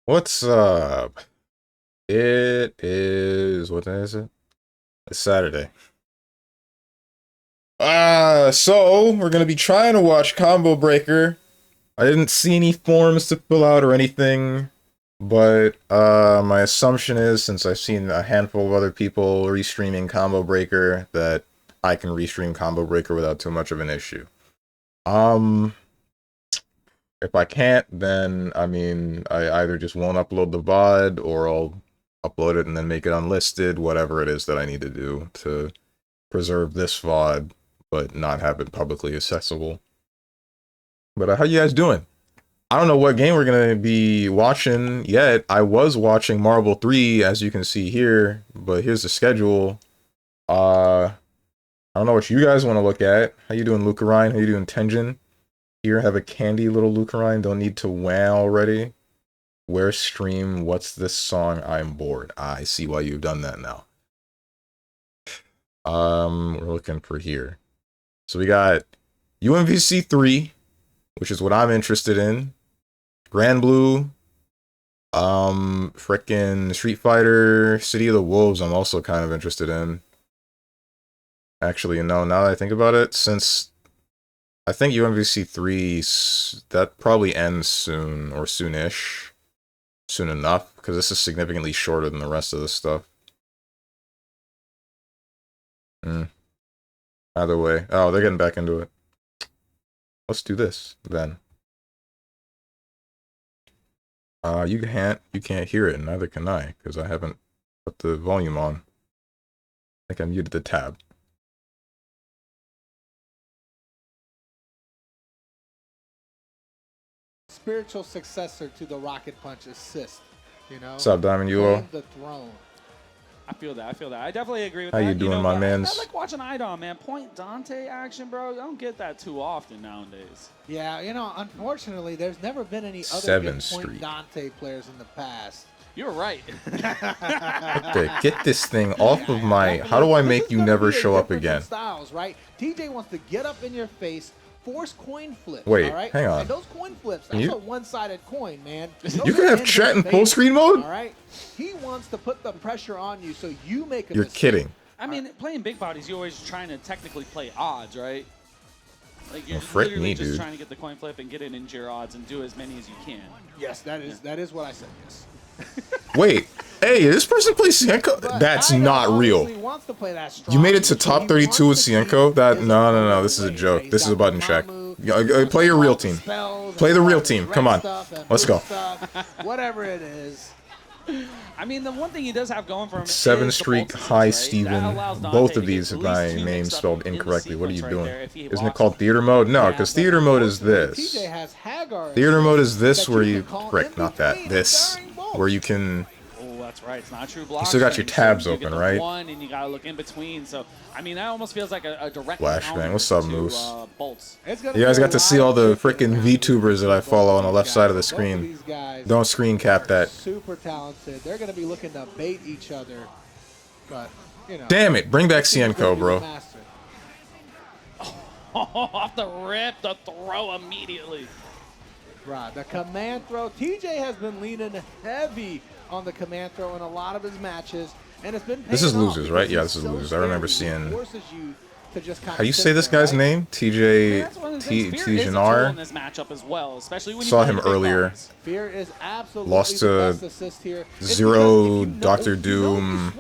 What's up? It is, what day is it? It's Saturday. So we're gonna be trying to watch Combo Breaker. I didn't see any forms to fill out or anything, but my assumption is since I've seen a handful of other people restreaming Combo Breaker that I can restream Combo Breaker without too much of an issue. Um, if I can't, then I mean I either just won't upload the VOD or I'll upload it and then make it unlisted, whatever it is that I need to do to preserve this VOD, but not have it publicly accessible. But how you guys doing? I don't know what game we're gonna be watching yet. I was watching Marvel 3, as you can see here, but here's the schedule. I don't know what you guys want to look at. How you doing, Lucarine? How you doing, Tenjin? Here, have a candy, little Lucarine. Don't need to wow already. Where stream? What's this song? I'm bored. I see why you've done that now. We're looking for here. So we got UMVC 3, which is what I'm interested in. Grand Blue. Frickin' Street Fighter, City of the Wolves, I'm also kind of interested in. Actually, no, now that I think about it, since I think UMVC 3, that probably ends soon, or soonish. Soon enough, because this is significantly shorter than the rest of this stuff. Either way. Oh, they're getting back into it. Let's do this, then. You can't hear it, and neither can I, because I haven't put the volume on. I think I muted the tab. Spiritual successor to the Rocket Punch assist, you know? What's up, Diamond Yulo? The throne. I feel that. I definitely agree with How that. you doing, my mans? I like watching Idom, man. Point Dante action, bro. I don't get that too often nowadays. Yeah, you know, unfortunately, there's never been any other 7th good Street. Point Dante players in the past. You're right. Okay, get this thing off of my... How do I make you never show up again? Styles, right? TJ wants to get up in your face, force coin flips. Wait, all right? hang on. And those coin flips, that's a one-sided coin, man. You can have chat in full screen mode? All right? He wants to put the pressure on you so you make a You're mistake. kidding. I mean, playing big bodies, you're always trying to technically play odds, right? Like you're frick literally me, just dude. trying to get the coin flip and get it into your odds and do as many as you can. Yes, that is what I said, yes. Wait, hey, this person plays Cienko? That's not real. You made it to top 32 with Cienko? No, this is a joke. This is a button check. Play your real team. Play the real team. Come on. Let's go. Whatever it is. I mean, the one thing he does have going for him 7th is the Street, bolt Hi assist, right? That Steven. allows Dante Both to of get these at have my least 2 name mixed up spelled in the incorrectly. What are you sequence doing? right there if he Isn't it locks called theater mode? No, because theater mode is this. TJ has Hagar. Theater mode is this where you... can call Frick, in not that. between This. during both. Where you can... Oh, that's right. It's not true block. You still got your tabs you get open, the right? One and you gotta look in between. So I mean, that almost feels like a direct Flashbang. counter What's up, to, Moose? bolts. You guys got to see all the freaking VTubers that I follow on the left side of the screen. Don't screen cap that. Super talented. They're going to be looking to bait each other. But, you know. Damn it, bring back Cienko, bro. Off the rip, the throw immediately. Right, the command throw. TJ has been leaning heavy on the command throw in a lot of his matches, and it's been. This is losers, right? Yeah, this is losers. I remember seeing. How How you say this guy's name? TJ Jannar. In this matchup as well, especially when you Saw play him the big earlier. bodies. Fear is absolutely Lost the to best assist here. Zero, Dr. Doom,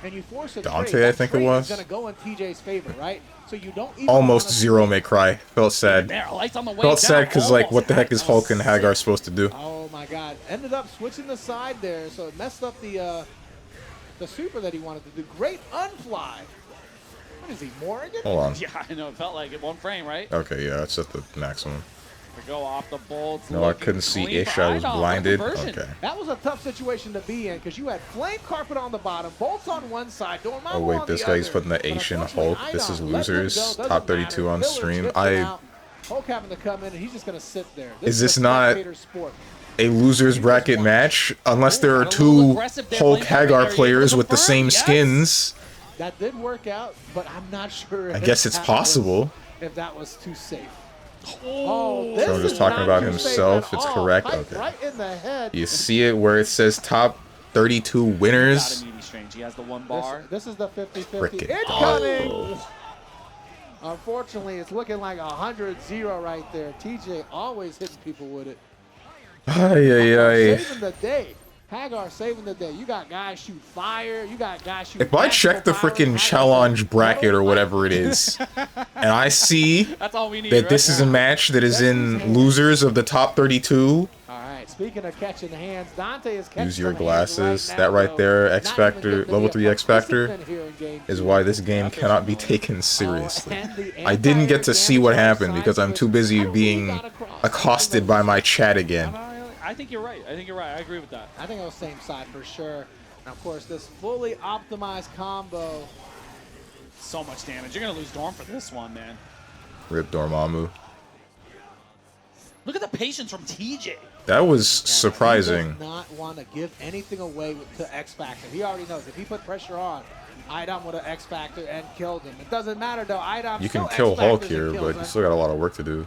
and you force a Dante, trade, I think it was. Going to go in TJ's favor, right? So you don't even Almost wanna Zero swing. may cry. Felt sad. There, lights on the way Felt sad down, because, like, almost what the heck is had Hulk and a Hagar sick- supposed to do? Oh my God! Ended up switching the side there, so it messed up the super that he wanted to do. Great unfly. What is he, Morgan? Hold on. Yeah, I know. It felt like it. One frame, right? Okay, yeah, it's at the maximum. To go off the bolts. No, I looking couldn't see clean Ish. for I was Idom. blinded. Conversion. Okay. That was a tough situation to be in because you had flame carpet on the bottom, bolts on one side, Dormammu Oh wait, on this the guy's other. putting the But Asian unfortunately, Hulk. This is Idom let them go, losers. doesn't Top 32 matter. on Village stream. ripped it out. Hulk having to come in and he's just going to sit there. Is this a not spectator sport. a losers bracket match? Unless there are two Hulk Hagar players with the same skins. That did work out, but I'm not sure. I guess it's possible. If that was too safe. Oh, So I'm just talking about himself. It's correct. Okay. Right in the head. You see it where it says top 32 winners. Got a meaty Strange. He has the one bar. This is the 50-50. Frickin' Incoming! dog. Unfortunately, it's looking like 100-0 right there. TJ always hitting people with it. Ay, ay, ay. Saving the day. Hagar saving the day. You got guys shoot fire. You got guys shoot. If I check the freaking challenge bracket or whatever it is, and I see That's all we need, that right? this is a match that is in losers of the top 32, All right. Speaking of catching hands, Dante is catching use your some hands glasses. right That now, right though. there, X Not Factor, even getting level to 3 be a X Factor, participant here in game is two. why this game cannot be taken seriously. I didn't get to see what happened because I'm too busy being accosted by my chat again. I think you're right. I think you're right. I agree with that. I think I was same side for sure. And of course, this fully optimized combo. So much damage. You're going to lose Dorm for this one, man. Rip Dormammu. Look at the patience from TJ. That was He surprising. does not want to give anything away to X Factor. He already knows if he put pressure on, Idom would have X Factor and killed him. It doesn't matter though. Idom You can still kill Hulk X-Factors here, and kills but you him. still got a lot of work to do.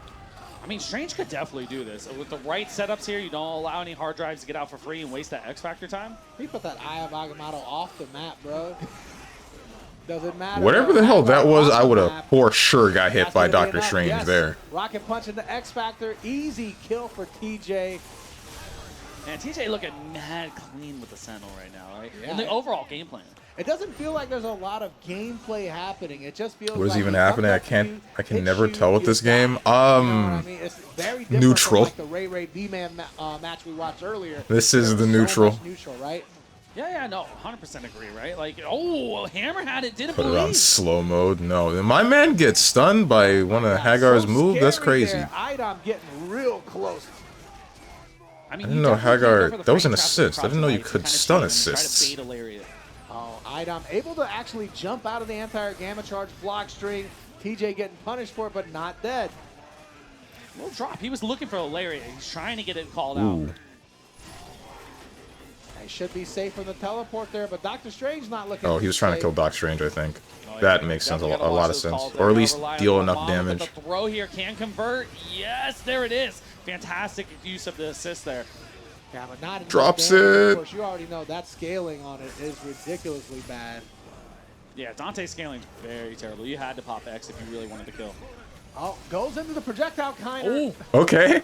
I mean, Strange could definitely do this. With the right setups here, you don't allow any hard drives to get out for free and waste that X Factor time. He put that Eye of Agamotto off the map, bro. Doesn't matter. Whatever bro. the hell Hagar that was, off I the would have map. for sure got hit That's by gonna be Doctor enough. Strange Yes. there. Rocket punch into X Factor. Easy kill for TJ. Man, TJ looking mad clean with the Sentinel right now, right? Yeah. And the overall game plan. It doesn't feel like there's a lot of gameplay happening. It just feels What is like even he comes happening? up to you, I can hits never you, tell with you this die. game. You know what I mean? It's very different Neutral. from like the Ray B-Man match we watched earlier. This is There the was so neutral. much neutral, right? Yeah, no, 100% agree, right? Like, oh, Hammer had it, didn't Put it on believe. slow mode. No, my man gets stunned by one of Hagar's So moves. That's scary crazy. there. Idom getting real close. I mean, I didn't you know definitely Hagar- can't go for the that was an frame traps assist. I across didn't know the you right to could kinda stun chain and try to assists. bait a lariat. Oh, Idom able to actually jump out of the anti-air gamma charge block string. TJ getting punished for it, but not dead. Little drop. He was looking for a lariat. He's trying to get it called Ooh. out. He should be safe from the teleport there, but Doctor Strange not looking. Oh, he was trying to safe. kill Doc Strange, I think. Oh, That yeah. makes sense. A Definitely gotta lot watch of those sense. calls Or there. at Now least rely on deal the enough bomb, but damage. The throw here can convert. Yes, there it is. Fantastic use of the assist there. Yeah, but not enough Drops damage. it. Of course, you already know that scaling on it is ridiculously bad. Yeah, Dante's scaling is very terrible. You had to pop X if you really wanted to kill. Oh, goes into the projectile kind Oh, Okay.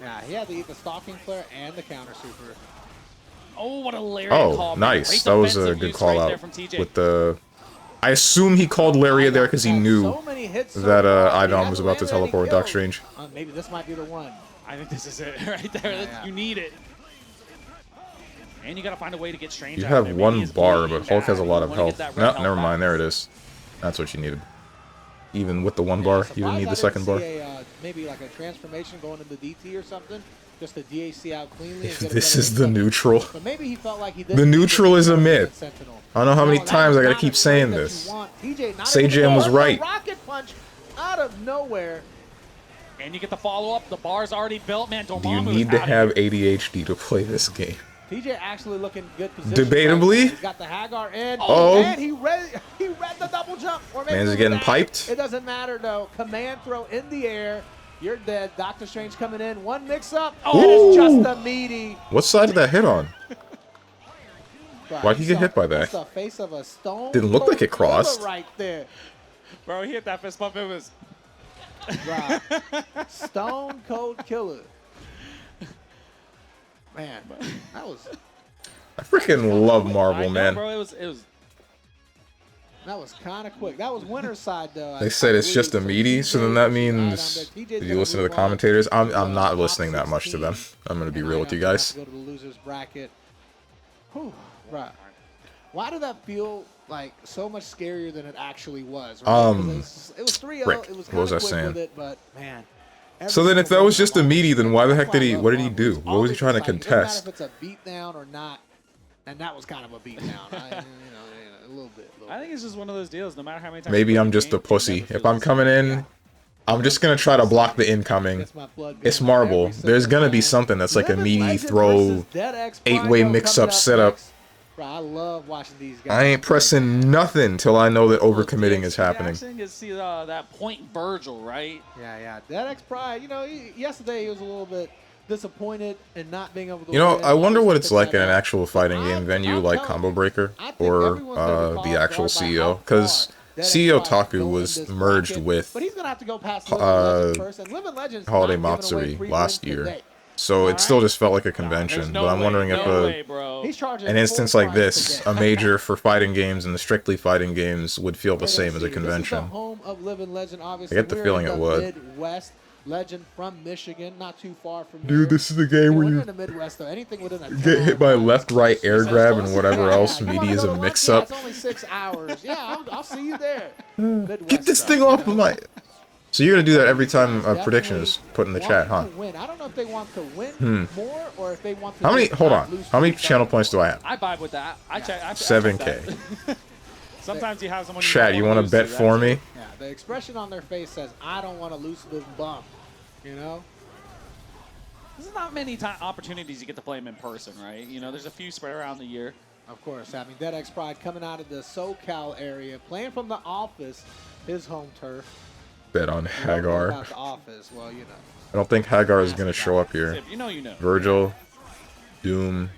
Yeah, he had to eat the stalking flare and the counter super. oh, what a lariat Oh, call. man. nice. Great That was a defensive good use call right there out from TJ. with the. I assume he called Lariat there because he knew so many hits so that far. He Idom hasn't was about to landed any teleport Doc kills. Strange. Maybe this might be the one. I think this is it right there. Yeah. You need it. And you got to find a way to get Strange You out have there. one Maybe he's bar, bleeding but Hulk has a bad. lot You of wanna get health. that No, red health never back. mind. There it is. That's what you needed. Even with the one bar, you didn't need the second bar. Maybe like a transformation going into DT or something, just to DAC out cleanly. And get a This better is the hit. neutral. But maybe he felt like he did. The neutral is a myth. Sentinel. I don't know how many No, that times was I gotta not keep a saying play that this. you want. TJ not Say able to Jam go was up the right. Rocket punch out of nowhere. And you get the follow-up. The bar's already built, man. Do you Dormammu is need to outta have here. ADHD to play this game? TJ actually looking good position. Debatably. Right now. He's got the Hagar in. Oh. And he read the double jump. Or maybe Man's it was getting that. piped. It doesn't matter though. Command throw in the air. You're dead. Doctor Strange coming in. One mix up. Ooh. And it's just a meaty. What side did that hit on? Right, Why'd he get hit by that? That's the face of a stone. Didn't look like it Cold crossed. killer right there. Bro, he hit that fist bump. It was... Right. Stone cold killer. Man, that was I freaking love I Marvel, know, man. Bro, it was... kind of quick. That was winner's side though. They said it's just a meaty, so then that means. Did you listen to the commentators? I'm not listening that much to them. I'm gonna be real with you guys. Go to the losers bracket. Whew, right. Why did that feel like so much scarier than it actually was? Right? 'Cause it was 3-0. Rick, It was what was kinda I quick saying? with it, but man. So then if that was just a meaty, then why the heck did he? What did he do? What was he trying to It doesn't matter contest? if it's a beatdown or not, and that was kind of a beatdown. A little bit. I think it's just one of those deals. No matter how many times... Maybe you play I'm the just game, a you pussy. never If feel I'm the coming same. in, I'm just gonna try to block the incoming. Gets my blood It's beating Marvel. every There's single gonna be time. something that's like a Living meaty Legend throw, versus Dead X 8-way Primo mix-up coming setup. next. Bro, I love watching these guys. I ain't pressing nothing till I know that overcommitting is happening. You see that point Virgil, right? Yeah. That X Pride, you know, yesterday he was a little bit disappointed in not being able to You know, win. I wonder what it's Obviously like picked in an that up. actual fighting game venue I'm like telling Combo you, Breaker I think or everyone's gonna be caught the off actual guard by CEO, how because far that CEO X Pride Taku going was this merged bracket, with but he's gonna have to go past Living Legends first, and Living Legends Holiday not giving away Matsuri free last wins year. today. So it still Alright? just felt like a There's convention, no but I'm way, wondering if no way, bro. He's charging an instance full like price this, today. a major for fighting games and the strictly fighting games, would feel the We're gonna same as a see. This is the convention. home of Living Legend, obviously. I get the We're feeling in it the would. Midwest. Legend from Michigan, not too far from here. Dude, this is the game And where when you're you in the Midwest, though, anything within a get hit by left, right, air grab, and whatever else You media wanna is go a to lunch? mix Yeah, up. it's only 6 hours. Yeah, I'll see you there. Midwest Get this stuff, thing you off know? of my... So you're gonna do that every time a Definitely prediction is put in the chat, huh? wanting to win. I don't know if they want to win more or if they want to How many... just Hold not on. lose How many to each channel other. points do I have? I vibe with that. I check 7K. that. Sometimes you have someone. Chat, you want to bet for me? Yeah, the expression on their face says, I don't want to lose to this bum. You know? There's not many opportunities you get to play them in person, right? You know, there's a few spread around the year. Of course. I mean, Dead X Pride coming out of the SoCal area, playing from the office, his home turf. Bet on You don't know Hagar. about the office. Well, you know. I don't think Hagar is gonna show up here. If you know, you know. Virgil, Doom.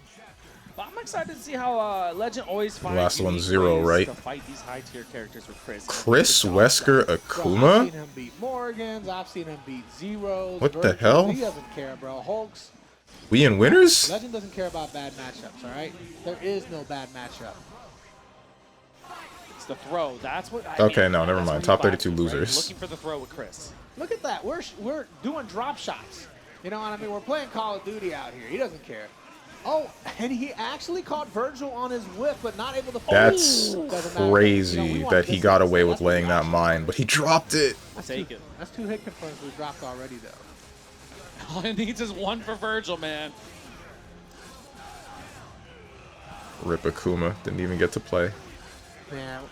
But I'm excited to see how Legend always finds Last one's unique 0, ways right? to fight these high-tier characters with Chris. Chris, Wesker, Bro, I've Akuma? seen him beat Morgans. I've seen him beat Zeros. What the Virgils. hell? He doesn't care, bro. Hulks. We in winners? Legend doesn't care about bad matchups, all right? There is no bad matchup. It's the throw. That's what. Okay, no, never that's mind. where Top you 32 vibe, right? losers. Looking for the throw with Chris. Look at that. We're doing drop shots. You know what I mean? We're playing Call of Duty out here. He doesn't care. Oh, and he actually caught Virgil on his whip, but not able to. That's Doesn't matter. crazy You know, we want that he this got instance. away with That's what laying we that actually mine, want. but he dropped it. Take it. That's 2 hit confirms we dropped already, though. All it needs is one for Virgil, man. Rip Akuma. Didn't even get to play. Man,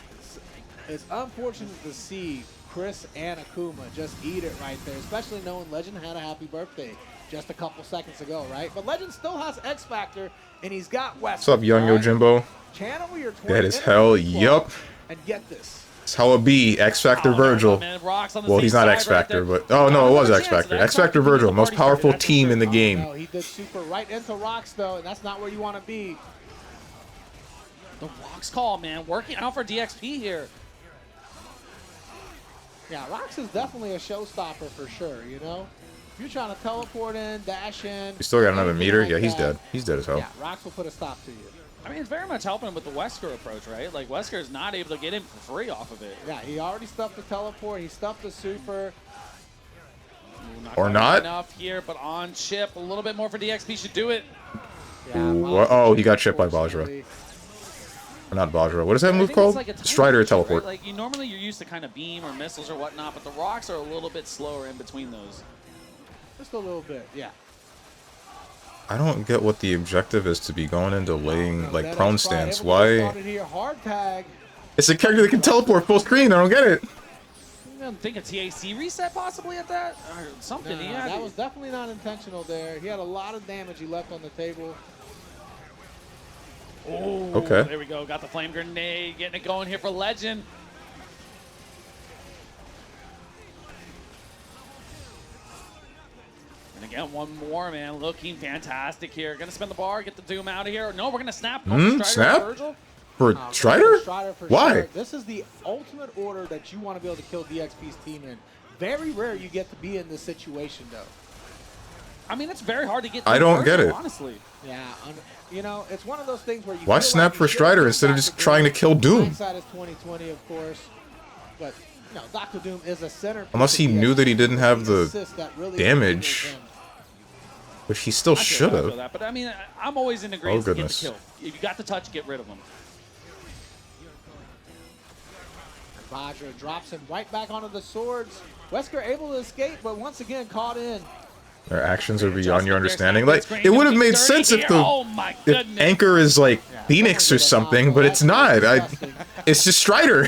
it's unfortunate to see Chris and Akuma just eat it right there, especially knowing Legend had a happy birthday just a couple seconds ago, right? But Legend still has X Factor, and he's got West. What's up, Young Yojimbo? Channel your 20 Dead as hell. Yup. And get this. That's how it be. X Factor Virgil. Well, he's not X Factor, but... Oh, no, it was X Factor. X Factor Virgil. Most powerful team in the game. No, he did super right into Rocks, though, and that's not where you want to be. The Rocks call, man. Working out for DXP here. Yeah, Rocks is definitely a showstopper for sure, you know? If you're trying to teleport in, dash in... You still got another anything meter? like Yeah, he's that, dead. He's dead as hell. Yeah, Rocks will put a stop to you. I mean, it's very much helping with the Wesker approach, right? Like, Wesker is not able to get in for free off of it. Yeah, he already stuffed the teleport. He stuffed the super. Or quite not. enough here, but on chip, a little bit more for DXP should do it. Yeah, What? Oh, he got chipped by Bajra. unfortunately. Or not Bajra. What is that I move think called? it's like a timing Strider issue, teleport. Right? Like, normally you're used to kind of beam or missiles or whatnot, but the Rocks are a little bit slower in between those. Just a little bit, yeah. I don't get what the objective is to be going into laying, like, That prone X Pride stance. able to get Why? started here. Hard tag. It's a character that can teleport full screen. I don't get it. I don't think a TAC reset possibly at that? Or something. No, Yeah, that was definitely not intentional there. He had a lot of damage he left on the table. Oh, Okay. There we go. Got the flame grenade. Getting it going here for Legend. And again, one more, man. Looking fantastic here. Gonna spin the bar, get the Doom out of here. No, we're gonna snap. Snap? Virgil. For Going Strider? for Strider for Why? sure. This is the ultimate order that you want to be able to kill DXP's team in. Very rare you get to be in this situation, though. I mean, it's very hard to get. I through don't get Virgil, it. Honestly. Yeah, you know, it's one of those things where you Why feel snap like for you should Strider get instead of Dr. just trying to Doom. kill Doom? Hindsight is 2020, of course, but you know, Dr. Doom is a center. Unless he knew that he didn't have the really damage. enables him. Which he still I feel should that, have. But I mean, I'm always in agreement to get the goodness. kill. If you got the touch, get rid of them. Bajra drops him right back onto the swords. Wesker able to escape, but once again caught in. Their actions are beyond your There's understanding. that Like, screen it would have to made be sense dirty if here. the Oh my if goodness. Anchor is like Yeah, Phoenix someone or did a something, combo. but it's That's not. disgusting. It's just Strider.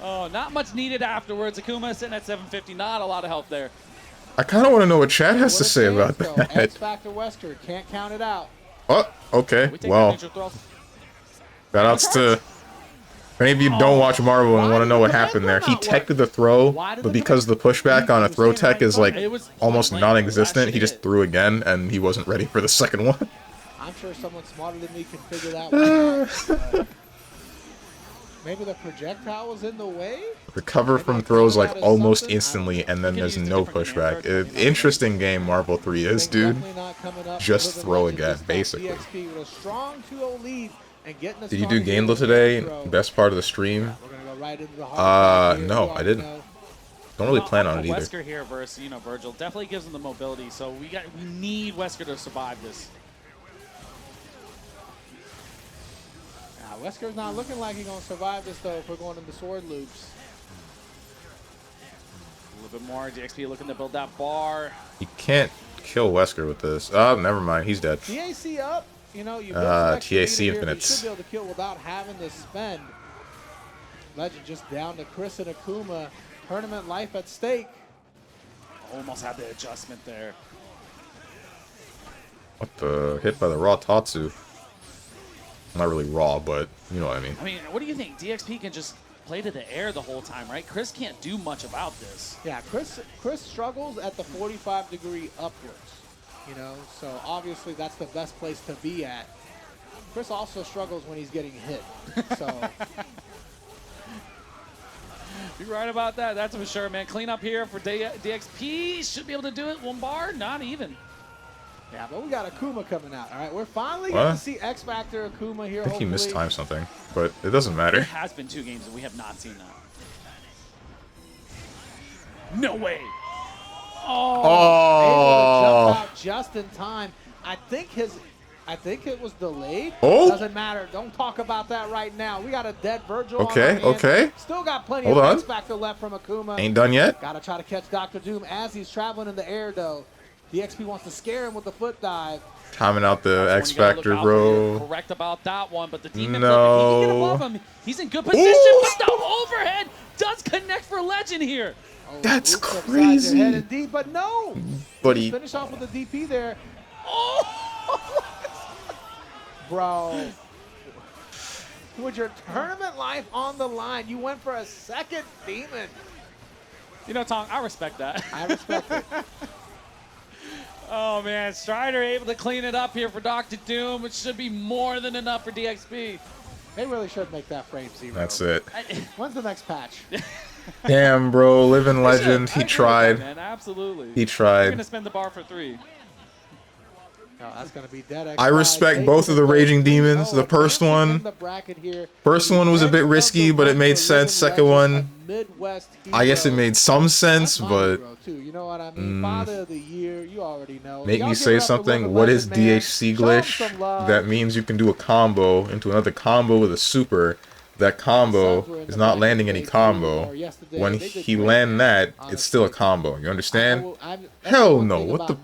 Oh, not much needed afterwards. Akuma sitting at 750. Not a lot of help there. I kind of want to know what Chad has to What a say chance, about though. that. X Factor Wesker can't count it out. Oh, okay. We take that Well, neutral throw. Shoutouts to... If any of you don't watch Marvel and want to know what happened there, he teched the throw, but because the pushback on a throw tech is like almost non-existent, he just threw again, and he wasn't ready for the second one. I'm sure someone smarter than me can figure that one out. Maybe the projectile was in the way? Recover from throws like almost instantly, and then there's no pushback. Interesting game Marvel 3 is, dude. Just throw again, basically. Did you do Gainlo today? Best part of the stream? No, I didn't. Don't really plan on it either. Wesker here versus, Virgil definitely gives him the mobility, so we need Wesker to survive this. Wesker's not looking like he's going to survive this, though, if we're going into sword loops. A little bit more. DXP looking to build that bar. You can't kill Wesker with this. Oh, never mind. He's dead. TAC up. You TAC infinites. You should be able to kill without having to spend. Legend just down to Chris and Akuma. Tournament life at stake. Almost had the adjustment there. What the? Hit by the raw Tatsu. Not really raw, but you know what I mean. I mean, what do you think? DXP can just play to the air the whole time, right? Chris can't do much about this. Yeah, Chris struggles at the 45-degree upwards. So obviously that's the best place to be at. Chris also struggles when he's getting hit. So you're right about that. That's for sure, man. Clean up here for DXP. Should be able to do it. One bar, not even. Yeah, but we got Akuma coming out. All right, we're finally going to see X Factor Akuma here. I think he mistimed something, but it doesn't matter. It has been 2 games and we have not seen that. No way. Able to jump out just in time. I think it was delayed. Oh. Doesn't matter. Don't talk about that right now. We got a dead Virgil. Okay, okay. Still got plenty of X Factor left from Akuma. Ain't done yet. Got to try to catch Dr. Doom as he's traveling in the air, though. DXP wants to scare him with the foot dive. Timing out the X Factor, bro. Correct about that one, but the demon no. He can get above him. He's in good position, but the overhead does connect for Legend here. Oh, that's crazy. Head and deep, but no. But he finished off with a DP there. Oh, bro. With your tournament life on the line, you went for a second demon. Tong, I respect that. I respect it. Oh, man. Strider able to clean it up here for Dr. Doom, which should be more than enough for DXP. They really should make that frame 0. That's it. When's the next patch? Damn, bro. Living legend. He tried. Man, absolutely. He tried. You're going to spend the bar for 3. No, that's gonna be dead. I respect both of the Raging Demons. The first one was a bit risky, but it made sense. Second one, I guess it made some sense, but you know what I mean? Father of the year, you already know. Make me say something. What is DHC glitch? That means you can do a combo into another combo with a super. That combo is not landing any combo. When he land that, it's still a combo. You understand? Hell no. What the?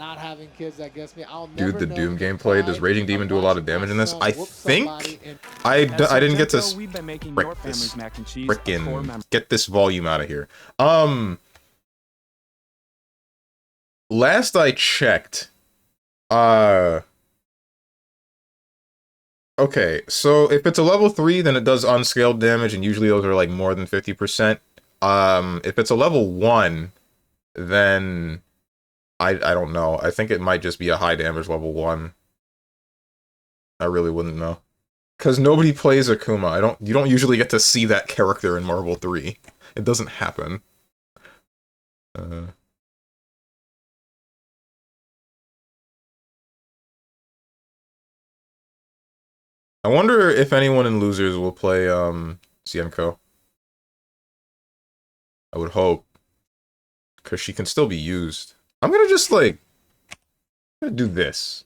Dude, the Doom gameplay. Does Raging Demon do a lot of damage in this? I think. I didn't get to frickin' get this volume out of here. Last I checked, okay, so if it's a level 3, then it does unscaled damage, and usually those are like more than 50%. If it's a level 1, then I don't know. I think it might just be a high damage level 1. I really wouldn't know. Because nobody plays Akuma. You don't usually get to see that character in Marvel 3. It doesn't happen. I wonder if anyone in Losers will play Cienko. I would hope. Because she can still be used. I'm gonna just, like, do this.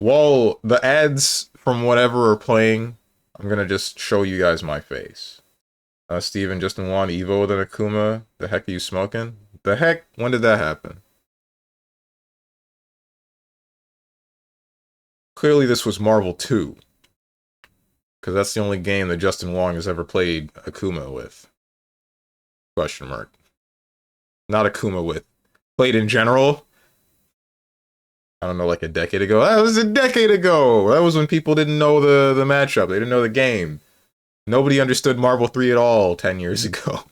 While the ads from whatever are playing, I'm gonna just show you guys my face. Steven, Justin Juan, Evo, then Akuma. The heck are you smoking? The heck? When did that happen? Clearly this was Marvel 2. Because that's the only game that Justin Wong has ever played Akuma with. Question mark. Not Akuma with. Played in general. I don't know, like a decade ago. That was a decade ago. That was when people didn't know the matchup. They didn't know the game. Nobody understood Marble 3 at all 10 years ago.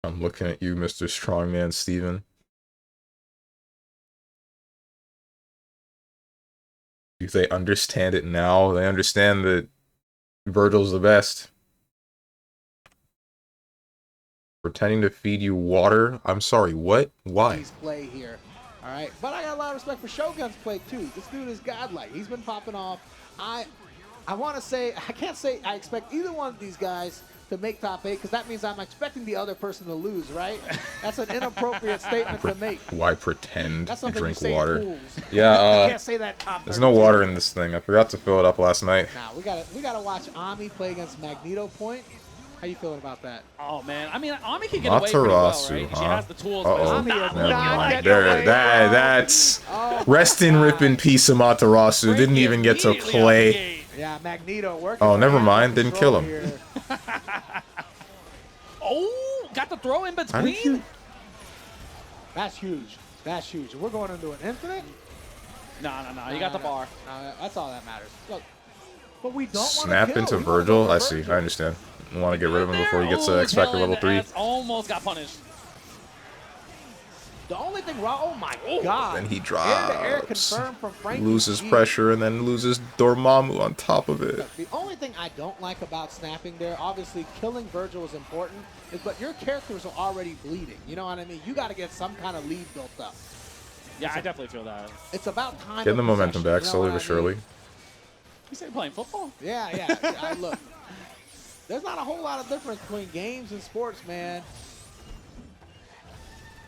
I'm looking at you, Mr. StrongmanSteven. Do they understand it now? They understand that Virgil's the best. Pretending to feed you water? I'm sorry, what? Why? He's play here. All right, but I got a lot of respect for Shogun's play too. This dude is godlike. He's been popping off. I want to say, I can't say I expect either one of these guys to make top 8 because that means I'm expecting the other person to lose, right? That's an inappropriate statement to make. Why pretend That's to something drink you say in water? pools. Yeah, You can't say that top there's no 32. water in this thing. I forgot to fill it up last night. Now we gotta watch Ami play against Magneto Point. How you feeling about that? Oh man, I mean, Ami can get away pretty well, right? She has the tools. But Uh-oh. it's not Never looking mind. like There, it. That's... Oh, Rest in rip in peace, Amaterasu. Didn't even get to Immediately out the play. gate. yeah, Magneto working. Oh, for never animal mind. Didn't control kill him. here. Oh, got the throw in How did between. you... That's huge. That's huge. We're going into an infinite. No, you got the bar. That's all that matters. Look, but we don't Snap want to kill. into We wanna Virgil? go for I see. Virgil. I understand. I want to get rid of him before he gets to Oh, X Factor tail level end 3. ass almost got punished. The only thing wrong. Oh my God. Then he Air-to-air drops. confirmed from Frankie Loses G. pressure and then loses Dormammu on top of it. Look, the only thing I don't like about snapping there, obviously killing Virgil is important, is but your characters are already bleeding. You know what I mean? You got to get some kind of lead built up. Yeah, I definitely feel that. It's about time. Getting the of momentum possession, back you know slowly what but I mean? surely. You say playing football? Yeah. Look, there's not a whole lot of difference between games and sports, man.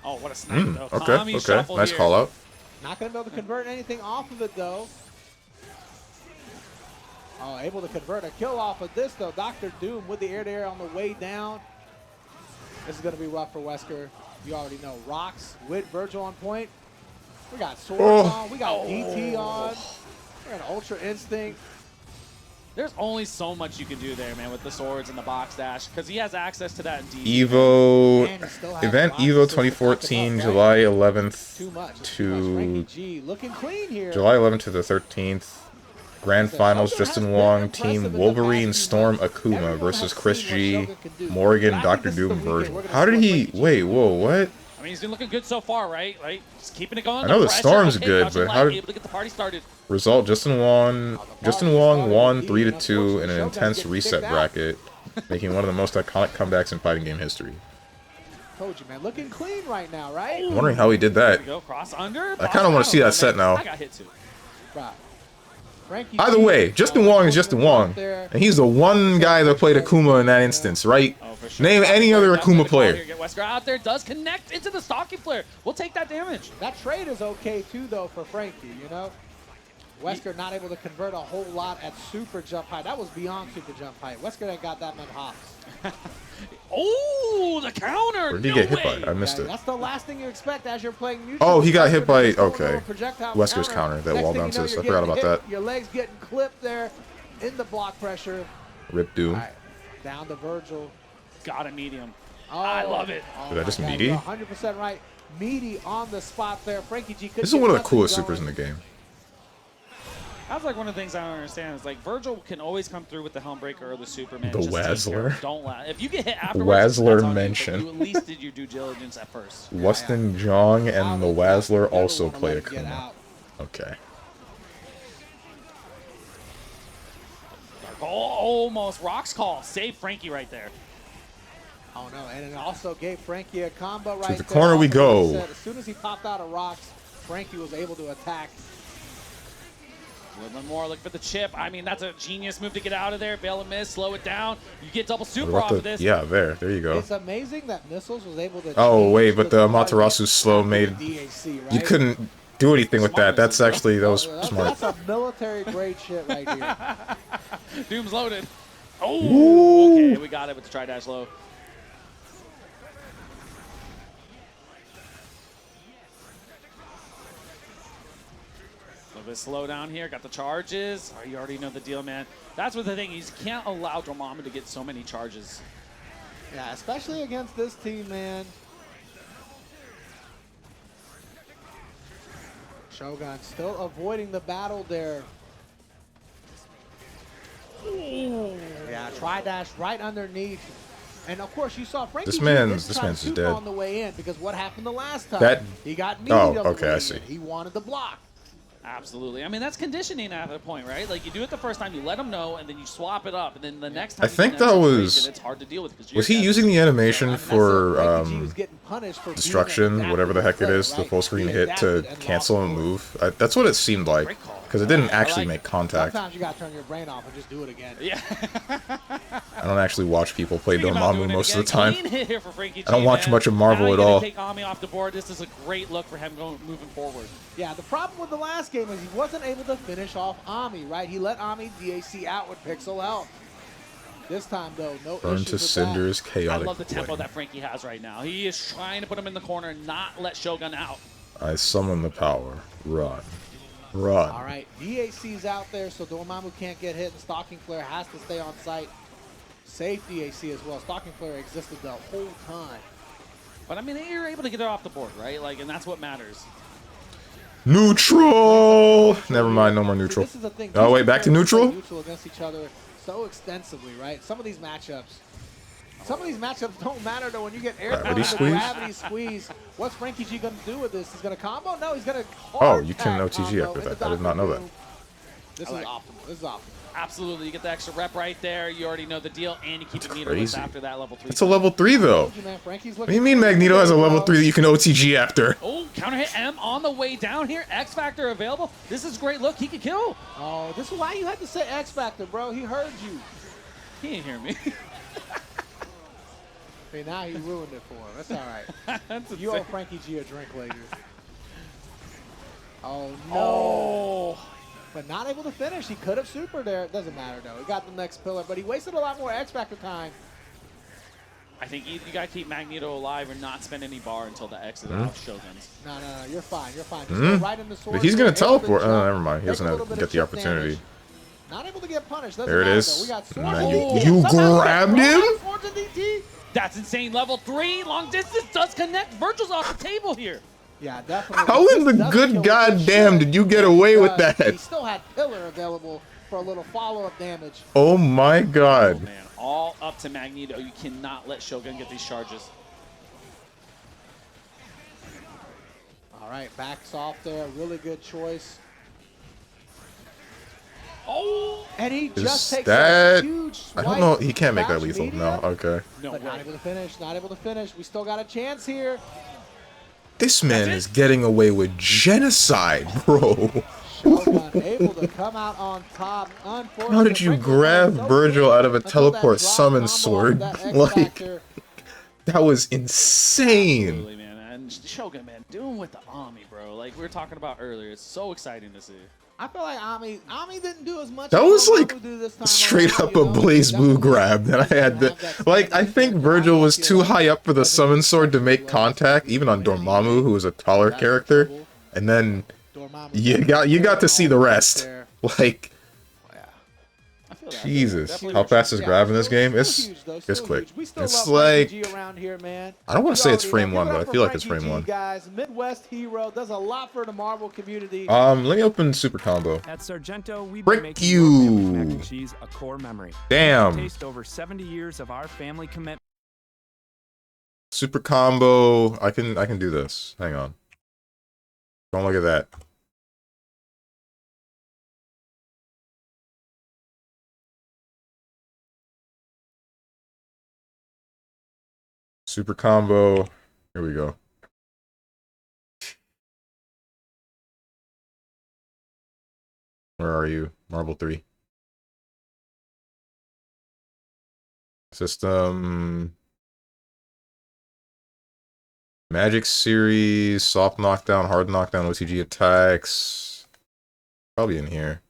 Oh, what a snipe though. Okay, Tommy okay. shuffle Nice here. call out. Not going to be able to convert anything off of it, though. Oh, able to convert a kill off of this, though. Dr. Doom with the air-to-air on the way down. This is going to be rough for Wesker. You already know. Rocks with Virgil on point. We got swords on. We got DT on. We got Ultra Instinct. There's only so much you can do there, man, with the swords and the box dash, because he has access to that in DD. Evo And he still has event lots Evo of systems to back 2014 him up, right? July 11th Too much. to Frankie G looking clean here. July 11th to the 13th. Grand Finals, Justin Wong, Team Wolverine, Storm, Akuma versus Chris G, Morgan, Dr. Doom, Virgil. How did he... Wait, whoa, what? I mean, he's been looking good so far, right? Like, just keeping it going. I know the pressure, Storm's okay, good, crouching but light, how did... able to get the party started. Result, Justin Wong won 3-2 in an intense reset bracket, making one of the most iconic comebacks in fighting game history. Told you, man. Looking clean right now, right? I'm wondering how he did that. There we go, cross under. I kind of want to see that set now. I got hit too. Right. Frankie Either G, way, Justin Wong is Justin Wong, and he's the one guy that played Akuma in that instance, right? Oh, for sure. Name any other Akuma player. Get Wesker out there, does connect into the stalking flare. We'll take that damage. That trade is okay too, though, for Frankie. You know, Wesker not able to convert a whole lot at super jump height. That was beyond super jump height. Wesker ain't got that much hops. Oh, the counter. Where did he get hit by? I missed it. That's the last thing you expect as you're playing neutral. Oh, he got hit by... Wesker just going Okay. over projectile Wesker's counter, that Next wall thing bounce you know, is. you're I forgot getting about hit, that. Your legs getting clipped there in the block pressure. Rip Doom. All right, down to Virgil. Got a medium. Oh, I love it. Oh Did I just my God, meaty? you're 100% right. Meaty on the spot there. Frankie G. This is one of the coolest supers in the game. That's like one of the things I don't understand is like Virgil can always come through with the Helmbreaker or the Superman. The just take care of Wazzler. it. Don't let. If you get hit afterwards, Wazzler that's on you, but mention. You at least did your due diligence at first. Weston Jong and the Wazzler also play Get Akuma. out. Okay. Oh, almost rocks call. Save Frankie right there. Oh no, and it also gave Frankie a combo right the there. corner we Also, go. he said, as soon as he popped out of rocks, Frankie was able to attack. A little bit more. Look for the chip. I mean, that's a genius move to get out of there. Bail and miss. Slow it down. You get double What super about off of this. Yeah, there you go. It's amazing that Missiles was able to. Oh, change wait, but the guard Amaterasu against slow the made... DAC, right? You couldn't do anything with that. That's actually... That was smart. That's a military grade shit right here. Doom's loaded. Oh, okay. We got it with the tri-dash low. bit slow down here. Got the charges. Oh, you already know the deal, man. That's what the thing is. You can't allow Dormammu to get so many charges. Yeah, especially against this team, man. Shogun still avoiding the battle there. Ooh. Yeah, tri-dash right underneath. And of course, you saw Frankie This G man's try to is super dead. on the way in, because what happened the last time? That- he got meaty oh, on the okay, way I in. see. He wanted the block. Absolutely. I mean, that's conditioning at a point, right? Like, you do it the first time, you let them know, and then you swap it up, and then the next time I you think get in that situation, was- it's hard to deal with. Was he using the animation for Frankie G was getting punished for being destruction, an whatever the heck it adaptable is, player, the full screen He hit to adapted and cancel lost and forward. move? That's what it seemed like, Great call. because it didn't I actually like- make contact. Sometimes you gotta turn your brain off and just do it again. Yeah. I don't actually watch people play Speaking about doing Dormammu it most again, of the time. clean hit here for Frankie G, I don't watch man. much of Marvel Now at you all. Take Ami off the board. This is a great look for him moving forward. Yeah, the problem with the last game is he wasn't able to finish off Ami, right? He let Ami DAC out with Pixel Health. This time, though, no Burn issues to with cinders, I chaotic love the tempo flame. that Frankie has right now. He is trying to put him in the corner and not let Shogun out. I summon the power. Run. that. Run. All right, DAC's out there, so Dormammu can't get hit, and Stalking Flare has to stay on site. Safe DAC as well. Stalking Flare existed the whole time. But I mean, you're able to get it off the board, right? Like, and that's what matters. Neutral! Never mind, no more See, neutral. this is the thing. Oh, These wait, two back to players play neutral? neutral against each other so extensively, right? Some of these matchups don't matter though when you get air Gravity the squeeze? gravity squeeze. What's Frankie G gonna do with this? He's gonna combo? No, he's gonna Oh, you can hard OTG combo after in that. the I did not know Dr. that. Doom. This is optimal. This is optimal. Absolutely. You get the extra rep right there. You already know the deal, and you keep it meterless crazy. after that level 3. It's a level 3, though. Told you, man, Frankie's What do you looking mean Magneto has a level bro. 3 that you can OTG after? Oh, counter hit M on the way down here. X Factor available. This is great. Look, he could kill. Oh, this is why you had to say X Factor, bro. He heard you. He didn't hear me. Okay, now he ruined it for him. That's all right. That's You owe insane. Frankie G a drink later. Oh, no. Oh. But not able to finish. He could have super there. It doesn't matter, though. He got the next pillar, but he wasted a lot more X Factor time. I think you got to keep Magneto alive or not spend any bar until the exit of Shoguns. No, you're fine. You're fine. Just go right in the sword. But he's going to You're able teleport. jump, Oh, never mind. He take doesn't a have little to bit get of the chip opportunity. damage. Not able to get punished. Doesn't There it matter, is. though. We got sword. Man, Oh, you somehow grabbed he him? got swords and DT. That's insane. Level 3. Long distance does connect. Virgil's off the table here. Yeah, definitely. How in the This doesn't good kill goddamn shit. did you get away with He that? still had pillar available for a little follow-up damage. Oh my Oh, god. man. All up to Magneto. You cannot let Shogun get these charges. All right, backs off there. Really good choice. Oh. And he Is just takes that- a huge I swipe. don't know. He can't make that Crouch lethal. medium, No, okay. No But not way. able to finish. Not able to finish. We still got a chance here. This man That's it? is getting away with genocide, bro. Shogun able to come out on top. Unfortunately, How did you Franklin grab so Virgil out of a until that teleport drop summon combo sword? off that X Like, Factor. that was insane. Absolutely, man. And Shogun, man, doing with the Ami, bro. Like we were talking about earlier. It's so exciting to see. I feel like Ami didn't do as much. That as was Dormammu like do this time straight around, up you a know? Blaze Blue Definitely grab that I had to. have that Like, I speed think and Virgil was feel too like high up for the doesn't summon get sword to too make low. contact, even on Dormammu, who was a taller That's character. trouble. And then Dormammu you got to see the all right rest. there. Like, Yeah. I feel that. Jesus, Definitely how for fast sure. is Yeah, grab in this still- game? still It's huge, though, it's still quick. huge. We still It's love Frankie like G around here, man. I don't want You to say it's already frame know. one, Give it but I up feel for like it's Frankie frame G, one. Guys, Midwest hero does a lot for the Marvel community. Let me open super combo. At Sargento, we've Frick been making your family mac you. and cheese a core memory. Damn. Taste over 70 years of our family commitment. Super combo. I can do this. Hang on. Don't look at that. Super combo. Here we go. Where are you? Marble 3. System. Magic series, soft knockdown, hard knockdown, OTG attacks. Probably in here.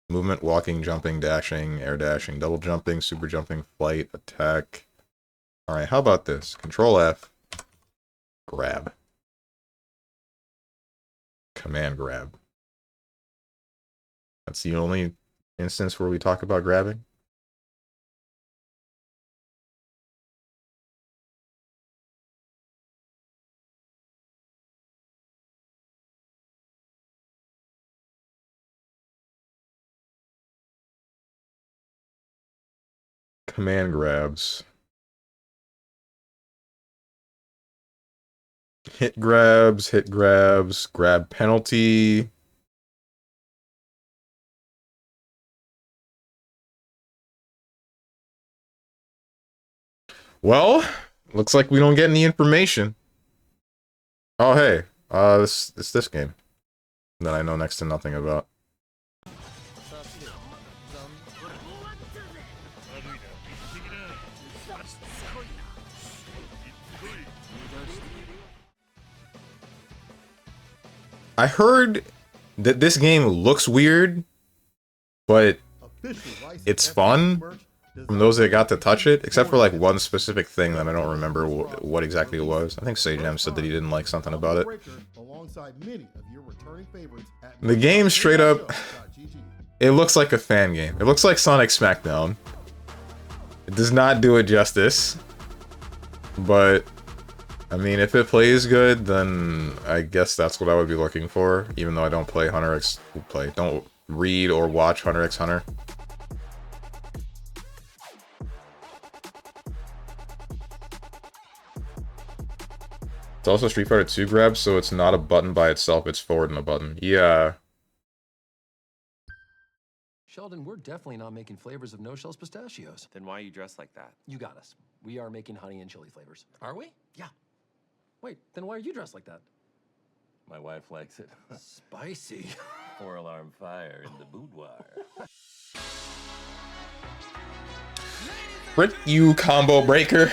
Movement, walking, jumping, dashing, air dashing, double jumping, super jumping, flight, attack. Alright, how about this? Control F. Grab. Command grab. That's the only instance where we talk about grabbing. Command grabs. Hit grabs, grab penalty. Well, looks like we don't get any information. Oh, hey, it's this game that I know next to nothing about. I heard that this game looks weird, but it's fun from those that got to touch it, except for like one specific thing that I don't remember what exactly it was. I think Sajam said that he didn't like something about it. The game straight up, it looks like a fan game. It looks like Sonic Smackdown. It does not do it justice, but I mean, if it plays good, then I guess that's what I would be looking for, even though I don't play Hunter x... don't read or watch Hunter x Hunter. It's also Street Fighter 2 grab, so it's not a button by itself, it's forward and a button. Yeah. Sheldon, we're definitely not making flavors of no-shells pistachios. Then why are you dressed like that? You got us. We are making honey and chili flavors. Are we? Yeah. Wait, then why are you dressed like that? My wife likes it. Spicy. 4-alarm fire in the boudoir. Frick you, combo breaker.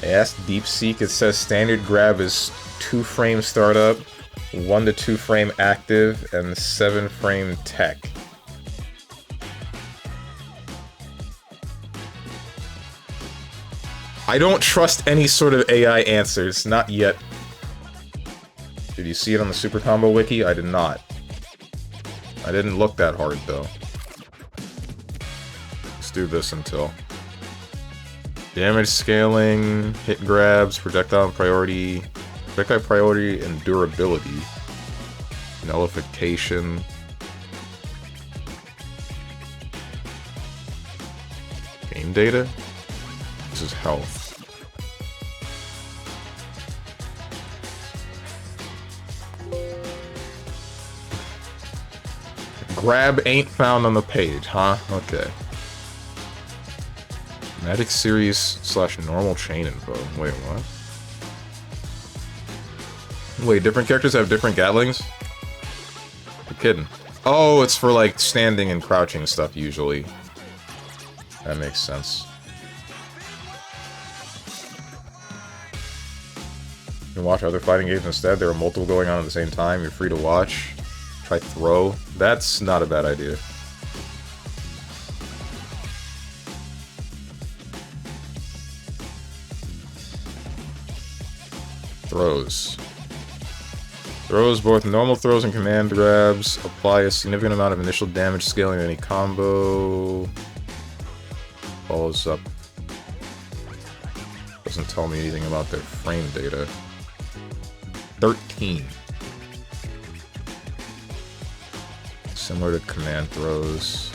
I asked DeepSeek, it says standard grab is 2-frame startup, 1 to 2 frame active, and 7-frame tech. I don't trust any sort of AI answers, not yet. Did you see it on the Super Combo Wiki? I did not. I didn't look that hard, though. Let's do this until. Damage scaling, hit grabs, projectile priority, and durability. Nullification. Game data? This is health. Grab ain't found on the page, huh? Okay. Magic Series / normal chain info. Wait, what? Wait, different characters have different Gatlings? You're kidding. Oh, it's for like standing and crouching stuff usually. That makes sense. You can watch other fighting games instead. There are multiple going on at the same time. You're free to watch. Try throw. That's not a bad idea. Throws. Throws, both normal throws and command grabs, apply a significant amount of initial damage scaling to any combo. Follows up. Doesn't tell me anything about their frame data. 13. Similar to command throws.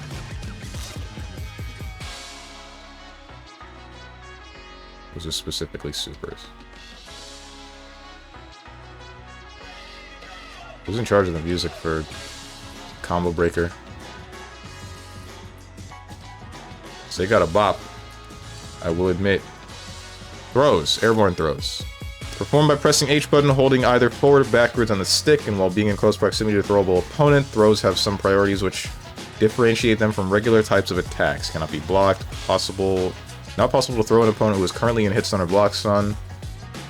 Those are specifically supers. Who's in charge of the music for Combo Breaker? So they got a bop, I will admit. Throws, airborne throws. Performed by pressing H button, holding either forward or backwards on the stick, and while being in close proximity to a throwable opponent. Throws have some priorities which differentiate them from regular types of attacks. Cannot be blocked. Not possible to throw an opponent who is currently in hitstun or block stun.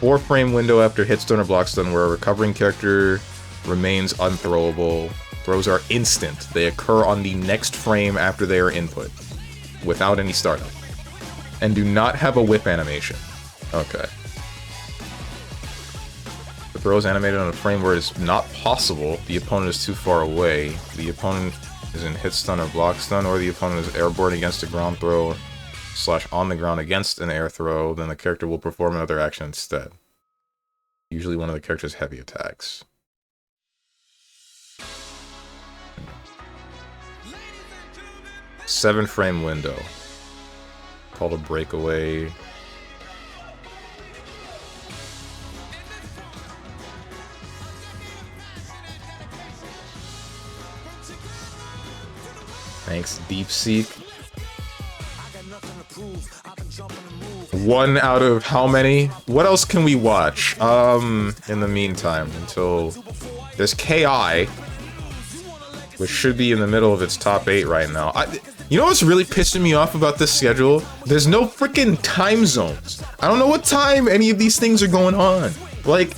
4-frame window after hitstun or block stun, where a recovering character remains unthrowable. Throws are instant. They occur on the next frame after they are input, without any startup. and do not have a whip animation. Okay. The throw is animated on a frame where it's not possible, the opponent is too far away, the opponent is in hit stun or block stun, or the opponent is airborne against a ground throw / on the ground against an air throw, then the character will perform another action instead. Usually one of the character's heavy attacks. 7-frame window. Called a breakaway. Thanks, Deep Seek. 1 out of how many? What else can we watch? In the meantime, until there's KI, which should be in the middle of its top 8 right now. You know what's really pissing me off about this schedule? There's no freaking time zones. I don't know what time any of these things are going on. Like,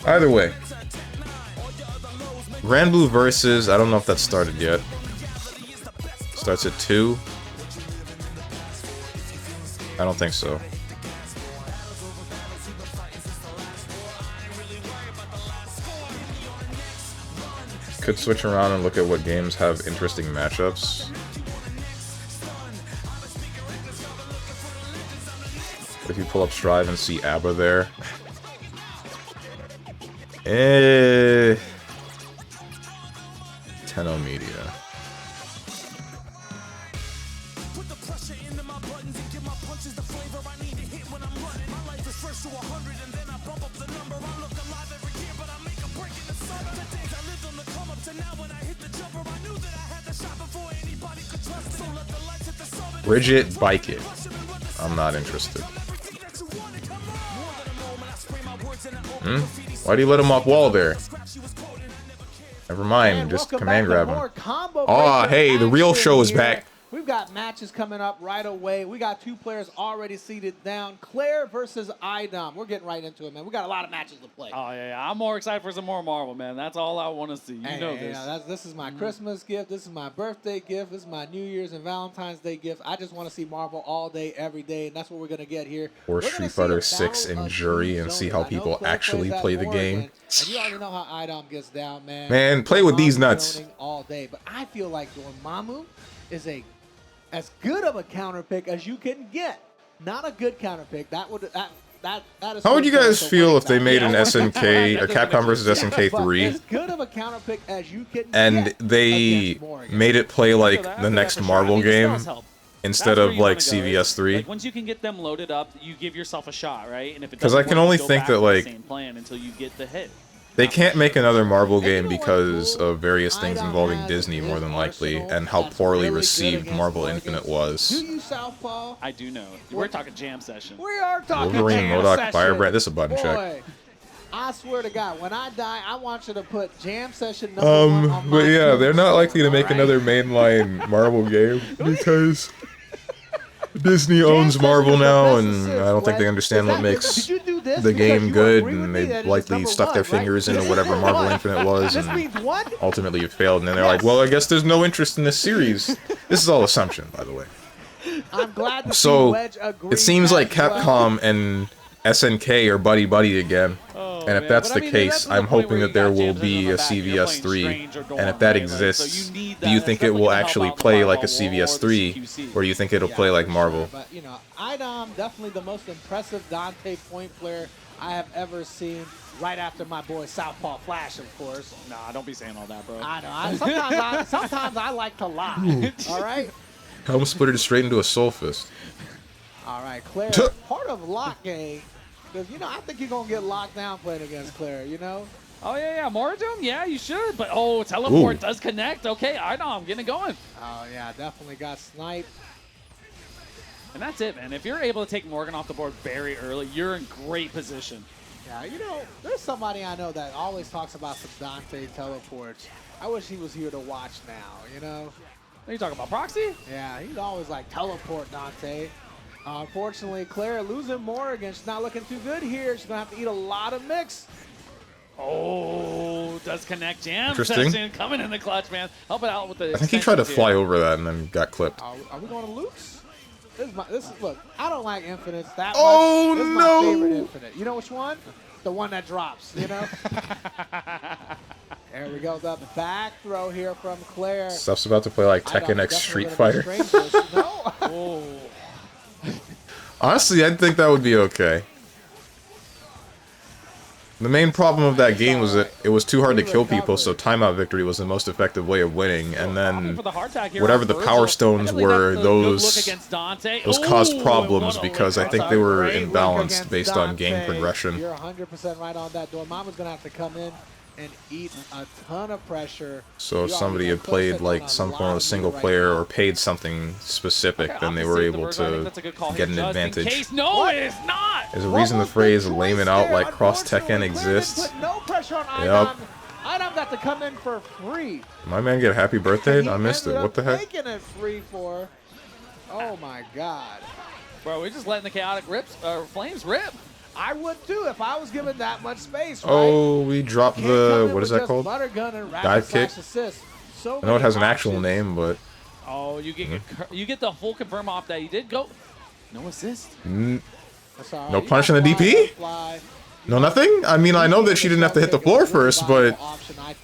either way, Grand Blue Versus, I don't know if that started yet. Starts at 2. I don't think so. Could switch around and look at what games have interesting matchups. If you pull up Strive and see ABBA there. Tenno Media. Bridget, bike it. I'm not interested. Why do you let him off wall there? Never mind, just command grab him. Oh, hey, the real show is back. We've got matches coming up right away. We got 2 players already seated down. Claire versus Idom. We're getting right into it, man. We got a lot of matches to play. Oh, yeah. I'm more excited for some more Marvel, man. That's all I want to see. You know this. Yeah, this is my Christmas gift. This is my birthday gift. This is my New Year's and Valentine's Day gift. I just want to see Marvel all day, every day, and that's what we're going to get here. Or Street Fighter 6 and Jury and see how people actually play the game. And you already know how Idom gets down, man. Man, play with these nuts. All day. But I feel like Dormammu is as good of a counter pick as you can get. Not a good counter pick. That is. How would you guys feel if they made an SNK or Capcom versus SNK 3? As good of a counter pick as you can and get they made it play like the next Marvel game instead of like CVS 3. Like, once you can get them loaded up, you give yourself a shot, right? And if it because I can only think that like same plan until you get the hit. They can't make another Marvel game because of various things involving Disney, more than likely, and how poorly received Marvel Infinite was. Do you Southpaw? I do know. We're talking jam session. We are talking Wolverine, jam MODOK, session. Firebrand. This is a button check. Boy, I swear to God, when I die, I want you to put jam session number 1 on my but yeah, tombstone, they're not likely to make all right? another mainline Marvel game because Disney owns Marvel now, and I don't think they understand what makes the game good, and they likely stuck their fingers into whatever Marvel Infinite was, and ultimately it failed, and then they're like, well, I guess there's no interest in this series. This is all assumption, by the way. I'm glad to see So, Wedge agree it seems like as well. Capcom and SNK are buddy-buddy again. And if that's the case, I'm hoping that there will be a CVS 3. And if that exists, do you think it will actually play like a CVS 3, or do you think it'll play like Marvel? But, you know, Idom, definitely the most impressive Dante point player I have ever seen, right after my boy Southpaw Flash, of course. Nah, don't be saying all that, bro. I know. Sometimes I like to lie. All right? Helm Splitter just straight into a Soul Fist. All right, Claire, part of Lock Game, because, you know, I think you're going to get locked down playing against Claire, you know? Oh, yeah. More of them? Yeah, you should. But, oh, teleport does connect. Okay, I know. I'm getting it going. Oh, yeah, definitely got sniped. And that's it, man. If you're able to take Morgan off the board very early, you're in great position. Yeah, you know, there's somebody I know that always talks about some Dante teleports. I wish he was here to watch now, you know? Are you talking about Proxy? Yeah, he's always like, teleport, Dante. Unfortunately, Claire losing Morgan. She's not looking too good here. She's going to have to eat a lot of mix. Oh, does connect jam Interesting. session coming in the clutch, man. Help it out with the I think he tried to extensions fly here. over that and then got clipped. Are we going to Luke's? Look, I don't like infinites that Oh, much. This is no. my favorite infinite. You know which one? The one that drops, you know? There we go. The back throw here from Claire. Stuff's about to play like I know, Tekken X definitely Street gonna be Fighter. strangers. No. Oh. Honestly, I think that would be okay. The main problem of that game was that it was too hard to kill people, so timeout victory was the most effective way of winning, and then For the hard tag here whatever on the Virgil. power stones I believe were, that's a good look those against Dante. caused Ooh, problems what a because I look. think they were Great look imbalanced against based on game Dante. progression. You're 100% right on that. Dormammu's going to have to come in and eat a ton of pressure. So if You somebody already had put played us like on some a form lot of single right player now. or paid something specific, Okay, then they opposite were the able Virgil. I think to that's a good call get here, an just in advantage. case. No, it is not. There's a What reason the was phrase choice "lame it out there? like cross Tekken" Unfortunately, Claire exists. Put no pressure on Yep. Idom. Idom got to come in for free. My man get a happy birthday? He I missed it. ended What up the heck? Taking it free for. Oh my God. Bro, we're just letting the chaotic flames rip. I would too if I was given that much space. Right? Oh, we dropped Can't come the in what is with that just called? Butter gun and Dive kick? assist. So I know it many has an actual options. name, but Oh, you get the full confirm off that. You did go. No assist. That's all right. No You punch in got the fly, DP? fly. no nothing. I mean, I know that she didn't have to hit the floor first, but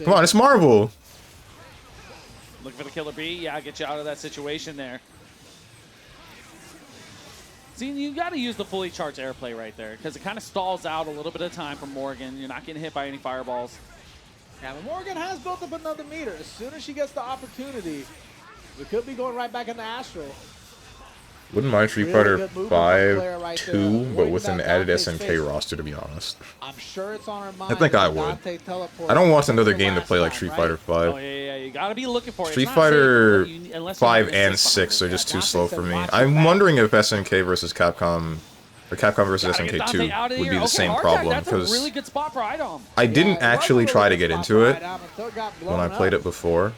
come on, it's Marvel. Looking for the killer bee. Yeah, get you out of that situation there. See, you got to use the fully charged airplay right there because it kind of stalls out a little bit of time from Morgan. You're not getting hit by any fireballs. Yeah, but Morgan has built up another meter. As soon as she gets the opportunity, we could be going right back into Astral. Wouldn't mind Street Really Fighter good movement from Claire 5 right 2, there, but avoiding with an that added Dante's SNK face. roster, to be honest. I'm sure it's on her mind. think I when would. Dante teleports. I don't want another Like game to last play like time, Street right? Fighter 5. Oh, yeah. You got to be looking for it. Street It's not Fighter safe unless you 5 have and assist 6 are behind just Yeah, too Dante slow said for me. watch your I'm back. wondering if SNK versus Capcom, or Capcom versus Gotta get SNK Dante 2 out of would here. be the Okay, same hard tag, problem, that's a because really good spot for Idom. I didn't Yeah, it was actually a try to really get good into spot it for Idom until it got when I blown played up. it before.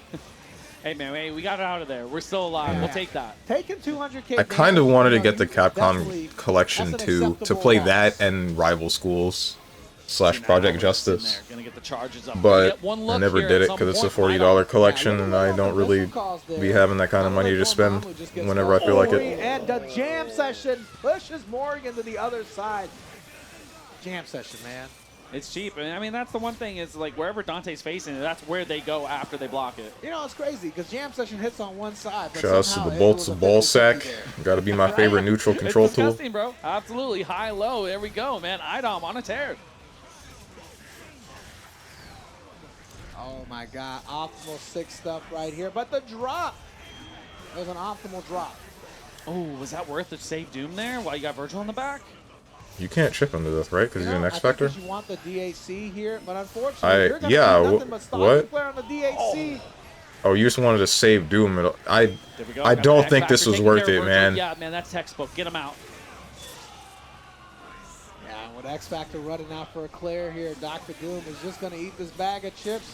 Hey, man, hey, we got it out of there. We're still alive. We'll take that. Taking 200K. I kind of wanted to get the you can Capcom definitely- collection that's an too, to acceptable play loss. that and Rival Schools / Project Now, Justice. Gonna get the charges up. But Get one I look never here did at it some because it's a point. $40 collection, Yeah, and look I at don't the really missile calls there. be having that kind of money to spend Dormammu just gets whenever I feel like free, it. And the jam session pushes Morgan to the other side. Jam session, man. It's cheap, and I mean that's the one thing is like wherever Dante's facing it, that's where they go after they block it. You know, it's crazy because jam session hits on one side. But Shout outs to somehow the it bolts was of a ball 50-50 sack. there. Gotta be my favorite neutral control It's tool. disgusting, bro. Absolutely high low. There we go, man. Idom on a tear. Oh my God, optimal 6 stuff right here. But the drop, it was an optimal drop. Oh, was that worth the save Doom there? While you got Virgil on the back? You can't chip him to death, right? Because You he's an know, X I think Factor. that you want the DAC here, but unfortunately, I- you're gonna yeah, do nothing but stop what? the player on the DAC. Oh, you just wanted to save Doom. There we go. I Got don't the think X this Factor was taking worth care it, of Virgil. man. Yeah, man, that's textbook. Get him out. Yeah, with X Factor running out for a Claire here, Dr. Doom is just gonna eat this bag of chips.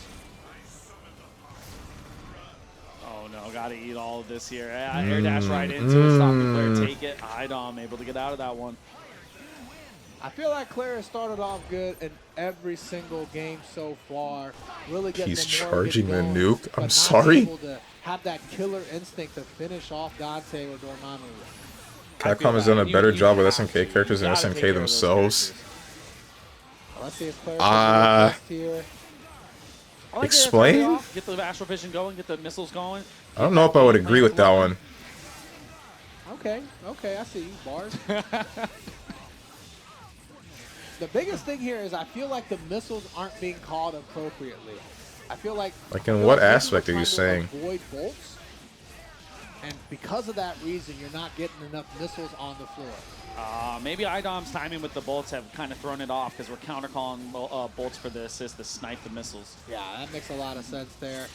Oh no, gotta eat all of this here. Air dash right into it, stop the player, take it. Idom able to get out of that one. I feel like Claire has started off good in every single game so far. Really getting He's the Morgan charging the going, nuke? but I'm not sorry? able to have that killer instinct to finish off Dante or Dormammu. Capcom has done a better job with have SNK to. characters You than gotta take SNK care of those themselves. characters. Let's see if Claire can do the best here. I like Explain? the air off, get the astral vision going, get the missiles going. I don't know if I would agree with that one. Okay, I see you, bars. The biggest thing here is I feel like the missiles aren't being called appropriately. I feel like Like, I in feel what like people aspect are you trying to saying? Avoid bolts, and because of that reason, you're not getting enough missiles on the floor. Maybe Idom's timing with the bolts have kind of thrown it off because we're counter-calling bolts for the assist to snipe the missiles. Yeah, that makes a lot of sense there.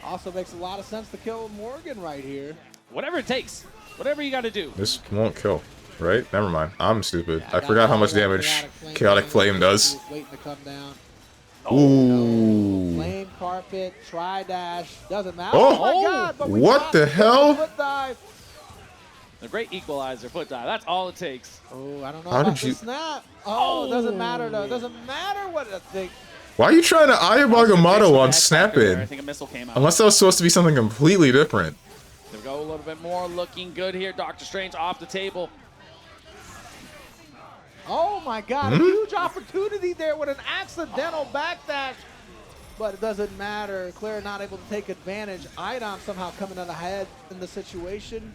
Also makes a lot of sense to kill Morgan right here. Whatever it takes. Whatever you got to do. This won't kill, right? Never mind. I'm stupid. Yeah, I forgot how much that damage Chaotic Flame does. Waiting to come down. Ooh. Flame carpet, try dash, doesn't matter. Oh! my God! But we What dropped the hell? Foot dive. The great equalizer foot dive. That's all it takes. Oh, I don't know How about did the you- snap. Oh, it doesn't matter though. It doesn't matter what I think. Why are you trying to eye Also, based Agamotto the on X factor there, I snapping? think a missile came out. Unless that was supposed to be something completely different. There we go, a little bit more. Looking good here. Doctor Strange off the table. Oh my God, a huge opportunity there with an accidental backdash. But it doesn't matter. Claire not able to take advantage. Idom somehow coming out ahead in the situation.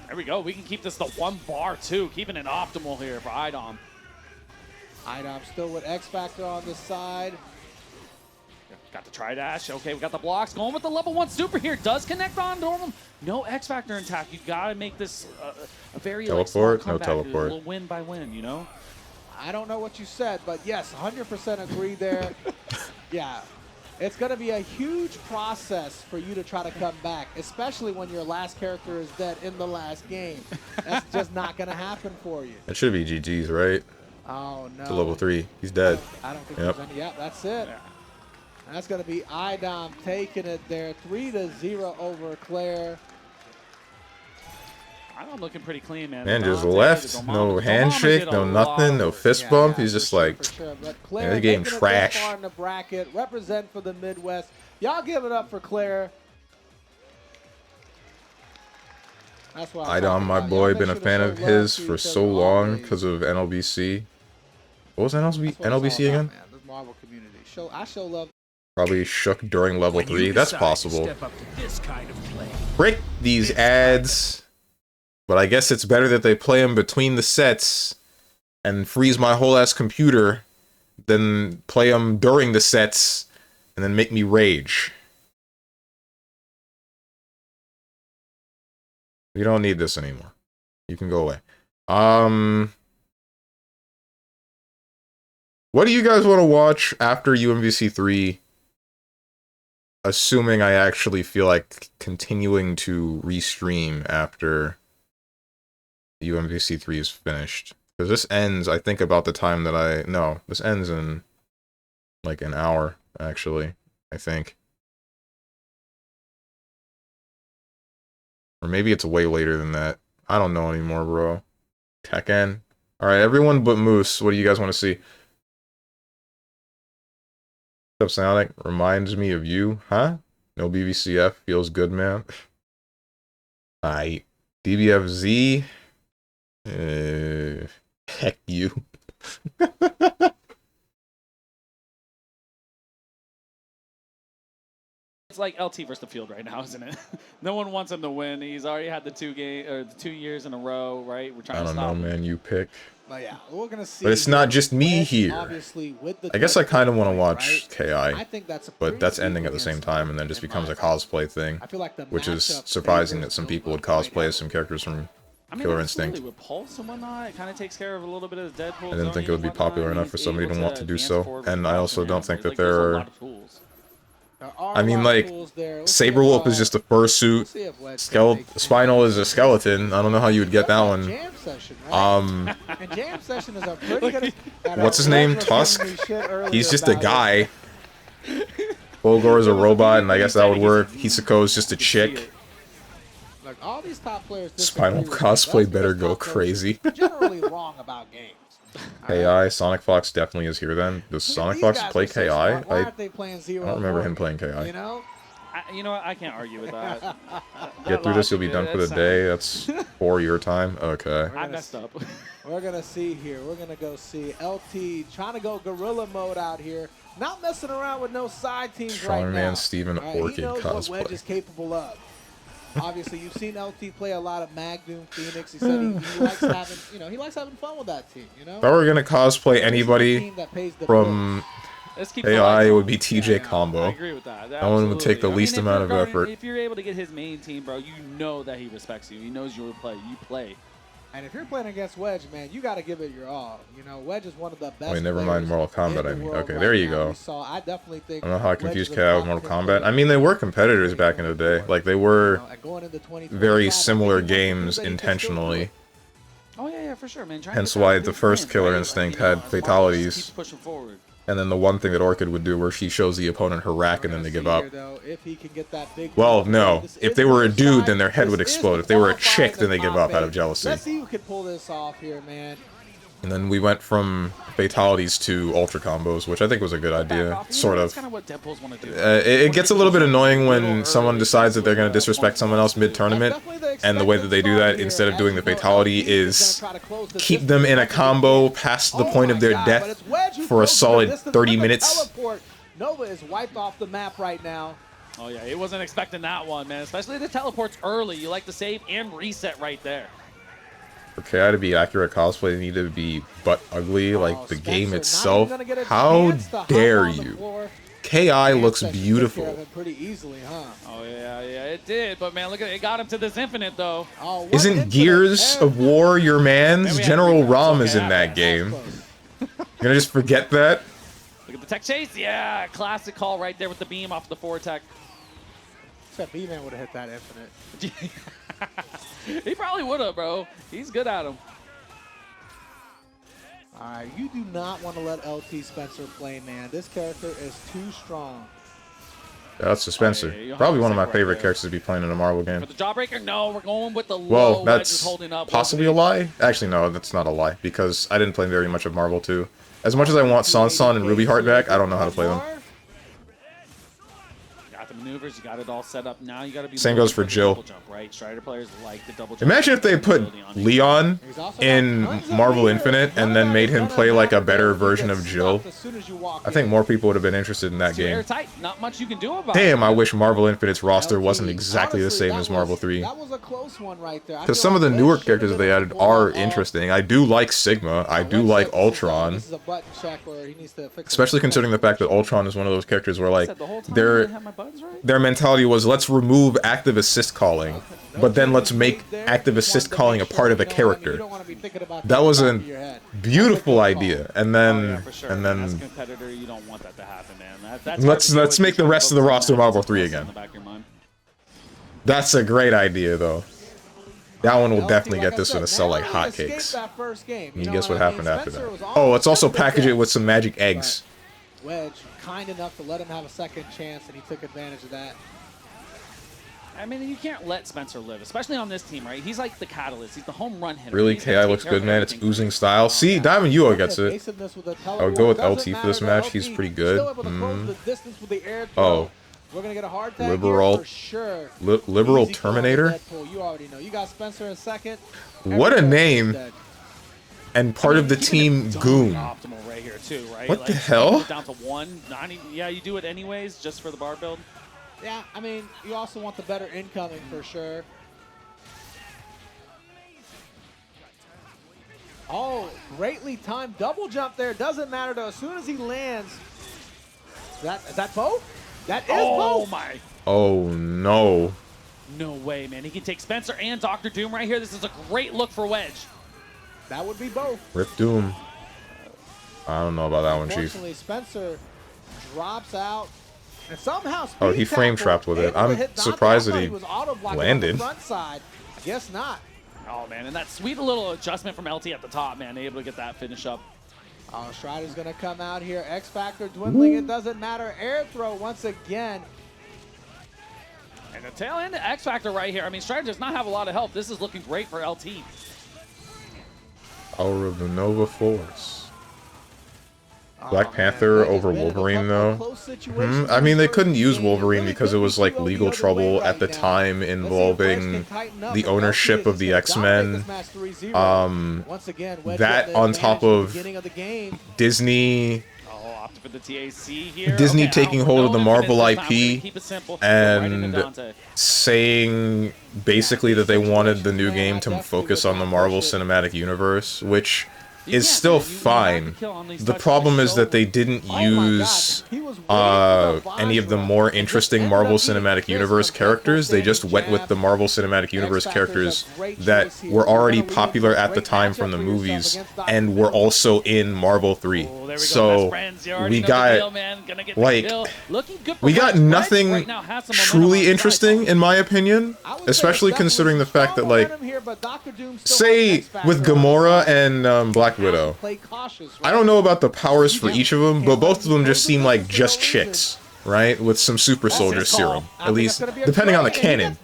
There we go. We can keep this to 1 bar too. Keeping it optimal here for Idom. Idom still with X Factor on this side. Got the tri-dash. Okay, we got the blocks. Going with the level 1 super here. Does connect on to him. No X Factor intact. You gotta make this a very Teleport? like, small No comeback. teleport. A little win by win, you know? I don't know what you said, but yes, 100% agree there. Yeah, it's going to be a huge process for you to try to come back, especially when your last character is dead in the last game. That's just not going to happen for you. It should be GG's, right? Oh, no. To level 3. He's dead. I don't think Yep. there's any. Yep, that's it. Yeah. That's going to be Idom taking it there. 3-0 over Claire. Idom looking pretty clean, man. Man just Dante, left. the No Domama handshake, did a no lot nothing, of no work. fist Yeah, bump. yeah, He's just for sure, like, for sure. But yeah, Claire the game making it this trash. far in the bracket. Represent for the Midwest. Y'all give it up for Claire. That's why I'm Idom, talking my about. boy, Y'all been make a sure to fan show of love his to for each so other long always. because of NLBC. What was NLBC, That's what it's all NLBC again? about, man. This Marvel community. I show love. Probably shook during level When 3. you That's decide to possible. Step up to this kind of play. Break these ads. But I guess it's better that they play them between the sets and freeze my whole ass computer than play them during the sets and then make me rage. We don't need this anymore. You can go away. What do you guys want to watch after UMVC 3? Assuming I actually feel like continuing to restream after UMVC 3 is finished. Because this ends, I think, about the time that I... No, this ends in, like, an hour, actually, I think. Or maybe it's way later than that. I don't know anymore, bro. Tekken. Alright, everyone but Moose, what do you guys want to see? What's up, Sonic? Reminds me of you, huh? No BVCF, feels good, man. Aight. DBFZ... heck you. It's like LT versus the field right now, isn't it? No one wants him to win. He's already had the 2 years in a row, right? We're trying I to don't stop know, him. man. You pick. But yeah, we're gonna see. But it's not just me Wedge, here. Obviously, with the I guess I kind of want to right? watch I KI, think that's a but pretty that's ending at the equal same time, and then just in becomes my a cosplay thing, I feel like the which is matchup surprising favors that some people would Nova right cosplay now. as some characters from I mean, Killer absolutely, Instinct. with Pulse and whatnot, it kind of takes care of a little bit of the Deadpool. I didn't think it would be zoning and whatnot. popular enough for He's somebody to able want to do dance so, forward with and I Pulse also in don't hand. think that Like, there's a there lot are... of tools. There are I a mean, lot of like, tools there. We'll see if, Saberwolf is just a fursuit. we'll see if Wedge can take Spinal is a skeleton. I don't know how you would get that That's one. Jam session, right? Um, And Jam Session is a pretty good. What's his name? Tusk? He's just a guy. Bulgor is a robot, and I guess that would work. Hisako is just a chick. Like all these top players. Spinal disagree with me. cosplay That's better because go top players crazy. are generally wrong about games. KI, Sonic Fox definitely is here then. Does Sonic These Fox guys play are so KI? smart. Why I aren't they playing Zero? don't remember him Morgan? playing KI. You know, You know what? I can't argue with that. Get through this, you'll be done for the day. That's 4 your time. Okay. I messed up. we're gonna see here. We're gonna go see LT trying to go gorilla mode out here, not messing around with no side teams right now. StrongmanSteven All right, Orchid he knows what Wedge cosplay. is capable of. Obviously, you've seen LT play a lot of Magdoom Phoenix. He said he likes having, he likes having fun with that team. You know, If I were gonna cosplay This is the anybody team that pays the from Let's keep the lights AI, it on. would be TJ I Combo. agree with that. That one would take the Absolutely. least if amount you're of going- effort. If you're able to get his main team, bro, you know that he respects you. He knows you will play. You play. And if you're playing against Wedge, man, you got to give it your all. You know, Wedge is one of the best. Wait, never mind players Mortal Kombat, in the I mean. world Okay, right there you now. go. We saw, I definitely think. I don't know how I Wedge confused is a KI with top Mortal 10 Kombat. player. I mean, they were competitors back in the day. Like, they were Going into 2025, very I think similar he wants to prove games that he can still do intentionally. it. Oh yeah, for sure, man. Trying to Hence get why that the big first win, Killer right? Instinct Like, had as long as he fatalities. keeps pushing forward. And then the one thing that Orchid would do where she shows the opponent her rack and then they give up. If he can get that big Well, double. no. This If is they were a the dude, side. then their head would This is explode. the If they were a qualifying chick, then they give top up out of eight. jealousy. Let's see who can pull this off here, man. And then we went from fatalities to ultra combos, which I think was a good idea. Sort That's of. kind of what Deadpool's want to do. It gets a little bit annoying when someone decides that they're going to disrespect someone else mid-tournament, and the way that they do that, instead of doing the fatality, is keep them in a combo past the point of their death for a solid 30 minutes. Nova is wiped off the map right now. Oh yeah, he wasn't expecting that one, man. Especially the teleports early. You like to save and reset right there. For KI to be accurate cosplay, they need to be butt ugly, like the game Spencer itself. not even gonna get a How chance to hop dare on the you? floor. KI looks Spencer took care of beautiful. him pretty easily, huh? Oh yeah, it did. But man, look at it. It got him to this infinite though. Oh, what Isn't incident Gears of ever. War your man's? Maybe we had General to read Rom that. is in Okay, that yeah, game. Close. You're gonna just forget that? Look at the tech chase. Yeah, classic call right there with the beam off the forward tech. Except B-Man would have hit that infinite. He probably would have, bro. He's good at him. All right, you do not want to let LT Spencer play, man. This character is too strong. Yeah, that's a Spencer. yeah, you'll Probably have one of to my say right favorite there. characters to be playing in a Marvel game. For the jawbreaker, no, we're going with the low. Well, Wedge that's is holding up. possibly a lie. Actually, no, that's not a lie, because I didn't play very much of Marvel 2. As much as I want Sansan and Ruby Heart back, I don't know how to play them. Got the maneuvers, you got it all set up. Now you got to be. Same goes moving for the Jill. double Jump, right? Strider players like the double jump. Imagine if they put ability on it. Leon He's also in got tons of Marvel meters. Infinite None and of then that made is him gonna play like a matter. better He version gets of Jill. stopped as soon as you walk I think in. more people would have been interested in that Too game. airtight. Not much you can do about Damn, it. I wish Marvel Infinite's roster LT, wasn't exactly the honestly, same that as Marvel was- 3. That was a close one right there. I Because feel some of the like newer Wedge should have characters that been they able to added pull are that off. interesting. I do like Sigma. I do Wedge like said this is, Ultron. This is a button check where he needs to fix it. Especially considering the fact that Ultron is one of those characters where, I like, said the whole time I their didn't have my buttons right. their mentality was, let's remove active assist calling, but then let's make active assist calling a part of a character. That was a beautiful idea. And Oh, yeah, then, for sure. and man. As a then, competitor, you don't want that to happen, man. That's Let's make the rest of the roster Marvel 3 In again. the back of your mind. that's a great idea, though. That one will definitely get this one to sell like hotcakes. And you guess what happened after that? Oh, let's also package it with some magic eggs. Wedge, kind enough to let him have a second chance, and he took advantage of that. I mean, you can't let Spencer live, especially on this team, right? He's like the catalyst. He's the home run hitter. Really, He's gonna KI take looks care of good, man. It's everything. oozing style. See, Diamond Yuo gets it. Evasiveness with the I would go with teleport. LT Doesn't for this matter, match. He's LT pretty good. Still able to close the distance with the air throw. Oh. We're gonna get a hard tag Liberal- here for sure. Liberal Easy call to Terminator? Deadpool. You already know. You got Spencer in second. What a Everybody name. is dead. And part of the team Goon. Optimal right here too, right? What the Like, hell? keeping it down to one. Not even, yeah, you do it anyways, just for the bar build. Yeah, I mean, you also want the better incoming for sure. Oh, greatly timed double jump there. Doesn't matter though. As soon as he lands, is that both? That is Oh both. my! Oh no. No way, man. He can take Spencer and Dr. Doom right here. This is a great look for Wedge. That would be both. Rip Doom. I don't know about that one, Chief. Unfortunately, Spencer drops out. And somehow Oh, he Speed frame Tackle trapped with it. able to I'm hit Dante. surprised I that thought he was auto-blocking landed. On the front side. Guess not. Oh man, and that sweet little adjustment from LT at the top, man. Able to get that finish up. Oh, Strider's going to come out here. X Factor dwindling. It doesn't matter. Air throw once again. And the tail end of X Factor right here. I mean, Strider does not have a lot of help. This is looking great for LT. Power of the Nova Force. Oh, Black man. Panther Vegas over been in a Wolverine, couple though. of close situations I mean, they in the couldn't first use game. Wolverine Really because it could was be like going legal the other way trouble right at the now. time Let's see if Wedge involving can tighten up, the but ownership LT of is the just gonna dominate X-Men. this match 3-0. Once again, Wedge that getting the on advantage top from the of beginning of the game. Disney Oh, opted for the TAC here. Disney Okay, taking Alpha, hold no of the infinite Marvel this time. We're gonna IP keep it simple. Go right into and Dante. saying basically that they wanted the new game to focus on the Marvel Cinematic Universe, which You is can't, still man. You have to fine. kill on these The touches. problem is So- that they didn't Oh my God. use He was waiting for the any of the Vajra more and just interesting ended Marvel up being Cinematic pissed Universe from characters. They Deadpool just getting went with jabbed. the Marvel Cinematic Universe X-Factor's characters a great that choice here. were You're already gonna lead popular with a at the great time matchup from the for yourself movies against Dr. and were Doom. also in Marvel 3. Oh, there we go. Best So friends. You already we know the deal, got man. Gonna get like the kill. Looking good for we got Wedge. Wedge nothing right now has some momentum on truly his side. interesting in my opinion, I would say especially it's considering the definitely fact that strong like momentum here, but Dr. Doom still has say X-Factor with on his Gamora side. and Black Black Widow. Play cautious, I right? don't know about the powers for each of them, but both of them just seem like just chicks, right? With some super soldier his call. serum, at least depending on the canon.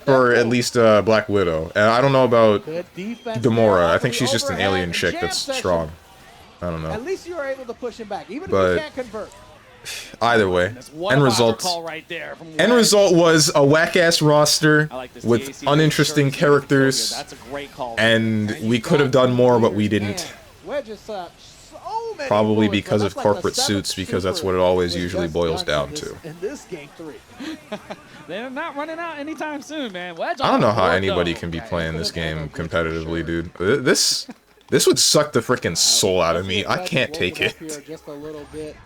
For at least Black Widow, and I don't know about Gamora. I think she's just an alien chick that's strong. I don't know. At least you were able to push him back, even But- if you can't convert. Either way, What end a result. call right there from End Wedge. result was a whack-ass roster I like this with TAC uninteresting shirt. characters, That's a great call. and we could have done more, but we didn't. Wedge is so many Probably bullets, because but of that's like the corporate seventh suits, because that's super what it always was usually just boils done down to. in this game 3. They're not running out anytime soon, man. Wedge I don't know how on the board, anybody though. can be Yeah, playing it this could've been game a good for competitively, sure. dude. This would suck the freaking soul out of me. I Wedge can't woke take up it. here just a little bit.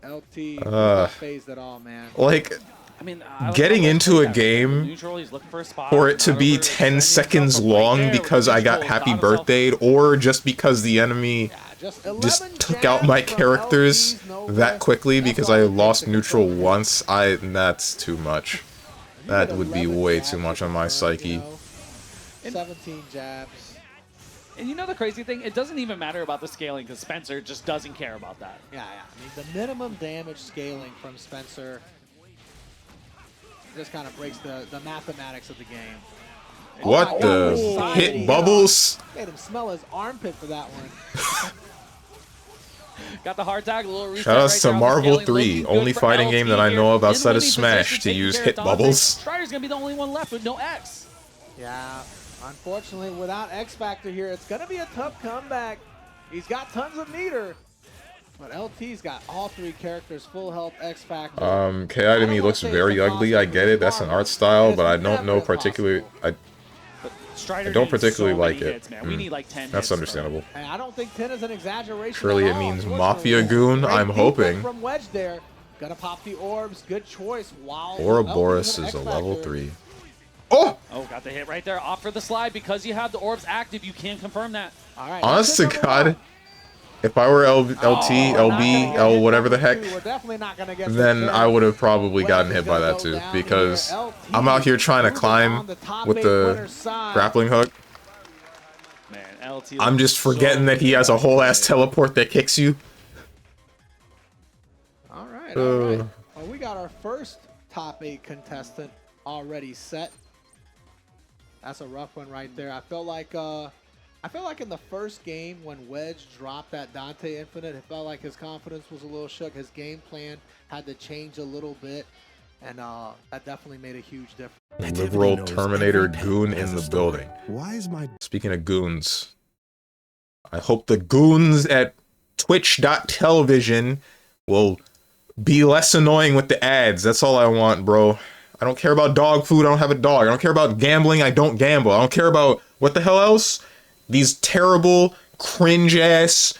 LT phased it all, man. Like, I mean, I like getting how into a that. game Neutral, he's looking for a spot. for it to Not be over 10 extending seconds himself, but right long there with because I got neutral, happy got himself- birthdayed, or just because the enemy Just just 11 took out my jabs from characters LT's, no that rest. quickly That's because all I it takes lost to neutral control the once. That's too much. That would be 11 way jabs too much to on my confirm, psyche. you know? 17 jabs. And you know the crazy thing? It doesn't even matter about the scaling because Spencer just doesn't care about that. Yeah. I mean, the minimum damage scaling from Spencer just kind of breaks the mathematics of the game. What my the God, hit Society bubbles? Made him smell his armpit for that one. Got the hard tag, a little reset Shout outs right to there on the Marvel scaling, 3, looking good only for fighting LT game that I here know of in outside of winning Smash position, to taking use care of hit Dante. bubbles. Strider's gonna be the only one left with no X. Yeah, unfortunately, without X Factor here, it's going to be a tough comeback. He's got tons of meter, but LT's got all 3 characters, full health, X Factor. KI to me looks very ugly. I get it. That's an art style, but I don't know particularly. Strider I don't needs particularly so like many it. hits, man. We need like 10 That's hits, bro. understandable. And I don't think 10 is an exaggeration. Surely at it all, means unfortunately. Mafia Goon. Great I'm defense hoping. From Wedge there. Gonna pop the orbs. Good choice. Wow. Ouroboros is a level 3. Oh! Oh, got the hit right there. Off for the slide because you have the orbs active. You can confirm that. All right. Honest to that's hit number God, 1. if I were LT, We're not LB, gonna get L, hit whatever the number heck, 2. We're definitely not gonna get then the I kill. would have probably Wedge gotten is hit by gonna that go too, down because here. LT I'm out here trying to moving climb on the top with 8 the winner's side. grappling hook. Man, LT. I'm just forgetting that he has a whole ass teleport that kicks you. All right. Well, we got our first top 8 contestant already set. That's a rough one right there. I feel like in the first game when Wedge dropped that Dante Infinite, it felt like his confidence was a little shook. His game plan had to change a little bit, and that definitely made a huge difference. Liberal Terminator goon in the building. Why is my Speaking of goons, I hope the goons at twitch.television will be less annoying with the ads. That's all I want, bro. I don't care about dog food. I don't have a dog. I don't care about gambling. I don't gamble. I don't care about what the hell else? These terrible, cringe-ass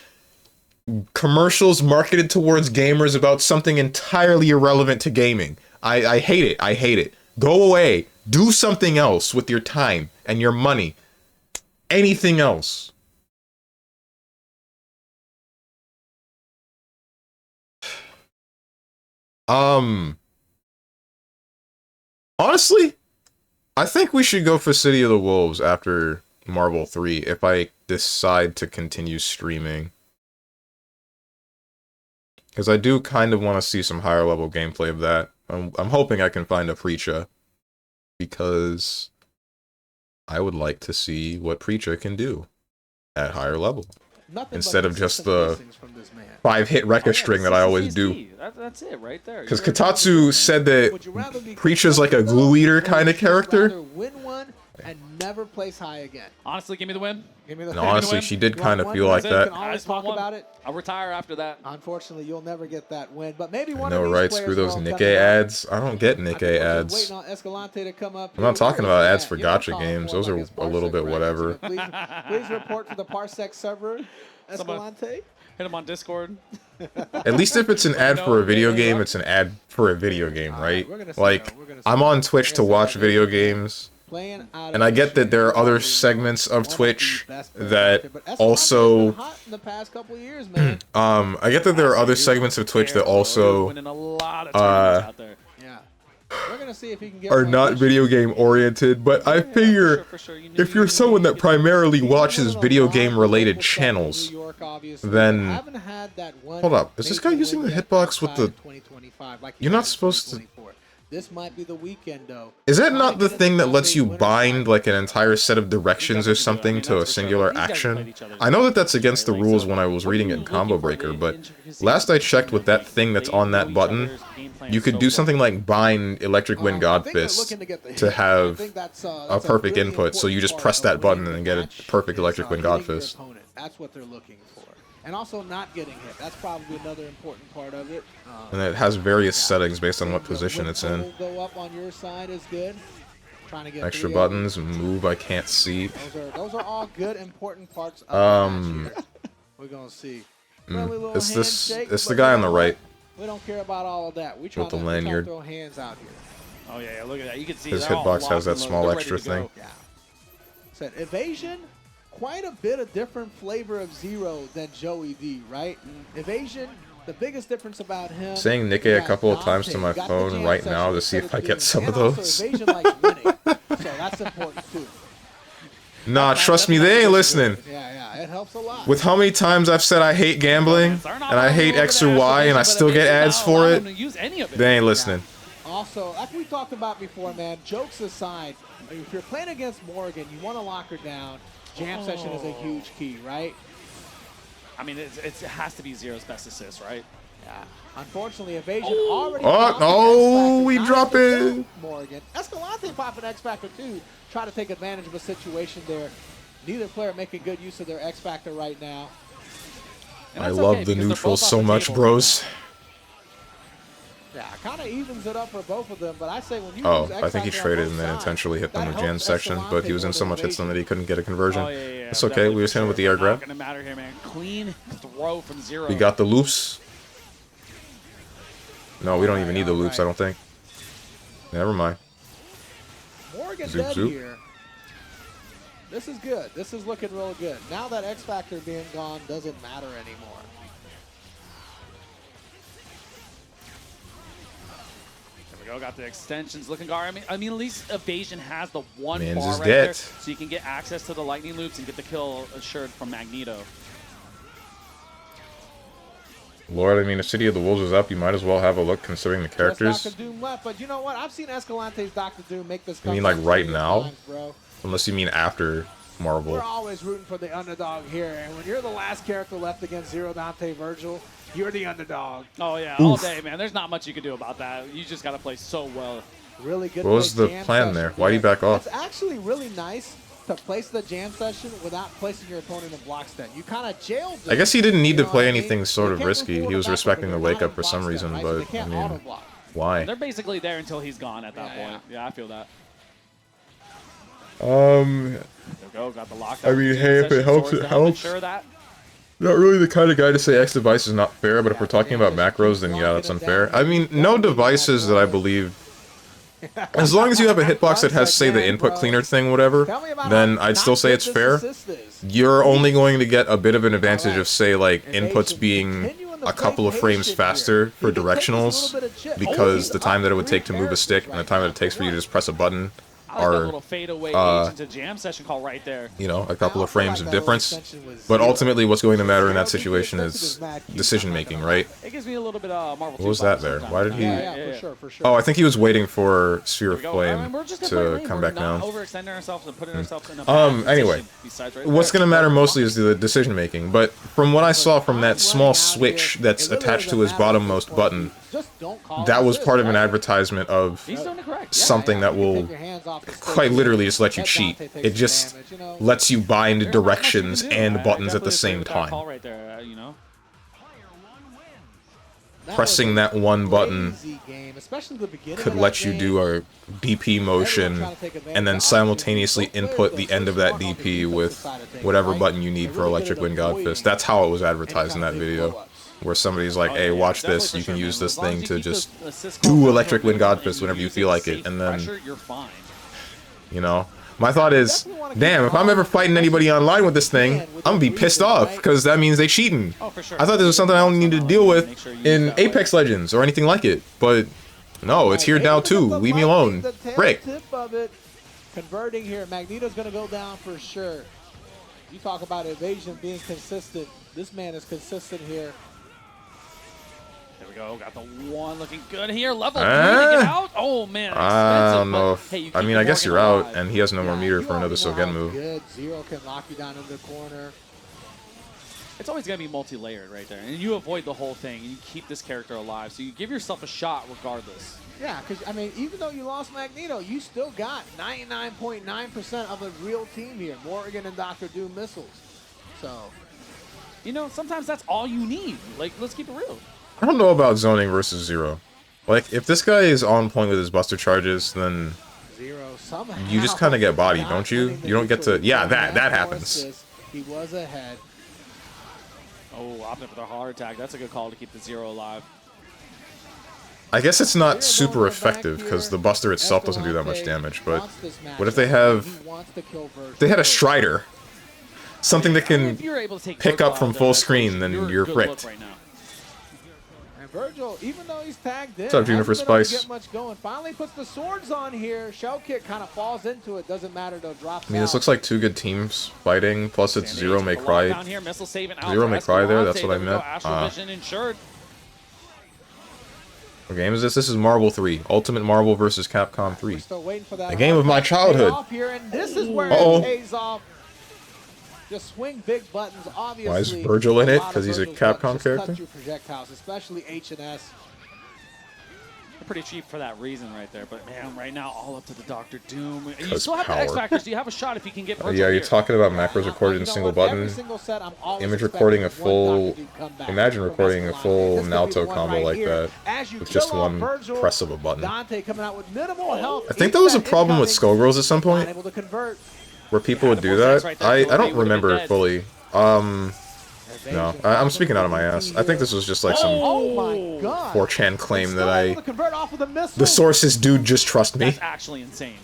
commercials marketed towards gamers about something entirely irrelevant to gaming. I hate it. I hate it. Go away. Do something else with your time and your money. Anything else. Honestly, I think we should go for City of the Wolves after Marvel 3 if I decide to continue streaming. Because I do kind of want to see some higher level gameplay of that. I'm hoping I can find a Preacher. Because I would like to see what Preacher can do at higher level. Nothing Instead but of just consistent the blessings from this man. 5-hit Rekka string that I always do. That's it right there. Because You're- Kotatsu said Would you that rather be Preacher's like a consistent, glue eater or kind would of you character. rather win one and never place high again. Honestly, give me the win. Give me the And honestly, win. she did You kind of want feel one? like That's it. that. can always I just want talk one. about it. I'll retire after that. Unfortunately, you'll never get that win. But maybe I one know, of these right? players Screw those will Nikkei come out. ads. I don't get I think Nikkei we're just ads. waiting on Escalante to come up I'm not here. talking Where about is ads he for at? You know, gacha call games. more Those like are his a little Parsec bit records. whatever. Please report to the Parsec server, Someone- Escalante. Hit him on Discord. At least if it's an ad know for a video they game, are. it's an ad for a video game, right? we're gonna see Like, though, we're gonna see. I'm on Twitch We're to gonna see watch that video video game. games, Playing out and I of get that there are Michigan, other probably segments of one the Twitch best players that out there, but Escalante's also, been hot in the past couple of years, man. I get that there are other segments of Twitch that also, winning a lot of tournaments out there. Yeah. We're gonna see if he can get are one not this video year. game oriented, but I figure For sure. You knew if you're you someone that needed- primarily He's watches living a video lot game of related local stuff in channels, New York, obviously, then- but haven't had that one hold up, is this guy major using the win yet hitbox with outside the- of 2025 like he You're not had in supposed to- 2024. This might be the weekend, though. is that Trying not to the get in thing that lets top you eight winner's bind bracket. like an entire set of directions or something to a singular action? I know that that's against the rules when I was reading it in Combo Breaker, but last I checked with that thing that's on that button, you could do something like bind Electric Wind God I think they're Fist looking get the to hit. I have think that's a perfect really input, so you just important press part that of button winning and the get a match perfect is, Electric Wind God hitting your Fist. opponent. That's what they're looking for. And also not getting hit. That's probably another important part of it. And it has various settings based on what position it's in. Win total Go up on your side is good. Trying to get Extra 3 buttons, move I can't see. Those are all good important parts of the match here. We're gonna see. It's the guy on the right. We don't care about all of that. We try With the to lanyard. throw hands out here. Oh yeah, look at that. You can see His they're all hitbox locked has that and small loaded. They're extra ready to go. thing. Yeah. Said evasion, quite a bit of different flavor of Zero than Joey D, right? Evasion, the biggest difference about him. Saying Nikke you a got couple of Dante, times to you my got the phone jam right session now to with see if I Philip get Doom, some of and also those. Evasion likes winning, so that's important too. Nah, trust me, they ain't listening. Yeah, it helps a lot. With how many times I've said I hate gambling, and I hate X or Y, and I still get ads for it, they ain't listening. Also, like we talked about before, man, jokes aside, if you're playing against Morgan, you want to lock her down. Jam session is a huge key, right? I mean, it has to be Zero's best assist, right? Yeah. Unfortunately, Evasion already Oh, popped an no, X-Factor, we not drop able to it. kill Morgan. Escalante popped an X-Factor too. Try to take advantage of a situation there. Neither player making good use of their X-Factor right now. And I that's love okay, the because they're neutrals both off so the much, table bros. Yeah, kind of evens it up for both of them, but I say when you Oh, use I think he X-Factor on traded both and then sides, intentionally hit them that with jam helps section, but he was in Escalante so more much than hits them that Evasion. he couldn't get a conversion. Oh, yeah. It's okay, definitely we just for hit him with the sure. air grab. Not gonna matter here, man. Clean throw from Zero. We got the loops. No, we don't even need the loops, I don't think. Never mind. Morgan Zoop, dead zoop. here. This is good. This is looking real good. Now that X Factor being gone doesn't matter anymore. There we go. Got the extensions looking guard. I mean, at least Evasion has the one Man's bar is right dead. there, so you can get access to the lightning loops and get the kill assured from Magneto. Lord, I mean, if City of the Wolves is up, you might as well have a look considering the characters. Just Dr. Doom left, but you know what? I've seen Escalante's Dr. Doom make this. You mean, like, comeback right plenty of now? times, bro. Unless you mean after Marvel. We're always rooting for the underdog here, and when you're the last character left against Zero Dante Virgil, you're the underdog. Oh yeah, all day, man. There's not much you can do about that. You just got to play so well. Really good. What was play the jam plan session there? Why'd he back off? It's actually really nice to place the jam session without placing your opponent in block stun. You kind of jailed them. I guess he didn't need you to know play what I mean? anything sort They of can't move risky. forward He was or backward, respecting but the they're wake not up for in some block reason, stun, right? So but they I can't mean, auto-block. why? They're basically there until he's gone at that point. Yeah, I feel that. There we go. Got the lockdown. I mean, hey, if it helps, it helps. Sure that. Not really the kind of guy to say X device is not fair, but if we're talking about macros, then yeah, that's unfair. I mean, no devices that I believe... As long as you have a hitbox that has, say, the input cleaner thing, whatever, Tell me about then how I'd still not say good it's this fair. assist is. You're only going to get a bit of an advantage Alright. of, say, like, inputs Evasion, being continue in the a couple of fake frames shit faster here. for He can take this directionals, little bit of chip. because He's the time up that it would 3 take to move a characters stick and the right time that now. it takes for you to just press a button I like that are, little fadeaway agent to jam session call right there. you know, a couple I of also frames like of that little difference. extension with But Zero. ultimately, what's going to matter in that Zero situation defensive is mad cute. decision making, right? It gives me a little bit of Marvel. What was that there? Why did he- Yeah, for sure, for sure. Oh, I think he was waiting for Sphere of There we go. I mean, Flame we're just gonna play to lane. come We're back not down. overextending ourselves and putting ourselves in a bad Anyway, position besides right what's there. going to matter mostly is the decision making, but from what I saw from that small switch that's attached to his bottommost button, that was part of an advertisement of He's doing it correct. Yeah. something that will quite literally just let you cheat. It just lets you bind There's not much you directions can do. and I buttons at definitely the same agree with that time. call right there, you know. Pressing that one button could let you do a DP motion and then simultaneously input the end of that DP with whatever button you need for Electric Wind God Fist. That's how it was advertised in that video, where somebody's like, hey, watch this, you can use this thing to just do Electric Wind God Fist whenever you feel like it, and then, you're fine. you know. My thought is, damn, if I'm ever fighting anybody online with this thing, I'm gonna be pissed off, because that means they cheating. Oh, for sure. I thought this was something I only needed to deal with in Apex Legends or anything like it, but No, it's here now too. Leave me alone. The tail Break. tip of it converting here. Magneto's going to go down for sure. You talk about evasion being consistent. This man is consistent here. There we go. Got the one looking good here. Level 3 to get out. Oh, man. I don't expensive, know. but, hey, you I keep mean, the I guess Morgan you're out, alive. and he has no more meter for another so Sogen move. Good. Zero can lock you down into the corner. It's always going to be multi-layered right there. And you avoid the whole thing. And you keep this character alive. So you give yourself a shot regardless. Yeah, because, I mean, even though you lost Magneto, you still got 99.9% of a real team here. Morgan and Dr. Doom missiles. So, You know, sometimes that's all you need. Like, let's keep it real. I don't know about zoning versus Zero. Like, if this guy is on point with his Buster charges, then Zero somehow. you just kind of get bodied, not don't you? winning the You don't get to... neutral. Yeah, He that had happens. assists. He was ahead. Oh, opting for the heart attack. That's a good call to keep the Zero alive. I guess it's not Zero super going back effective, because here. the Buster itself doesn't do that much Escalante damage, but... wants this match. what if they have... He wants to kill Virgil. They had a Strider. Something that I mean, can if you're able to take pick Virgil up from out of full that screen, equation, then you're you're a good look fricked. right now. And Virgil, even though he's tagged in, What's up, Juniper hasn't been able to Spice? get much going. Finally puts the swords on here. Shell Kick kind of falls into it. Doesn't matter though. Drops I mean, this out. looks like two good teams fighting, plus it's Sandy Zero H May with the lockdown Cry. here. Missile saving out Zero for May Cry there, that's Escalante. what I There we go. meant. Astral Vision insured. What game is this? This is Marvel 3. Ultimate Marvel versus Capcom 3. We're still waiting for that. The game of my childhood. Off here, and this is where Uh-oh. it pays off. Just swing big buttons, obviously. Why is Virgil in it? lot of 'Cause he's a Virgil's buttons Capcom just character? cut through projectiles, especially H&S. They're pretty cheap for that reason right there. But man, right now, all up to the Doctor Doom. You 'Cause still have the power. X Factors. Do you have a shot if you can get Virgil Yeah, you're here? talking about macros recorded You in know single what? Every button. single set, I'm always Image expecting recording a one full... Dr. Doom come back Imagine from recording a Escalante. full This could be the Naruto one combo right like here. that As you with just kill off one Virgil, press of a button. Dante coming out with minimal health. I think that was a problem with Skullgirls at some Not point, able to convert. where people would the do Vortex that. right there, I totally don't would've been remember it dead. fully. No, I'm speaking out of my ass. I think this was just like some Oh my god. 4chan claim Still that able I... to convert off of the missile. The sources, dude, just trust me. That's actually insane.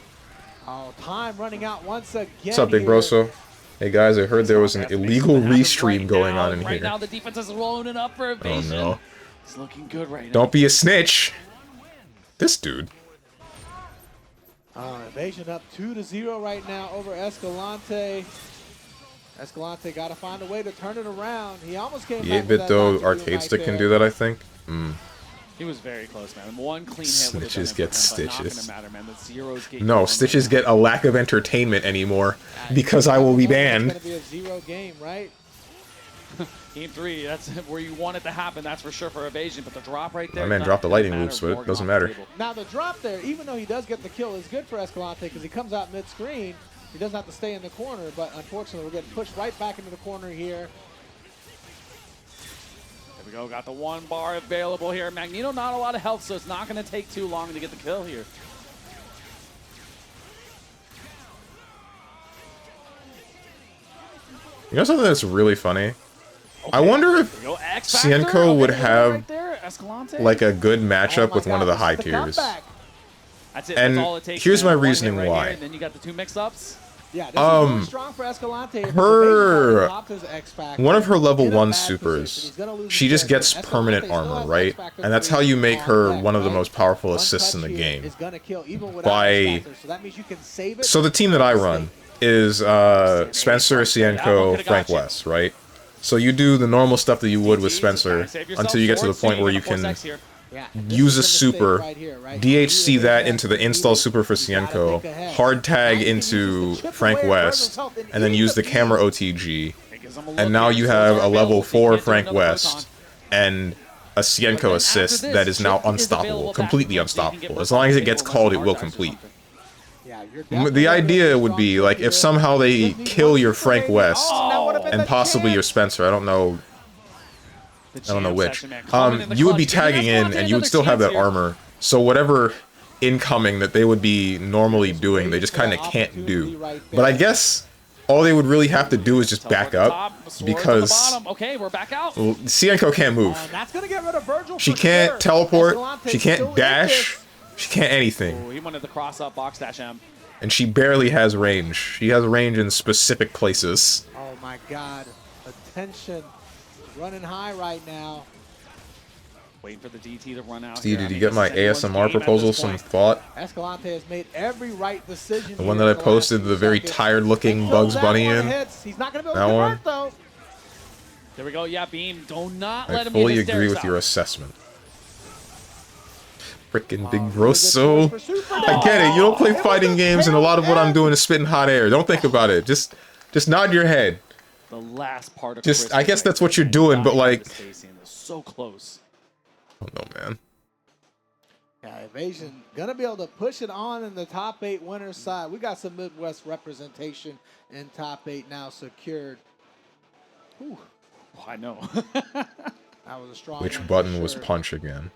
Oh, time running out once again. What's up, Big here. Broso? Hey guys, I heard there was an That's illegal basically what happens restream right going now. on in Right now, here. the defense is rolling it up for evasion. no. It's looking good right now. Don't be a snitch. This dude. Evasion up 2-0 right now over Escalante. Escalante got to find a way to turn it around. He almost came The back with 8-bit that though Dr. Doom arcade right stick can there. do that, I think. He was very close, man. One clean hit would have done Snitches it get for him, but stitches. Not gonna matter, man. The zeros get No, you Stitches on get a lack of entertainment anymore because I will be banned. It's going to be a 0 game, right? Game 3, that's where you want it to happen, that's for sure for evasion. But the drop right there. My man not dropped the gonna lightning matter loop, so it Morgan doesn't off the matter. table. Now the drop there, even though he does get the kill, is good for Escalante because he comes out mid-screen. He doesn't have to stay in the corner, but unfortunately we're getting pushed right back into the corner here. There we go, got the one bar available here. Magneto not a lot of health, so it's not going to take too long to get the kill here. You know something that's really funny? I wonder if There we go, X Factor. Cienko would Okay, have right there, Escalante. like a good matchup Oh my with one God, of the this is high the tiers. comeback. That's it. and That's all it takes, here's man. my One hit reasoning right why. Here, and then you got the two mix-ups. Yeah, this is really strong for Escalante. If her- Evasion popped his X Factor, One of her level in a 1 bad supers, position, he's gonna lose she his just character. gets Escalante permanent still armor, has right? X Factor And that's how 3 you make on her deck, one of the right? most powerful One assists in the touch here game. is gonna kill even without By- X Factor, so that means you can save it. So the team that I run is Spencer, Cienko, Frank West, right? So you do the normal stuff that you would with Spencer until you get to the point where you can Yeah, use a this is the mistake super, right here, right? DHC You that have into the to install do super for it. You gotta Cienko, think ahead. hard tag Now you can into use the chip Frank away West, Virgil's health and then use the camera OTG, and now you have a level 4 Frank West and a Cienko assist that is now unstoppable, completely unstoppable. As long as it gets called, it will complete. Yeah, you're The idea would be, like, if somehow they kill your Frank West and possibly your Spencer, I don't know which, you would be tagging in and you would still have that armor. So whatever incoming that they would be normally doing, they just kind of can't do. But I guess all they would really have to do is just back up, because Okay, we're back out. well, Cienko can't move. That's gonna get rid of Virgil. She for can't sure. teleport, Escalante she still can't in dash, this. she can't anything. Ooh, he wanted the cross up box dash M. And she barely has range. She has range in specific places. Oh my God, attention running high right now. Waiting for the DT to run out. Steve, here. did I you mean, get this my is anyone's ASMR game at proposal this some point. thought? Escalante has made every right decision. The one here that I in the last posted few the very seconds. tired-looking Think Bugs that Bunny one in? hits. He's not going to be able That to one? convert, though. There we go. Yeah, Beam. Do not I let him fully get his agree stairs with your out. assessment. Freaking Big Really good choice Grosso. for Super. I get it. You don't play It was fighting a games, and a lot of what I'm tail doing is spitting hot air. Don't think about it. Just nod your head. The last part of Just, Chris I was guess right that's what there, you're man. doing, He but got like, into Stacy and was so close. I don't know, man. Yeah, Evasion gonna be able to push it on in the top 8 winners side. We got some Midwest representation in top 8 now secured. Whew, Oh, I know. that was a strong Which one for button was sure. punch again?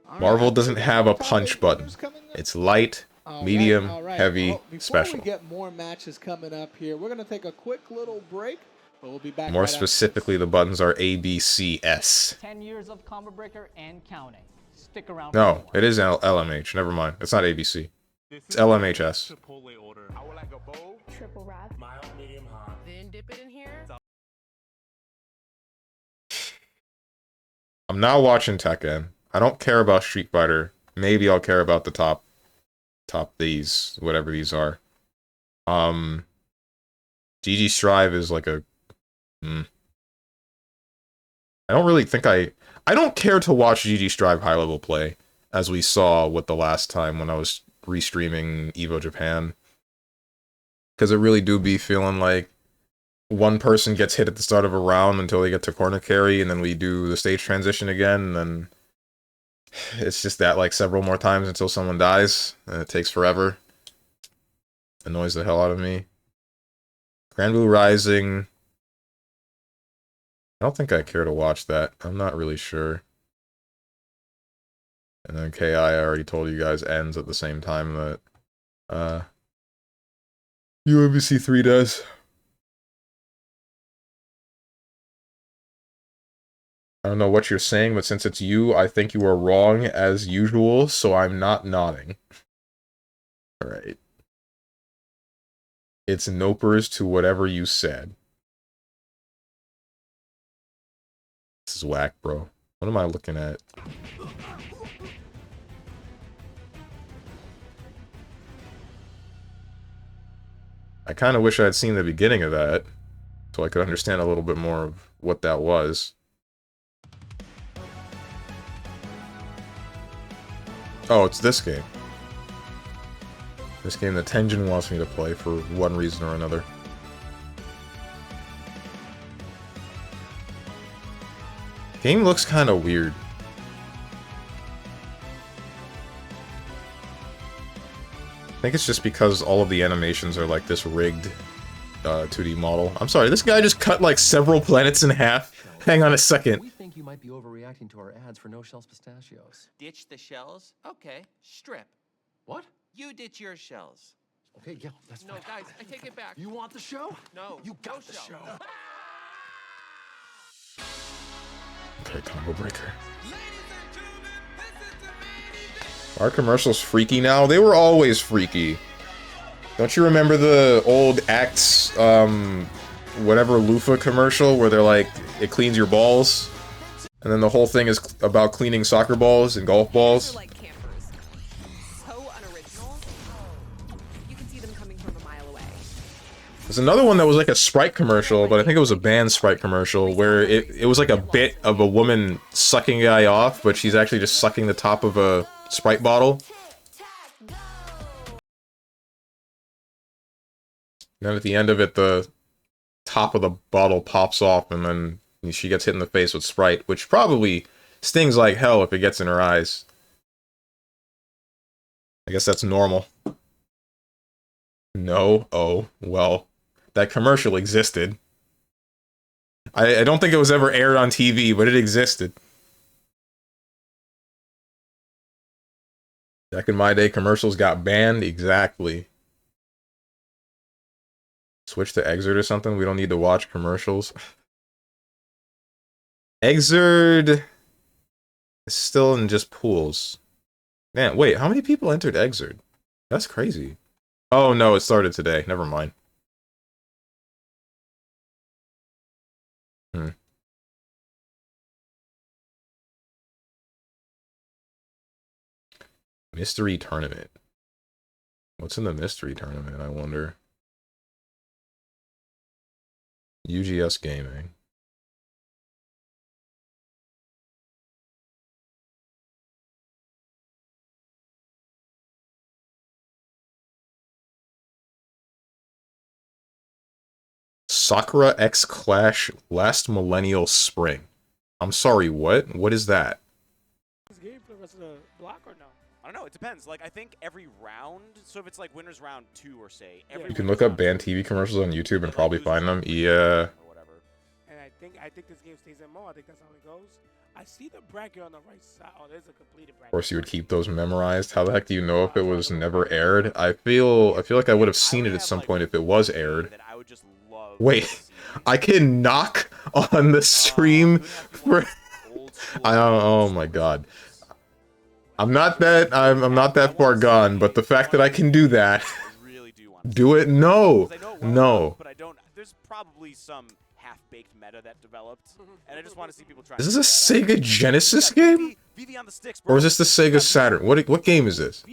All right, Marvel I think doesn't we got have more a top punch 8 button. winners coming up. It's light, All medium, all right. heavy, Well, before special. we get more matches coming up here, we're gonna take a quick little break, but we'll be back. More right after this. specifically, the buttons are A, B, C, S. 10 years of Combo Breaker and counting. Stick around. No, for more. it is LMH. Never mind. It's not ABC. It's LMHS. Triple wrap. Mild, medium, hot. Then dip it in here. I'm not watching Tekken. I don't care about Street Fighter. Maybe I'll care about the top these, whatever these are. GG Strive is like a... I don't really think I don't care to watch GG Strive high-level play, as we saw with the last time when I was restreaming Evo Japan. Because it really do be feeling like one person gets hit at the start of a round until they get to corner carry, and then we do the stage transition again, and then it's just that like several more times until someone dies, and it takes forever. Annoys the hell out of me. Grand Blue Rising. I don't think I care to watch that. I'm not really sure. And then KI, I already told you guys, ends at the same time that UMBC 3 does. I don't know what you're saying, but since it's you, I think you are wrong as usual, so I'm not nodding. Alright. It's nopers to whatever you said. This is whack, bro. What am I looking at? I kind of wish I had seen the beginning of that, so I could understand a little bit more of what that was. Oh, it's this game. This game that Tenjin wants me to play for one reason or another. Game looks kind of weird. I think it's just because all of the animations are like this rigged 2D model. I'm sorry, this guy just cut like several planets in half. Hang on a second. We think you might be overreacting to our ads for no shells pistachios. Ditch the shells? Okay, strip. What? You ditch your shells. Okay, yeah, that's No, fine. guys, I take it back. You want the show? No, You got the shell. show. Okay, combo breaker. Are commercials freaky now? They were always freaky. Don't you remember the old Acts, whatever Loofah commercial where they're like, it cleans your balls? And then the whole thing is about cleaning soccer balls and golf balls? Like campers. So unoriginal. You can see them coming from a mile away. There's another one that was like a Sprite commercial, but I think it was a band Sprite commercial, where it was like a bit of a woman sucking a guy off, but she's actually just sucking the top of a Sprite bottle. And then at the end of it, the top of the bottle pops off, and then she gets hit in the face with Sprite, which probably stings like hell if it gets in her eyes. I guess that's normal. No? Oh, well. That commercial existed. I don't think it was ever aired on TV, but it existed. Back in my day, commercials got banned. Exactly. Switch to Exert or something? We don't need to watch commercials. Exert is still in just pools. Man, wait, how many people entered Exert? That's crazy. Oh no, it started today. Never mind. Mystery tournament. What's in the mystery tournament, I wonder? UGS Gaming. Sakura X Clash Last Millennial Spring. I'm sorry, what? What is that? This game for the rest of the block or no? I don't know. It depends. Like, I think every round. So if it's like winners round 2 or say, every You can look up banned TV commercials on YouTube and probably find them. Yeah. or whatever. And I think this game stays in Mo. I think that's how it goes. I see the bracket on the right side. Oh, there's a completed bracket. Of course, you would keep those memorized. How the heck do you know if it was never aired? I feel like I would have seen it at some point if it was aired. That I would just love. Wait, I can knock on the stream for. Oh my god. I'm not that far gone, but the fact that I can do that. Do it? No. No. But I don't. There's probably some half-baked meta that developed, and I just want to see people try. Is this a Sega Genesis game? on the sticks, Or is this the Sega Saturn? What game is this?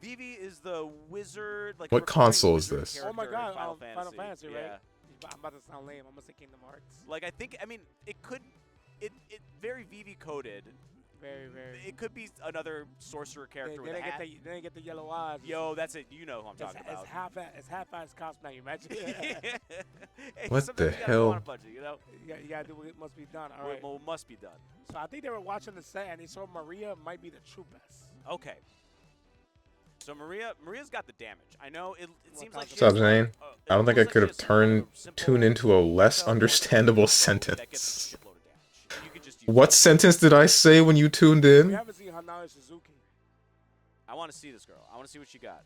Vivi is the wizard. Like What console is this? Oh my god, Final Fantasy, right? Yeah. I'm about to sound lame. I'm gonna say Kingdom Hearts. Like I mean, it could, it very Vivi coded. Very. It could be another sorcerer character with a Then hat. they get the yellow eyes. Yo, that's it. You know who I'm talking about. It's half-ass cops now. You imagine? Hey, What sometimes the you gotta hell? go on a budget, you know? You gotta do what must be done. All right. What must be done. So I think they were watching the set and they saw Maria might be the true best. Okay. So Maria's got the damage. I know it seems like. What's up, Zane? I don't think I could have tuned into a less understandable sentence. What sentence did I say when you tuned We in? haven't seen Hanami Suzuki. I want to see this girl. I want to see what she got.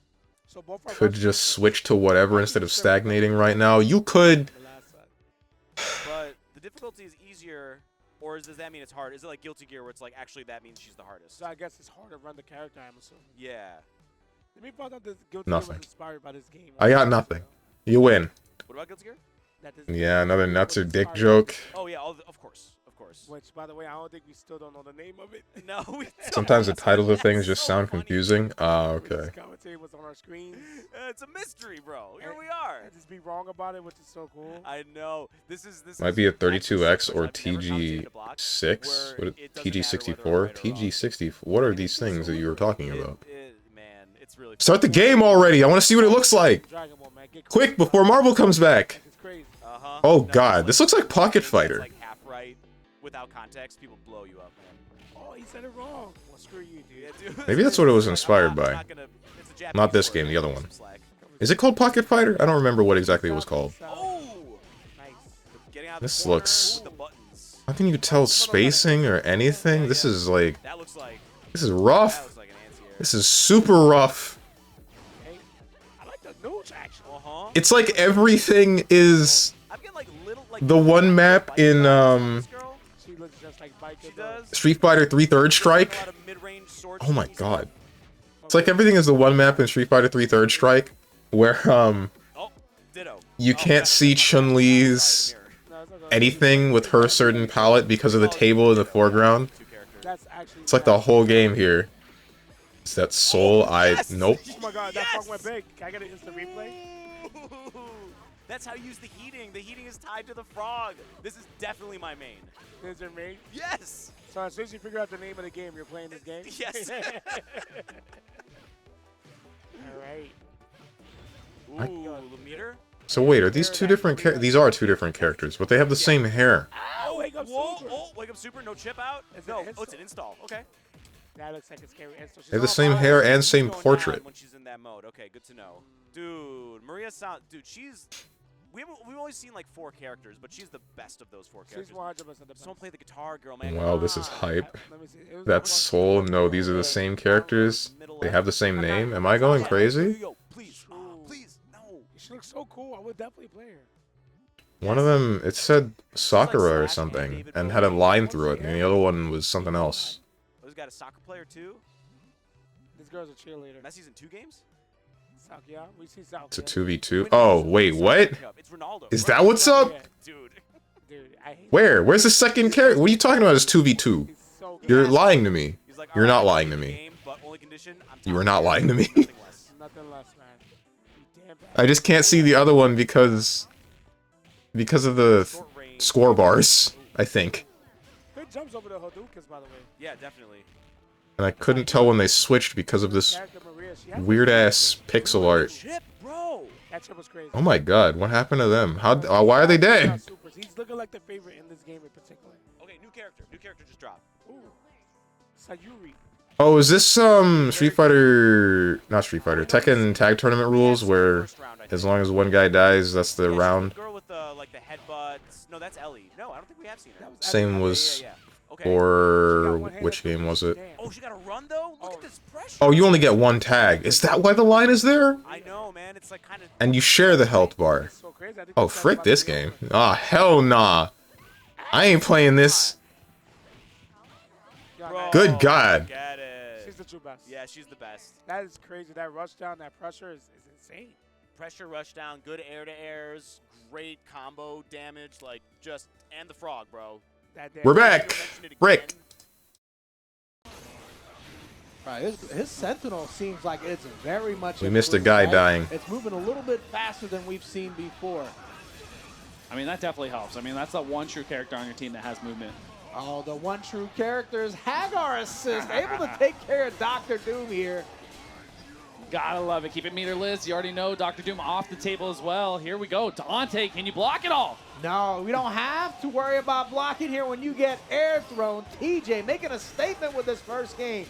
So both are Could just switch to whatever instead of stagnating right now. You could. the last set. But the difficulty is easier, or does that mean it's hard? Is it like Guilty Gear where it's like actually that means she's the hardest? So I guess it's hard to run the character, I'm assuming. Yeah. Let me find out this Guilty Gear was Nothing. inspired by this game. I got nothing. You win. What about Guilty Gear? That this Yeah, game another was nuts or dick inspired- joke. Oh yeah, of course. Which, by the way, I don't think we still don't know the name of it. No, we don't. Sometimes the titles of things That's just so sound funny. confusing. Ah, This okay. commentary was on our screens. It's a mystery, bro. Here And- we are. And just be wrong about it, which is so cool. I know. This Might is be a actually so 32X much or I've never commentated a block TG6. where What? it doesn't matter TG64? whether I'm right or wrong. TG60? What are these things that you were talking about? Man, it's really Start the game already. I want to see what it looks like. Dragon Ball, man. Get Quick, before Marble comes back. It's crazy. Uh-huh. Oh, No, God. it's This like- looks like Pocket anything Fighter. That's like half right without context, people blow you up, man. Oh, he said it wrong. Well, screw you, dude. Yeah, dude. Maybe that's what it was It's inspired I'm by. not gonna- it's a Japanese Not this word, game, the man. other Give one. some slack. Is it called Pocket Fighter? I don't remember what exactly it was called. Oh! Nice. Getting out of This the corner looks- with the buttons. How can you tell spacing or anything? This is like... That looks like This is that rough. looks like an anti-air. This is super rough. Hey, I like the new action. Uh-huh. It's like everything is I'm getting like little like the one map in this girl. She looks just like Biker. She does. Street Fighter 3 Third Strike. A lot of mid-range sword Oh my shooting god. stuff. It's like everything is the one map in Street Fighter 3 Third Strike where Oh, ditto. you can't see Chun-Li's anything with her certain palette because of the table in the foreground. That's actually. It's like the whole game here. Is that Soul? yes! Nope. Oh my god, that Yes! fuck went big. Can I get an instant replay? Ooh, that's how you use the heating. The heating is tied to the frog. This is definitely my main. Is it me? Yes. So as soon as you figure out the name of the game, you're playing this game? Yes. Alright. Ooh, the meter. So wait, are these two different these are two different characters, but they have the same hair. Oh, wake up Whoa! super. Oh, wake up super. No chip out. Is it No. install? Oh, it's an install. Okay. That looks like a scary install. They have the same hair and same Going portrait. down when she's in that mode. Okay, good to know. Dude, Maria sound. Dude, she's. We've only seen like 4 characters, but she's the best of those 4 characters. She's 100% the best. Someone play the guitar, girl, man. Wow, this is Come on. hype. Let me see. It was That's Soul. No, these are the same characters. They have the same name. Am I going crazy? Yo, please, please, no. She looks so cool. I would definitely play her. One of them, it said Sakura or something, and had a line through it, and the other one was something else. Oh, he's got a soccer player too. This girl's a cheerleader. Messi's in 2 games. South, yeah, we see South. It's a 2v2. Oh, wait, what? It's Ronaldo. Is that what's up? Dude. Dude, I hate Where? Where's the second character? What are you talking about as 2v2? He's so good. You're lying to me. He's like, You're "Alright, not I'll lying play to the me. game, but only can condition, I'm You were telling not lying to me. nothing less. Nothing less, man. You damn bad. I just can't see the other one because of the Short range. score bars, I think. Good jumps over the Hadoukas, by the way. Yeah, definitely. And I couldn't tell when they switched because of this Character Maria, she has weird-ass pixel art. Chip, bro. that chip was crazy. Oh my god, what happened to them? How? Why are they dead? Supers. He's looking like the favorite in this game in particular. Okay, new character. New character just dropped. Ooh. Sayuri. Oh, is this Street Fighter? Not Street Fighter. Tekken tag tournament rules where as long as one guy dies, that's the Yeah, she's round. the girl with the like the headbutts. No, that's Ellie. No, I don't think we have seen her. Same Okay, was yeah. Okay. for which game was it? Oh, she got a run though. Look at this pressure. Oh, you only get one tag. Is that why the line is there? I know, man. It's like kind of. And you share the health bar. So crazy. I think Oh, this guy's frick about to this be game. over. Ah, hell nah. I ain't playing this. Yeah, Bro, man. Good God. Get it. She's the true best. Yeah, she's the best. That is crazy. That rush down, that pressure is insane. Pressure rush down, good air to airs, great combo damage, like just and the frog, bro. That damn We're back. Rick. Right, his Sentinel seems like it's very much. We missed a improved, guy right? dying. It's moving a little bit faster than we've seen before. I mean, that definitely helps. I mean, that's the one true character on your team that has movement. Oh, the one true character is Hagar assist, able to take care of Dr. Doom here. Gotta love it. Keep it meter, Liz. You already know Dr. Doom off the table as well. Here we go. Dante, can you block it all? No, we don't have to worry about blocking here when you get air thrown. TJ making a statement with this first game.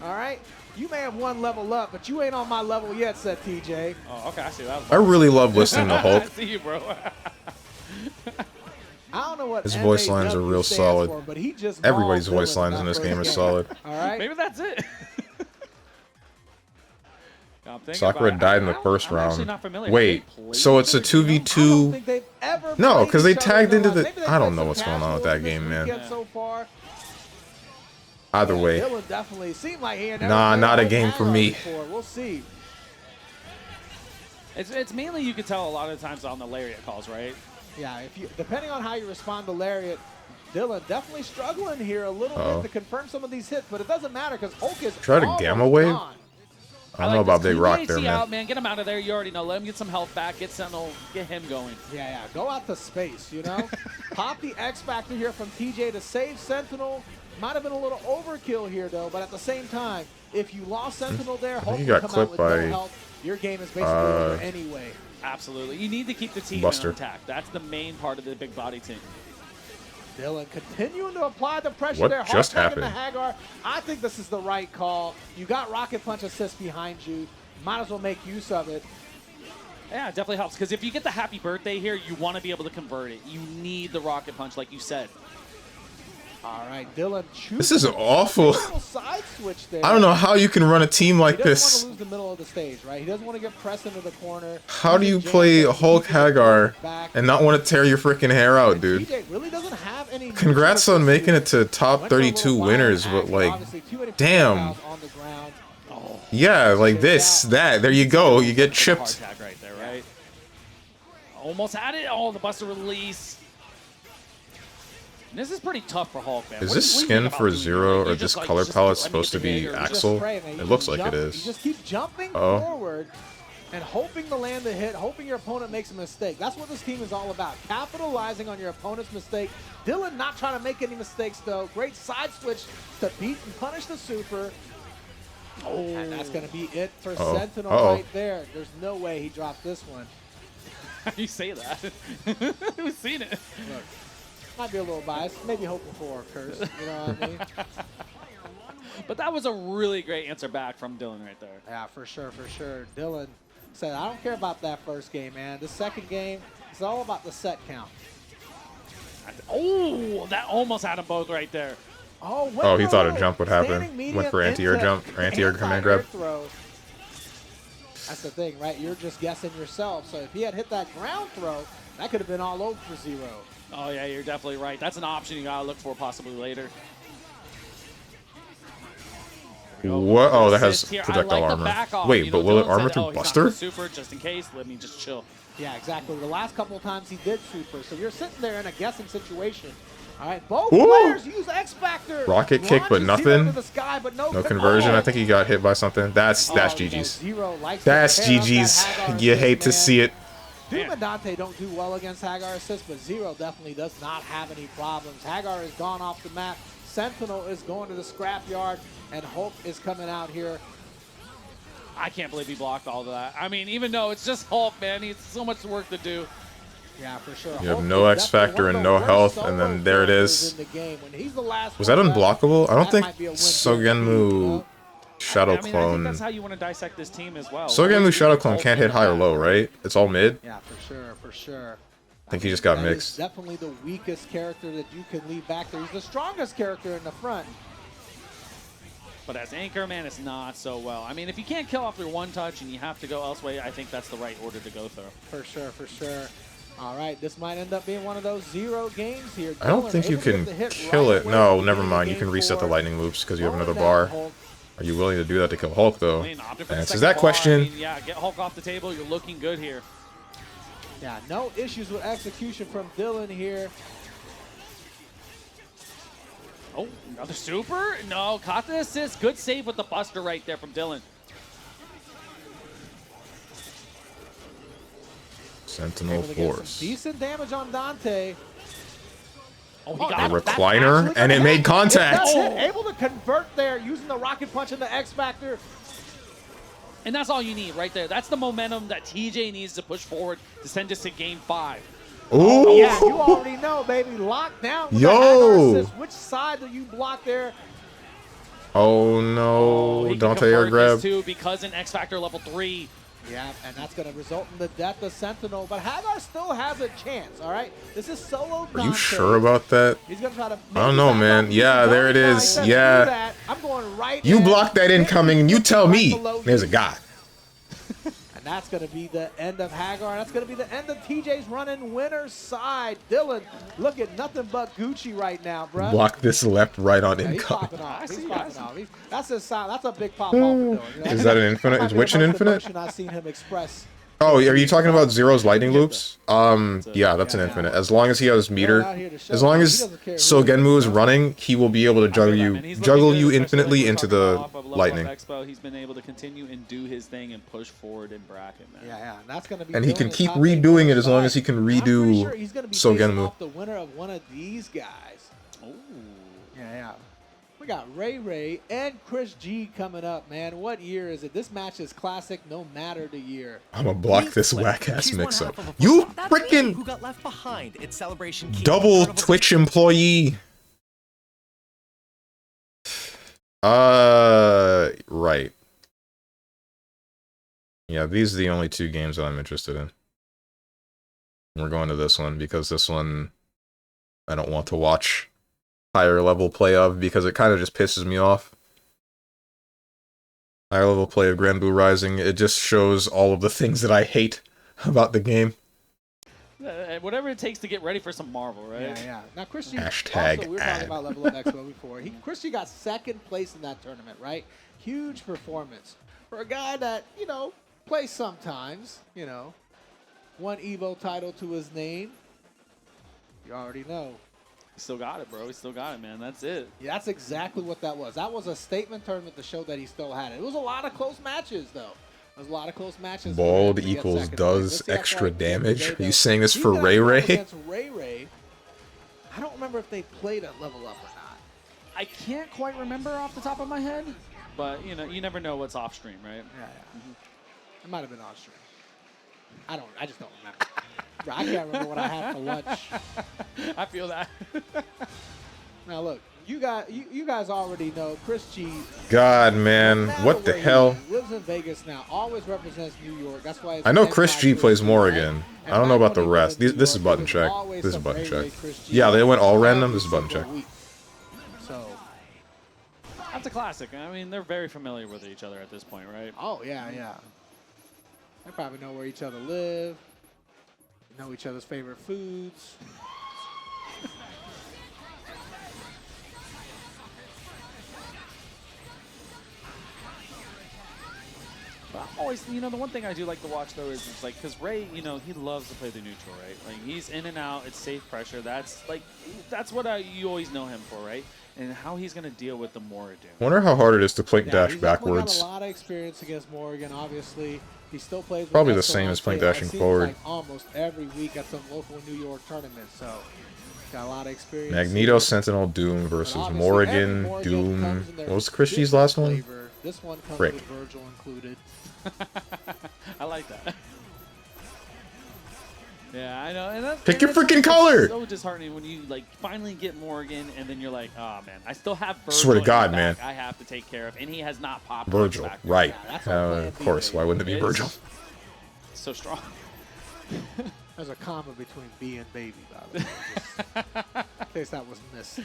All right? You may have one level up, but you ain't on my level yet, said TJ. Oh, okay. I see that. I really love listening to Hulk. I see you, bro. I don't know what His voice lines are NAW real stands solid. for, but he just Everybody's mauled voice Dylan lines in that this first game are solid. All right? Maybe that's it. I'm thinking Sakura about it. died in the I'm first actually round. not familiar. Wait, Have they played so it's a each other? I don't 2v2? think they've ever No, played because they each other tagged in into their the. life. Maybe they've I don't played know some what's going on with casuals that this game, man. weekend so far. Either way, Dylan definitely seemed like he had never Nah, played not a Hulk game for Hagar me. before. We'll see. It's mainly you could tell a lot of times on the lariat calls, right? Yeah, if you depending on how you respond to Lariat, Dylan definitely struggling here a little bit to confirm some of these hits, but it doesn't matter because Hulk is Try to almost Gamma Wave? gone. I don't know about this. Big Rock Clean there, AC out, man. Get him out of there. You already know. Let him get some health back. Get Sentinel. Get him going. Yeah, go out to space, you know? Pop the X Factor here from TJ to save Sentinel. Might have been a little overkill here, though, but at the same time, if you lost Sentinel there, Hulk he will got come out clipped with no by, health. Your game is basically over anyway. Absolutely. You need to keep the team Buster. intact. That's the main part of the big body team. Dylan continuing to apply the pressure What there. just Hard tagging happened? the Hagar. I think this is the right call. You got Rocket Punch assist behind you. Might as well make use of it. Yeah, it definitely helps. Because if you get the happy birthday here, you want to be able to convert it. You need the rocket punch, like you said. All right, Dylan chooses. This is awful. Little side switch there. I don't know how you can run a team like He doesn't this. want to lose the middle of the stage, right? He doesn't want to get pressed into the corner. How do you Jam play that Hulk keeps the Hagar back. and not want to tear your freaking hair out, dude? TJ really doesn't have any. Congrats on making it to top Went for a little 32 wild winners, act, but like, obviously too many damn. fouls on the ground. Yeah, like this, that. There you go. You get Hard chipped. tag right there, right? Almost had it. Oh, the Buster release. And this is pretty tough for Hulk, man. Is What this do you skin think about for doing Zero here? or You this like, color just palette let me supposed to get the be hit or- Axel? Spray, man. You It looks just like it jump- is. You just keep jumping Uh-oh. forward and hoping to land the hit, hoping your opponent makes a mistake. That's what this team is all about, capitalizing on your opponent's mistake. Dylan not trying to make any mistakes, though. Great side switch to beat and punish the super. Oh, and that's going to be it for Sentinel right there. There's no way he dropped this one. How do you say that? Who's seen it? Look, might be a little biased. Maybe hoping for a curse. You know what I mean? But that was a really great answer back from Dylan right there. Yeah, for sure, for sure. Dylan said, I don't care about that first game, man. The second game, it's all about the set count. Oh, that almost had them both right there. Oh, he thought a jump would happen. Standing medium Went for anti-air into jump, or anti-air command grab. throw. That's the thing, right? You're just guessing yourself. So if he had hit that ground throw, that could have been all over for Zero. Oh, yeah, you're definitely right. That's an option you got to look for possibly later. What? Oh, that has Assist here. I projectile like the armor. back off. Wait, You but know, will it Dylan armor said, through oh, he's not Buster? gonna super, just in case. Let me just chill. Yeah, exactly. The last couple of times he did super. So you're sitting there in a guessing situation. All right, both Ooh. players use X Factor. Rocket kick, but Launches Zero nothing. to the sky, but no No conversion. I Oh. think he got hit by something. That's Oh, you know, GG's. Zero likes That's to tear up that GG's. Hagar You assist, hate to man. see it. Doom and Dante don't do well against Hagar assist, but Zero definitely does not have any problems. Hagar is gone off the map. Sentinel is going to the scrapyard, and Hulk is coming out here. I can't believe he blocked all of that. I mean, even though it's just Hulk, man, he has so much work to do. Yeah, for sure. You have Hulk no is X definitely Factor one of and the no worst health, and solo then there it characters is. in the game. When he's the last Was that one left, unblockable? I don't that think might be a win Sogenmu Shadow I mean, I think Clone. that's how you want to dissect this team as well. Sogenmu Shadow Clone Hulk can't hit in the high or back, low, right? It's all mid. Yeah, for sure, for sure. I think he just got That is mixed. definitely the weakest character that you can leave back there. He's the strongest character in the front. But as anchor, man, it's not so well. I mean, if you can't kill off your one touch and you have to go elsewhere, I think that's the right order to go through. For sure, for sure. All right, this might end up being one of those 0 games here. I don't Dylan think you able to can get the hit kill right it. away No, at the never beginning of mind. You game can reset the 4. lightning loops because you have Slowing another down bar. Hulk. Are you willing to do that to kill Hulk, though? I mean, opted for the Answers second that bar. question. I mean, yeah, get Hulk off the table. You're looking good here. Yeah, no issues with execution from Dylan here. Oh, another super? No, caught the assist. Good save with the buster right there from Dylan. Sentinel Able to get some Force. decent damage on Dante. Oh, he Oh, got A it. that's recliner, actually and gonna it hit. made contact. It does hit. Able to convert there using the rocket punch and the X Factor. And that's all you need right there. That's the momentum that TJ needs to push forward to send us to game 5. Ooh! Yeah, you already know, baby. Locked down with Yo. the Hagar assist. Which side do you block there? Oh no! He can Dante air convert grab. this too because in X Factor level 3. Yeah, and that's going to result in the death of Sentinel. But Hagar still has a chance, all right? This is solo Dante. Are you sure about that? He's going to try to... I don't know, man. Yeah, there it is. Yeah. I'm going right You in. blocked that incoming, and you tell Right me below there's a you. god. And that's going to be the end of Hagar. That's going to be the end of TJ's running winner's side. Dylan, look at nothing but Gucci right now, bro. Block this left, right on Yeah, he's incoming. popping off. I He's see, popping I off. That's a sign. That's a big pop off for Dylan. You know? Is that an infinite? That Is might be Witch the an most infinite? emotion I've seen him express. Oh, are you talking about Zero's lightning loops? Yeah, that's an Yeah. infinite. As long as he has meter, out here to show as long he as doesn't care who Sogenmu it is is. running, he will be able to juggle you, infinitely into the lightning. Expo, he's been able to continue and do his thing and push forward in bracket, man. Yeah, and that's going to be. And he Dylan can in keep top eight redoing on it the as long side. as he can I'm pretty redo sure he's gonna be facing Sogenmu. off the winner of one of these guys. Oh. Yeah. We got Ray Ray and Chris G coming up, man. What year is it? This match is classic no matter the year. I'm gonna block this whack ass She's one mix up. half of a You football. That's me, freaking who got left behind at Celebration Key. double Carnival Twitch employee. Right. Yeah, these are the only 2 games that I'm interested in. We're going to this one because this one I don't want to watch higher level play of because it kind of just pisses me off. Higher level play of Grand Blue Rising, it just shows all of the things that I hate about the game. Whatever it takes to get ready for some Marvel, right? Yeah. Now, Chris G, Hashtag also, we were ad. talking about Level Up Expo before. Chris G got 2nd place in that tournament, right? Huge performance. For a guy that, plays sometimes, one Evo title to his name. You already know. He still got it, bro. He still got it, man. That's it. Yeah, that's exactly what that was. That was a statement tournament to show that he still had it. It was a lot of close matches, though. There was a lot of close matches. Bald to get equals second place. does Let's see how extra far he can get damage? today, Are you though. saying this He's for gonna Ray go up Ray? against Ray Ray. I don't remember if they played at Level Up or not. I can't quite remember off the top of my head, but you never know what's off stream, right? Yeah. It might have been on stream. I just don't remember. Bro, I can't remember what I had for lunch. I feel that. Now look, you guys already know Chris G. God, man, no matter what the where he hell? is, lives in Vegas now. Always represents New York. That's why. I know Chris G plays Morrigan. I don't know about the rest. This is button check. This is button check. Yeah, they went all random. This is button check. So. That's a classic. I mean, they're very familiar with each other at this point, right? Oh yeah. They probably know where each other live. Know each other's favorite foods. always, you know, the one thing I do like to watch though is it's like, because Ray, you know, he loves to play the neutral, right? Like he's in and out, it's safe pressure. That's like, that's what you always know him for, right? And how he's gonna deal with the Morrigan. Wonder how hard it is to plink dash he's definitely backwards. got a lot of experience against Morrigan. Obviously, he still plays with Probably the Escalante. same as plink It dashing seems forward. like almost every week at some local New York tournament. So got a lot of experience. Magneto, here. Sentinel, Doom versus Obviously, Morrigan, every Morrigan Doom. comes in their What was Chris G's different last one? flavor. This one comes Frick. with Virgil included. I like that. Yeah, I know. And that's, Pick your it's freaking color! so disheartening when you like finally get Morgan, and then you're like, oh man, I still have Virgil. Swear to in God, the back man. I have to take care of, and he has not popped. Virgil, back. right. Yeah, that's our plan Of B, course, why wouldn't it be It's Virgil? So strong. There's a comma between B and baby, by the way, just in case that was missed.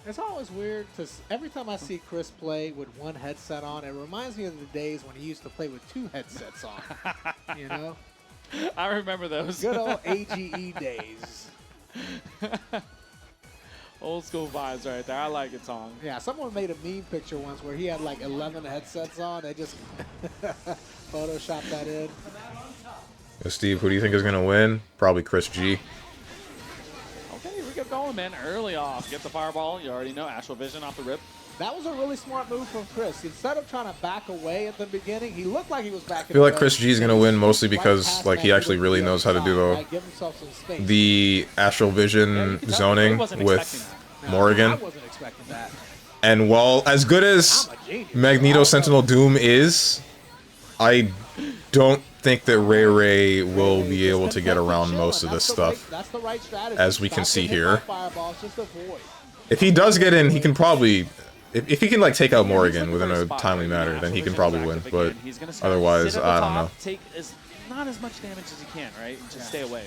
It's always weird because every time I see Chris play with one headset on, it reminds me of the days when he used to play with two headsets on. You know? I remember those. Good old AGE days. Old school vibes right there. I like it, Tong. Yeah, someone made a meme picture once where he had like 11 headsets on. They just photoshopped that in. Yo, Steve, who do you think is going to win? Probably Chris G. Okay, we get going, man. Early off. Get the fireball. You already know. Astral Vision off the rip. That was a really smart move from Chris. Instead of trying to back away at the beginning, he looked like he was backing I feel like away. Chris G is going to win mostly Right because past like he that actually really knows how to do right? Give himself some space. the Astral Yeah, Vision you can tell zoning he wasn't expecting with that. No, Morrigan. I wasn't expecting that. And while as good as I'm a genius. Magneto Sentinel Doom is, I don't think that Ray will be able to get around most of this stuff. That's the right strategy. as we can Stop see getting hit by here. Fireballs, just avoid. If he does get in, he can probably... If he can, like, take out Morrigan within a timely manner, then he can probably win. But otherwise, I don't know. Take not as much damage as you can, right? Just stay away.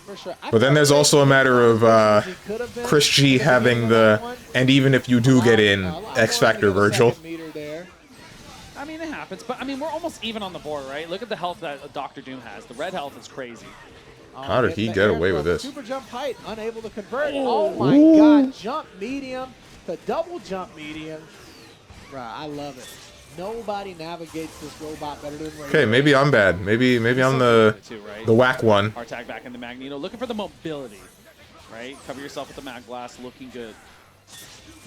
For sure. But then there's also a matter of Chris G having the... And even if you do get in, X Factor Virgil. I mean, it happens, but I mean, we're almost even on the board, right? Look at the health that Dr. Doom has. The red health is crazy. How did he get away with this? Super jump height, unable to convert. Oh my God! Jump medium to double jump medium. Bruh, I love it. Nobody navigates this robot better than Ray. Okay, maybe I'm bad. Maybe I'm the whack one. Our tag back into Magneto, looking for the mobility, right? Cover yourself with the Mag Blast, looking good.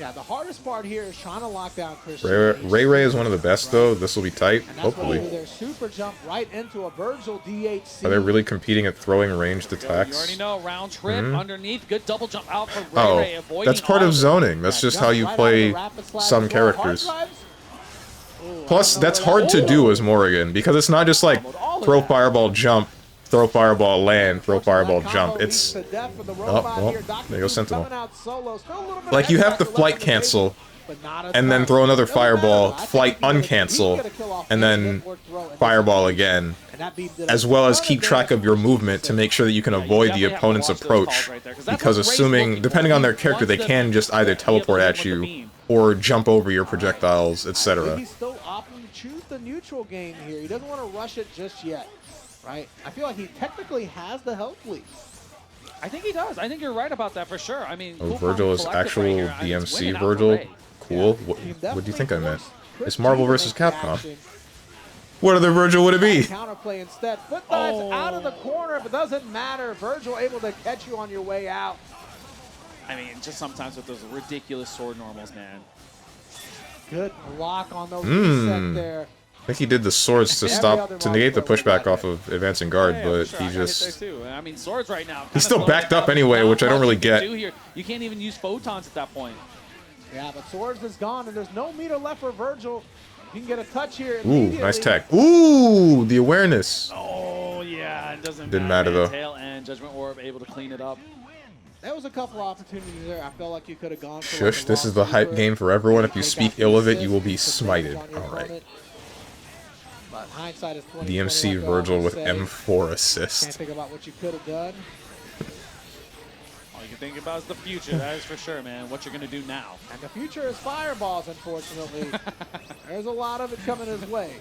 Yeah, the hardest part here is trying to lock down Chris. Ray is one of the best, though. This will be tight, And that's hopefully. Their super jump right into a Virgil DHC. Are they really competing at throwing ranged You attacks? already know, round trip underneath, good double jump out for Ray. Oh, avoiding that's part all of zoning. That's just how you play some characters. Plus, that's hard to do as Morrigan, because it's not just like throw fireball, jump, throw fireball, land, throw fireball, jump. It's... Oh, well, there goes Sentinel. Like, you have to flight cancel, and then throw another fireball, flight uncancel, and then fireball again, as well as keep track of your movement to make sure that you can avoid the opponent's approach, because assuming, depending on their character, they can just either teleport at you, or jump over your projectiles, etc. He's still opting to choose the neutral game here. He doesn't want to rush it just yet, right? I feel like he technically has the health lead. I think he does. I think you're right about that for sure. I mean, Oh, cool Virgil is collective actual right here. I mean, it's DMC winning out for Virgil? Ray. Cool. What do you think I meant? It's Marvel vs. Capcom. What other Virgil would it be? Counterplay instead. Foot dives out of the corner, but doesn't matter. Virgil able to catch you on your way out. I mean, just sometimes with those ridiculous sword normals, man. Good block on the reset there. I think he did the swords to negate the pushback off of advancing guard, but he just... I mean, swords right now. He's still backed up anyway, which I don't really get. You can't even use photons at that point. Yeah, but swords is gone, and there's no meter left for Virgil. You can get a touch here. Ooh, nice tech. Ooh, the awareness. Oh, yeah, it doesn't Didn't matter, though. Tail end, Judgment Orb able to clean it up. There was a couple opportunities there. I felt like you could have gone for Shush, this is the hype game for everyone. If you speak ill of it, you will be smited. Alright. But hindsight is 20/20, DMC like I Virgil always with say. M4 Can't assist. think about what you could have done. All you can think about is the future, that is for sure, man. What you're going to do now. And the future is fireballs, unfortunately. There's a lot of it coming his way.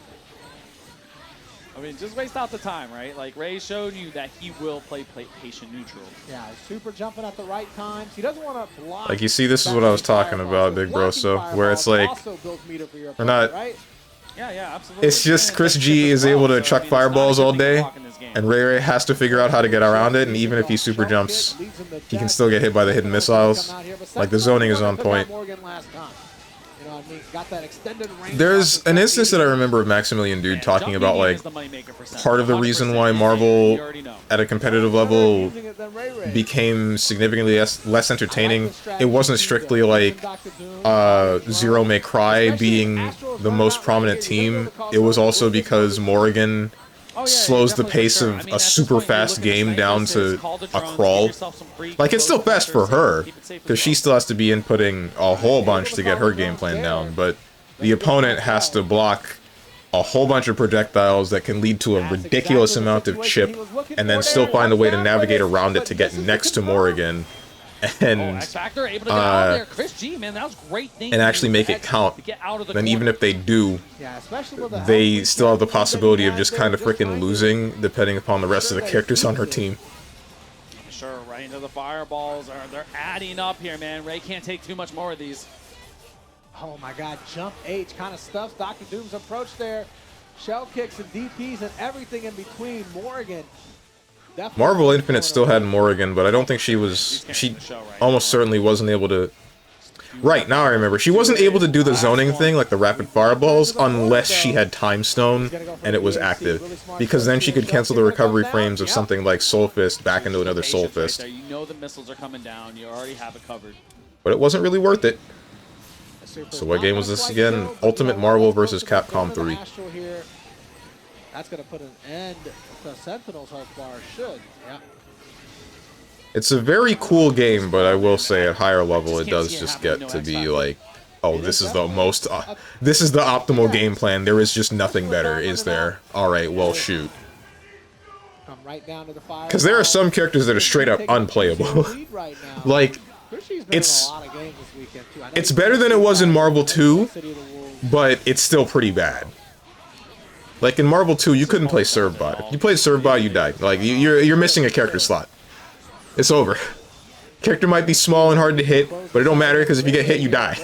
I mean, just waste out the time, right? Like, Ray showed you that he will play patient neutral. Yeah, super jumping at the right times. He doesn't want to block. Like, you see, this is what I was talking about, Big Bro, so, where it's like, we're not... Yeah, yeah, absolutely. It's just Chris G is able to chuck fireballs all day, and Ray Ray has to figure out how to get around it, and even if he super jumps, he can still get hit by the hidden missiles. Like, the zoning is on point. There's an instance that I remember of Maximilian Dude talking about, like, part of the reason why Marvel at a competitive level became significantly less entertaining. It wasn't strictly like Zero May Cry being the most prominent team. It was also because Morrigan slows the pace of a super fast game down to a crawl. Like, it's still fast for her, because she still has to be inputting a whole bunch to get her game plan down, but the opponent has to block a whole bunch of projectiles that can lead to a ridiculous amount of chip, and then still find a way to navigate around it to get next to Morrigan, and and actually make it count. Then even if they do, they still have the possibility of just kind of freaking losing, depending upon the rest of the characters on her team. Sure, right into the fireballs. They're adding up here, man. Ray can't take too much more of these. Oh my god, jump H kind of stuffs Dr. Doom's approach there. Shell kicks and DPs and everything in between. Morrigan. Marvel Infinite still had Morrigan, but I don't think she almost certainly wasn't able to... Right, now I remember. She wasn't able to do the zoning thing, like the rapid fireballs, unless she had Time Stone and it was active. Because then she could cancel the recovery frames of something like Soul Fist back into another Soul Fist. You know the missiles are coming down. You already have it covered. But it wasn't really worth it. So what game was this again? Ultimate Marvel vs. Capcom 3. That's going to put an end to Sentinel's hope bar. Should. Yeah. It's a very cool game, but I will say at higher level it does just get to be like, oh, this is the most, this is the optimal game plan. There is just nothing better, is there? Alright, well, shoot. Because there are some characters that are straight up unplayable. Like, it's better than it was in Marvel 2, but it's still pretty bad. Like, in Marvel 2, you couldn't play Servbot. If you played Servbot, you died. Like, you're missing a character slot. It's over. Character might be small and hard to hit, but it don't matter, because if you get hit, you die.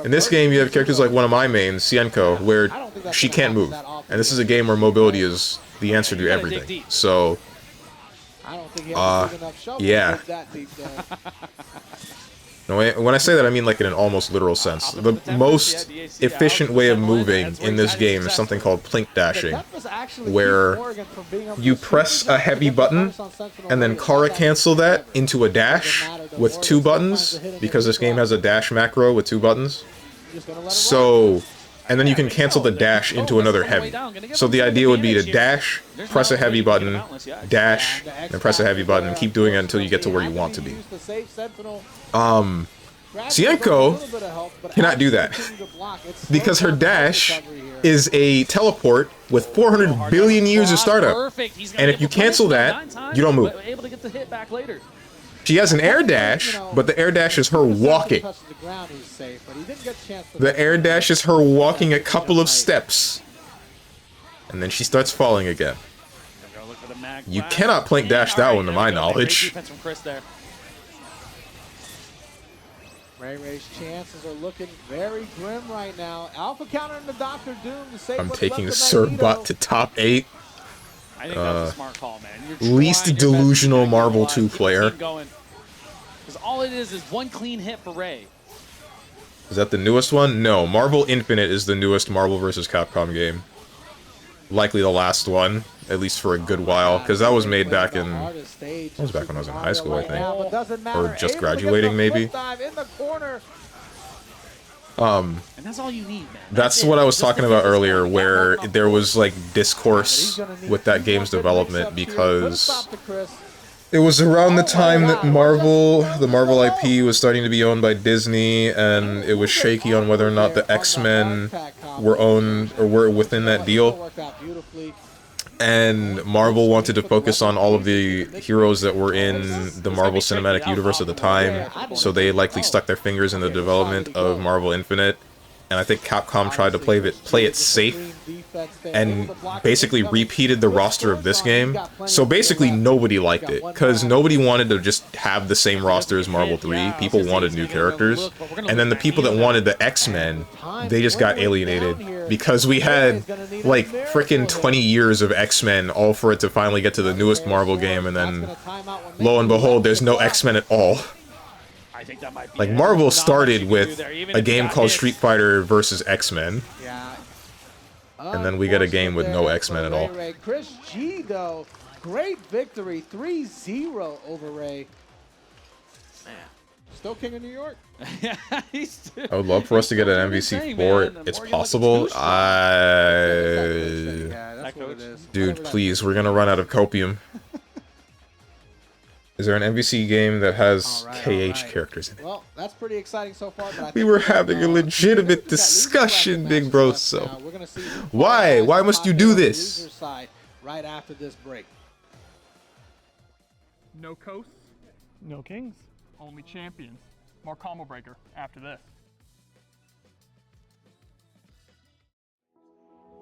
In this game, you have characters like one of my mains, Sienko, where she can't move. And this is a game where mobility is the answer to everything. So, yeah. No, when I say that, I mean like in an almost literal sense. The most efficient way of moving in this game is something called plink dashing, where you press a heavy button and then Kara cancel that into a dash with 2 buttons, because this game has a dash macro with 2 buttons. So, and then you can cancel the dash into another heavy. So the idea would be to dash, press a heavy button, dash, and press a heavy button, and keep doing it until you get to where you want to be. Sienko cannot do that, because her dash is a teleport with 400 billion years of startup, and if you cancel that, you don't move. She has an air dash, but the air dash is her walking. The air dash is her walking a couple of steps, and then she starts falling again. You cannot plink dash that one, to my knowledge. Ray Ray's chances are looking very grim right now. Alpha counter into Dr. Doom to save. I'm taking Servbot to top 8. I think that's a smart call, man. Least delusional Marvel 2 player. Because all it is one clean hit for Ray. Is that the newest one? No, Marvel Infinite is the newest Marvel vs. Capcom game. Likely the last one, at least for a good while, because that was made back in... That was back when I was in high school, I think. Or just graduating, maybe. And that's all you need, man. That's what I was talking about earlier, where there was, like, discourse with that game's development, because it was around the time that the Marvel IP was starting to be owned by Disney, and it was shaky on whether or not the X-Men were owned, or were within that deal. And Marvel wanted to focus on all of the heroes that were in the Marvel Cinematic Universe at the time, so they likely stuck their fingers in the development of Marvel Infinite, and I think Capcom tried to play it safe and basically repeated the roster of this game. So basically nobody liked it, because nobody wanted to just have the same roster as Marvel 3. People wanted new characters, and then the people that wanted the X-Men, they just got alienated, because we had like freaking 20 years of X-Men, all for it to finally get to the newest Marvel game, and then lo and behold, there's no X-Men at all. I think that might be Like, it. Marvel Not started much you can with do there, even a if you game got called hits. Street Fighter versus X-Men, Yeah. and then we get a game with no X-Men at all. Ray. Chris G, though, great victory, 3-0 over Ray. Man, still king of New York. Yeah, he's still, I would love for us to get an MVC4. It's possible. Yeah, that's what it is. Dude, Whatever that please, we're gonna run out of copium. Is there an MVC game that has KH characters in it? Well, that's pretty exciting so far. But I We think were having a legitimate discussion, big bro, so why? Why must you do this? Right after this break. No coasts, no kings, only champions. More combo breaker after this.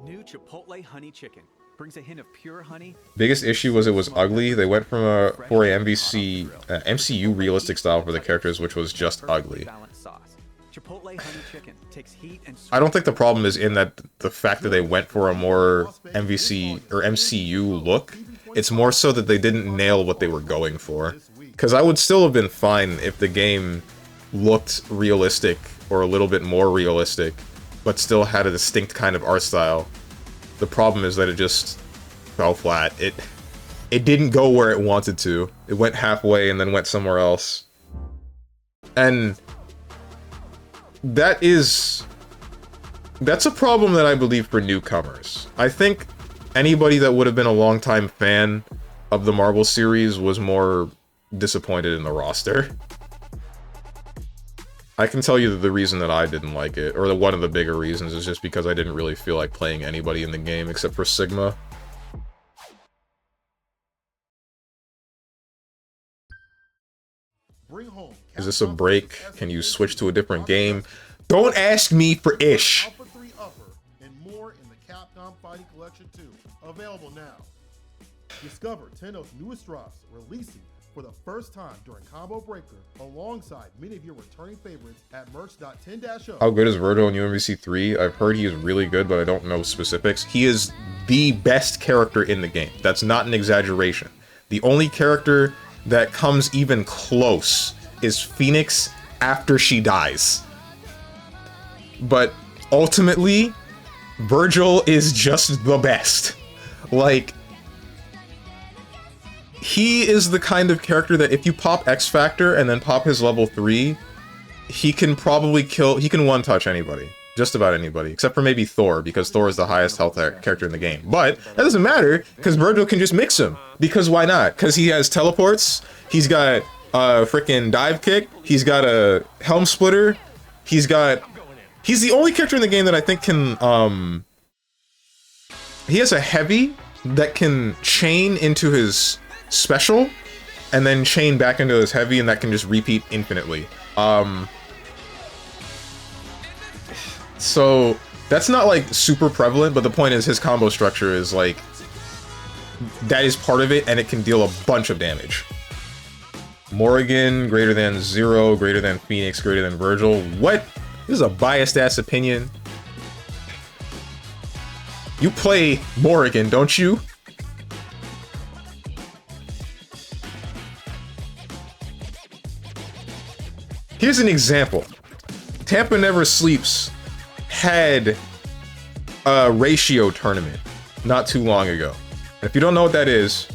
New Chipotle honey chicken brings a hint of pure honey. Biggest issue was it was ugly. They went from for a MVC MCU realistic style for the characters, which was just ugly. Chipotle honey chicken takes heat and I don't think the problem is in that the fact that they went for a more MVC or MCU look. It's more so that they didn't nail what they were going for. Because I would still have been fine if the game looked realistic or a little bit more realistic, but still had a distinct kind of art style. The problem is that it just fell flat. It didn't go where it wanted to. It went halfway and then went somewhere else. And that's a problem that I believe for newcomers. I think anybody that would have been a longtime fan of the Marvel series was more disappointed in the roster. I can tell you that the reason that I didn't like it, or one of the bigger reasons, is just because I didn't really feel like playing anybody in the game except for Sigma. Is this a break? Can you switch to a different game? Don't ask me for ish. Alpha 3 Upper and more in the Capcom Fighting Collection 2. Available now. Discover Nintendo's newest drops releasing for the first time during Combo Breaker, alongside many of your returning favorites at merch.10-0. How good is Virgil in UMVC 3? I've heard he is really good, but I don't know specifics. He is the best character in the game. That's not an exaggeration. The only character that comes even close is Phoenix after she dies. But ultimately, Virgil is just the best. Like, he is the kind of character that if you pop X Factor and then pop his level 3, he can probably he can one-touch anybody. Just about anybody, except for maybe Thor, because Thor is the highest health character in the game. But that doesn't matter, because Virgil can just mix him. Because why not? Because he has teleports, he's got a freaking dive kick, he's got a helm splitter, he's the only character in the game that I think can, he has a heavy that can chain into his special, and then chain back into his heavy, and that can just repeat infinitely. So that's not like super prevalent, but the point is his combo structure is like, that is part of it, and it can deal a bunch of damage. Morrigan, greater than 0, greater than Phoenix, greater than Virgil. What? This is a biased ass opinion. You play Morrigan, don't you? Here's an example. Tampa Never Sleeps had a ratio tournament not too long ago. And if you don't know what that is,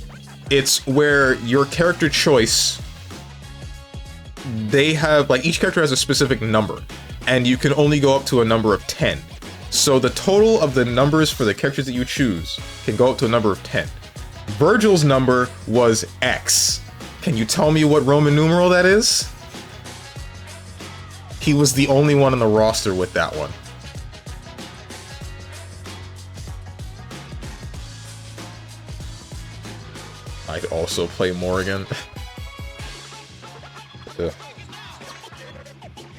it's where your character choice, they have, like, each character has a specific number, and you can only go up to a number of 10. So the total of the numbers for the characters that you choose can go up to a number of 10. Virgil's number was X. Can you tell me what Roman numeral that is? He was the only one on the roster with that one. I'd also play Morrigan. Ugh.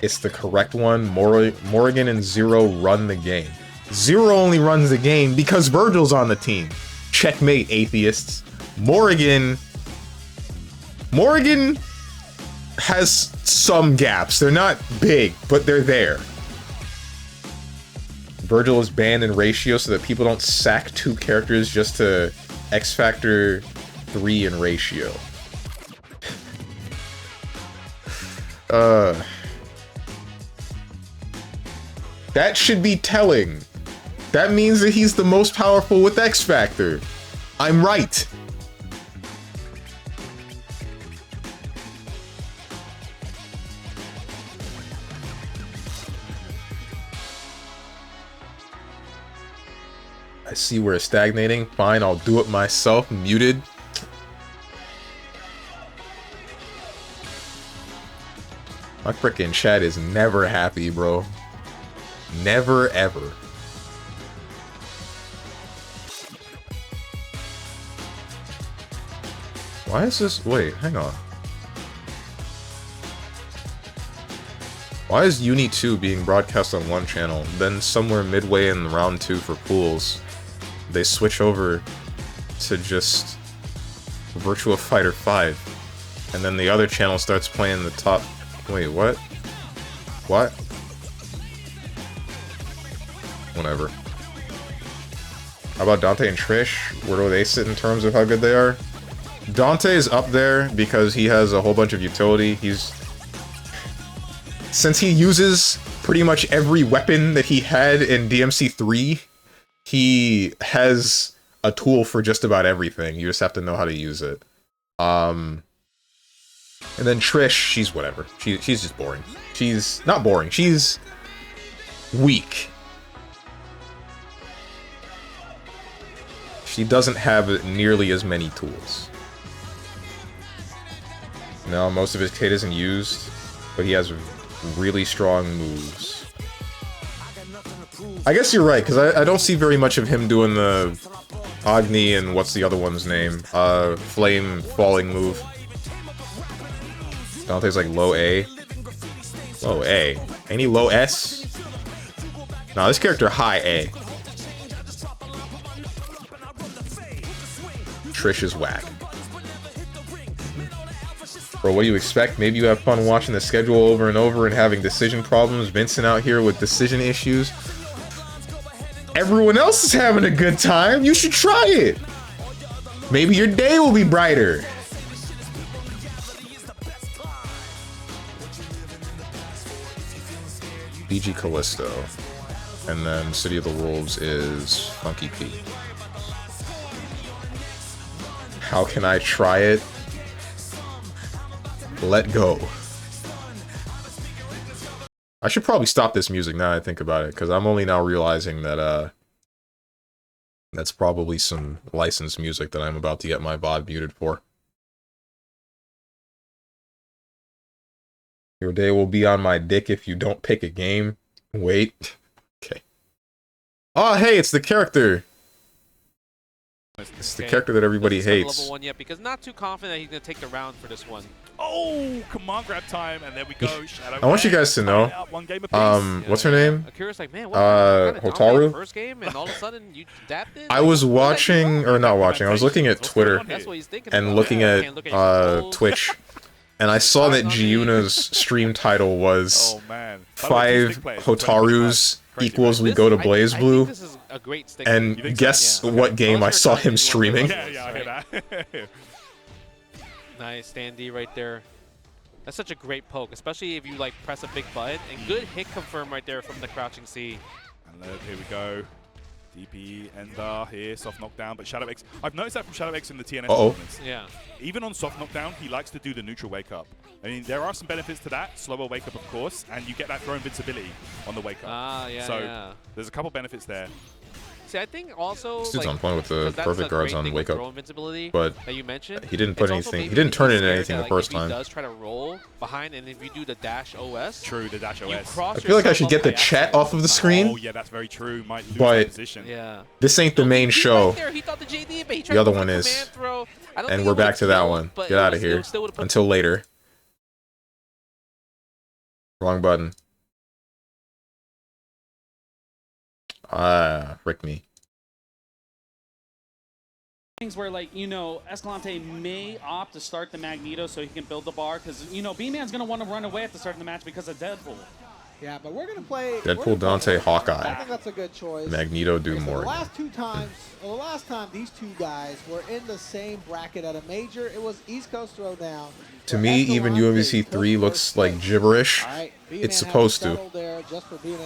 It's the correct one. Morrigan and Zero run the game. Zero only runs the game because Virgil's on the team. Checkmate, atheists. Morrigan has some gaps. They're not big, but they're there. Virgil is banned in ratio so that people don't sack 2 characters just to X Factor 3 in ratio. That should be telling. That means that he's the most powerful with X Factor. I'm right. I see we're stagnating. Fine, I'll do it myself. Muted. My frickin' chat is never happy, bro. Never, ever. Why is this? Wait, hang on. Why is Uni 2 being broadcast on one channel, then somewhere midway in round 2 for pools, they switch over to just Virtua Fighter 5, and then the other channel starts playing the top... Wait, what? What? Whatever. How about Dante and Trish? Where do they sit in terms of how good they are? Dante is up there because he has a whole bunch of utility. Since he uses pretty much every weapon that he had in DMC3, he has a tool for just about everything. You just have to know how to use it. And then Trish, she's whatever. She's just boring. She's not boring. She's weak. She doesn't have nearly as many tools. No, most of his kit isn't used, but he has really strong moves. I guess you're right, because I don't see very much of him doing the Agni and what's the other one's name? Flame falling move. Dante's like low A. Low A. Any low S? Nah, this character high A. Trish is whack. Bro, what do you expect? Maybe you have fun watching the schedule over and over and having decision problems. Vincent out here with decision issues. Everyone else is having a good time. You should try it. Maybe your day will be brighter. BG Callisto. And then City of the Wolves is Funky P. How can I try it? Let go. I should probably stop this music now that I think about it, because I'm only now realizing that that's probably some licensed music that I'm about to get my VOD muted for. Your day will be on my dick if you don't pick a game. Wait. Okay. Oh, hey, it's the character. It's the character that everybody hates. Level 1 yet, because not too confident that he's going to take the round for this one. Oh, command grab time, and there we go. Shadow I want you guys to know, what's her name? Akira's like, man, what Hotaru? First game, and all of a sudden you adapted? I was watching, or not watching, I was looking at Twitter and looking at Twitch, and I saw that Giuna's stream title was 5 Hotarus equals we go to Blaze Blue, and guess what game I saw him streaming? Nice, Standy right there. That's such a great poke, especially if you like press a big button. And good hit confirm right there from the crouching C. And here we go. DP Ender here, soft knockdown, but Shadow X. I've noticed that from Shadow X in the TNS tournaments. Yeah. Even on soft knockdown, he likes to do the neutral wake up. I mean, there are some benefits to that. Slower wake up, of course, and you get that throw invincibility on the wake up. Ah, yeah. So there's a couple benefits there. See, I think also This dude's on point with the perfect guards on wake up, but that you mentioned, he didn't put anything. He didn't turn it into anything the first time. He does try to roll behind, and if you do the dash OS, true, the dash OS. I feel like I should get the chat off of the screen. Oh yeah, that's very true. Might lose but position. Yeah. This ain't the main show. The other one is, and we're back to that one. Get out of here. Until later. Wrong button. Ah, frick me. Things where, like, you know, Escalante may opt to start the Magneto so he can build the bar, because, you know, B-Man's going to want to run away at the start of the match because of Deadpool. Yeah, but we're going to play... Deadpool, Dante, I Hawkeye. think that's a good choice. Magneto, do Okay, so more. the last time these two guys were in the same bracket at a major, it was East Coast Throwdown. To me, even UMBC 3 looks like gibberish. It's supposed to. I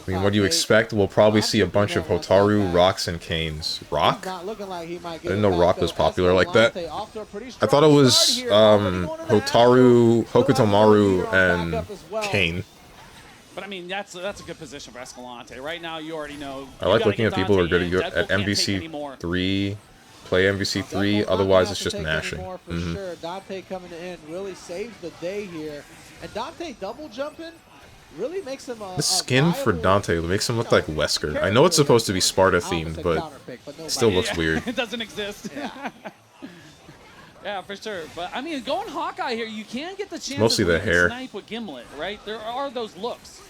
mean, what do you expect? We'll probably see a bunch of Hotaru, Rocks, and Canes. Rock? I didn't know Rock was popular like that. I thought it was Hotaru, Hokutomaru, and Kane. But I mean, that's a good position for Escalante. Right now, you already know. I like looking at people who are good at MVC 3. Play MVC 3, otherwise it's just mashing. Sure. Dante coming in really saves the day here. And Dante double jumping really makes him a... The skin for Dante makes him look like Wesker. I know it's supposed to be Sparta themed, but it still looks weird. It doesn't exist. Yeah, for sure. But I mean, going Hawkeye here, you can get the chance mostly the hair. Snipe with Gimlet, right? There are those looks.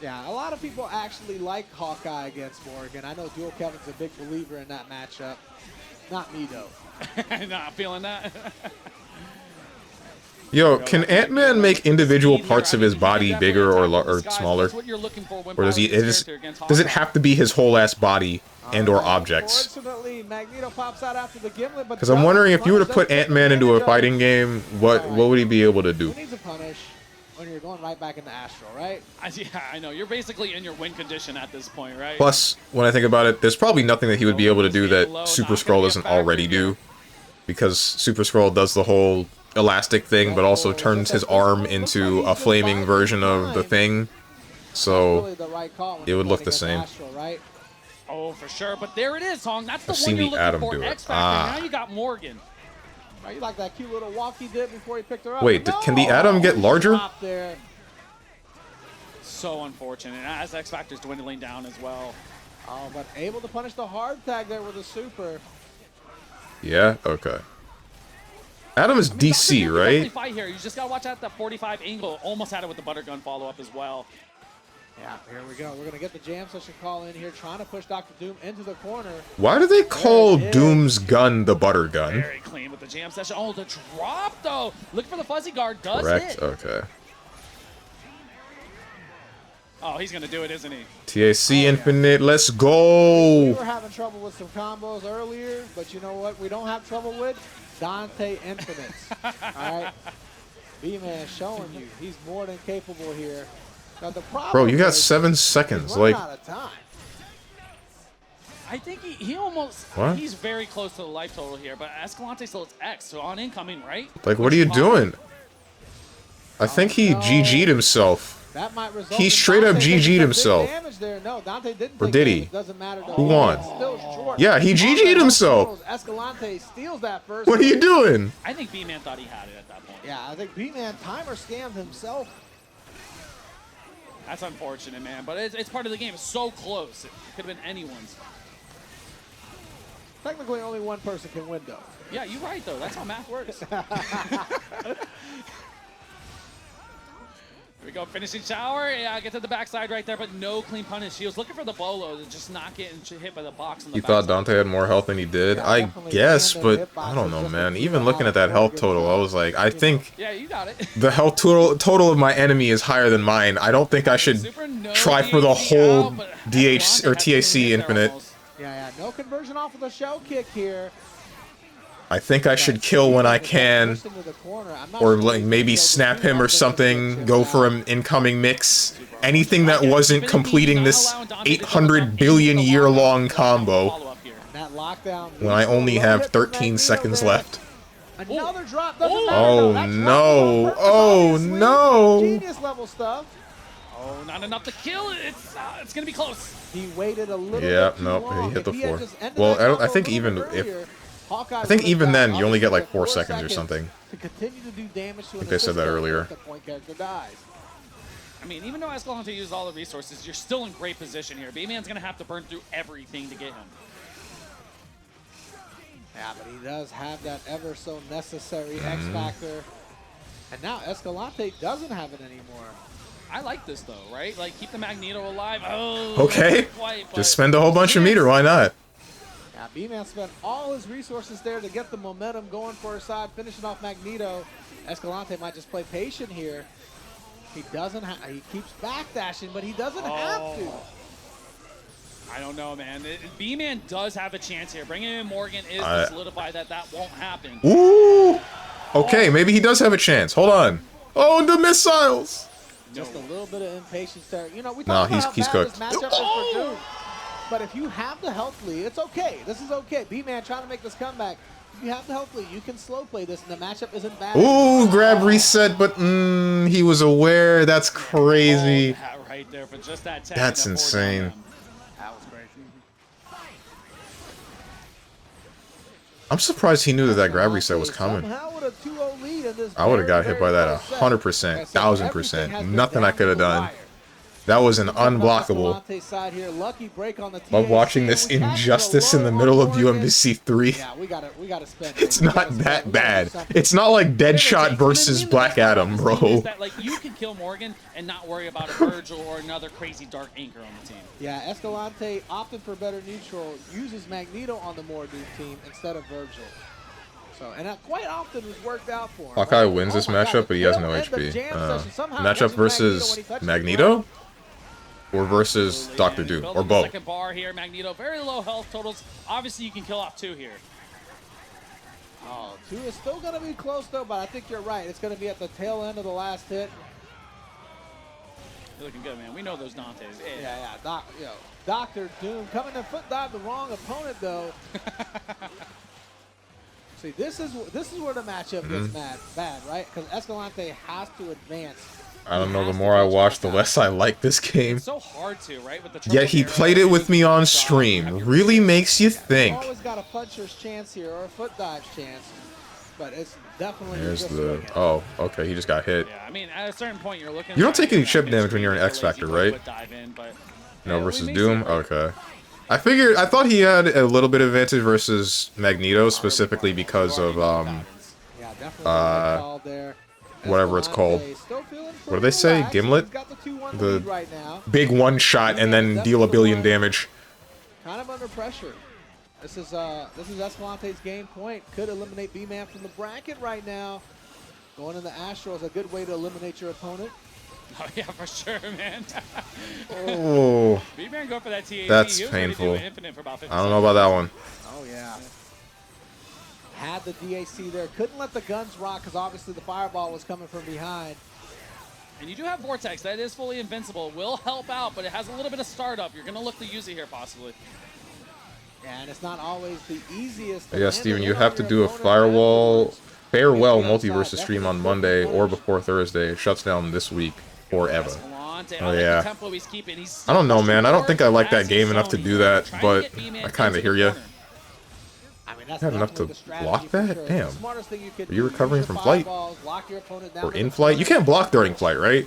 Yeah, a lot of people actually like Hawkeye against Morgan. I know Dual Kevin's a big believer in that matchup. Not me, though. Not feeling that. Yo, can Ant-Man make individual parts of his body bigger or smaller? Or does it have to be his whole ass body and or objects? Because I'm wondering if you were to put Ant-Man into a fighting game, what would he be able to do? Who needs a punish when you're going right back into Astral, right? Yeah, I know. You're basically in your win condition at this point, right? Plus, when I think about it, there's probably nothing that he would be able to do that Super Skrull doesn't already do. Because Super Skrull does the whole elastic thing, but also turns his arm into a flaming version of the thing. So, it would look the same. Oh, for sure. But there it is, Hong. That's the I've one seen you're the looking Atom for. do it. X-Factor. Now you got Morgan. You like that cute little walk he did before he picked her up. Wait, can the Atom get larger? So unfortunate. As X-Factor's dwindling down as well. Oh, but able to punish the hard tag there with a super. Yeah? Okay. Atom is DC, right? Fight here. You just gotta watch out that 45 angle. Almost had it with the butter gun follow-up as well. Yeah, here we go. We're going to get the jam session call in here, trying to push Dr. Doom into the corner. Why do they call Doom's gun the butter gun? Very clean with the jam session. Oh, the drop, though. Look for the fuzzy guard. Does Correct? hit. Okay. Oh, he's going to do it, isn't he? TAC Infinite, let's go! We were having trouble with some combos earlier, but you know what we don't have trouble with? Dante Infinites. All right? B-Man showing you he's more than capable here. Now, the problem Bro, you got 7 seconds. Like, out of time. I think he almost... What? He's very close to the life total here, but Escalante still has X, so on incoming, right? like, what are you doing? I think he GG'd himself. That might result He straight up GG'd himself. No, Dante didn't Or did he? Doesn't matter. Who won? Short. Yeah, he GG'd himself. Escalante steals that first. What are you doing? I think B-Man thought he had it at that point. Yeah, I think B-Man timer scammed himself. That's unfortunate, man. But it's part of the game. It's so close. It could have been anyone's. Technically, only one person can win, though. Yeah, you're right, though. That's how math works. Here we go. Finishing shower. Yeah, get to the backside right there, but no clean punish. He was looking for the bolo to just not get hit by the box. You thought Dante had more health than he did? I guess, but I don't know, man. Even looking at that health total, I was like, I think yeah, you got it. the health total of my enemy is higher than mine. I don't think I should try for the whole DH or TAC Infinite. Yeah, no conversion off of the shell kick here. I think I should kill when I can, or like maybe snap him or something, go for an incoming mix. Anything that wasn't completing this 800 billion year long combo when I only have 13 seconds left. Another drop. Oh no, oh no. Genius level stuff. Oh, not enough to kill it. It's gonna be close. He waited a little Yeah, bit too nope, long. he hit the If he had 4. just ended Well, that I think combo a even little bit if earlier, Hawkeye I think would've even got then you only get like 4 obviously seconds or something. to continue to do damage to I an think I said that assistant earlier. if the point character dies. I mean, even though Escalante used all the resources, you're still in great position here. B-Man's gonna have to burn through everything to get him. Yeah, but he does have that ever so necessary X factor. And now Escalante doesn't have it anymore. I like this though, right? Like keep the Magneto alive. Oh, Okay. not quite, but Just spend a whole bunch of meter. Why not? Yeah, B-Man spent all his resources there to get the momentum going for his side, finishing off Magneto. Escalante might just play patient here. He doesn't have. He keeps backdashing, but he doesn't have to. I don't know, man. B-Man does have a chance here. Bringing in Morgan is to solidify that that won't happen. Ooh. Okay, maybe he does have a chance. Hold on. Oh, the missiles. Just a little bit of impatience there. You know, we No, talked about he's how bad cooked. this matchup is for Doom. But if you have the health lead, it's okay. This is okay. B-Man trying to make this comeback. If you have the health lead, you can slow play this, and the matchup isn't bad. Ooh, grab reset, but he was aware. That's crazy. That right there for just that tag. That's insane. That was crazy. I'm surprised he knew that grab reset was coming. Somehow with a 2-0 lead in this I would have got hit by that very close set. 100%, 1000%. Nothing I could have done. Wire. That was an unblockable. Side here. Lucky break on the Love watching this injustice in the middle of UMBC 3. Yeah, we gotta spend. It's not that bad. It's not like Deadshot versus Black Adam, bro. That, like, you can kill Morgan and not worry about a Virgil or another crazy dark anchor on the team. Yeah, Escalante opted for better neutral, uses Magneto on the more new team instead of Virgil. So, and that quite often has worked out for him. Hawkeye right? wins this my God, matchup, but he has no tail end of HP. jam session somehow Matchup catches versus when he touches the Magneto? ground. Or versus Dr. Doom, Build or up the both. second bar here, Magneto. Very low health totals. Obviously, you can kill off 2 here. Oh, 2 is still going to be close, though, but I think you're right. It's going to be at the tail end of the last hit. You're looking good, man. We know those Dantes. Yeah. Dr. Doom coming to foot dive the wrong opponent, though. See, this is where the matchup gets bad, right? Because Escalante has to advance. I don't know, the more I watch, the less I like this game. It's so hard to, right? With the Yet he played it with me on stream. Really makes you think. Always got a puncher's chance here, or a foot dive chance. But it's definitely There's the... Oh, okay, he just got hit. Yeah, I mean, at a certain point, you're looking... You don't take any chip damage when you're an X Factor, right? No, versus Doom? Okay. I thought he had a little bit of advantage versus Magneto, specifically because of, whatever it's called. What do they say? Gimlet? The big one shot and then deal a billion damage. Kind of under pressure. This is Escalante's game point. Could eliminate B-Man from the bracket right now. Going in the Astro is a good way to eliminate your opponent. Oh yeah, for sure, man. Oh, B-Man go for that TAC. that's painful. I don't know about that one. Oh yeah. Had the DAC there. Couldn't let the guns rock because obviously the fireball was coming from behind. And you do have Vortex. That is fully invincible. Will help out, but it has a little bit of startup. You're going to look to use it here, possibly. Yeah, and it's not always the easiest. I guess, Steven, you have to do a farewell multiverse stream on Monday or before Thursday. It shuts down this week forever. Oh, yeah. I don't know, man. I don't think I like that game enough to do that, but I kind of hear you. You had enough to block that? Damn. Are you recovering from flight? Or in flight? You can't block during flight, right?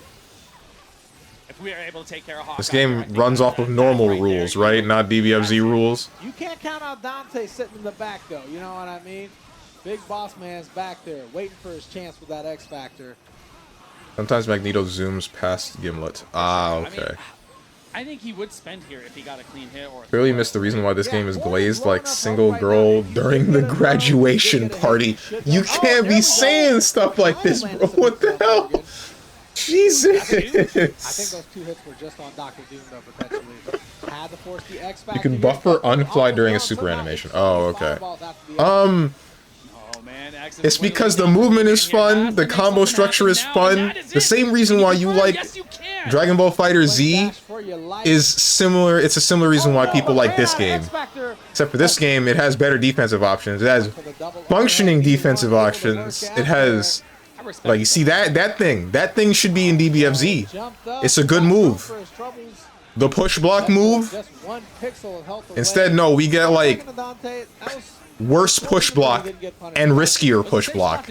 If we are able to take care of Hawkeye, this game runs off of normal rules, right? Not DBFZ rules. You can't count out Dante sitting in the back, though. You know what I mean? Big boss man's back there, waiting for his chance with that X Factor. Sometimes Magneto zooms past Gimlet. Ah, okay. I think he would spend here if he got a clean hit. Or Clearly missed the reason why this game is glazed like single girl during the graduation party. You can't be saying stuff like this, bro. What the hell? Jesus. I think those 2 hits were just on Dr. Doom, though, potentially. Had to force the X Factor. You can buffer unfly during a super animation. Oh, okay. It's because the movement is fun, the combo structure is fun. The same reason why you like Dragon Ball Fighter Z is similar. It's a similar reason why people like this game. Except for this game, it has better defensive options. It has functioning defensive options. It has, like, you see that thing should be in DBFZ. It's a good move. The push block move. Instead, no, we get like Worse push block and riskier push block.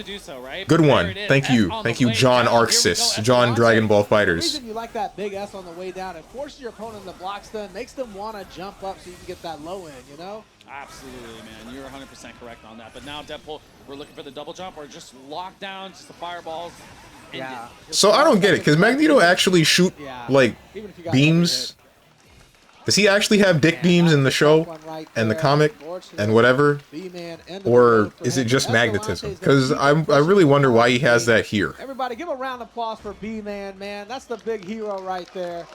Good one. Thank you. Thank you, John Arxis. John Dragon Ball The Fighters. reason you like that big S on the way down, it forces your opponent to block stun, makes them want to jump up so you can get that low end, you know? Absolutely, man. You're 100% correct on that. But now, Deadpool, we're looking for the double jump or just lock down, just the fireballs. Yeah. So I don't get it. Does Magneto actually shoot, like, beams? Does he actually have dick beams in the show and the comic and whatever? Or is it just magnetism? Because I really wonder why he has that here. Everybody give a round of applause for B-Man, man. That's the big hero right there.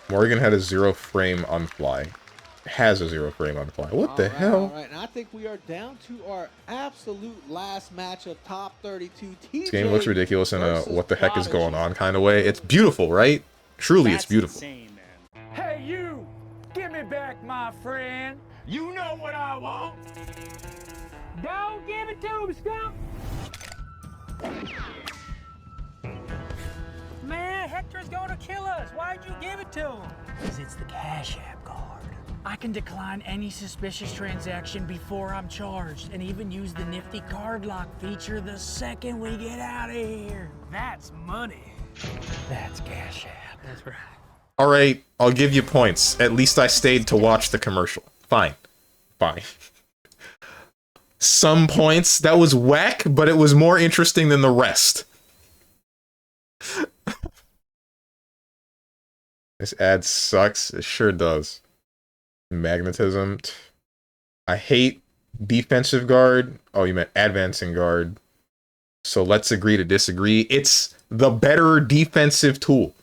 Morgan had a 0 frame on fly. Has a 0 frame on fly. What the hell? All right, and I think we are down to our absolute last match of top 32. This game looks ridiculous in a what the heck is going on kind of way. It's beautiful, right? Truly, it's beautiful. Hey, you! Give me back my friend! You know what I want! Don't give it to him, Scump! Man, Hector's gonna kill us! Why'd you give it to him? Because it's the Cash App card. I can decline any suspicious transaction before I'm charged, and even use the nifty card lock feature the second we get out of here. That's money. That's Cash App. That's right. Alright, I'll give you points. At least I stayed to watch the commercial. Fine. Fine. Some points. That was whack, but it was more interesting than the rest. This ad sucks. It sure does. Magnetism. I hate defensive guard. Oh, you meant advancing guard. So let's agree to disagree. It's the better defensive tool.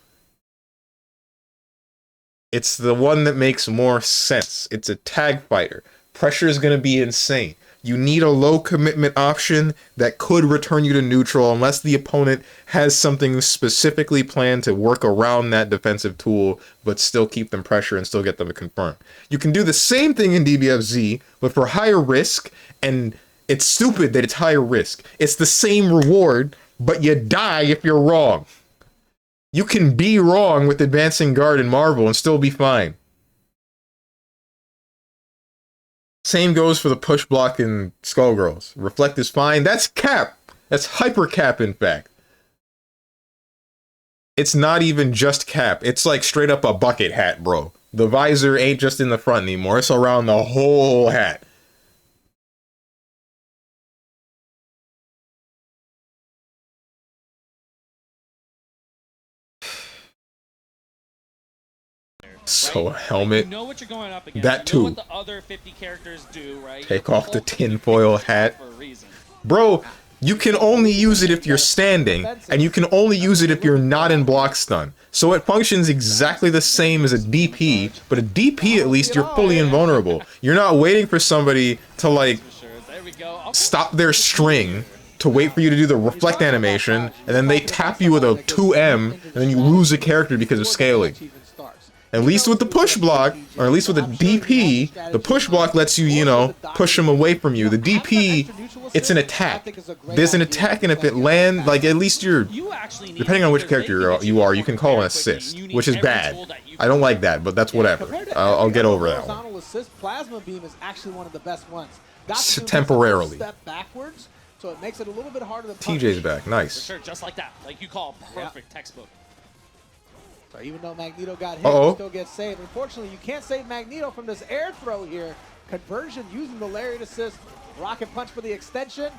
It's the one that makes more sense. It's a tag fighter. Pressure is going to be insane. You need a low commitment option that could return you to neutral unless the opponent has something specifically planned to work around that defensive tool, but still keep them pressure and still get them to confirm. You can do the same thing in DBFZ, but for higher risk, and it's stupid that it's higher risk. It's the same reward, but you die if you're wrong. You can be wrong with advancing guard in Marvel and still be fine. Same goes for the push block in Skullgirls. Reflect is fine. That's cap. That's hyper cap, in fact. It's not even just cap. It's like straight up a bucket hat, bro. The visor ain't just in the front anymore. It's around the whole hat. So a helmet. You know what you're going up against. That you know too. what the other 50 characters do, right? Take off the tinfoil hat. Bro, you can only use it if you're standing, and you can only use it if you're not in block stun. So it functions exactly the same as a DP, but a DP at least you're fully invulnerable. You're not waiting for somebody to like stop their string to wait for you to do the reflect animation, and then they tap you with a 2M, and then you lose a character because of scaling. At least with the push block, or at least with the DP, the push block lets you, you know, push them away from you. The DP, it's an attack. There's an attack, and if it lands, like, at least you're, depending on which character you are, you can call an assist, which is bad. I don't like that, but that's whatever. I'll get over that one. Plasma beam is actually one of the best ones. Temporarily. Step backwards, so it makes it a little bit harder to TJ's back, nice. For sure, just like that. Like you call perfect textbook. So even though Magneto got hit, he still gets saved. Unfortunately, you can't save Magneto from this air throw here. Conversion using the lariat assist. Rocket punch for the extension.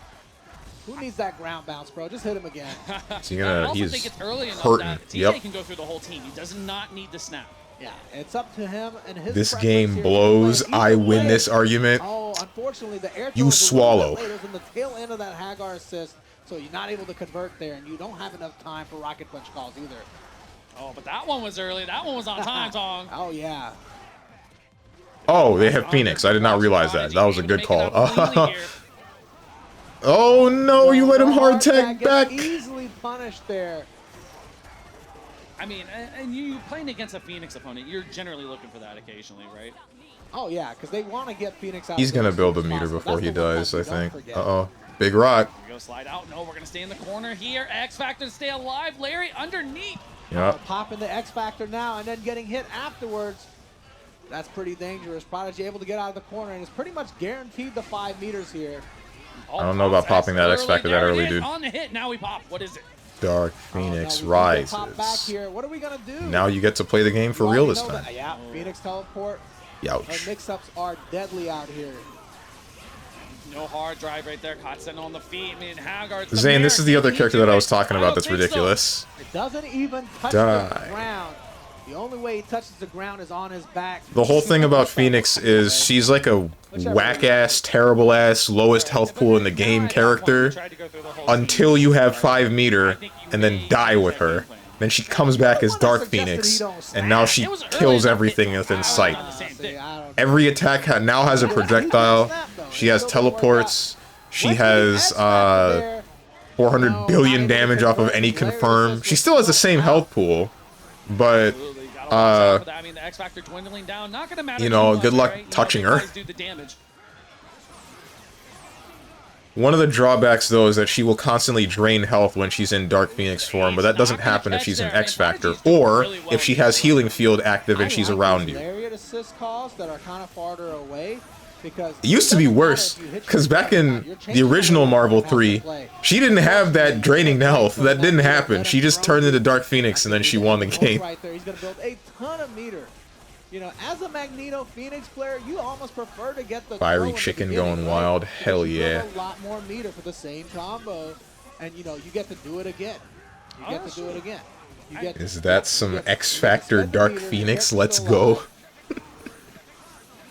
Who needs that ground bounce, bro? Just hit him again. So you're gonna, I also he's think it's early enough hurting. that TJ can go through the whole team. He does not need the snap. Yeah, it's up to him and his. This game blows. I win this argument. Oh, unfortunately, the air You swallow. It was in the tail end of that Hagar assist, so you're not able to convert there, and you don't have enough time for rocket punch calls either. Oh, but that one was early. That one was on time, Tong. Oh, yeah. Oh, they have Phoenix. I did not realize that. That was a good call. Oh no, you let him hard tag back. Easily punished there. I mean, and you playing against a Phoenix opponent, you're generally looking for that occasionally, right? Oh, yeah, because they want to get Phoenix out. He's going to build a meter before he dies, I think. Uh-oh. Big rock. We go slide out. No, we're going to stay in the corner here. X Factor to stay alive. Larry underneath. Yep. Popping the X Factor now and then getting hit afterwards. That's pretty dangerous. Prodigy able to get out of the corner and is pretty much guaranteed the 5 meters here. I don't know about popping that X Factor that early, dude. On the hit, now we pop. What is it? Dark Phoenix No, we need to pop back rises. here. What are we gonna do? Now you get to play the game for real this time. Yeah, Phoenix teleport. Youch. And mix-ups are deadly out here. No hard drive right there. Caught Sentinel on the feet. I mean, Haggard's the Zane, this is the other mirror. character that I was talking I about don't that's think so. ridiculous. It doesn't even touch Die. the ground. The only way he touches the ground is on his back. The whole thing about Phoenix is she's like a whack-ass, terrible-ass, lowest health pool in the game character until you have 5 meter and then die with her. Then she comes back as Dark Phoenix, and now she kills everything within sight. Every attack now has a projectile. She has teleports. She has 400 billion damage off of any confirm. She still has the same health pool, but I mean, the X Factor dwindling down. Not gonna matter you know, too much, good luck right? touching You know, her. big guys do the damage. One of the drawbacks, though, is that she will constantly drain health when she's in Dark Phoenix form, but that doesn't happen if she's in X Factor, or if she has Healing Field active and she's around you. Lariat assist calls that are kind of farther away because It used to be worse, because back in the original Marvel 3, she didn't have that draining health. That didn't happen. She just turned into Dark Phoenix and then she won the game. Right there, he's gonna build a ton of meter. You know, as a Magneto Phoenix player, you almost prefer to get the Fiery throw in the chicken beginning, going right? wild. Because Hell you build yeah. a lot more meter for the same combo, and you know you get to do it again. You get to do it again. You get Is that some X Factor Dark Phoenix? Let's go. Yeah,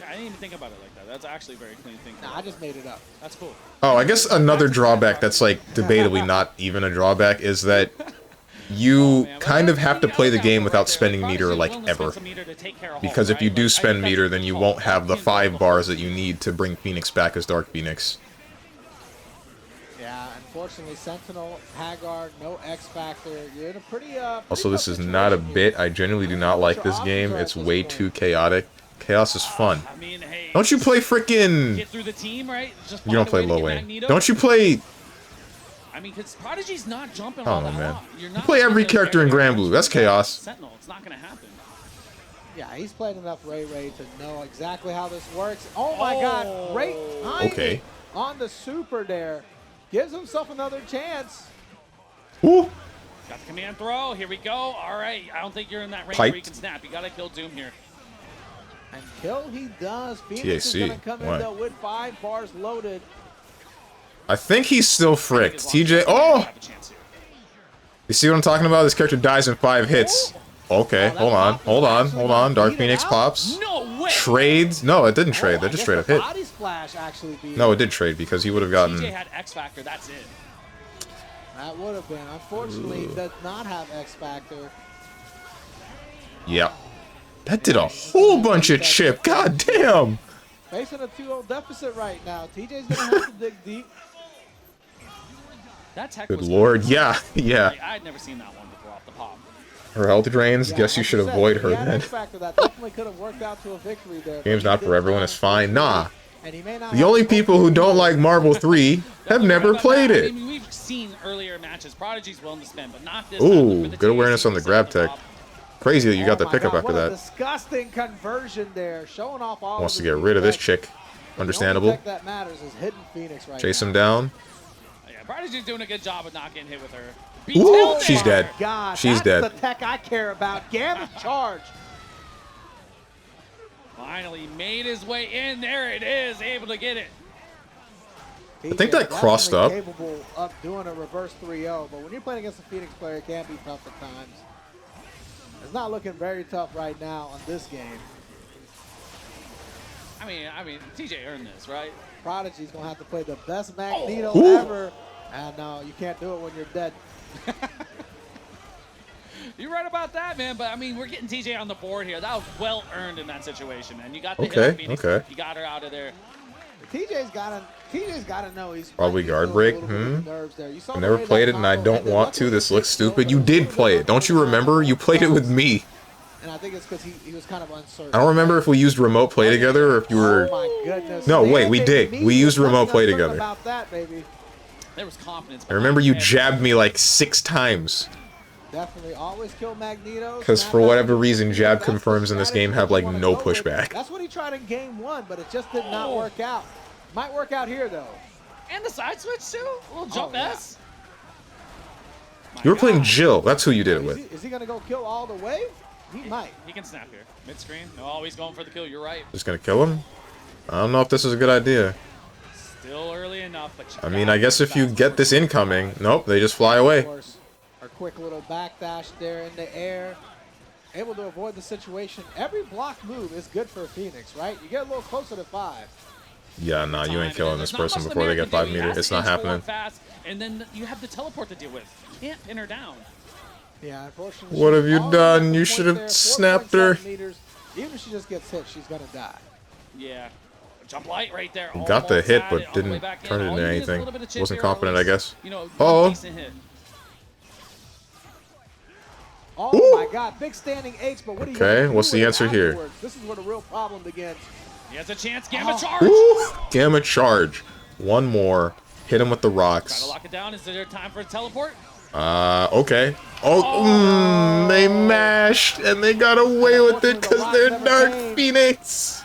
I didn't even think about it like that. That's actually a very clean thing. Nah, I just made it up. That's cool. Oh, I guess another drawback that's like debatably not even a drawback is that you kind of have to play the game without spending meter like ever. Because if you do spend meter, then you won't have the 5 bars that you need to bring Phoenix back as Dark Phoenix. Yeah, unfortunately, Sentinel, Haggard, no X Factor. You're in a pretty Also, this is not a bit. I genuinely do not like this game. It's way too chaotic. Chaos is fun. Don't you play frickin'... Get through the team, right? Just You don't find a play way to low get aim. Magneto. Don't you play... I mean, because Prodigy's not jumping I all don't know, that man. hot. You're You not play every getting character in very Grand Blue. That's chaos. Sentinel, it's not gonna happen. Yeah, he's played enough Ray to know exactly how this works. Oh my God, great timing Okay. on the super there. Gives himself another chance. Woo! Got the command throw. Here we go. All right. I don't think you're in that range Piped. where you can snap. You gotta kill Doom here. Until he does, Phoenix is TAC. going to come Why? in though with 5 bars loaded. I think he's still fricked. TJ... Oh! You see what I'm talking about? This character dies in 5 hits. Okay, hold on. Dark Phoenix pops. No way! Trades? No, it didn't trade. That just straight up hit. Body splash actually be No, it did trade because he would have gotten... TJ had X Factor. That's it. That would have been. Unfortunately, he does not have X Factor. Yep. That did a whole bunch of chip. God damn! Facing a 2-0 deficit right now. TJ's going to have to dig deep. That tech Good was lord. Yeah, yeah. Like, I'd never seen that one before off the pop. Her health drains. Guess you like should said, avoid if her he had then. X Factor, that definitely could have worked out to a victory there. but Game's he not did for everyone. not. It's fine. Nah. And he may not The have only much people who don't like Marvel 3 have never played I it. mean, we've seen earlier matches. Prodigy's willing to spend, but not this Ooh, time. good awareness on the grab tech. Crazy that you got the my pickup God, after what a that. disgusting conversion there, showing off all Wants to of get his rid of this defense. chick. The only Understandable. tech that matters is hidden Phoenix right Chase now. him down. Yeah, Prodigy's doing a good job of not getting hit with her. Ooh, she's dead. God, She's that's dead. the tech I care about. Gambit charge. Finally made his way in. There it is, able to get it. I think that crossed up. Capable of doing a reverse 3-0, but when you're playing against a Phoenix player, it can be tough at times. It's not looking very tough right now on this game. I mean, TJ earned this, right? Prodigy's gonna have to play the best Magneto Ooh. ever, and you can't do it when you're dead. You're right about that, man. But I mean, we're getting TJ on the board here. That was well earned in that situation, man. You got the hit on Phoenix. Okay. You got her out of there. TJ's gotta know he's Probably might be guard feeling a break. little bit of nerves there. You saw I the never way played that it and I combo don't ended. want to. Luckily, This looks it's still stupid. You a did little play bit it. Don't you remember? You played it with me. And I think it's because he was kind of uncertain. I don't remember if we used remote play together or if you were... Oh my goodness. No, wait, we Man, did. me We used was remote play uncertain together. About that, baby. There was confidence. I remember you behind jabbed me like 6 times. Definitely always kill Magneto. Because for whatever reason, jab confirms in this game have like no pushback. That's what he tried in game 1, but it just did not work out. Might work out here though. And the side switch too? A little jump S. You were playing Jill. That's who you did it with. Is he gonna go kill all the way? He might. He can snap here. Mid screen. No, always going for the kill. You're right. Just gonna kill him? I don't know if this is a good idea. Still early enough, but I mean, I guess if you get this incoming, nope, they just fly away. A quick little backdash there in the air. Able to avoid the situation. Every block move is good for Phoenix, right? You get a little closer to 5. Yeah, nah, you ain't killing this person before they get 5 meters. It's not happening. Fast, and then you have the teleport to deal with. You can't pin her down. Yeah, unfortunately. What have you done? You should have snapped her. Meters. Even if she just gets hit, she's gonna die. Yeah. Jump light right there. Got the hit, but didn't turn it into anything. Wasn't confident, I guess. Oh. Oh my God, big standing H, but what do you Okay, what's the answer here? This is where the real problem begins. He has a chance. Gamma charge. Ooh, gamma charge. One more. Hit him with the rocks. Try to lock it down. Is there time for a teleport? Okay. Oh, they mashed and they got away with it because they're Dark Phoenix.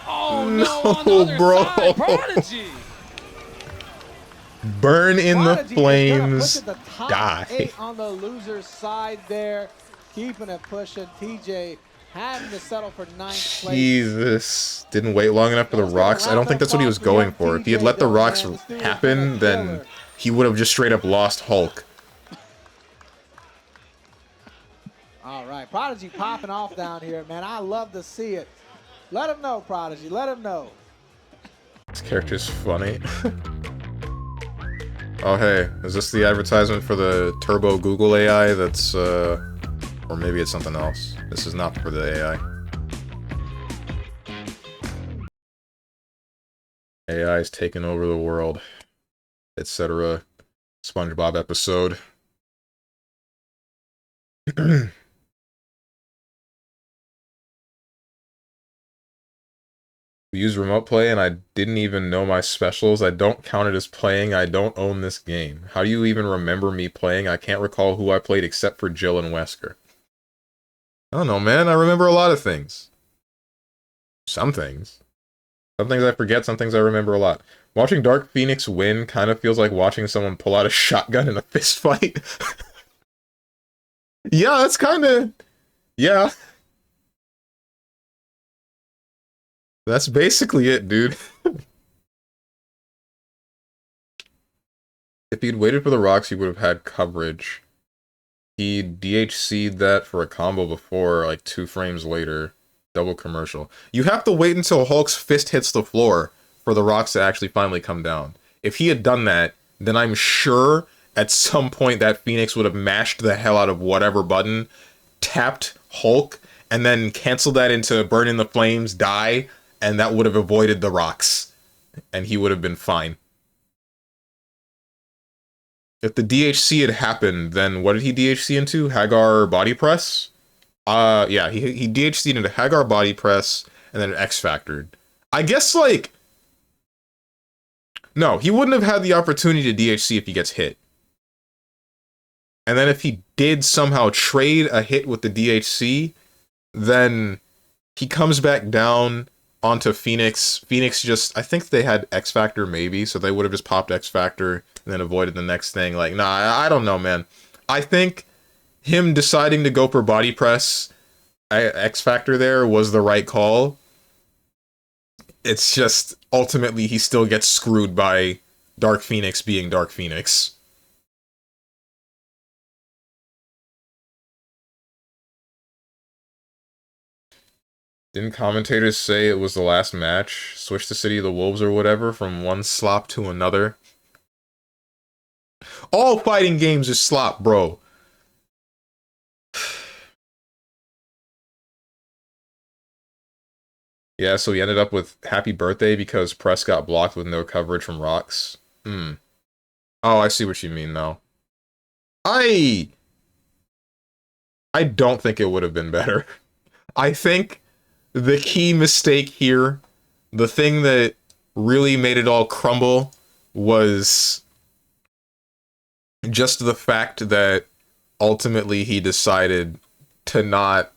Oh no, bro. Side, Prodigy. Burn in Prodigy the flames. the top Die. 8 on the loser's side there, keeping it pushing. TJ having to settle for 9th place. Jesus. Didn't wait long enough for the rocks. I don't think that's what he was going for. If he had let the rocks happen, then he would have just straight up lost Hulk. All right, Prodigy popping off down here, man. I love to see it. Let him know, Prodigy. Let him know. This character's funny. Oh, hey. Is this the advertisement for the Turbo Google AI that's, or maybe it's something else. This is not for the AI. AI is taking over the world, etc. SpongeBob episode. We use remote play and I didn't even know my specials. I don't count it as playing. I don't own this game. How do you even remember me playing? I can't recall who I played except for Jill and Wesker. I don't know, man. I remember a lot of things. Some things. Some things I forget, some things I remember a lot. Watching Dark Phoenix win kind of feels like watching someone pull out a shotgun in a fist fight. Yeah, that's kind of... Yeah. That's basically it, dude. If he'd waited for the rocks, he would have had coverage. He DHC'd that for a combo before, like 2 frames later. Double commercial. You have to wait until Hulk's fist hits the floor for the rocks to actually finally come down. If he had done that, then I'm sure at some point that Phoenix would have mashed the hell out of whatever button, tapped Hulk, and then canceled that into burn in the flames, die, and that would have avoided the rocks. And he would have been fine. If the DHC had happened, then what did he DHC into? Hagar body press? Yeah, he DHC'd into Hagar body press, and then X Factored. I guess, like... No, he wouldn't have had the opportunity to DHC if he gets hit. And then if he did somehow trade a hit with the DHC, then he comes back down onto Phoenix. Phoenix just... I think they had X Factor maybe, so they would have just popped X Factor and then avoided the next thing. Like, nah, I don't know, man. I think him deciding to go for body press X Factor there was the right call. It's just, ultimately, he still gets screwed by Dark Phoenix being Dark Phoenix. Didn't commentators say it was the last match? Switch to City of the Wolves or whatever from one slop to another? All fighting games are slop, bro. Yeah, so he ended up with Happy Birthday because press got blocked with no coverage from rocks. Oh, I see what you mean now. I don't think it would have been better. I think the key mistake here, the thing that really made it all crumble, was just the fact that ultimately he decided to not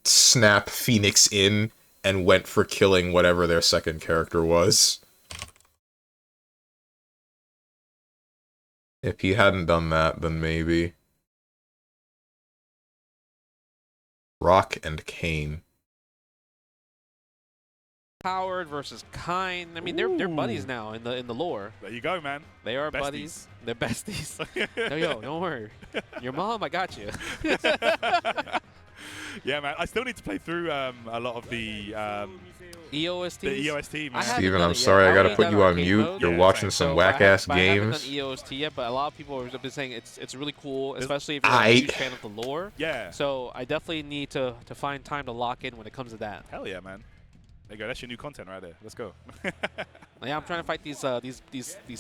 snap Phoenix in and went for killing whatever their second character was. If he hadn't done that, then maybe. Rock and Kane. Howard versus Kine. I mean, they're buddies now in the lore. There you go, man. They are Besties. buddies. They're besties. No, yo, don't worry. Your mom, I got you. Yeah, man. I still need to play through a lot of the EOST. The EOST, man. Steven, I'm sorry, I gotta put you on mute. You're watching some whack-ass I haven't done games. EOST yet, but a lot of people have been saying it's really cool, especially if you're a huge fan of the lore. Yeah. So I definitely need to find time to lock in when it comes to that. Hell yeah, man. There you go. That's your new content right there. Let's go. Yeah, I'm trying to fight these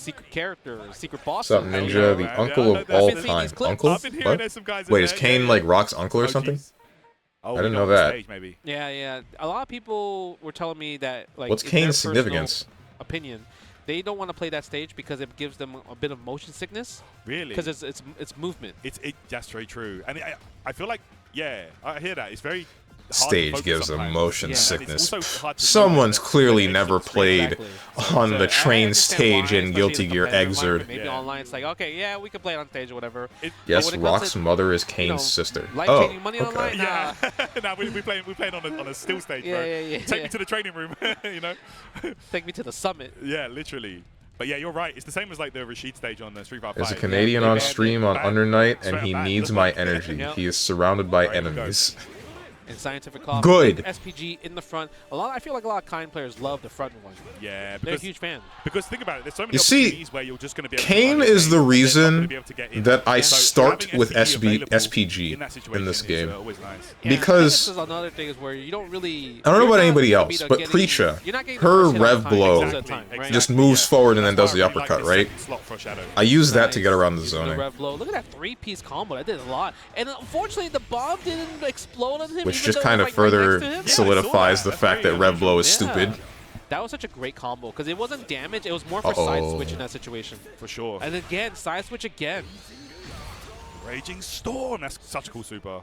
secret characters, secret bosses. What's up, Ninja? The uncle of all time. Uncle? What? Wait, is Kane like Rock's uncle or something? Oh, I didn't know that. Stage, maybe. Yeah. A lot of people were telling me that, like, What's in their Kane's personal significance? opinion, they don't want to play that stage because it gives them a bit of motion sickness. Really? Because it's movement. That's very true. And I feel like, yeah, I hear that. It's very Stage gives them motion Yeah. sickness. Hard to Someone's focus clearly never played Exactly. on the train stage Online, in especially Guilty in Gear competitive environment, Exerd. Maybe online, it's like, okay, yeah, we can play it on stage or whatever. Yes, when it comes Rock's to, mother is you Kane's know, sister. life-changing Oh, money okay. online? Yeah. Nah, we playing on a still stage, bro. Yeah. Take me to the training room, you know? Take me to the summit. Yeah, literally. But yeah, you're right. It's the same as like the Rashid stage on the Street Fighter 5. There's a Canadian on stream on Under Night, and he needs my energy. Yep. He is surrounded by enemies. And Scientific Coffee. Good. SPG in the front. I feel like a lot of Kine players love the front one. Yeah, they're a huge fan. Because think about it, there's so many You see, opportunities where you're just going to be able Kane to is the reason that I So start having with SPG SPG in that situation in this is, game. always nice. Yeah, Because this is another thing is where you don't really. I don't know you're about not anybody gonna else, be but getting- Preacher, you're not getting the her first hit rev at a time, blow most of the time, right? just moves forward and then does the That's why I uppercut, really right? like the slot for Shadow. I use that to Nice. get around the Using zoning, rev blow. Look at that three-piece combo. That did a lot. And unfortunately, the bomb didn't explode on him. which even just though it kind was, of like, right further next to him. solidifies the fact that rev blow is stupid. That was such a great combo because it wasn't damage. It was more for side Uh-oh. switch in that situation. For sure. And again, side switch again. Raging Storm. That's such a cool super.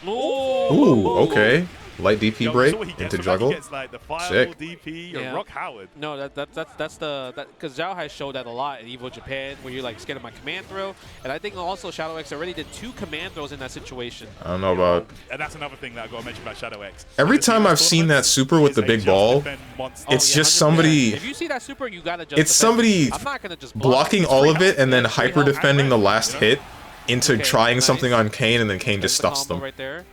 Ooh, okay. Light DP Yo, break so what he gets into from that, juggle. He gets like the Fireball Sick. DP, Yeah. Rock Howard. No, that's because Zhao has showed that a lot in Evo Japan, where you're like scared of my command throw, and I think also Shadow X already did 2 command throws in that situation. I don't know about. And that's another thing that I got to mention about Shadow X. Every The time CS I've seen that tournaments super with is the a big just ball, defend monster. it's just 100%. somebody. If you see that super, you gotta just. It's defend. somebody I'm not gonna just block. blocking It's all free of it health. and then Yeah, free hyper health. defending the last hit into Okay, trying nice. something on Kane, and then Kane just There's the stuffs combo them. right there.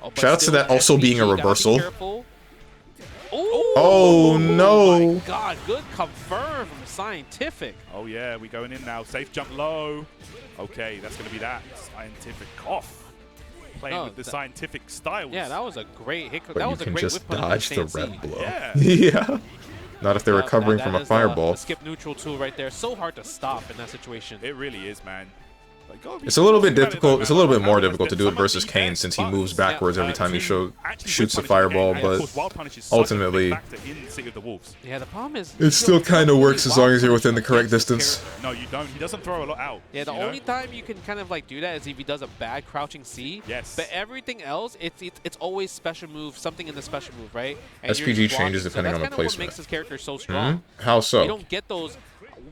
Oh, but Shout out to still that also SPG, being a gotta be reversal. careful. Oh no! My God, good confirm from Scientific. Oh yeah, we going in now. Safe jump low. Okay, that's going to be that. Scientific off. Playing No, with the scientific styles. Yeah, that was a great hit. But that you was a can great just whip punish dodge the from rev CNC. blow. Yeah. Yeah. Not if they're recovering from a is fireball. the skip neutral tool right there. So hard to stop in that situation. It really is, man. Like, It's a little bit difficult. It's a little bit more difficult to do it versus Kane since he moves backwards every time he shoots a fireball, but ultimately, Yeah, the problem is it still kind of works as long as you're within the correct distance. No, you don't. He doesn't throw a lot out. Yeah, the you know? only time you can kind of like do that is if he does a bad crouching C. Yes. But everything else, it's always special move, something in the special move, right? And you're SPG just changes blocking. depending so on the that's kind of what placement. makes his character so strong. How so? You don't get those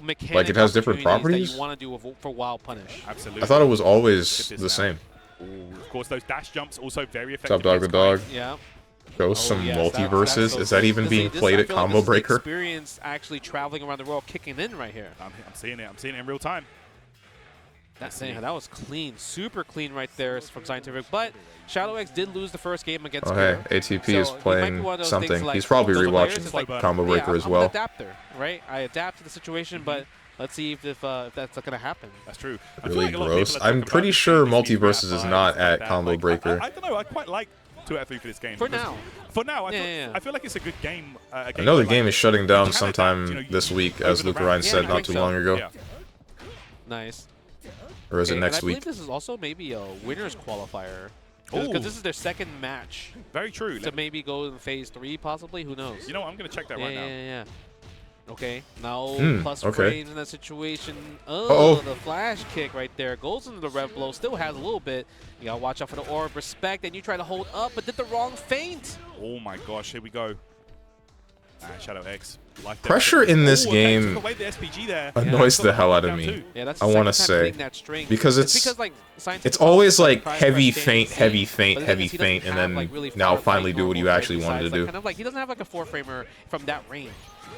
mechanic Like it has different opportunities properties? that you want to do for wild punish. Absolutely. I thought it was always the same. Ooh, of course, those dash jumps also very What's effective. up, Dog the Dog? Yeah. Ghost some yes, multiverses. so Is that cool. even This being this- played I at feel like Combo this is the Breaker? experience actually traveling around the world, kicking in right here. I'm seeing it. I'm seeing it in real time. That's it. That was clean, super clean right there from Scientific. But Shadow X did lose the first game against. Oh hey, Spear. ATP So is it might be playing one of those something. things like He's probably some players, rewatching it's like, Combo Breaker yeah, as I'm well. an adapter, right? I adapt to the situation, but let's see if that's going to happen. That's true. Really gross. I'm pretty sure Multiverses is not at Combo Breaker. I don't know. I quite like 2 out of 3 for this game. For because- now. For now, Yeah. I feel like it's a good game. I know the where, game like, is shutting you down can sometime adapt, you know, this week, over as the Luke round. Ryan Yeah, said I not think too so. long ago. Yeah. Nice. Or is it Okay, next and I week? believe this is also maybe a winners qualifier. Ooh. Because this is their second match. Very true. To maybe go in phase 3, possibly. Who knows? You know what? I'm going to check that right now. Yeah. Okay, now plus okay. frames in that situation. Oh, the flash kick right there goes into the rev blow. Still has a little bit. You gotta watch out for the aura of respect, and you try to hold up, but did the wrong feint. Oh my gosh, here we go. Shadow X. Pressure in this game away the SPG there. annoys the hell out of me. Yeah, that's I want to say because it's like, it's always like heavy feint, heavy feint, heavy feint, and then like, now finally do what you actually wanted to do. Kind of like he doesn't have like a 4-framer from that range.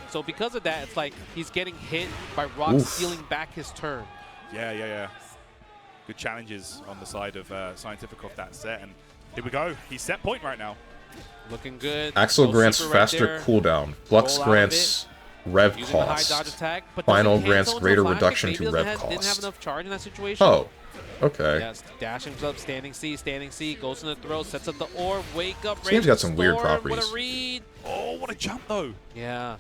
So because of that, it's like he's getting hit by rocks stealing back his turn. Yeah. Good challenges on the side of Scientific off that set, and here we go. He's set point right now. Looking good. Axel grants faster cooldown. Flux grants rev cost. Final grants greater reduction to rev cost. Didn't have enough charge in that situation. Oh, okay. Yes, dashing up, standing C, goes in the throw, sets up the orb, wake up. This game's got some weird properties. What a read. Oh, what a jump though. Yeah.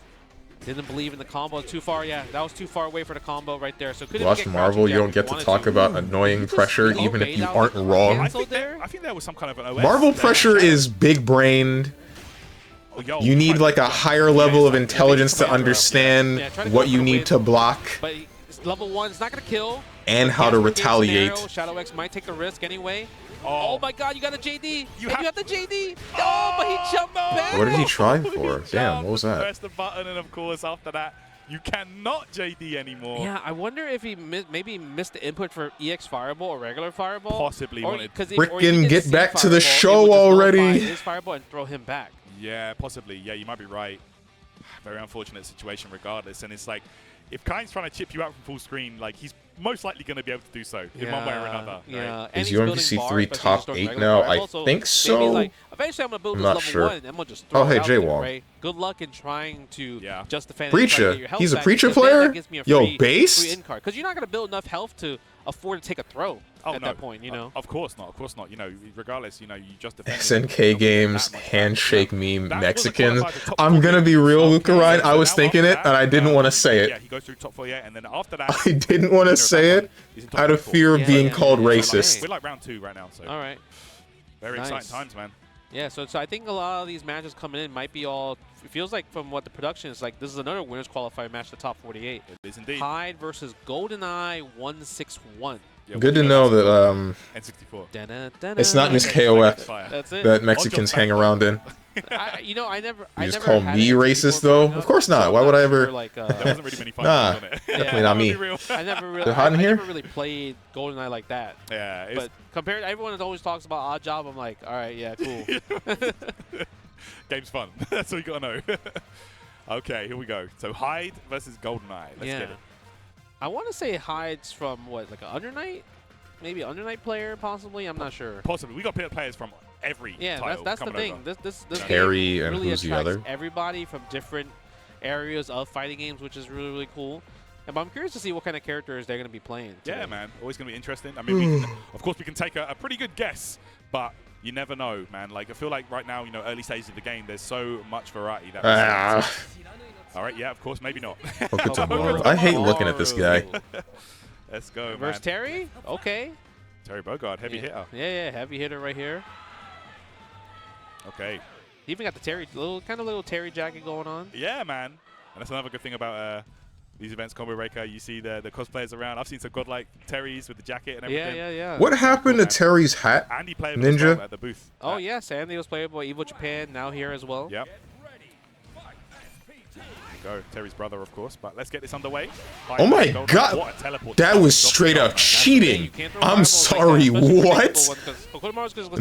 Didn't believe in the combo too far. Yeah, that was too far away for the combo right there. So couldn't Watch Marvel, you don't get to talk about annoying pressure even if you aren't wrong. I think there was some kind of an OS. Marvel pressure is big-brained. You need like a higher level of intelligence to understand what you need to block but level 1 is not going to kill. And how to retaliate. Shadow X might take the risk anyway. Oh my god, you got a JD! You have the JD! Oh, but he jumped back! What did he try for? Damn, what was that? Press the button, and of course, after that, you cannot JD anymore. Yeah, I wonder if he maybe missed the input for EX Fireball or regular Fireball. Possibly wanted. Frickin' get back to the show already! His Fireball and throw him back. Yeah, possibly. Yeah, you might be right. Very unfortunate situation regardless, and it's like, if Kain's trying to chip you out from full screen, like he's most likely going to be able to do so in one way or another. Yeah. Right? Is UMBC 3 top 8 now? I think so. Like, eventually I'm going to build I'm this not level sure. 1 and I'm going to just throw Oh, hey, it out there, J-Wong. right? Good luck in trying to just defend Preacher. He's a Preacher player? Yo, based? Because you're not going to build enough health to afford to take a throw at that point, you know? Of course not. Of course not. You know, regardless, you know, you just defend. SNK Games, handshake meme, Mexicans. I'm going to be real, Luca Ryan. I was thinking it, and I didn't want to say it. Yeah, he goes through top 48, and then after that... I didn't want to say it out of fear of being called racist. We're like round 2 right now, so... All right. Very exciting times, man. Yeah, so I think a lot of these matches coming in might be all... It feels like from what the production is like, this is another winners qualifier match, the top 48. It is indeed. Hyde versus GoldenEye 161. Yeah, good to know that N64. It's not Miss KOF That's it. that Mexicans hang around in. You know, I never. You just call me racist though? Of course not. Why would I ever? Like, there wasn't really many fights nah, on it. definitely not me. I never really. They're hot in here? I never really played GoldenEye like that. Yeah. But compared to everyone that always talks about Odd Job, I'm like, all right, yeah, cool. Game's fun. That's all you gotta know. Okay, here we go. So Hyde versus GoldenEye. Let's get it. I want to say Hyde's from what, like an Under Night? Maybe Under Night player, possibly. I'm not sure. Possibly. We got players from every title that's the thing. over. This Harry game and really who's the attracts other? everybody from different areas of fighting games, which is really, really cool. But I'm curious to see what kind of characters they're going to be playing today. Yeah, man. Always going to be interesting. I mean, of course, we can take a pretty good guess, but you never know, man. Like, I feel like right now, you know, early stages of the game, there's so much variety. That all right, yeah, of course, maybe not. I hate looking at this guy. Let's go, man. Versus Terry? Okay. Terry Bogard, heavy hitter. Yeah, heavy hitter right here. Okay. He even got the Terry, little Terry jacket going on. Yeah, man. And that's another good thing about these events, Combo Breaker. You see the cosplayers around. I've seen some godlike Terrys with the jacket and everything. Yeah. What happened to Terry's hat? Andy played Ninja at the booth. Oh, yes. Andy was playable by Evo Japan, now here as well. Yep. Go. Terry's brother, of course, but let's get this underway. Oh my god, that was straight up cheating. I'm sorry, what?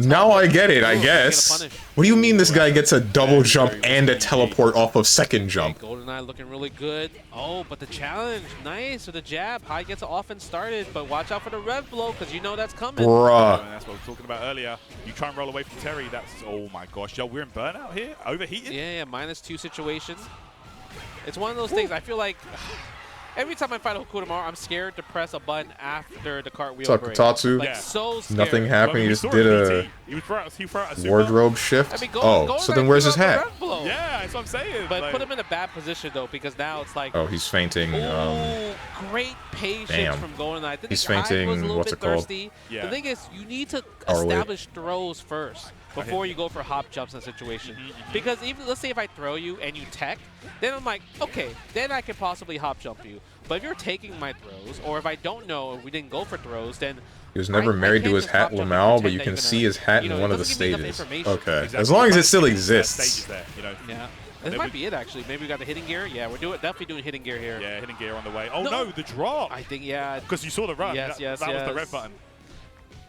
Now I get it, I guess. What do you mean this guy gets a double jump and a teleport off of second jump? GoldenEye looking really good. Oh, but the challenge, nice with the jab. Hyde gets the offense started, but watch out for the rev blow because you know that's coming. Bruh. And that's what I was talking about earlier. You try and roll away from Terry, that's, oh my gosh. Yo, we're in burnout here? Overheated? Yeah, -2 situation. It's one of those things, I feel like every time I fight Hoku tomorrow, I'm scared to press a button after the cartwheel What's up, break. Kotatsu? Like, so scared. Nothing happened, he just did a wardrobe shift. I mean, oh, so then where's his hat? Yeah, that's what I'm saying. But like, put him in a bad position, though, because now it's like... Oh, he's fainting. great patience Damn. from Golden Knight. I think He's the Hive fainting, was a little what's bit it called? thirsty. Yeah. The thing is, you need to Power weight. establish throws first before you go for hop jumps in a situation. Because even, let's say if I throw you and you tech, then I'm like, okay, then I could possibly hop jump you. But if you're taking my throws, or if I don't know, if we didn't go for throws, then He was never married to his hat, Lamau, but you can see his hat in one of the stages. Okay, as long as it still exists. Yeah. This might be it, actually. Maybe we got the hitting gear. Yeah, we're definitely doing hitting gear here. Yeah, hitting gear on the way. Oh no, the drop! I think, yeah. Because you saw the run. Yes, that was the red button.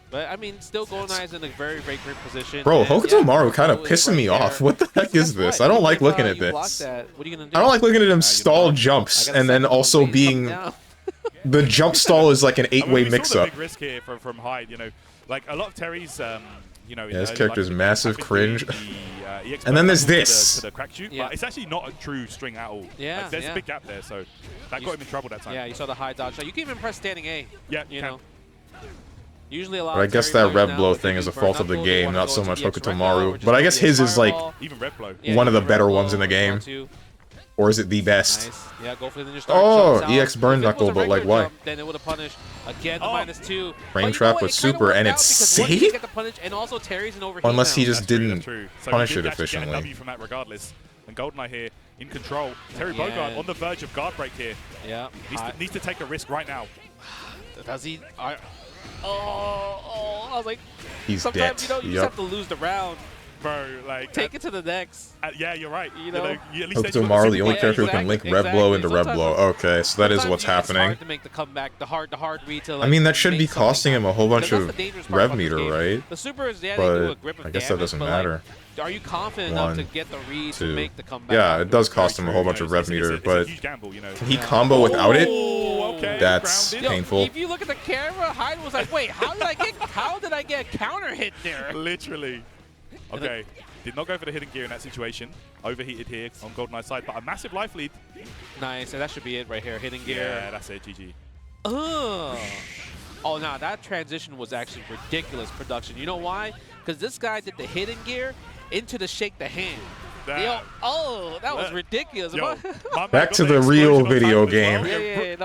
But, I mean, still Golden Knight is in a very, very great position. Bro, And, Hokuto yeah, Maru kind of is pissing me right off. there. What the heck is this? I don't like looking at You blocked this. that. What are you going to I do? don't like looking at him stall jumps and then also being... The jump stall is like an 8-way we mix saw the up. big risk here from Hyde, you know. Like, a lot of Terry's, you know... Yeah, this character's massive cringe. EX And then there's to the- this. To the crack shoot, Yeah. but it's actually not a true string at all. Yeah, Like, there's yeah. a big gap there, so that got him in trouble that time. Yeah, you saw the high dodge shot. You can even press standing A. Yeah, you know. Usually a lot But I of guess Terry that players red now, blow if they thing do is a burn fault of the knuckles, they game, wanna not go so to much EX Hokuto red now, or Maru. just But I go guess to his is like Fireball. Even red blow. Yeah, one of the red better blow ones in the if you game. want to. Or is it the best? Nice. Yeah, go for the ninja star. Oh, jumps out. EX burn If it was knuckle, a but like regular why? jump, then it would have punished. Again, the Oh. -2. Frame But trap you know what? with It kinda super worked and out it's because one, you safe? get the punish, and also Terry's an overheat Unless he now. just didn't So punish he it did actually get a efficiently. W from that regardless. And GoldenEye here in control. Terry Bogard on the verge of guard break here. Yeah. Needs to take a risk right now. Does he? I was like, He's sometimes dead. you just have to lose the round. Bro, like... Take it to the next. Yeah, you're right. You know? You at least Hokuto Maru, the only Yeah, character who can link red blow into red blow. Okay, so that is Sometimes what's it's happening. hard to make the comeback, the hard read to, I like, mean, that should make be something costing him a whole bunch Because of that's the dangerous part rev about this meter, game. right? The supers, yeah, they do a But grip of I guess that damage, doesn't but, like, matter. are you confident enough to One, get the read to two. make the comeback? Yeah, it does cost him a whole bunch of rev meter, but can he combo without it? That's Yo, painful. If you look at the camera, Hyde was like, "Wait, how did I get a counter hit there?" Literally. Okay, did not go for the hidden gear in that situation. Overheated here on GoldenEye's side, but a massive life lead. Nice, and that should be it right here. Hitting gear. Yeah, that's it. GG. Oh, no, that transition was actually ridiculous production. You know why? Because this guy did the hidden gear into the shake the hand. Yo, that was ridiculous. Back to the real video game.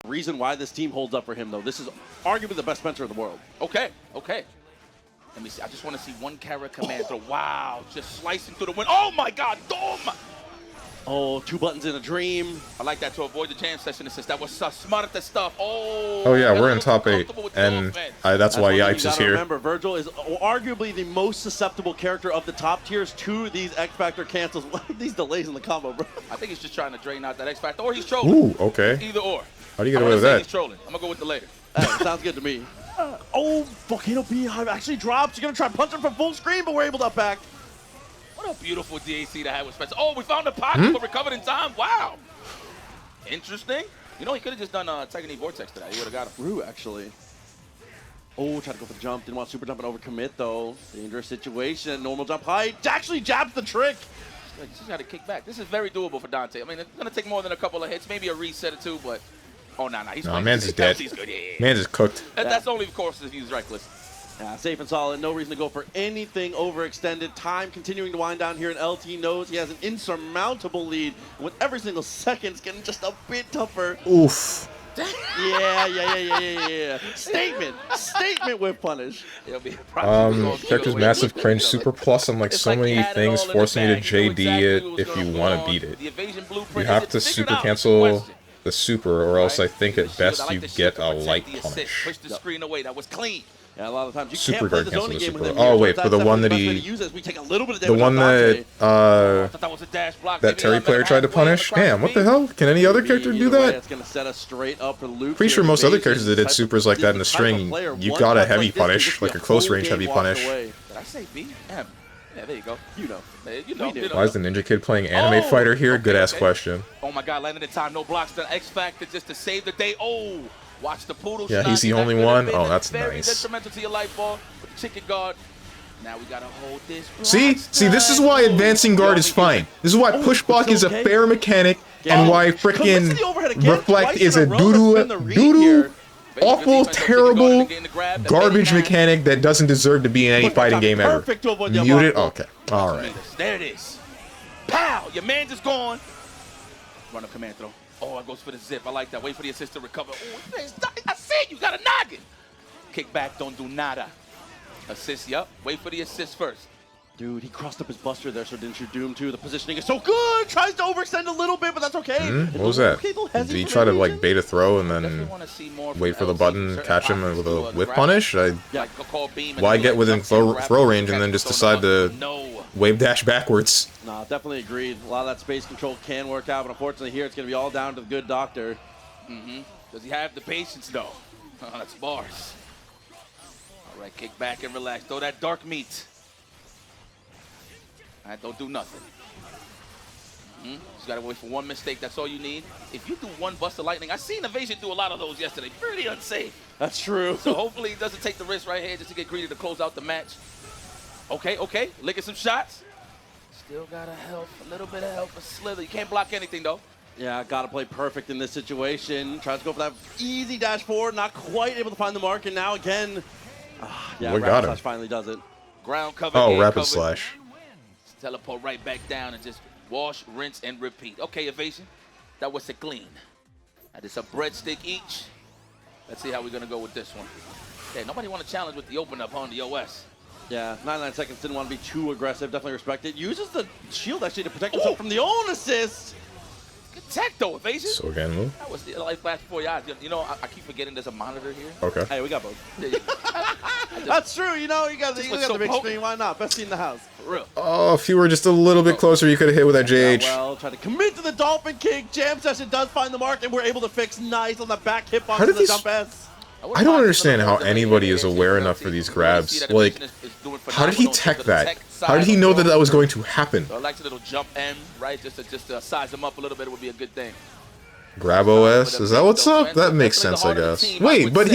Reason why this team holds up for him, though. This is arguably the best Spencer in the world. Okay. Let me see. I just want to see one carrot command throw. Wow, just slicing through the wind. Oh my God, Dome! Oh, 2 buttons in a dream. I like that to avoid the jam session assist. That was smart at the stuff. Oh yeah, we're in top 8, and that's why Yipes is here. Remember, Virgil is arguably the most susceptible character of the top tiers to these X Factor cancels. What are these delays in the combo, bro? I think he's just trying to drain out that X Factor, or he's trolling. Ooh, okay. Either or. How do you get away with that? He's trolling. I'm gonna go with the later. Sounds good to me. Oh, Volcano Beehive actually drops. You're gonna try punching from full screen, but we're able to up back. What a beautiful DAC to have with Spencer. Oh, we found the pocket, but recovered in time. Wow. Interesting. You know, he could have just done Tiger Knee Vortex to that. He would have got him. True, actually. Oh, tried to go for the jump. Didn't want super jump and overcommit, though. Dangerous situation. Normal jump height. Actually jabs the trick. He's got to kick back. This is very doable for Dante. I mean, it's going to take more than a couple of hits, maybe a reset or two, but... Oh, nah. He's No, man's is dead. He's good. Yeah. Man's is cooked. That's only, of course, if he's reckless. Yeah, safe and solid. No reason to go for anything overextended. Time continuing to wind down here, and LT knows he has an insurmountable lead. With every single second, it's getting just a bit tougher. Oof. Yeah. Statement with punish. Character's massive cringe super plus on like so many things forcing you to JD it if you want to beat it. You have to super cancel the super, or else I think at best you get a light punish. Push the screen away. That was clean. Yeah, a lot of times you Super can't play guard the cancel zoning the game with super. him here, Oh so wait, that's for the one that definitely the he, best way to use it as we take a little bit of the damage one on Dante. that Terry player tried to punish. Damn, what the hell? Can any other character do that? It's gonna set us straight up for loop. Pretty sure most other characters that did supers like that in the string, you got a heavy punish, like a close range heavy punish. Did I say B? M. Yeah, there you go. You know. Why is the Ninja Kid playing Anime Fighter here? Good ass question. Oh my God, landing in time, no blocks. The X Factor just to save the day. Oh, watch the poodle. Yeah, shot. he's the only That could have one? been Oh, that's very nice. detrimental to your life ball. With the chicken guard. Now we gotta hold this. See, this is why advancing guard is fine. This is why push block is a fair mechanic, and why frickin' reflect is a doo-doo, awful, terrible, garbage mechanic that doesn't deserve to be in any fighting game ever. Mute it? Okay. Alright. There it is. Pow! Your man just gone. Run up command throw. Oh, it goes for the zip. I like that. Wait for the assist to recover. Oh, I said you got a noggin. Kick back, don't do nada. Assist, yup. Wait for the assist first. Dude, he crossed up his buster there, so didn't you doom too? The positioning is so good! Tries to overextend a little bit, but that's okay. What was that? Did he try to like bait a throw and then wait for the button, catch him with a whip punish? Why get within throw range and then just decide to wave dash backwards? Nah, definitely agreed. A lot of that space control can work out, but unfortunately here it's going to be all down to the good doctor. Does he have the patience, though? That's bars. All right, kick back and relax. Throw that dark meat. All right, don't do nothing. Just got to wait for one mistake. That's all you need. If you do one Buster Lightning, I seen Evasion do a lot of those yesterday. Pretty unsafe. That's true. So hopefully he doesn't take the risk right here just to get greedy to close out the match. Okay. Licking some shots. Still got to help. A little bit of help. A slither. You can't block anything, though. Yeah, got to play perfect in this situation. Tries to go for that easy dash forward. Not quite able to find the mark. And now again. Yeah, We got him. Slash finally does it. Ground cover. Oh, rapid slash. Teleport right back down and just wash, rinse, and repeat. Okay, Evasion. That was a clean. That is a breadstick each. Let's see how we're going to go with this one. Okay, nobody want to challenge with the open up on the OS. Yeah, 99 seconds, didn't want to be too aggressive. Definitely respect it. Uses the shield actually to protect himself from the own assist. Good tech though, Evasion. So again, move. That was the life flash before your eyes. You know, I keep forgetting there's a monitor here. Okay. Hey, we got both. That's true. You know, you got the big screen. Why not? Best seat in the house. For real. Oh, if you were just a little bit closer, you could have hit with that JH. Well, try to commit to the dolphin kick. Jam session does find the mark, and we're able to fix nice on the back hitbox How did of the these- jump S. I don't understand how anybody is aware enough for these grabs. Like, how did he tech that? How did he know that that was going to happen? So I like the little jump M, right? Just to size him up a little bit would be a good thing. Grab OS? Is that what's up? That makes sense, I guess. Wait, but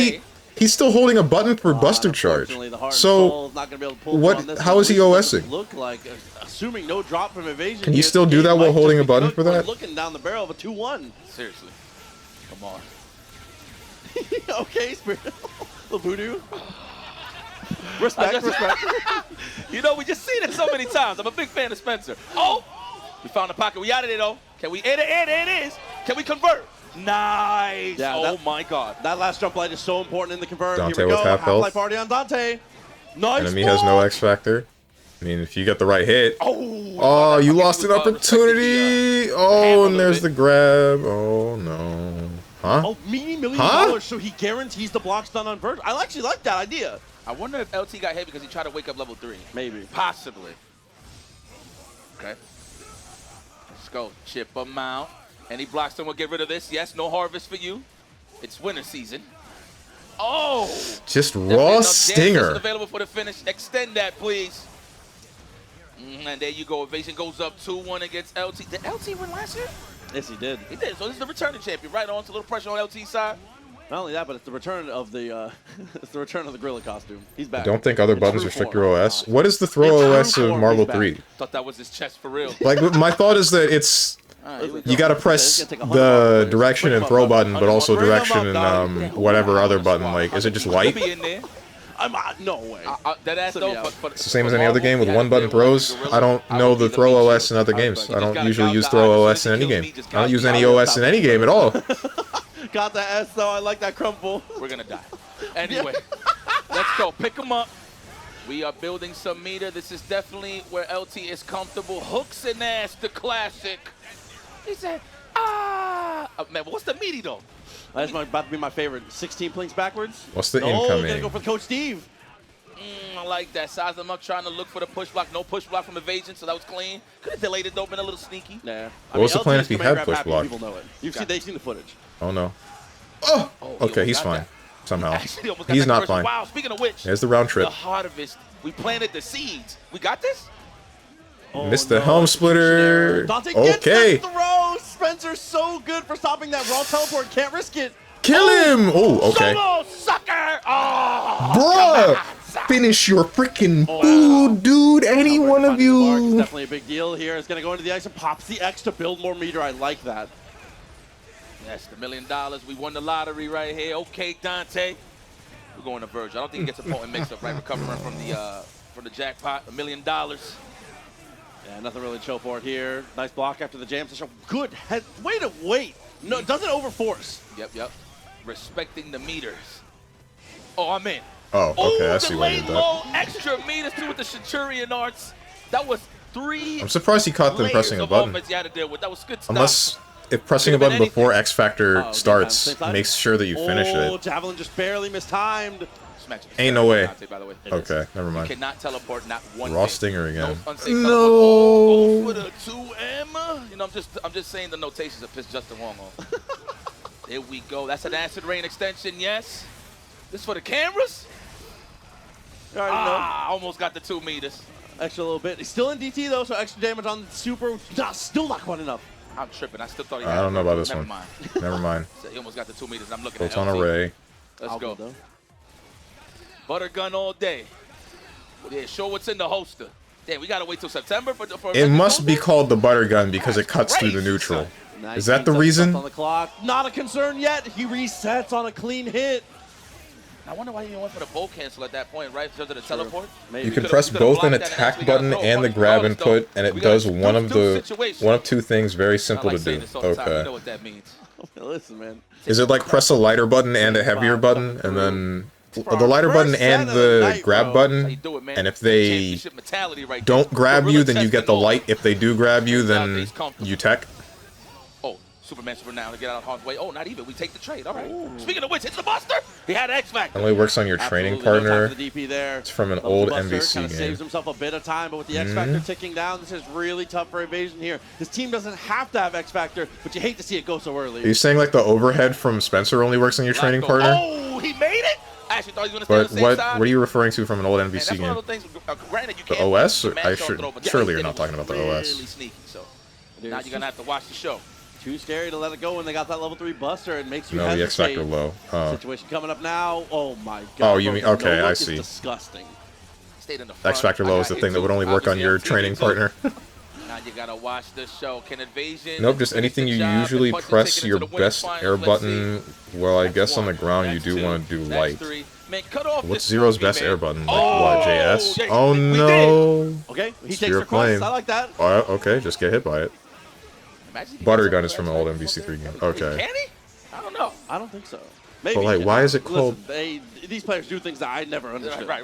he's still holding a button for Buster Charge. So, what? How is he OSing? Look like, assuming no drop from Evasion. Can you still do that while holding a button for that? Looking down the barrel of a 2-1. Seriously. Come on. Okay, Spirit. Little voodoo. Respect. You know, we just seen it so many times. I'm a big fan of Spencer. Oh! We found the pocket. We out of there, though. Can we? There it is. Can we convert? Nice. Yeah, oh, my God. That last jump light is so important in the convert. Dante Here we with go. half Half-life health. party on Dante. Nice. Enemy has no X Factor. I mean, if you get the right hit. Oh, you lost an opportunity. Oh, and there's the grab. Oh, no. Huh? Oh, $1 million, so he guarantees the block stun on Verge. I actually like that idea. I wonder if LT got hit because he tried to wake up level 3. Maybe. Possibly. Okay. Let's go. Chip him out. Any blocks someone get rid of this? Yes, no harvest for you. It's winter season. Oh! Just raw stinger. Available for the finish. Extend that, please. And there you go. Evasion goes up 2-1 against LT. Did LT win last year? Yes, he did. He did. So this is the returning champion, right? On. It's a little pressure on LT's side. Not only that, but it's the return of the it's the return of the gorilla costume. He's back. I don't think other buttons restrict your OS. What is the throw OS of Marvel 3? Thought that was his chest for real. Like, my thought is that it's you gotta press the direction and throw button, but also direction and whatever other button. Like, is it just white? No way. That though, It's the same as any other game with one button throws. I don't know the throw OS in other games. I don't usually use throw OS in any game. I don't use any OS in any game at all. Got the S though. I like that crumple. We're gonna die. Anyway, let's go. Pick him up. We are building some meter. This is definitely where LT is comfortable. Hooks and ass, the classic. He said, man, what's the meaty though? That's about to be my favorite. 16 plinks backwards. What's the Gonna incoming? go for Coach Steve. I like that. Size them up, trying to look for the push block. No push block from Evasion, so that was clean. Could have delayed it though, been a little sneaky. Yeah. What was the plan if he had push block? People know it. They've seen the footage. Oh no. Oh! Okay, he's fine. Somehow. He's not fine. Wow, speaking of which, there's the round trip. The harvest. We planted the seeds. We got this? Missed the helm splitter. Dante gets Okay. that throw. Spencer's so good for stopping that raw teleport. Can't risk it. Kill him! Oh, okay. Solo sucker! Oh, Bruh! Finish your freaking food, dude. Any one of you. Definitely a big deal here. It's going to go into the X and pops the X to build more meter. I like that. Yes, the $1 million. We won the lottery right here. Okay, Dante. We're going to Verge. I don't think he gets a potent mix-up, right? Recovering from the jackpot. $1 million. Yeah, nothing really to show for it here. Nice block after the jam session. Good head. Way to wait No, it doesn't overforce. Yep. Respecting the meters. Oh, I'm in. Oh, okay, I see why the you did lane that. low extra meters too with the Centurion arts. That was 3 I'm surprised he caught them layers pressing a of button. offense you had to deal with. That was good stuff. Unless if pressing a Could've been button before anything. X Factor Oh, starts makes sure that you finish Oh, it. Javelin just barely mistimed. Ain't no way. By the way. Okay, never mind. You cannot teleport not one Raw thing. Stinger again. Unsafe teleport. Oh, go for the 2M. You know, I'm just saying the notations that pissed Justin Wong off. There we go. That's an acid rain extension, yes. This for the cameras? I almost got the 2 meters. Extra little bit. He's still in DT though, so extra damage on the super. Still not quite enough. I'm tripping. I still thought he had I don't know about this Never one. Mind. Never mind. So he almost got the 2 meters. I'm looking Photon at LT. array. Let's go. Butter gun all day. Well, yeah, show what's in the holster. Damn, we gotta wait till September for It must be called the butter gun because it cuts through the neutral. Is that the reason? On the clock. Not a concern yet. He resets on a clean hit. I wonder why he went for the bow cancel at that point, right? Because of the teleport? You can press both an attack button and the grab input, and it does one of 2 things very simple to do. Okay. You know what that means. Listen, man. Is it like press a lighter button and a heavier button, and then the lighter button and the grab button, and if they don't grab you, then you get the light. If they do grab you, then you tech. Oh, Superman super now to get out of harm's way. Oh, not even. We take the trade. All right. Speaking of which, hits the Buster. He had X Factor. It only works on your training partner. It's from an old MVC Kind of game. saves himself a bit of time, but with the X Factor ticking down, this is really tough for evasion here. His team doesn't have to have X Factor, but you hate to see it go so early. Are you saying like the overhead from Spencer only works on your training partner? Oh, he made it. I actually thought he was going to stay on But the same side. what are you referring to from an old MVC That's one game? of those things, granted, you The can't OS? Or mash on throw, but surely yeah, you're not talking about the OS. Really sneaky, so now you're gonna have to watch the show. Too scary to let it go when they got that level 3 Buster. It makes you No, the X hesitate. Factor low. Oh. Situation coming up now. Oh my god. Oh, you bro, mean the okay? no I look see. is disgusting. Stayed in the front. X Factor low is the thing that would only work on your training partner. Now you gotta watch the show. Can Evasion? Nope, just anything you usually press your best air button. Well, I guess on the ground you do want to do light. What's Zero's best air button? Like what, JS? Oh no! Okay, he takes Zero the cross. flame. I like that. Oh, okay, just get hit by it. Butter gun is from an old MVC3 game. Okay. Can he? I don't know. I don't think so. Maybe. But like, why is it called? Listen, these players do things that I never understood. Right.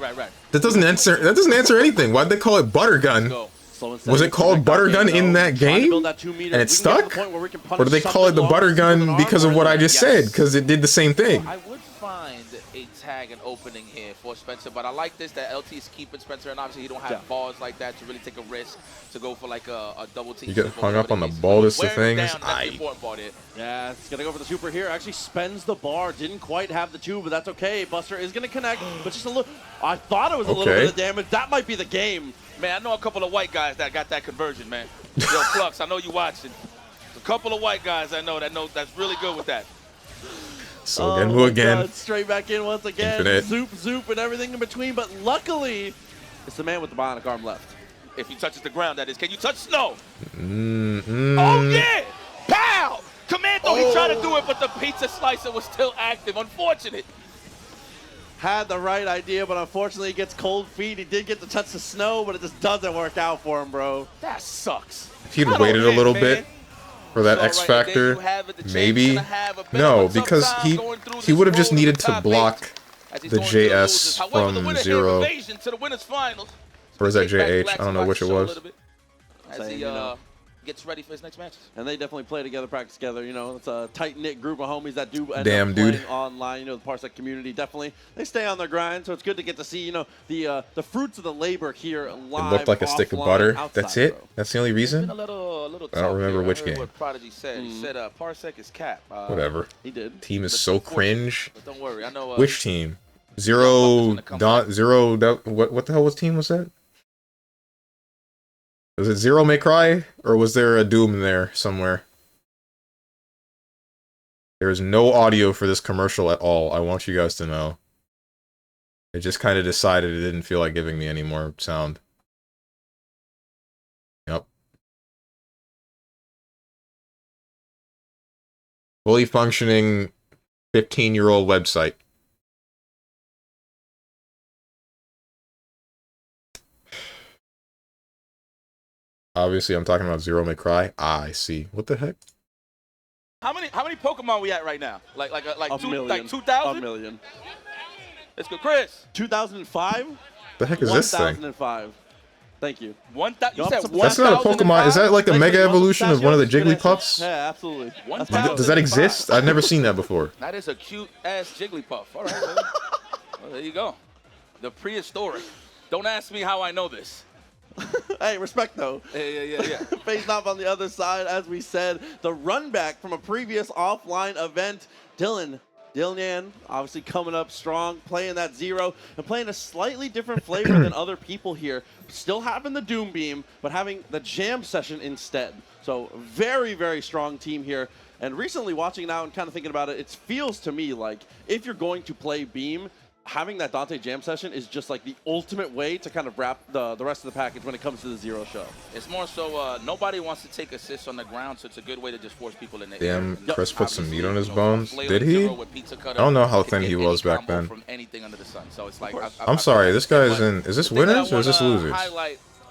That doesn't answer anything. Why'd they call it butter gun? Was it called butter gun in that game? And it stuck? Or do they call it the butter gun because of what I just said? Because it did the same thing. I would find a tag and opening here for Spencer, but I like this that LT is keeping Spencer, and obviously he don't have balls like that to really take a risk to go for like a double team. You get hung up on the baldest of things. That's the important part here. Yeah, it's gonna go for the super here. Actually spends the bar. Didn't quite have the 2, but that's okay. Buster is gonna connect, but just a little. I thought it was a little bit of damage. That might be the game. Man, I know a couple of white guys that got that conversion, man. Yo, Flux, I know you watching. A couple of white guys I know that's really good with that. So Genmu again. God, straight back in once again. Infinite. Zoop, and everything in between. But luckily, it's the man with the bionic arm left. If he touches the ground, that is. Can you touch snow? Mm-hmm. Oh, yeah! Pow! Commando, he tried to do it, but the pizza slicer was still active. Unfortunate. Had the right idea, but unfortunately he gets cold feet. He did get to touch the snow, but it just doesn't work out for him, bro. That sucks. If he'd waited a little bit for that X Factor, maybe. No, because he would have just needed to block the JS from Zero. Or is that JH? I don't know which it was. As he gets ready for his next matches. And they definitely play together, practice together. You know, it's a tight-knit group of homies that do end Damn, up dude. playing online. You know, the Parsec community definitely, they stay on their grind, so it's good to get to see, you know, the fruits of the labor here live. It looked like a stick of butter. Outside, That's it? bro. That's the only reason? A little I don't remember which game. What Prodigy said. He said Parsec is cap. Whatever. He did. Team is so cringe. But don't worry, I know. Which team? Zero. What the hell was team was that? Was it Zero May Cry? Or was there a Doom in there somewhere? There is no audio for this commercial at all. I want you guys to know. It just kind of decided it didn't feel like giving me any more sound. Yep. Fully functioning 15-year-old website. Obviously, I'm talking about Zero May Cry. Ah, I see. What the heck? How many Pokemon we at right now? Like A million. like 2,000? A million. Let's go, Chris. 2005. The heck is this thing? 1005. Thank you. 1,000. You said That's not a Pokemon. Is that like a Mega Evolution of one of the Jigglypuffs? Yeah, absolutely. Does that exist? I've never seen that before. That is a cute ass Jigglypuff. All right, well, there you go. The prehistoric. Don't ask me how I know this. Hey, respect though. Yeah. Facing off on the other side, as we said, the run back from a previous offline event. Dylan obviously coming up strong, playing that 0 and playing a slightly different flavor than other people here. Still having the Doom Beam, but having the Jam Session instead. So very, very strong team here. And recently watching it out and kind of thinking about it, it feels to me like if you're going to play Beam, having that Dante Jam Session is just like the ultimate way to kind of wrap the rest of the package when it comes to the 0 show. It's more so nobody wants to take assists on the ground, so it's a good way to just force people in the Damn, air. Chris put some meat on his bones. Did he? I don't know how thin he was back then. From anything under the sun. So it's like I'm sorry, this guy's in. Is this winners or is this losers?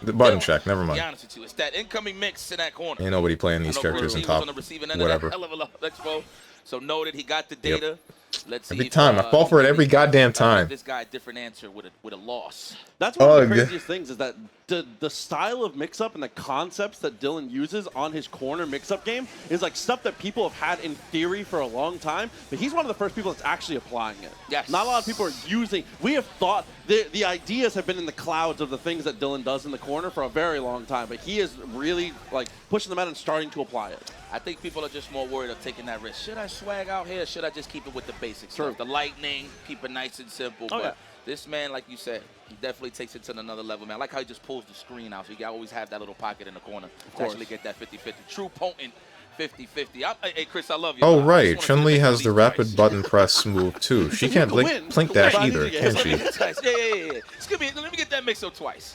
The button check, never To be mind. honest with you, it's that incoming mix in that corner. Ain't nobody playing these characters in top. On the receiving end Whatever. Of that hell of a expo. So noted, he got the data. Let's see Every if, time. I fall for it every goddamn time. This guy a different answer with a loss. That's one of the craziest things is that the style of mix-up and the concepts that Dylan uses on his corner mix-up game is like stuff that people have had in theory for a long time, but he's one of the first people that's actually applying it. Yes. Not a lot of people are using. We have thought the ideas have been in the clouds of the things that Dylan does in the corner for a very long time, but he is really like pushing them out and starting to apply it. I think people are just more worried of taking that risk. Should I swag out here? Should I just keep it with the basics? Stuff? The lightning, keep it nice and simple. Oh, but yeah. this man, like you said, he definitely takes it to another level, man. I like how he just pulls the screen out, so you can always have that little pocket in the corner to actually get that 50-50. True potent 50-50. Hey, Chris, I love you. Oh, right. Chun-Li has the rapid button press move, too. She can't blink dash either, can she? Yeah. Excuse me, let me get that mix-up twice.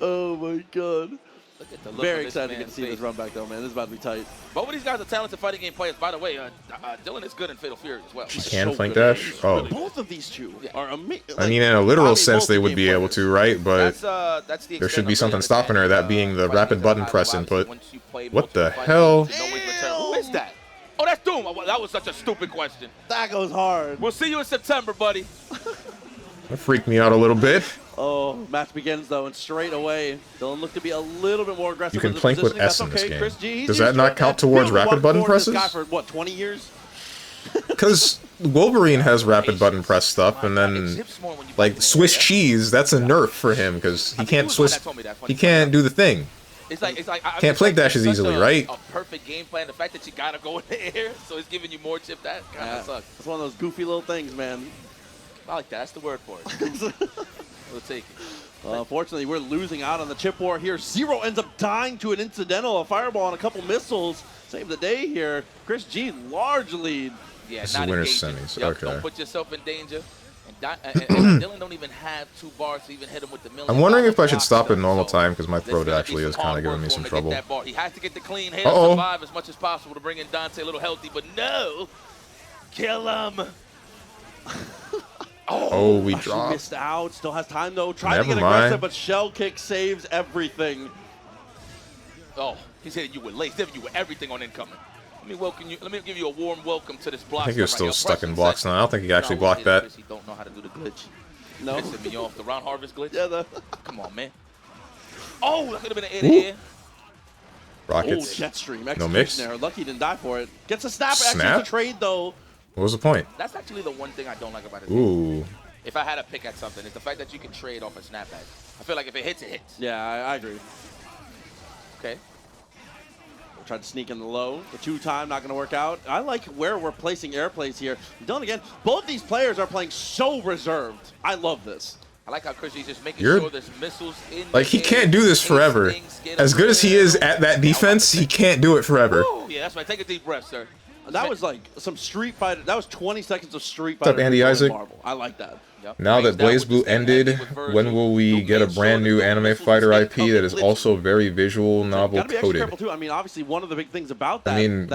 Oh, my God. Look at the look Very of this excited to get man's to see this face. run back, though, man. This is about to be tight. Both of these guys are talented fighting game players. By the way, Dylan is good in Fatal Fury as well. She can flank dash? Oh. Both of these two are amazing. I mean, in a literal sense, they would be able to, right? But that's the there should be something stopping her, that being the rapid button press input. What the hell? Who is that? Oh, that's Doom. That was such a stupid question. That goes hard. We'll see you in September, buddy. That freaked me out a little bit. Oh, match begins, though, and straight away, Dylan looked to be a little bit more aggressive. You can with plank with positioning. S in That's this okay. game. Chris G, Does that not count towards rapid button presses? This guy for, what, 20 years? Because Wolverine has rapid button press stuff, and then, like, Swiss cheese, that's a nerf for him, because he can't he can't do the thing. It's like Can't flank dashes easily, right? A perfect game plan. The fact that you gotta go in the air, so it's giving you more chip. That kind of sucks. It's one of those goofy little things, man. I like that. That's the word for it. We'll take it. Unfortunately, we're losing out on the chip war here. 0 ends up dying to an incidental, a fireball, and a couple missiles. Save the day here. Chris G, large lead. Yeah, This is not winner's engaging. semis. Yep, Okay. Don't put yourself in danger. And Dylan don't even have 2 bars to even hit him with the million. I'm wondering if I should stop at normal time, because my throat actually is kind of giving me some trouble. He has to get the clean hit and survive as much as possible to bring in Dante a little healthy, but no! Kill him! Oh, we She dropped. missed out. Still has time, though. Trying to Never get mind. aggressive, but shell kick saves everything. Oh, he's hitting you with lace, hitting you with everything on incoming. Let me welcome you. Let me give you a warm welcome to this block. I think he was still stuck in blocks now. I don't think he could actually block that. He don't know how to do the glitch. No. Pissing me off. The round harvest glitch. Yeah, Come on, man. Oh, that could have been an air-to-air. Rockets. Oh, jet stream. No mix. There. Lucky didn't die for it. Gets a snap. Snap? Actually, to trade, though. What was the point? That's actually the one thing I don't like about it. Ooh. If I had to pick at something, it's the fact that you can trade off a snapback. I feel like if it hits, it hits. Yeah, I agree. Okay. We'll try to sneak in the low. The 2-time not going to work out. I like where we're placing air plays here. Dylan, again, both these players are playing so reserved. I love this. I like how Chris is just making sure there's missiles in Like, he can't do this forever. As good as he is at that defense, he can't do it forever. Woo! Yeah, that's right. Take a deep breath, sir. That was like some Street Fighter. That was 20 seconds of Street What's up, Fighter. Andy Isaac? Marvel. I like that. Now that BlazBlue ended, when will we get a brand new anime fighter IP that is also very visual novel Gotta be extra coded? careful too. I mean, obviously, one of the big things about that, I mean,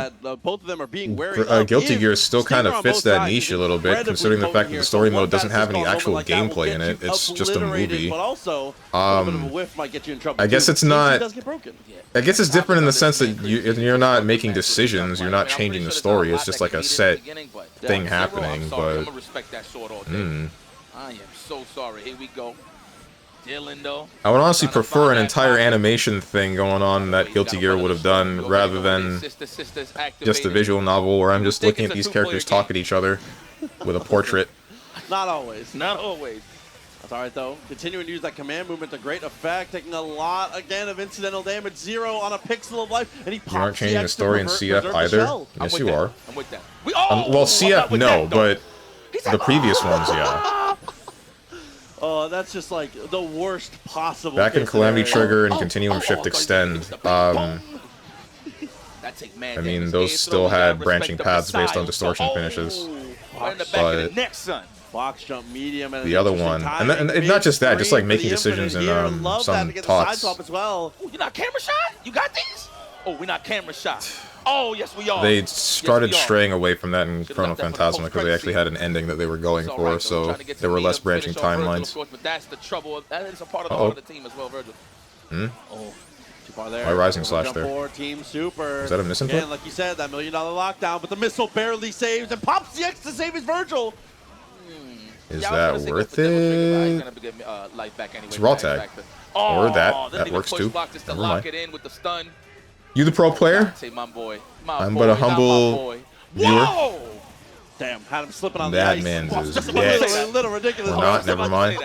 both of them are being wary of Guilty is Gear still kind of Stinger on fits both that sides niche is a little bit, incredibly considering the fact potent that here. the So story one mode doesn't bad have any assist on a actual moment like that will gameplay in get it. you It's just a obliterated, movie. But also, a little bit of a whiff might get you in trouble. I guess too. it's AC not. does get broken. I guess it's different in the sense that you're not making decisions, you're not changing the story. It's just like a set thing happening. But I'm gonna respect that sword all day. I am so sorry. Here we go. Dylan, though. I would honestly prefer an entire animation thing going on that Guilty Gear would have done, rather than just a visual novel where I'm just looking at these characters talk at each other with a portrait. Not always. Not always. That's all right, though. Continuing to use that command movement to great effect, taking a lot, again, of incidental damage. 0 on a pixel of life, and he pops You aren't changing the extra story in preserve CF the either? shell. Yes, you are. I'm with that. Well, CF, no, but the previous ones, yeah. Oh, that's just like the worst possible. Back in case Calamity scenario. Trigger and Continuum Shift Extend, I mean, those still had branching paths based on distortion finishes. But next, son. Box jump medium and the other one, and not just that, just like making decisions in some thoughts. As well. Ooh, you're not camera shot? You got these? Oh, we're not camera shot. Oh, yes, we are. They started straying away from that in Chrono Phantasma because they actually had an ending that they were going for, so there were less branching timelines. But that's the trouble. That is a part of the heart of the team as well, Virgil. Oh, too far there. Why Rising Slash Jump there? forward, Team Super. Is that a misinput? Again, like you said, that $1 million lockdown, but the missile barely saves and pops the X to save his Virgil. Is that worth it? It's raw tag. Or that works too. Never mind. You the pro player? I'm but a humble viewer. Damn, had him slipping on that the ice. man's is Just dead. a little ridiculous. Or not, never mind.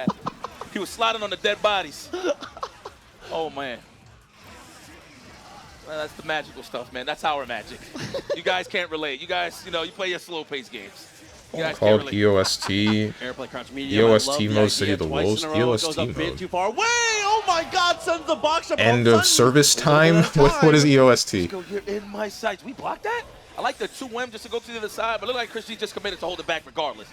He was sliding on the dead bodies. Oh, man. Well, that's the magical stuff, man. That's our magic. You guys can't relate. You guys, you play your slow-paced games. Called EOST. Airplay crouch medium. EOST mode, City of the Wolves. EOST mode. Too far. Wait! Oh my God! Sends the box up. End of service time? What is EOST? You're in my sights. We blocked that? I like the 2M just to go to the other side, but look like Chris G just committed to hold it back regardless.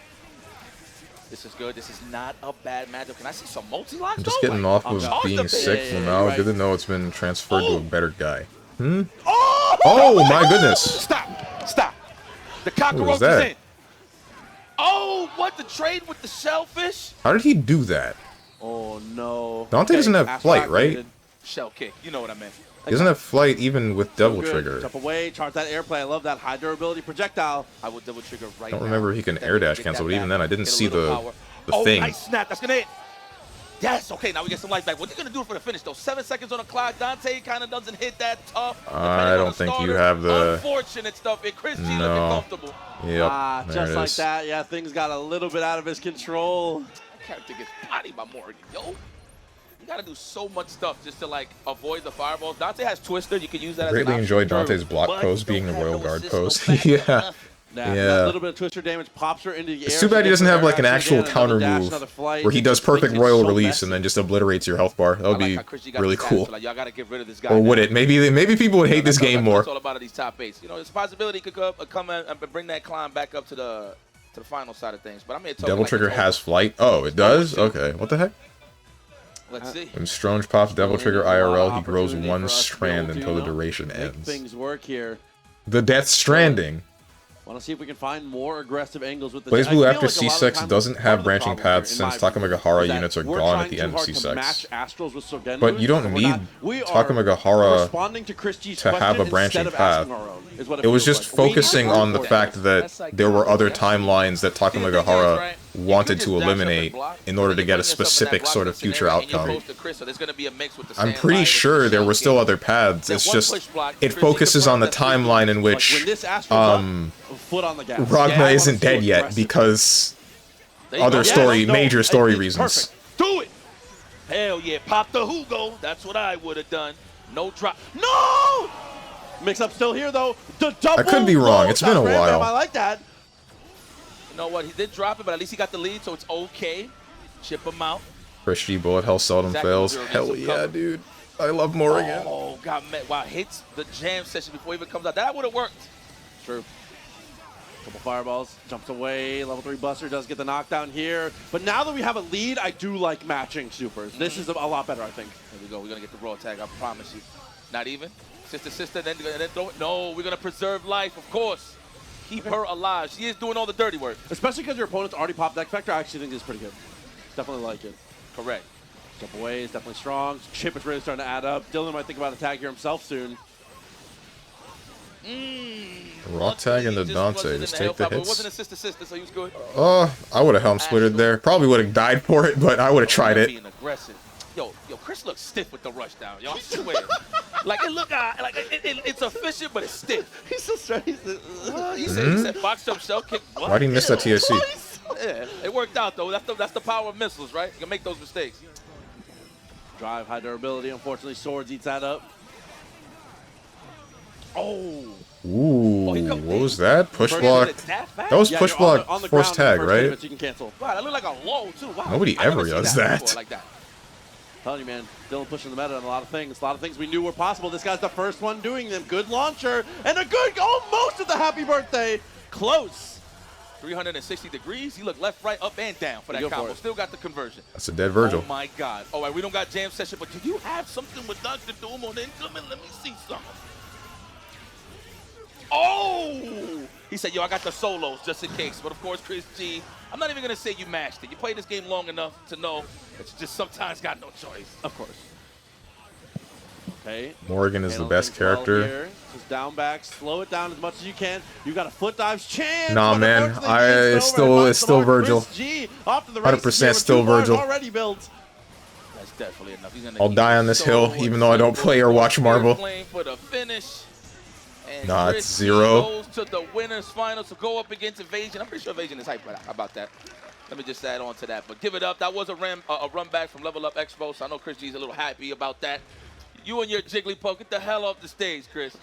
This is good. This is not a bad matchup. Can I see some multi-locks? I'm just getting off of being sick for now. Good to know it's been transferred to a better guy. Oh my goodness! Stop! The cockroach is in. Oh, what? The trade with the shellfish? How did he do that? Oh, no. Dante doesn't have flight, right? Shell kick. You know what I meant. He doesn't have flight even with Devil Trigger. Jump away, charge that airplay. I love that high durability projectile. I would double trigger right I don't remember if he can air dash cancel, but even then I didn't see the thing. Nice snap. That's going to hit. Yes, okay, now we get some life back. What's he going to do for the finish, though? 7 seconds on the clock. Dante kind of doesn't hit that tough. I don't think you have the... Unfortunate stuff. And Chris G looking comfortable. Yep, just like that. Yeah, things got a little bit out of his control. That character gets bodied by Morgan. Yo, you got to do so much stuff just to, like, avoid the fireballs. Dante has Twister. You can use that as Greatly enjoyed Dante's block pose being the Royal Guard pose. Yeah. A little bit of Twister damage pops her into the air. It's too bad he doesn't have like an actual counter move where he does perfect royal release and then just obliterates your health bar. That would be really cool. Or would it? Maybe people would hate this game more. It's all about these top 8s. There's a possibility he could come and bring that climb back up to the final side of things. But I'm here talking Devil Trigger has flight. Oh, it does? Okay. What the heck? Let's see. When Stronge pops Devil Trigger IRL, he grows 1 strand until the duration ends. Things work here. The Death Stranding. Want to see if we can find more aggressive angles with the BlazBlue after C6 doesn't have branching paths since Takamagahara units are gone at the end of C6. But you don't need Takamagahara to have a branching path. It was just focusing on the fact that there were other timelines that Takamagahara wanted to eliminate in order to get a specific sort of future outcome. I'm pretty sure there were still other paths. It's just, it focuses on the timeline in which Ragna isn't dead yet because other major story reasons. Do it! Hell yeah, pop the Hugo. That's what I would have done. No drop. No! Mix up still here though. The double. I could be wrong. It's been a while. I like that. You know what? He did drop it, but at least he got the lead, so it's okay. Chip him out. Fresh G bullet hell seldom fails. Hell yeah, dude. I love Morrigan. Oh, got met. Wow, hits the jam session before he even comes out. That would have worked. True. Couple fireballs, jumps away. Level 3 Buster does get the knockdown here. But now that we have a lead, I do like matching supers. This is a lot better, I think. Here we go. We're going to get the raw tag, I promise you. Not even? Sister, then throw it. No, we're going to preserve life, of course. Keep her alive. She is doing all the dirty work. Especially because your opponent's already popped X Factor, I actually think this is pretty good. Definitely like it. Correct. Jump away is definitely strong. Chip is really starting to add up. Dylan might think about a tag here himself soon. Raw tag into Dante. Just take the It hits. wasn't a sister, so he was good. I would have helm splitted there. Probably would have died for it, but I would have tried it. Being aggressive. Yo, Chris looks stiff with the rush down. Yo, I swear. Like it look like it's efficient, but it's stiff. He's so straight. He said box jump shell kick. What? Why did he miss that TSC? Yeah, it worked out though. That's the power of missiles, right? You can make those mistakes. Drive, high durability. Unfortunately, Swords eats that up. Oh. Ooh, what was that? Push block. That was push block on the force tag, right? You can cancel. Wow, that looked like a low too. Wow. Nobody ever does that. Like that. Telling you, man, Dylan pushing the meta on a lot of things. A lot of things we knew were possible. This guy's the first one doing them. Good launcher and a good, almost at the happy birthday. Close. 360 degrees. He looked left, right, up, and down for that combo. Still got the conversion. That's a dead Virgil. Oh my God. All right, we don't got jam session, but do you have something with Dr. Doom on incoming? Let me see something. Oh! He said, yo, I got the solos just in case. But of course, Chris G, I'm not even going to say you mashed it. You played this game long enough to know that you just sometimes got no choice. Of course. Okay. Morgan is the best character. Just down back, slow it down as much as you can. You got a foot dive's chance. Nah, man, it's still Virgil. 100% still Virgil. Already built. That's definitely enough. I'll die on this hill, even though I don't play or watch Marvel. For the finish. And nah, Chris it's 0. Goes to the winners final to go up against Evasion. I'm pretty sure Evasion is hyped about that. Let me just add on to that. But give it up. That was a run back from Level Up Expo, so I know Chris G's a little happy about that. You and your Jigglypuff, get the hell off the stage, Chris.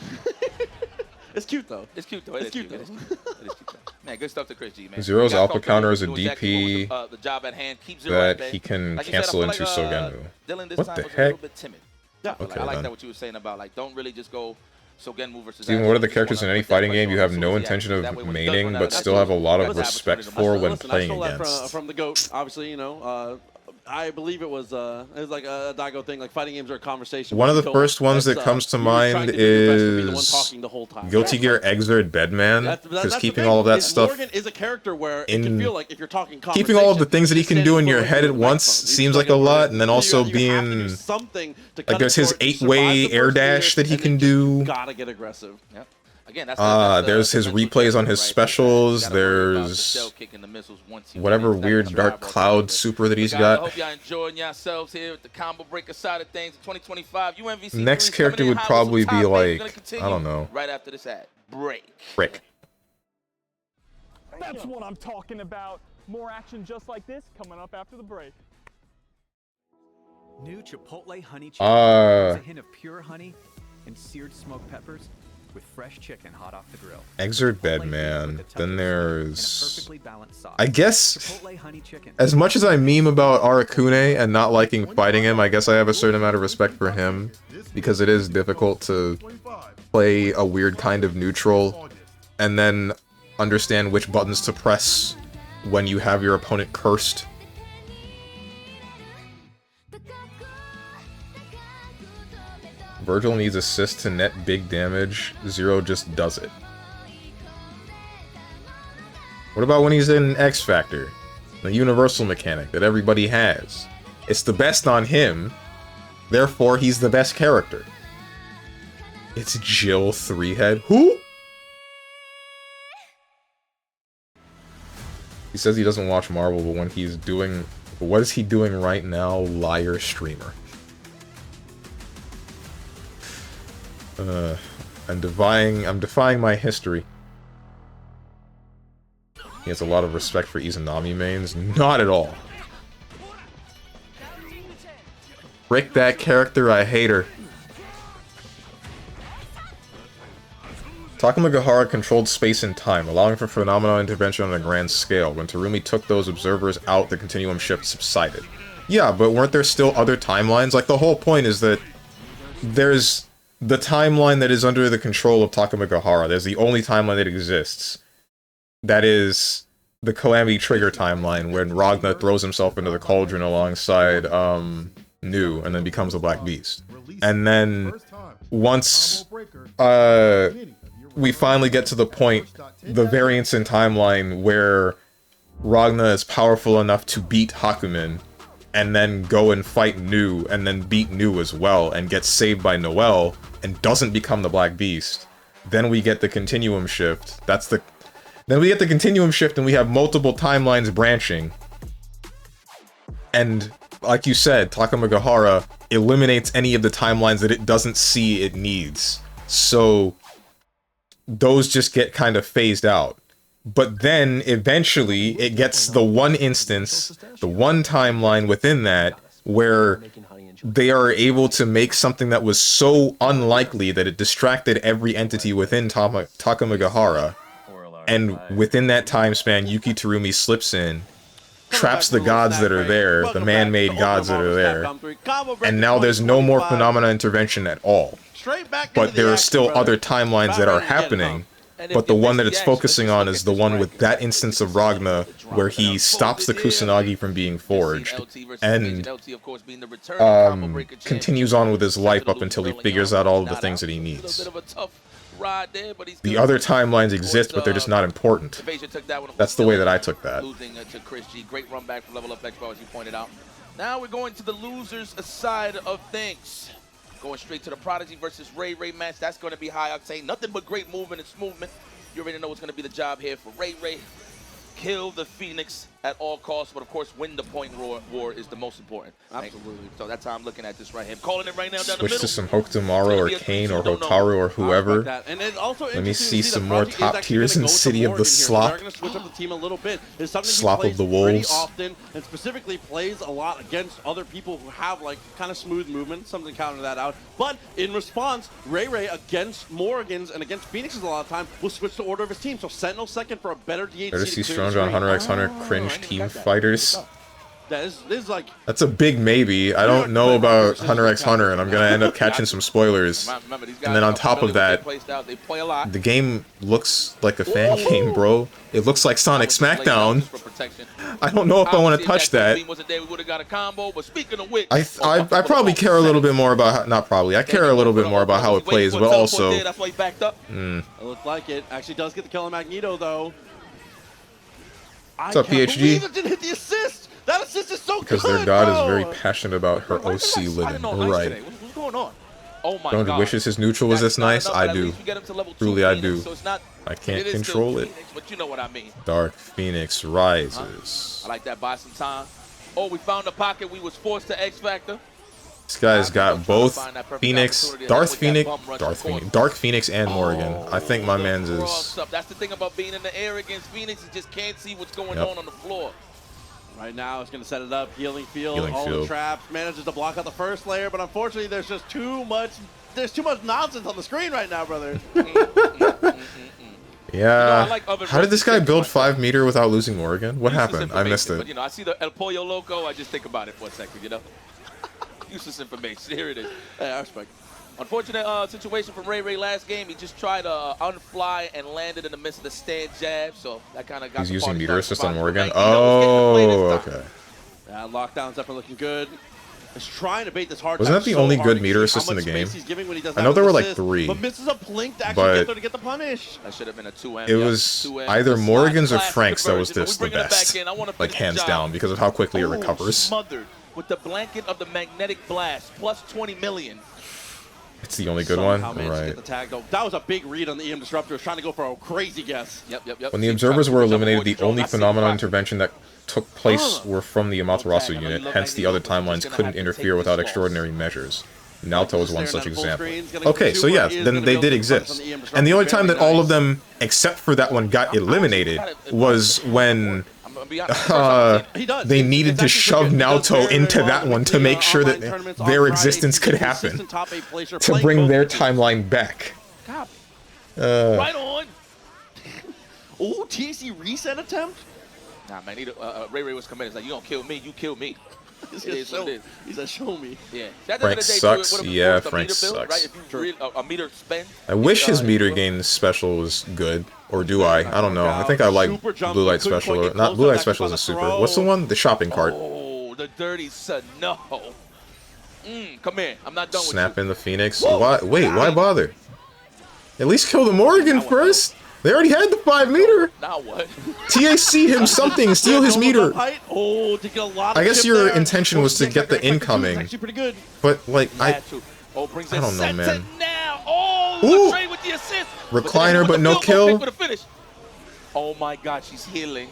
It's cute, though. It's cute, though. It is cute, though. It is cute, though. Man, good stuff to Chris G, man. Zero's alpha counter is a DP DP the job at hand. Keep Zero that he can cancel into Sogenu. Dylan this What time the was a heck? little bit timid. Yeah. Okay, I like then. that what you were saying about, like, don't really just go Sogenu versus Steven, what are the characters in any fighting game you have no intention of maining, but still have a lot of respect for when playing against? From the GOAT, obviously, you know, I believe it was like a Daigo thing, like fighting games are a conversation. One of the first ones that comes to mind is Guilty Gear Exert Bedman, because keeping all of that stuff Morgan is a character where it can feel like if you're talking keeping all of the things that he can do in your head at once seems like a lot, and then also being like there's his 8-way air dash that he can do. Gotta get aggressive. Yep. Again, there's his replays on his specials. There's whatever weird dark cloud super that he's I got. hope y'all enjoying yourselves here at the combo breaker side of things. 2025 UMVC. Next character would probably be like, I don't know. Right after this ad break. Frick. That's what I'm talking about. More action just like this coming up after the break. New Chipotle honey chicken. There's a hint of pure honey and seared smoked peppers with fresh chicken hot off the grill. Exert Bedman. Then there's, I guess, as much as I meme about Arakune and not liking fighting him, I guess I have a certain amount of respect for him because it is difficult to play a weird kind of neutral and then understand which buttons to press when you have your opponent cursed. Virgil needs assist to net big damage. Zero just does it. What about when he's in X Factor? The universal mechanic that everybody has. It's the best on him, therefore he's the best character. It's Jill 3-head. Who? He says he doesn't watch Marvel, but when he's doing... What is he doing right now? Liar streamer. I'm defying my history. He has a lot of respect for Izanami mains. Not at all. Break that character, I hate her. Takamagahara controlled space and time, allowing for phenomenal intervention on a grand scale. When Terumi took those observers out, the continuum shift subsided. Yeah, but weren't there still other timelines? Like, the whole point is that there's the timeline that is under the control of Takamagahara. There's the only timeline that exists. that is the Calamity Trigger timeline when Ragna throws himself into the cauldron alongside Nu and then becomes a Black Beast. And then once we finally get to the point, the variance in timeline where Ragna is powerful enough to beat Hakumen and then go and fight Nu and then beat Nu as well and gets saved by Noel and doesn't become the Black Beast, then we get the continuum shift. Then we get the continuum shift and we have multiple timelines branching. And like you said, Takamagahara eliminates any of the timelines that it doesn't see it needs. So those just get kind of phased out. But then eventually it gets the one instance, the one timeline within that where they are able to make something that was so unlikely that it distracted every entity within Takamagahara. And within that time span, Yuki Terumi slips in, traps the gods that are there, the man-made gods that are there, and now there's no more phenomena intervention at all. But there are still other timelines that are happening, but the one that it's focusing on is the one with that instance of Ragna where he stops the Kusanagi from being forged, and continues on with his life up until he figures out all of the things that he needs. The other timelines exist, but they're just not important. That's the way that I took that. Losing to Chris G. Great run back from Level Up Expo, as you pointed out. Now we're going to the losers side of things. Going straight to the Prodigy versus Ray Ray match. That's going to be high octane. Nothing but great movement and smoothment. You already know what's going to be the job here for Ray Ray. Kill the Phoenix at all costs, but of course, win the point war is the most important. Absolutely. So that's how I'm looking at this right here. I'm calling it right now down the middle. Switch to some Hokutomaru or Kane or Hotaru or whoever. Let me see some more top tiers in City of the Slop. Slop of the Wolves. Often, and specifically plays a lot against other people who have like kind of smooth movement, something to counter that out. But in response, Ray Ray against Morrigan's and against Phoenix's a lot of time will switch the order of his team. So Sentinel second for a better DHC. Courtesy Stronger on Hunter x Hunter cringe team fighters. This is like, that's a big maybe. I don't know about Hunter x Hunter, and I'm gonna end up catching some spoilers. And then on top of that, the game looks like a fan game, bro. It looks like Sonic Smackdown. I don't know if I want to touch that. I probably care a little bit more about how, not probably. I care a little bit more about how it plays, but also. It looked like it actually does get the kill on Magneto though. What's up, PhD? It didn't hit the assist. That assist is so because good, their god bro. is very passionate about her OC living. Right. What's going on? Oh my Don't God. wishes his neutral was this nice? I do. Truly, I do. So it's not, I can't control it. Phoenix, but you know what I mean. Dark Phoenix rises. I like that. Buy some time. Oh, we found a pocket. We was forced to X Factor. This guy's got both Phoenix, Dark Phoenix, and Morrigan. I think my man's is. That's the thing about being in the air against Phoenix. You just can't see what's going on the floor. Right now, it's going to set it up. Healing field, the traps. Manages to block out the first layer, but unfortunately, there's just too much. There's too much nonsense on the screen right now, brother. Yeah. How did this guy build 5 meter without losing Morrigan? What happened? I missed it. But, I see the El Pollo Loco. I just think about it for a second, Useless information. Here it is. Hey, I respect. Unfortunate situation from Ray Ray last game. He just tried to unfly and landed in the midst of the stand jab, so that kind of got. He's using meter assist on Morrigan. Oh, okay. Lockdown's definitely looking good. He's trying to bait this hard. Wasn't that the only good meter assist in the game? I know there were like 3, but misses a blink to actually get there to get the punish. That should have been a 2M. It was either Morrigan's or Frank's that was the best, like hands down, because of how quickly it recovers. Smothered with the blanket of the magnetic blast, plus 20 million. It's the only good one? Right. Get the tag, though. That was a big read on the EM Disruptor. Trying to go for a crazy guess. Yep. When the observers were eliminated, the only phenomenon intervention that took place were from the Amaterasu unit, hence the other timelines couldn't interfere without extraordinary measures. Naoto is one such example. Okay, so yeah, then they did exist. And the only time that all of them, except for that one, got eliminated was when they needed to shove Naoto into that one to make sure that their existence could happen, to bring their timeline back. Right on. Oh, TC reset attempt? Nah, man, Ray Ray was committed. It's like, you gonna kill me, you kill me. He's It is what it is. He said, show me. Yeah. At the end Frank of the day, sucks. it would've Yeah, forced a Frank meter build, sucks. Right? If you really, a meter spend. I wish his in meter build. gain special was good. Or do I? I don't know. I think I like Blue Light Special. Or, not Blue Light Special isn't super. What's the one? The shopping cart. Oh, the dirty son. No. Come here. I'm not done with you. Snap in the Phoenix. Why? Wait, why bother? At least kill the Morgan first. They already had the 5 meter. Now what? TAC him something. Steal his meter. Oh, to get a lot of I guess chip your there. intention was to get the incoming. Actually pretty good. But like I Brings I don't know, man. Now. Oh, Ooh. Trey with the assist. Recliner, but no kill. With a finish. Oh my God, she's healing.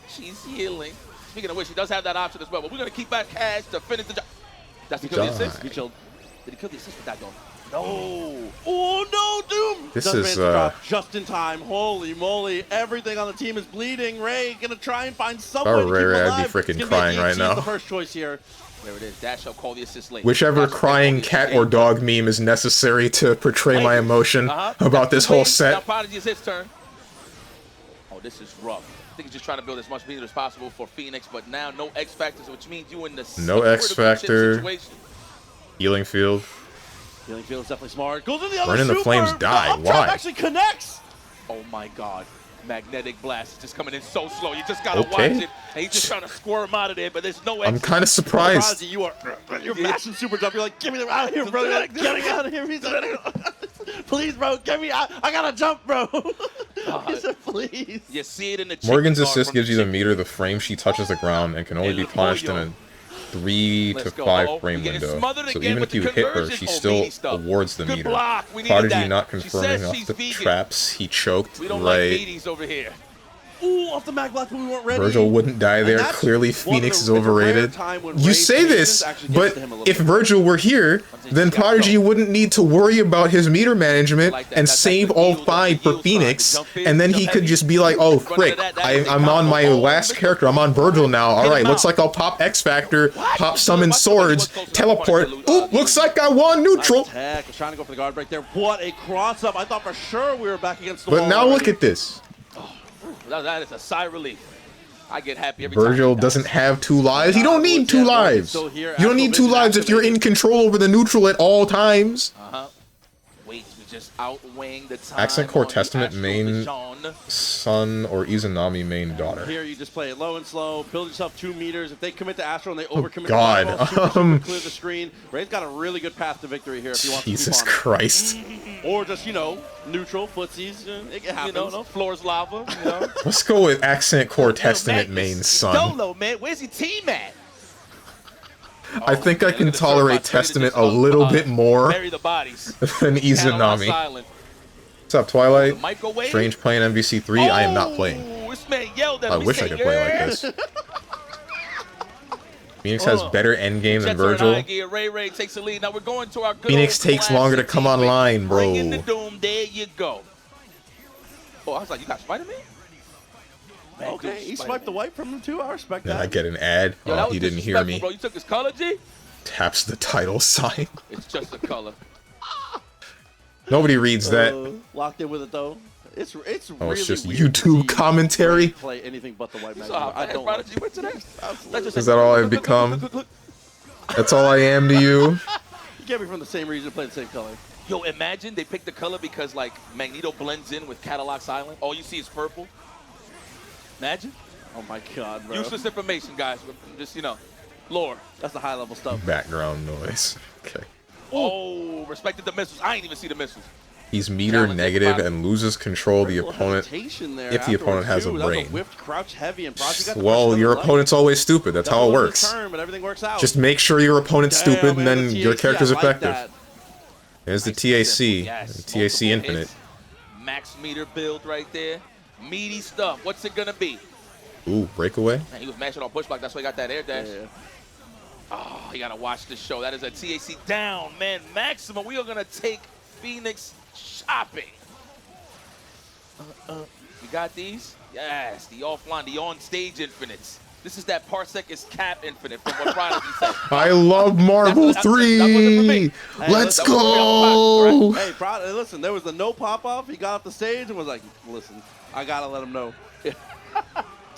She's healing. Speaking of which, she does have that option as well. But we're gonna keep that cash to finish the job. That's because the assist. Did he kill the assist with that though? No. Oh no, Doom! This Doesn't is, manage to drop just in time. Holy moly! Everything on the team is bleeding. Ray gonna try and find some way to keep him Ray, alive. I'd be It's freaking gonna crying be right now. the first choice here. There it is. Dash up, call the assist late. Whichever crying cat or dog meme is necessary to portray my emotion about this whole Now set. Prodigy is his turn. Oh, this is rough. I think he's just trying to build as much meter as possible for Phoenix, but now no X factors, which means you in the No X factor. situation. Healing field. Healing field is definitely smart. Goes in the other Burning the super. Flames died. The up trap Why? actually connects. Oh my God. Magnetic blast is just coming in so slow. You just gotta Okay. watch it. And he's just trying to squirm out of there, but there's no I'm exit. kind of surprised. Prodigy, you're mashing super jump. You're like, get me out of here, bro. You're like, get me out of here. He's like, please, bro, get me out. I gotta jump, bro. He said, please. You see it in the Morgan's chicken assist guard gives from you the meter the frame she touches the ground and can only be punished in a 3 to 5 frame window. So even if you hit her, she still awards the meter. Prodigy not confirming off the traps. He choked. We don't like Right. meaties over here. Ooh, off the mag block, but we weren't ready. Virgil wouldn't die there. that's Clearly, one of Phoenix the- is it's a rare overrated. time when You Ray's say this, patience actually but gets to him a little if bit. Virgil were here, then Prodigy wouldn't need to worry about his meter management and save all 5 for Phoenix, and then he could just be like, oh, frick, I'm on my last character. I'm on Virgil now. All right, looks like I'll pop X Factor, pop Summon Swords, teleport. Oop, looks like I won neutral. Tech was trying to go for the guard break there. What a cross up. I thought for sure we were back against the wall. But now look at this. That is a sigh of relief. I get happy every time. Virgil doesn't have 2 lives. You don't need 2 lives. You don't need 2 lives if you're in control over the neutral at all times. Wait, we're just outweighing the time. Accent Core on the Testament Astral main Vision. son or Izanami main daughter. Here you just play it low and slow, build yourself 2 meters. If they commit to Astral and they overcommit God. to Fireball, super clear the screen. Ray's got a really good path to victory here if he wants Jesus to keep on Christ. it. Or just, neutral, footsies. It happens. No, floor's lava. You know? Let's go with Accent Core Testament main son. Dolo, man, where's your team at? I think I can tolerate Testament a little bit more Bury the bodies. than Izanami. What's up, Twilight? Microwave? Strange playing MVC3? I am not playing. This man yelled at I me, wish I said, could play like "Yes." this. Phoenix has better endgame than Jets are in high Virgil. gear. Ray takes the lead. Now we're going to our good Phoenix old takes longer to classic come team. online, Bring in the bro. Doom. There you go. Oh, I was like, you got Spider-Man? Okay, he swiped the wipe from him too. I respect Then that. I get an ad. Yo, that Oh, was he didn't hear disrespectful, me. Bro. You took his color, G? Taps the title sign. It's just a color. Nobody reads that. Locked in with it though. It's Oh, really it's just weird to YouTube see commentary. play anything but the white You magic. saw how I fast don't Prodigy went to that? Is that all I've become? That's all I am to you? You can't be from the same region to play the same color. Yo, imagine they picked the color because, like, Magneto blends in with Cadillac Island. All you see is purple. Imagine. Oh my God, bro. Useless information, guys. Just, lore. That's the high level stuff. Background noise. Okay. Oh, respected the missiles. I ain't even see the missiles. He's meter negative and loses control of the opponent if the opponent has a brain. Whipped crouch heavy and Prodigy got the Well, first your level. opponent's always stupid. That's how it works. Turn, but everything works out. Just make sure your opponent's stupid, and man, then the your TAC, character's I like effective. that. There's the TAC, Yes, TAC multiple Infinite. hits. Max meter build right there. Meaty stuff. What's it gonna be? Ooh, breakaway. Man, he was mashing on push block. That's why he got that air dash. Yeah. Oh, you gotta watch this show. That is a TAC down, man. Maximum. We are gonna take Phoenix shopping. You got these? Yes, the offline, the on-stage infinites. This is that Parsec is cap infinite from what Prodigy said. I love Marvel 3. Let's go. Hey, listen, there was the no pop-off. He got off the stage and was like, listen, I got to let him know.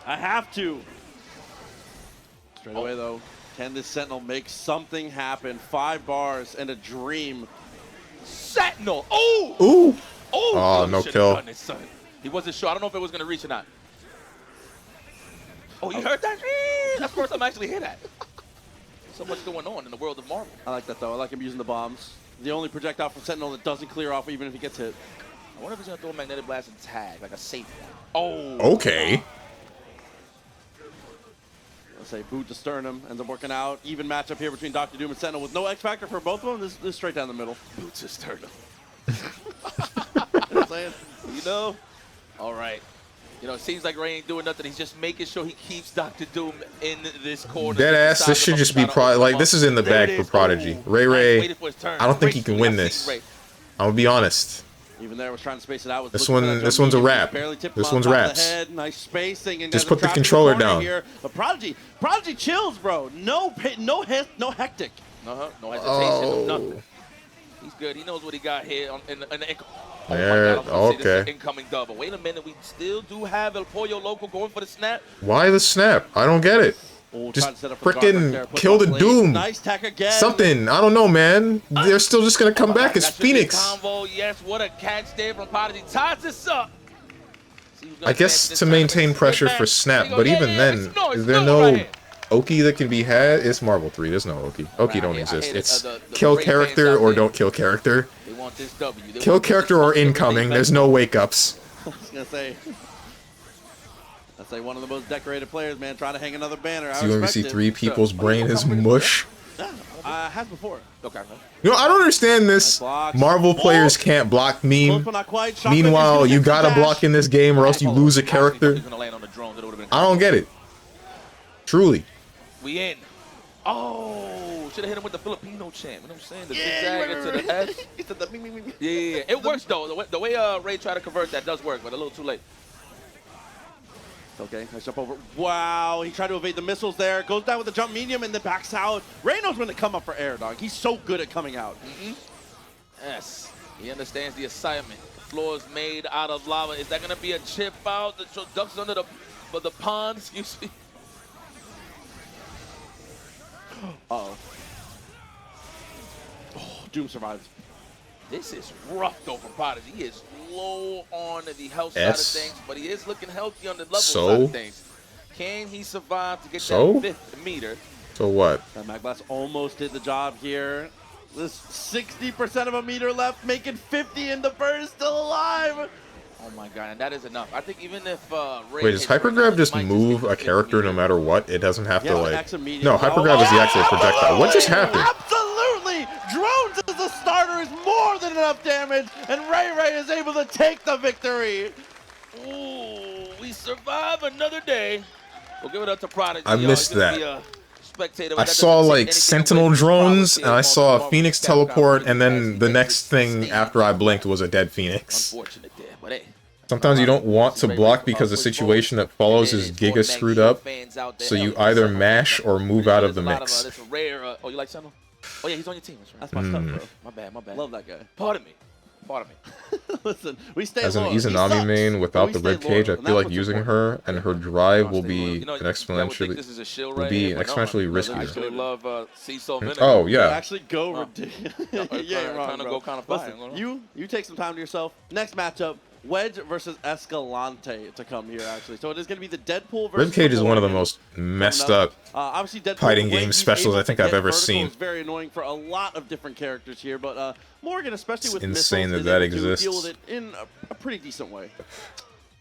I have to. Straight away, though. Can this Sentinel make something happen? 5 bars and a dream. Sentinel. Oh! Ooh! Oh, no should've kill. done it, son. He wasn't sure. I don't know if it was going to reach or not. Oh, you heard that? That's the first time I actually hear that. So much going on in the world of Marvel. I like that, though. I like him using the bombs. The only projectile from Sentinel that doesn't clear off even if he gets hit. I wonder if he's going to throw a magnetic blast and tag, like a safe one. Oh. Okay. Let's say boot to sternum, ends up working out. Even matchup here between Dr. Doom and Sentinel with no X Factor for both of them. This is straight down the middle. Boot to sternum. You know what I'm saying? You know? All right. You know, it seems like Ray ain't doing nothing. He's just making sure he keeps Dr. Doom in this corner. Dead ass, this should just be like, this is in the bag for Prodigy. Ray, I don't think he can win this. I'm gonna be honest. Even there was trying to space it out. This one's a wrap. This one's raps. Nice spacing. And just put the controller down. Here. But Prodigy chills, bro. No hectic. No hesitation, no nothing. He's good. He knows what he got here in the income. Oh there, my God, I was gonna say this is okay. incoming dub. But wait a minute, we still do have El Pollo Loco going for the snap. Why the snap? I don't get it. Just freaking kill the Doom. Nice tech again. Something. I don't know, man. They're still just gonna come back as Phoenix. Combo. Yes, what a catch there from Prodigy. Ties this up. I guess to maintain pressure for snap, but even then, is there no Oki that can be had? It's Marvel 3. There's no Oki. Oki don't exist. It's kill character or don't kill character. They want this W. Kill character or incoming. There's no wake ups. I was gonna say. I'd say one of the most decorated players, man, trying to hang another banner. So you want to see 3 people's brain is mush? Has before. Okay. You know, I don't understand this. Marvel players can't block meme. Meanwhile, you gotta block in this game or else you lose a character. I don't get it. Truly. We in. Oh, should have hit him with the Filipino chant. You know what I'm saying? The zigzag into the S. Yeah. It works, though. The way Ray tried to convert that does work, but a little too late. Okay, nice jump over. Wow, he tried to evade the missiles there. Goes down with the jump medium and then backs out. Ray knows when to come up for air, dog. He's so good at coming out. Yes, he understands the assignment. The floor is made out of lava. Is that going to be a chip out? The ducks under the pond, excuse me. Uh-oh. Oh, Doom survives. This is rough, though, for Prodigy. He is low on the health side of things, but he is looking healthy on the level side of things. Can he survive to get that 5th meter? So what? That Mag Blast almost did the job here. There's 60% of a meter left, making 50 in the burst, still alive. Oh my God, and that is enough. I think even if Ray wait, does Hypergrab just move a character no matter what? It doesn't have to like. No, Hypergrab is the actual projectile. What just happened? Absolutely! Drones as a starter is more than enough damage, and Ray is able to take the victory. Ooh, we survive another day. We'll give it up to Prodigy. I missed that. I saw like Sentinel drones, and I saw a Phoenix teleport, and then the next thing after I blinked was a dead Phoenix. Unfortunate there, but hey. Sometimes you don't want to block because the situation that follows is giga screwed up, so you either mash or move out of the mix. Oh, you like Sentinel? Oh yeah, he's on your team. That's right. That's my stuff, bro. My bad. Love that guy. Pardon me. Listen, we stay As an Izanami main without the ribcage, I feel like using her and her drive will be an exponentially riskier. Love Oh yeah. Actually go ridiculous. Yeah, wrong, bro. Listen, you take some time to yourself. Next matchup, Wedge versus Escalante to come here, actually. So it is going to be the Deadpool versus... Ribcage is one of the most messed up obviously Deadpool, fighting game specials I think I've ever seen. It's very annoying for a lot of different characters here, but Morgan, especially with insane missiles, that is able exists. to deal with it in a pretty decent way.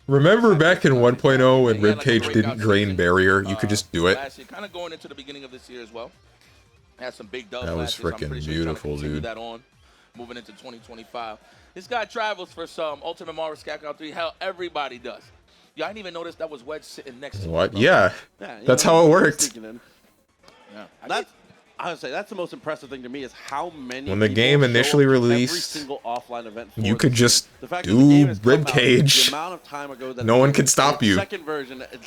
Remember back in 1.0 when Ribcage didn't drain barrier? You could just do it. Kind of going into the beginning of this year as well. Had some big dubs. That was freaking beautiful, dude. That on, moving into 2025. This guy travels for some Ultimate Marvel Skackout 3. Hell, everybody does. Yeah, I didn't even notice that was Wedge sitting next to him. What? Yeah. That's how it worked. Yeah. I would say that's the most impressive thing to me is how many. When the game initially released, every single offline event you could just do Ribcage. No one could stop you.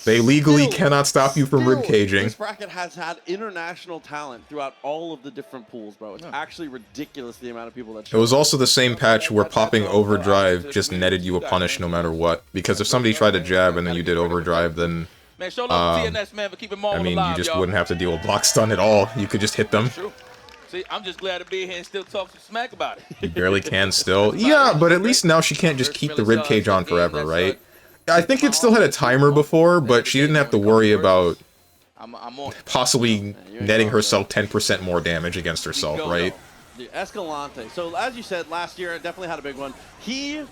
They legally cannot stop you from Ribcaging. This bracket has had international talent throughout all of the different pools, bro. It's actually ridiculous the amount of people that show. It was also the same patch where popping Overdrive just netted you a punish no matter what. Because if somebody tried to jab and then you did Overdrive, then Man, show love to TNS, man, for keeping Marvel I mean, alive, you just y'all. wouldn't have to deal with block stun at all. You could just hit them. True. See, I'm just glad to be here and still talk some smack about it. You barely can still. Yeah, but at least now she can't just keep the ribcage on forever, right? I think it still had a timer before, but she didn't have to worry about possibly netting herself 10% more damage against herself, right? The Escalante. So as you said, last year it definitely had a big one. He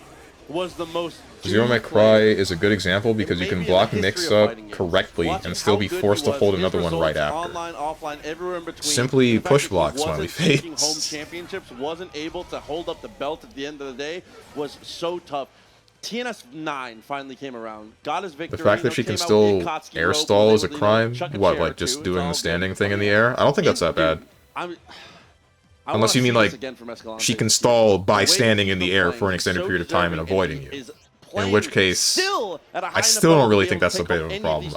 was the most Zero May Cry is a good example because you can block mix-up correctly and still be forced to hold another one right after. Online, offline, everywhere in between. Simply push block, smiley face. Home championships, wasn't able to hold up the belt at the end of the day, was so tough. TNS 9 finally came around, got his victory. The fact that she can still air stall is a crime. What, like just doing the standing thing in the air? I don't think that's that bad. Unless you mean like she can stall by standing in the air for an extended period of time and avoiding you. In which case, I still don't really think that's so big of a problem.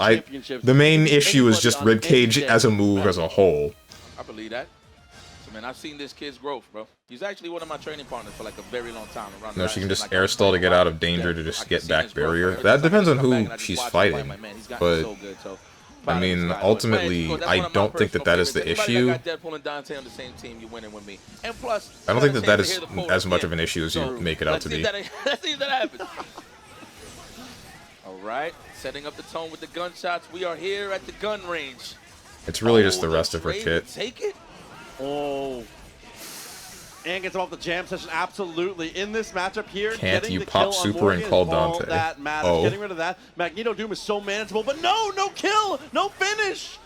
The main issue is just ribcage as a move as a whole. I believe that. So, man, I've seen this kid's growth, bro. He's actually one of my training partners for like a very long time. No, she can just air stall to get out of danger to just get back barrier. That depends on who she's fighting, but I mean, ultimately, I don't think that is the issue. I don't think that is as much of an issue as you make it out to be. Let's see if that happens. All right, setting up the tone with the gunshots. We are here at the gun range. It's really just the rest of her kit. Take it. Oh. And gets him off the jam session, absolutely. In this matchup here, can't you pop super and call Dante? That matters. Oh. Getting rid of that. Magneto Doom is so manageable, but no kill, no finish.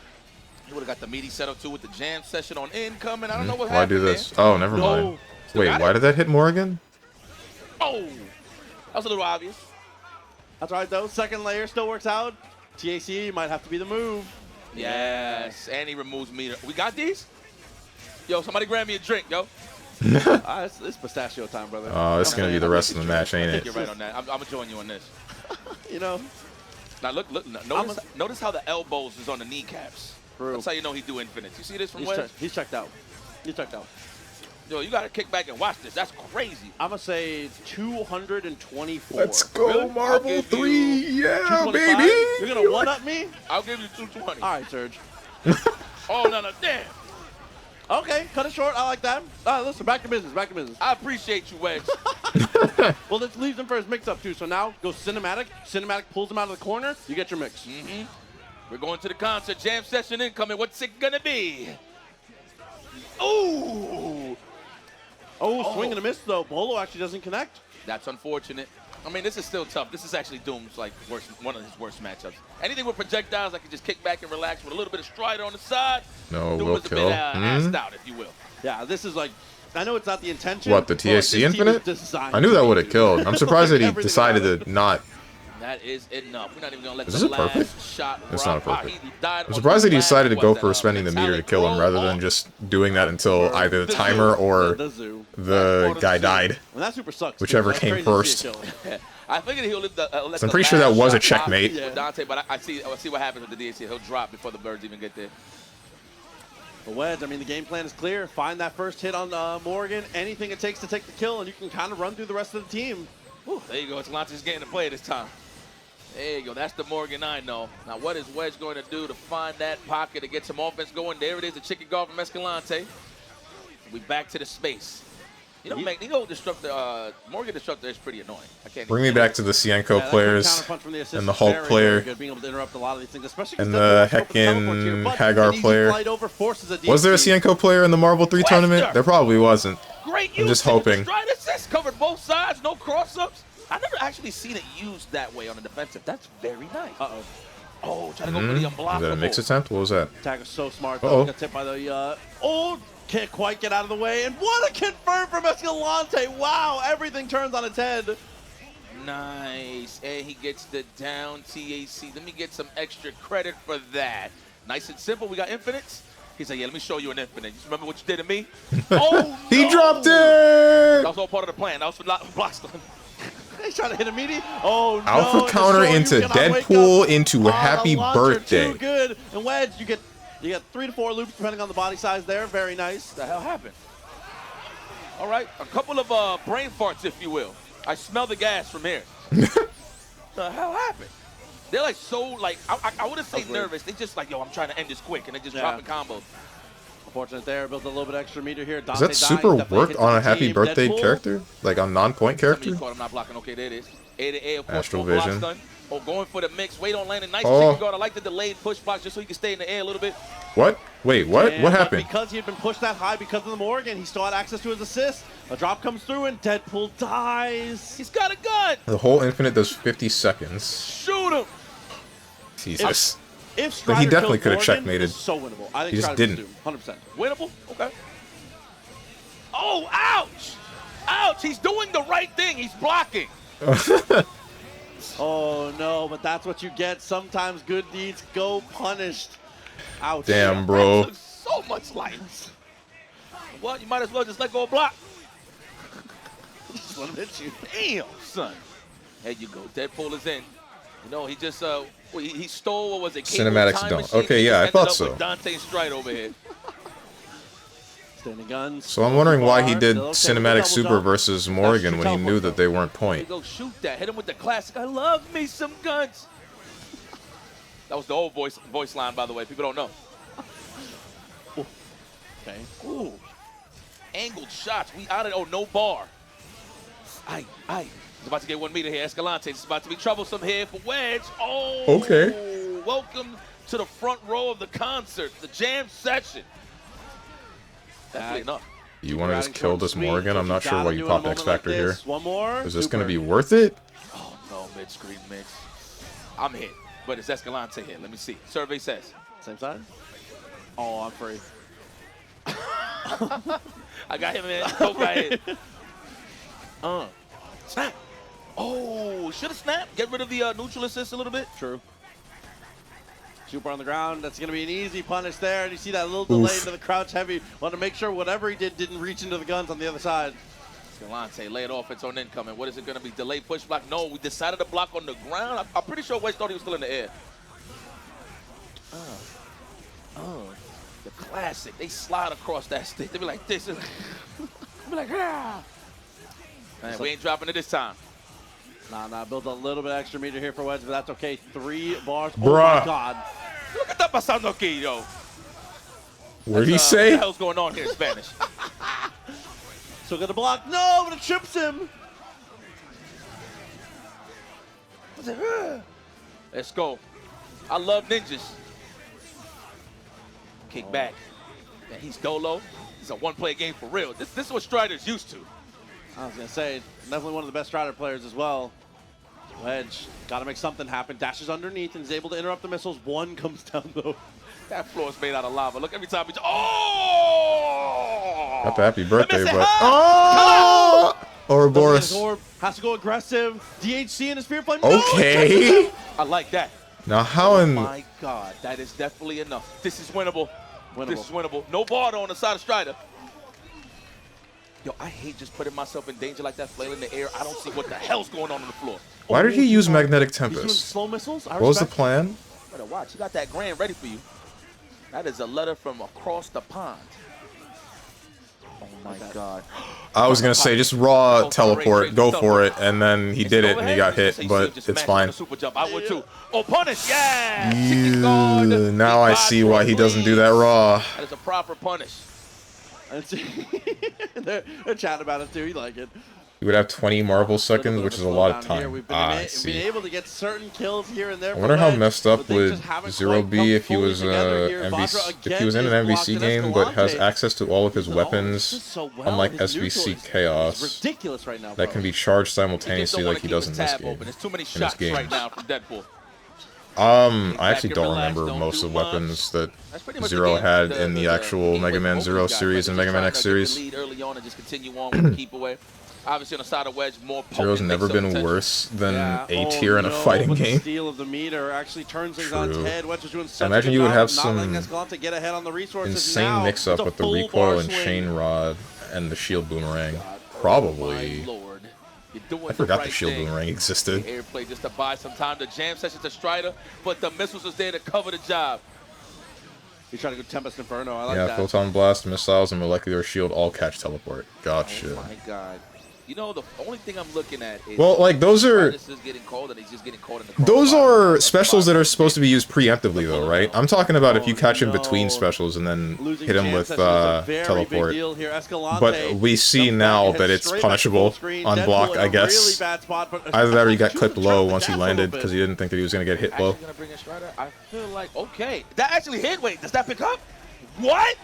He would have got the meaty setup too with the jam session on incoming. I don't know what Why happened. do this? Oh, never mind. Wait, why did that hit Morgan? Oh, that was a little obvious. That's right though. Second layer still works out. TAC might have to be the move. Yes, and he removes meter. We got these? Yo, somebody grab me a drink, yo. It's pistachio time, brother. Oh, it's gonna be the rest of the match, ain't it? You're right on that. I'm gonna join you on this. You know. Now look. Notice how the elbows is on the kneecaps. That's how you know he do infinite. You see this from Wedge? He's checked out. He's checked out. Yo, you gotta kick back and watch this. That's crazy. I'm gonna say 224. Let's go, really? Marble 3, yeah, baby. You're gonna one-up me? I'll give you 220. All right, Serge. Oh no, damn. Okay, cut it short. I like that. All right, listen, back to business. Back to business. I appreciate you, Wedge. Well, this leaves him for his mix-up too. So now go cinematic. Cinematic pulls him out of the corner. You get your mix. We're going to the concert. Jam session incoming. What's it gonna be? Ooh. Oh, swing and a miss though. Bolo actually doesn't connect. That's unfortunate. I mean, this is still tough. This is actually Doom's like one of his worst matchups. Anything with projectiles, I can just kick back and relax with a little bit of Strider on the side. No, Doom will is a kill. bit assed out, if you will. Yeah, this is like, I know it's not the intention. What, the TAC Infinite? I knew that would have killed. I'm surprised that he decided to not. That is enough. We're not even gonna let Is the this last perfect? shot It's rock. not perfect. He died I'm on surprised the that he decided to last- go what, for spending the meter to kill him rather than just doing that until either the timer or the guy died. And that super sucks. Whichever came first. I figured he'll let So I'm pretty sure that was a checkmate. With Dante, but I see what happens with the DAC. He'll drop before the birds even get there. The Wedge, I mean, the game plan is clear. Find that first hit on Morgan. Anything it takes to take the kill, and you can kind of run through the rest of the team. Whew, there you go. Atalante's getting to play this time. There you go. That's the Morgan I know. Now, what is Wedge going to do to find that pocket to get some offense going? There it is, the chicken guard from Escalante. We back to the space. You know, Morgan Disruptor is pretty annoying. I can't Bring me back to the Cienko players and the Hulk player being able to interrupt a lot of these things, especially and the heckin' Hagar player. Was there a Cienko player in the Marvel 3 tournament? There probably wasn't. Great I'm just hoping. Strider assist covered both sides, no cross-ups. I've never actually seen it used that way on the defensive. That's very nice. Uh-oh. Oh, trying to go for the unblockable. Was that a mix attempt? What was that? Tag was so smart. Uh-oh. Got tipped by the, can't quite get out of the way. And what a confirm from Escalante. Wow, everything turns on its head. Nice. And he gets the down TAC. Let me get some extra credit for that. Nice and simple. We got infinites. He's like, yeah, let me show you an infinite. You remember what you did to me? Oh, he no. dropped it! That was all part of the plan. That was for block stun. He's trying to hit a meaty. Oh, no. Alpha counter into Deadpool into Happy Birthday. Too good. And Wedge, you get 3 to 4 loops depending on the body size there. Very nice. What the hell happened? All right, a couple of brain farts, if you will. I smell the gas from here. What the hell happened? They're like so like I wouldn't say nervous. They just like, yo, I'm trying to end this quick, and they're just dropping combos. Unfortunate there, built a little bit extra meter here. Does that super work on a happy birthday character? Like on non-point character? I'm not blocking. Okay, there it is. A to A, of course. Astral Vision. Oh, going for the mix. Wait on landing. Nice Oh. chicken guard. I like the delayed push block just so he can stay in the air a little bit. What? Wait, what? And What happened? Because he had been pushed that high because of the Morgan, he still had access to his assist. A drop comes through and Deadpool dies. He's got a gun. The whole infinite does 50 seconds. Shoot him. Jesus. If But Strider he definitely killed could have Morgan, checkmated. it's so winnable. I think He just Strider didn't. 100%. Winnable? Okay. Oh, ouch. Ouch. He's doing the right thing. He's blocking. Oh no, but that's what you get. Sometimes good deeds go punished. Ouch. Damn, bro. That looks so much lighter. Well, you might as well just let go of block. Just let him hit you. Damn, son. There you go. Deadpool is in. You know, he just he stole, what was it? Cable Cinematics Time don't. Machine. Okay, He yeah, I ended thought up so. with Dante Stride over here. Standing guns. So I'm wondering why he did Still okay with the cinematic double super jump. versus Morgan when he knew that they weren't There point. you go, shoot that. Hit him with the classic. I love me some guns. That was the old voice line, by the way. People don't know. Okay. Ooh. Angled shots. We out of oh, no bar. Aye. He's about to get 1 meter here. Escalante. It's about to be troublesome here for Wedge. Oh. Okay. Welcome to the front row of the concert, the jam session. Definitely enough. You want to just kill this Morgan? I'm not sure why you popped X Factor here. One more. Is this going to be worth it? Oh, no, mid-screen mix. I'm hit, but it's Escalante here. Let me see. Survey says. Same side? Oh, I'm free. I got him in. Poke got hit. Snap. Oh, should have snapped. Get rid of the neutral assist a little bit. True. Super on the ground. That's going to be an easy punish there. And you see that little delay into the crouch heavy. Want to make sure whatever he did didn't reach into the guns on the other side. Escalante, lay it off. It's on incoming. What is it going to be? Delay push block? No, we decided to block on the ground. I'm pretty sure Wedge thought he was still in the air. The classic. They slide across that stick. They be like this. Be like, ah. Man, we ain't dropping it this time. Nah, built a little bit extra meter here for Wedge, but that's okay. 3 bars. Bruh. Oh my God. Look at that pasando aquí, yo. What did he What say? the hell's going on here in Spanish? Still got the block. No, but it trips him. Let's go. I love ninjas. Kick back. Yeah, he's dolo. It's a one-play game for real. This is what Strider's used to. I was going to say, definitely one of the best Strider players as well. Wedge, got to make something happen. Dashes underneath and is able to interrupt the missiles. One comes down, though. That floor is made out of lava. Look, every time he... Oh! Not the happy birthday, but... Oh! Ouroboros. Has to go aggressive. DHC in the Spear Flame. Okay. No, I like that. Now how in... Oh my God, that is definitely enough. This is winnable. This is winnable. No bar on the side of Strider. Yo, I hate just putting myself in danger like that, flailing in the air. I don't see what the hell's going on the floor. Why did he use Magnetic He's doing Tempest? slow missiles. What was the plan? Better watch. You got that grand ready for you. That is a letter from across the pond. Oh my God. I was going to say, just raw teleport, go for it, and then he did it and he got hit, but it's fine. Super jump. I would too. Oh, punish. Yeah. Chicken guard. Now I see why he doesn't do that raw. That is a proper punish. They're chatting about it too. You like it. He would have 20 Marvel seconds, which is a lot of Here, time. we've I been see. able to get certain kills here and there. I wonder how Wedge, messed up but they would just haven't Zero quite be come if he fully was together here. MVC, Vajra if he again was in an is blocked, MVC and game but has Escalante access to all of his weapons, so well. unlike His neutral SVC is Chaos, ridiculous right now, that bro. can be charged He just simultaneously don't like he wanna does keep in his this tab game. open. There's too many in his shots right games. now from Deadpool. I actually Back don't and relax, remember don't most do of much. weapons that That's pretty much Zero the game. had in the actual game Mega with Man both Zero these guys, series right? and They're Mega Man just X trying to get series. the lead early on and just continue on with the keep away. Obviously on the side of Wedge, more potent. Zero's never makes been some worse than Yeah. A tier in a no, fighting but the game. steal of the meter actually turns things on its True. head. Wedge was doing such a Imagine good you would job have of not letting some Escalante get ahead on the resources. insane Now, mix-up it's a with the full recoil bar and swing. chain rod and the shield boomerang. Probably. Lord. You're doing I forgot the the right shield thing. boomerang existed. Airplay just to buy some time. The jam session to Strider, but the missiles was there to cover the job. He's trying to go Tempest Inferno. I like Yeah, that. Photon Blast, missiles, and molecular shield all catch teleport. Gotcha. Oh my God. You know, the only thing I'm looking at is Well, like, those are... This is getting cold, and he's just getting cold in the Those are specials that are supposed to be used preemptively, though, right? I'm talking about if you catch him between specials and then hit him with teleport. But we see now that it's punishable on block, I guess. Either that or he got clipped low once he landed because he didn't think that he was going to get hit low. Gonna bring in Strider. I feel like, okay, that actually hit. Wait, does that pick up? What?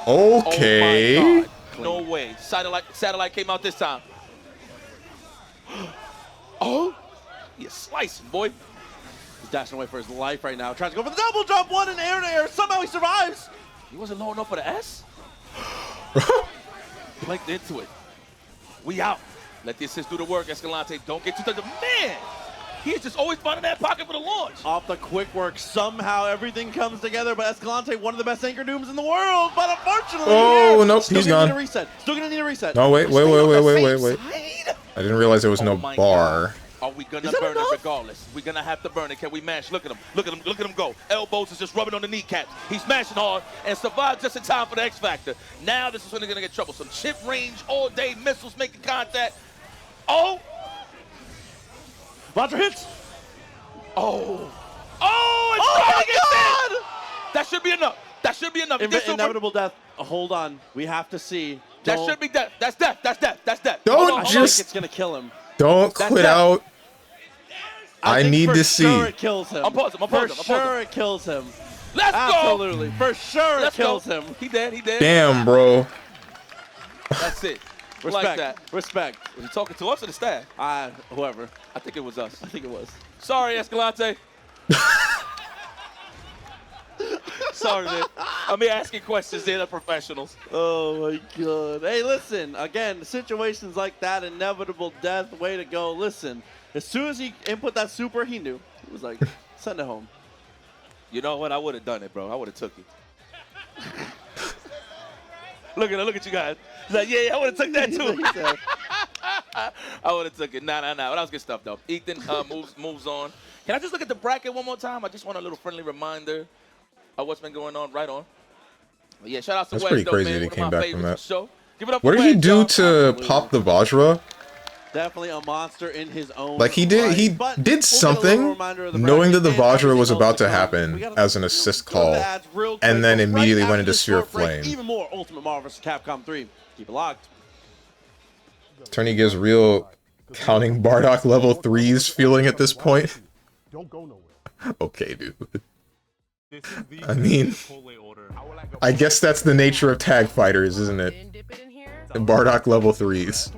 Okay. Oh my God. No way. Satellite came out this time. Oh, you slicing, boy. He's dashing away for his life right now. Tries to go for the double jump, one in air to air. Somehow he survives. He wasn't low enough for the S. Planked into it. We out. Let the assist do the work, Escalante. Don't get too touched. Man, he's just always finding that pocket for the launch. Off the quick work, somehow everything comes together. But Escalante, one of the best anchor dooms in the world. But unfortunately, oh nope, he's gone. Still gonna need a reset. No, wait. I didn't realize there was no bar. God. Are we gonna burn it regardless? We're gonna have to burn it. Can we mash? Look at him. Look at him. Look at him go. Elbows is just rubbing on the kneecaps. He's mashing hard and survived just in time for the X Factor. Now this is when they're gonna get troublesome. Chip range all day, missiles making contact. Oh! Roger hits. Oh! Oh! It's my God! That should be enough. That should be enough. Inevitable death. Hold on. We have to see. That should be death. That's death. That's death. That's death. Don't just. It's gonna kill him. Don't quit out. I need to see. For sure it kills him. I'm pausing. For sure it kills him. Let's go. Absolutely. For sure it kills him. He dead. He dead. Damn, bro. That's it. Respect. Like that. Respect. Was he talking to us or the staff? Whoever. I think it was us. I think it was. Sorry, Escalante. Sorry, man. I'm here asking questions. They're the professionals. Oh, my God. Hey, listen. Again, situations like that, inevitable death, way to go. Listen, as soon as he input that super, he knew. He was like, send it home. You know what? I would have done it, bro. I would have took it. Look at you guys. He's like, yeah, I would have took that too. I would have took it. Nah. But that was good stuff, though. Ethan moves on. Can I just look at the bracket one more time? I just want a little friendly reminder of what's been going on. Right on. But yeah, shout out to That's Wes, pretty though, crazy man. that he One of came my back from that. favorites for sure. Give it up What for did he Wes, do y'all. to pop the Vajra? Definitely a monster in his own Like he did, something, knowing that the Vajra was about to happen as an assist call, and then immediately went into Sphere of Flame. Even more Ultimate Marvel vs. Capcom 3. Keep it locked. Tourney gives real counting Bardock level 3s feeling at this point. Okay, dude. I mean, I guess that's the nature of tag fighters, isn't it? Bardock level 3s.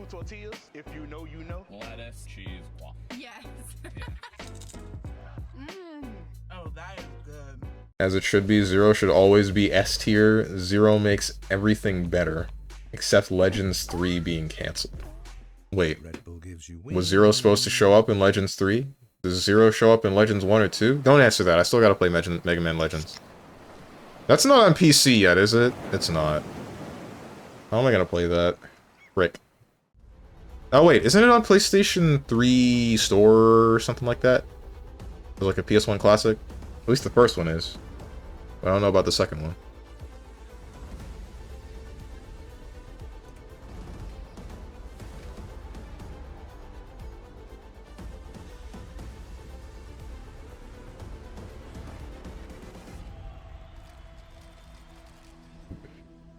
As it should be, Zero should always be S tier. Zero makes everything better, except Legends 3 being cancelled. Wait, was Zero supposed to show up in Legends 3? Does Zero show up in Legends 1 or 2? Don't answer that, I still gotta play Mega Man Legends. That's not on PC yet, is it? It's not. How am I gonna play that? Frick. Oh wait, isn't it on PlayStation 3 Store or something like that? It's like a PS1 classic? At least the first one is. But I don't know about the second one.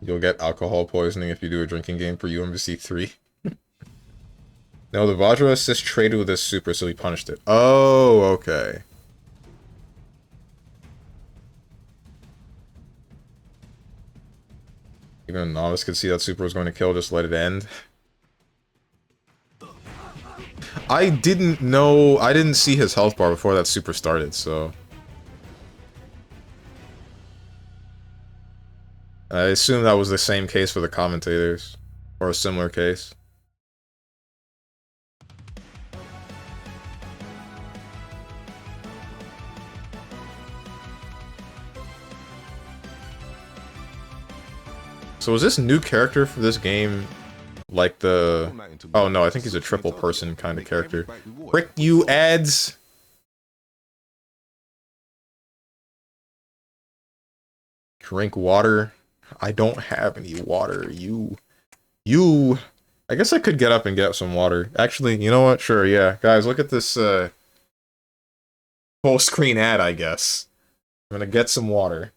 You'll get alcohol poisoning if you do a drinking game for UMVC 3. No, the Vajra assist traded with this super, so he punished it. Oh, okay. Even a novice could see that super was going to kill, just let it end. I didn't know, I didn't see his health bar before that super started, so... I assume that was the same case for the commentators, or a similar case. So is this new character for this game like the... Oh no, I think he's a triple person kind of character. Frick you ads! Drink water. I don't have any water. You I guess I could get up and get some water. Actually, you know what? Sure, yeah. Guys, look at this full screen ad, I guess. I'm gonna get some water.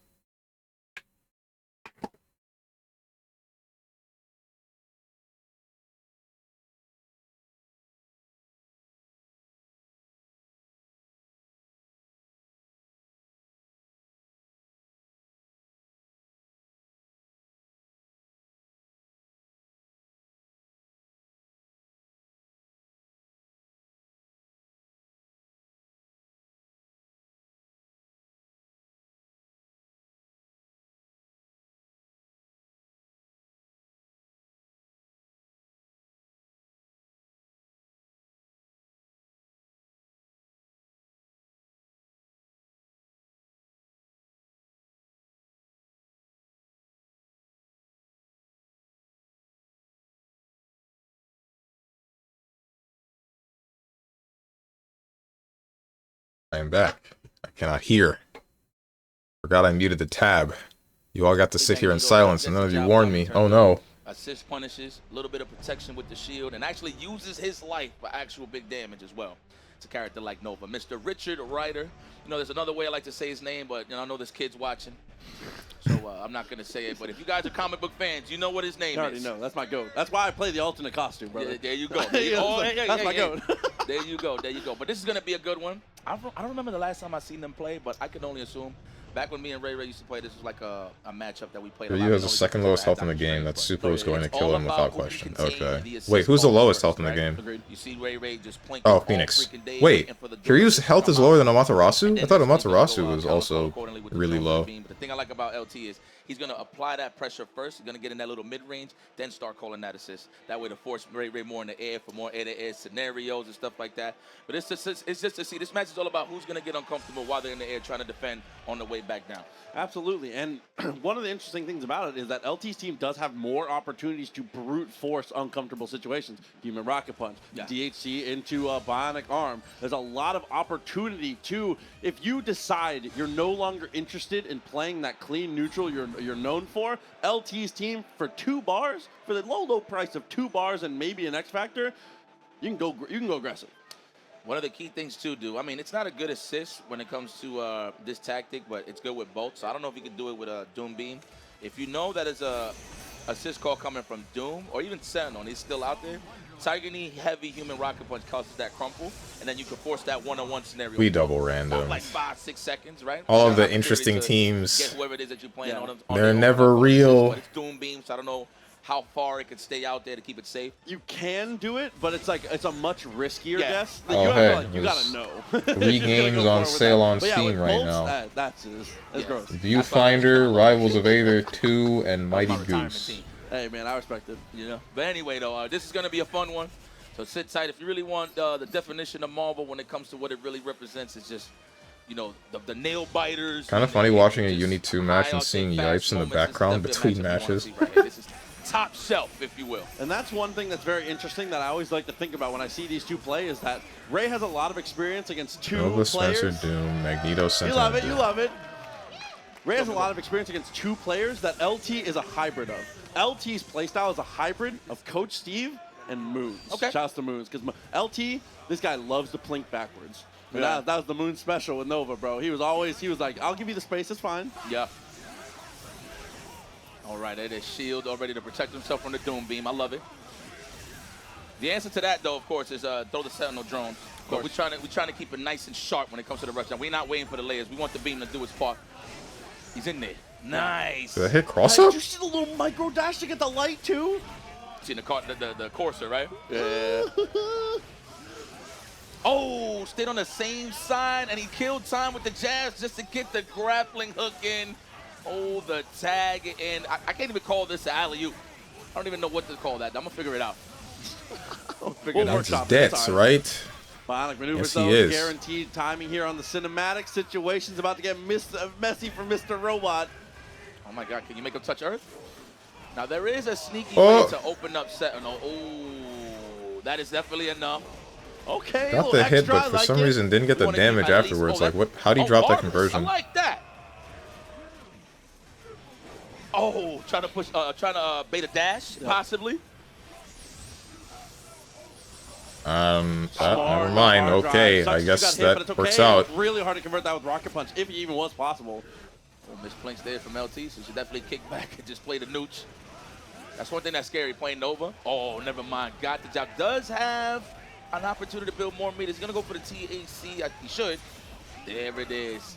I am back. I cannot hear. Forgot I muted the tab. You all got to sit here in silence, and none of you warned me. Oh no. Assist punishes, a little bit of protection with the shield, and actually uses his life for actual big damage as well. It's a character like Nova. Mr. Richard Ryder. You know, there's another way I like to say his name, but you know, I know there's kids watching. So I'm not going to say it, but if you guys are comic book fans, you know what his name is. I already know. That's my goat. That's why I play the alternate costume, brother. There you go. That's my goat. There you go. There you go. But this is going to be a good one. I don't remember the last time I seen them play, but I can only assume. Back when me and Ray used to play, this was like a matchup that we played. Ryu has the second lowest health in the game. That super was going to kill him without question. Okay. Wait, who's the lowest health in the game? You see Ray just oh, Phoenix. Wait, Ryu's health is lower than Amaterasu? I thought Amaterasu was also really low. The thing I like about LT is he's going to apply that pressure first. He's going to get in that little mid-range, then start calling that assist. That way to force Ray more in the air for more air-to-air scenarios and stuff like that. But it's just to see. This match is all about who's going to get uncomfortable while they're in the air trying to defend on the way back down. Absolutely. And one of the interesting things about it is that LT's team does have more opportunities to brute force uncomfortable situations. Human Rocket Punch, DHC into Bionic Arm. There's a lot of opportunity to, if you decide you're no longer interested in playing that clean neutral you're known for, LT's team for 2 bars, for the low price of 2 bars and maybe an X Factor, you can go aggressive. One of the key things to do, I mean, it's not a good assist when it comes to this tactic, but it's good with both. So I don't know if you can do it with a Doom Beam. If you know that it's a assist call coming from Doom or even Sentinel, and he's still out there, Tiger Knee heavy Human Rocket Punch causes that crumple, and then you can force that one-on-one scenario. We double random. Like 5-6 seconds, right? All of the interesting teams, get whoever it is that you're playing on they're never real. But it's Doom Beam, so I don't know how far it could stay out there to keep it safe. You can do it, but it's a much riskier guess. Oh, you gotta know. 3 games on sale on Steam right now. That's gross. Viewfinder, Rivals of Aether 2, and Mighty Goose. Hey man, I respect it. You know. But anyway, though, this is gonna be a fun one. So sit tight. If you really want the definition of Marvel when it comes to what it really represents, it's just, you know, the nail biters. Kind of funny watching a Uni 2 match and seeing Yipes in the background between matches. This is top shelf, if you will. And that's one thing that's very interesting that I always like to think about when I see these two play is that Ray has a lot of experience against 2 Nova, players. Spencer, Doom, Magneto, Sentinel. You love it. Ray has a lot of experience against 2 players that LT is a hybrid of. LT's playstyle is a hybrid of Coach Steve and Moons. Okay. Shouts to Moons. Because LT, this guy loves to plink backwards. And that was the Moon special with Nova, bro. He was like, I'll give you the space, it's fine. Yeah. All right, it is shield all ready to protect himself from the Doom Beam. I love it. The answer to that, though, of course, is throw the Sentinel drone. But we're trying to keep it nice and sharp when it comes to the rush. Now, we're not waiting for the layers. We want the beam to do its part. He's in there. Nice. Did I hit cross up? Did you see the little micro dash to get the light, too? See the Corsair, right? Yeah. Oh, stayed on the same side, and he killed time with the jabs just to get the grappling hook in. Oh, the tag, and I can't even call this an alley-oop. I don't even know what to call that. I'm going to figure it out. That's his debts, right? Bionic maneuvers, yes, he is. Guaranteed timing here on the cinematic. Situation's about to get messy for Mr. Robot. Oh, my God. Can you make him touch Earth? Now, there is a sneaky way to open up Sentinel. Oh, that is definitely enough. Okay. Got the hit, but for some reason didn't get the damage afterwards. Like, what? How do you drop that conversion? I like that. Oh, trying to bait a dash, possibly. Never mind. hard drive. Okay, Sucks I you guess got hit, that but it's works okay. out. It's really hard to convert that with Rocket Punch, if it even was possible. Well, Miss Plink's there from LT, so she definitely kick back and just play the nooch. That's one thing that's scary, playing Nova. Oh, never mind. Got the job. Does have an opportunity to build more meters. He's going to go for the TAC. He should. There it is.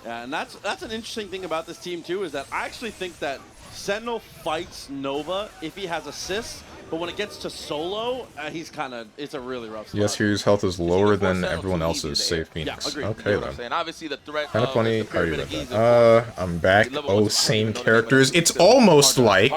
Yeah, and that's an interesting thing about this team, too, is that I actually think that Sentinel fights Nova if he has assists, but when it gets to solo, he's kind of, it's a really rough spot. Yes, Hugh's health is lower than everyone else's, save Phoenix. Yeah, agreed. Okay, You know what I'm then. saying? Obviously, the threat Kind of of funny. the I already pyramid read of that. Giza. I'm back. Oh, same characters. It's almost like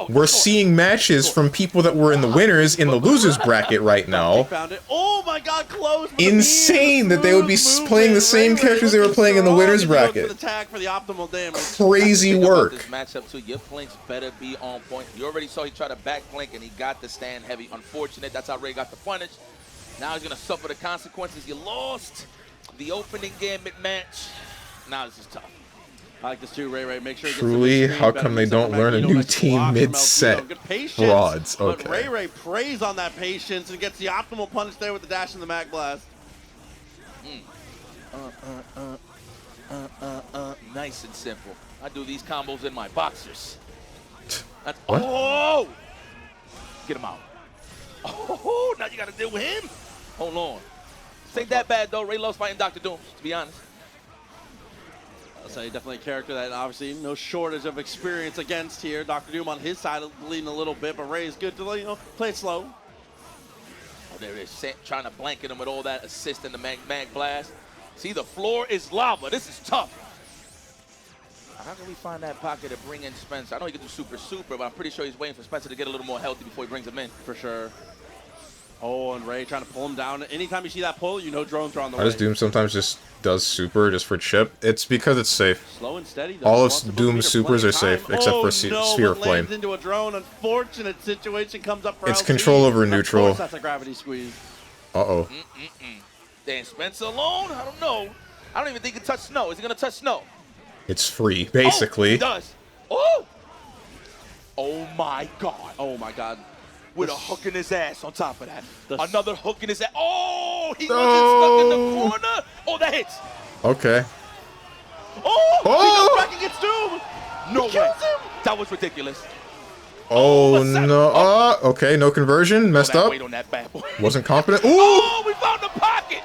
we're seeing matches from people that were in the winners in the losers bracket right now. Found it. Oh my God, close. Insane that they would be playing the same characters they were playing in the winners bracket. For the tag for the optimal damage. Crazy work. This matchup too, your flanks better be on point. You already saw he tried to back flank and he got the stand heavy. Unfortunate, that's how Ray got the punish. Now he's gonna suffer the consequences. You lost the opening gambit match. Now this is tough. I like this too, Ray. Make sure. Truly, how come they don't learn a new team mid-set? Frauds. But Okay. Ray preys on that patience and gets the optimal punish there with the dash and the mag blast. Nice and simple. I do these combos in my boxers. That's, What? oh! Get him out. Oh, now you got to deal with him. Hold on. This ain't that bad, though. Ray loves fighting Dr. Doom, to be honest. I'll say definitely a character that obviously no shortage of experience against here. Dr. Doom on his side leading a little bit, but Ray is good to play it slow. Oh, there it is. Trying to blanket him with all that assist in the mag blast. See, the floor is lava. This is tough. How can we find that pocket to bring in Spencer? I know he can do super, but I'm pretty sure he's waiting for Spencer to get a little more healthy before he brings him in. For sure. Oh, and Ray trying to pull him down. Anytime you see that pull, you know drones are on the Why way. does Doom sometimes just does super just for chip? It's because it's safe. Slow and steady. All of Doom's supers are safe, except for Sphere of Flame. Lands into a drone. Unfortunate situation comes up for It's LT. control over Of neutral. course, that's a gravity squeeze. Uh-oh. Then Spencer alone? I don't know. I don't even think he can touch snow. Is he going to touch snow? It's free, basically. Oh, he does. Oh! Oh, my God. Oh, my God. With a hook in his ass on top of that. Another hook in his ass. Oh! He No. wasn't stuck in the corner. Oh, that hits. Okay. Oh! Oh! He goes back and gets Doom. No He way. kills him. That was ridiculous. Oh, no. Okay, no conversion. Messed that up. weight on that bad boy. Wasn't confident. Ooh! Oh, we found the pocket.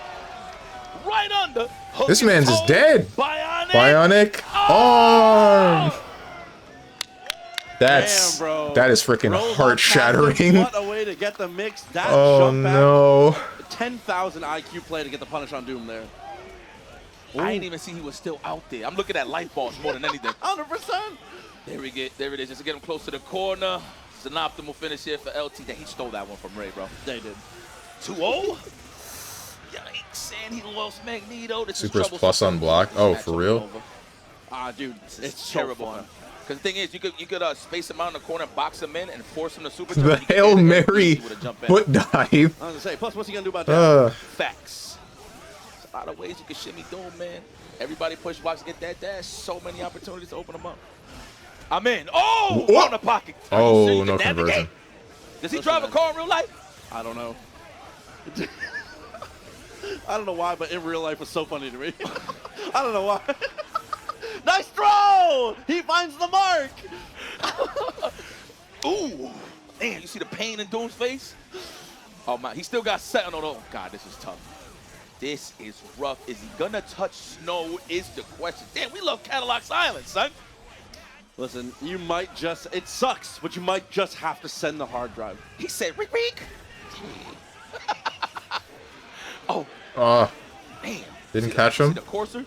Right under. Hook This his man's is toe. dead. Bionic arm. That's Damn, bro. that is freaking Rolls on heart-shattering. What a way to get the mix. That Oh jump back. no. 10,000 IQ play to get the punish on Doom there. I didn't even see he was still out there. I'm looking at life balls more than anything. 100%. There we get. There it is. Just to get him close to the corner. It's an optimal finish here for LT. He stole that one from Ray, bro. They did. 2-0. Yikes! And he lost Magneto. This Super's is trouble. plus on block. Oh, for real? Ah, dude, it's terrible. so fun. Because the thing is, you could space him out in the corner, box him in, and force him to super. The Hail Mary foot dive. I was gonna say, plus, what's he gonna do about that? Facts. There's a lot of ways you can shimmy Doom, man. Everybody push blocks, get that dash. So many opportunities to open them up. I'm in. Oh, What? on the pocket. Oh, So you no can navigate? conversion. Does he drive a car in real life? I don't know. I don't know why, but in real life was so funny to me. I don't know why. Nice throw! He finds the mark! Ooh. Man, you see the pain in Doom's face? Oh, my. He still got set on. Oh, God, this is tough. This is rough. Is he going to touch snow is the question. Damn, we love Cadillac's Island, son. Listen, you might just, it sucks, but you might just have to send the hard drive. He said, reek, reek. Oh. Man. Didn't catch him. See the courser?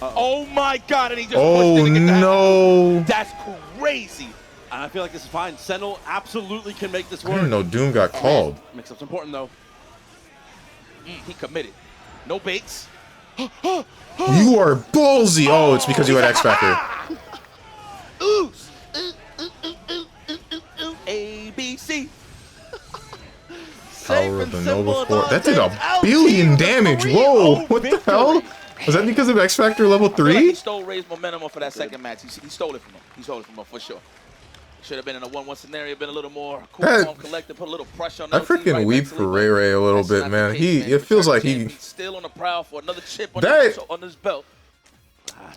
Oh, my God. And he just Oh, pushed it to get that. no. That's crazy. And I feel like this is fine. Sentinel absolutely can make this I work. didn't know Doom got called. Mix-up's important, though. He committed. No baits. You are ballsy. Oh, it's because you had X Factor. Ooh. A, B, C. Power of the Nova Core. That did a billion damage. Whoa. What the hell? Was that because of X Factor level I feel like 3? he stole Ray's momentum off of that second match. He stole it from him. He stole it from him for sure. Should have been in a 1-1 scenario, been a little more cool, calm, collected, put a little pressure on I LT freaking right weep mentally, for but Ray Ray a little that's bit, not man. the case, It feels like Champion still on the prowl for another chip on, on his belt.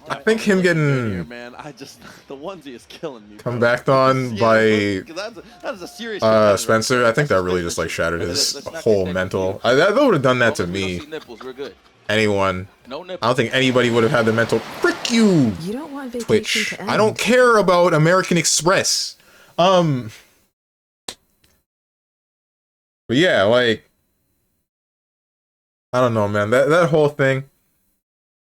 I think him getting here, man. The onesie is killing me. come backed on by that is a serious Spencer. I think that really just like shattered his whole mental. That would have done that to me. Anyone. I don't think anybody would have had the mental. Frick you! You don't want Twitch. I don't care about American Express. But yeah, like, I don't know, man. That whole thing,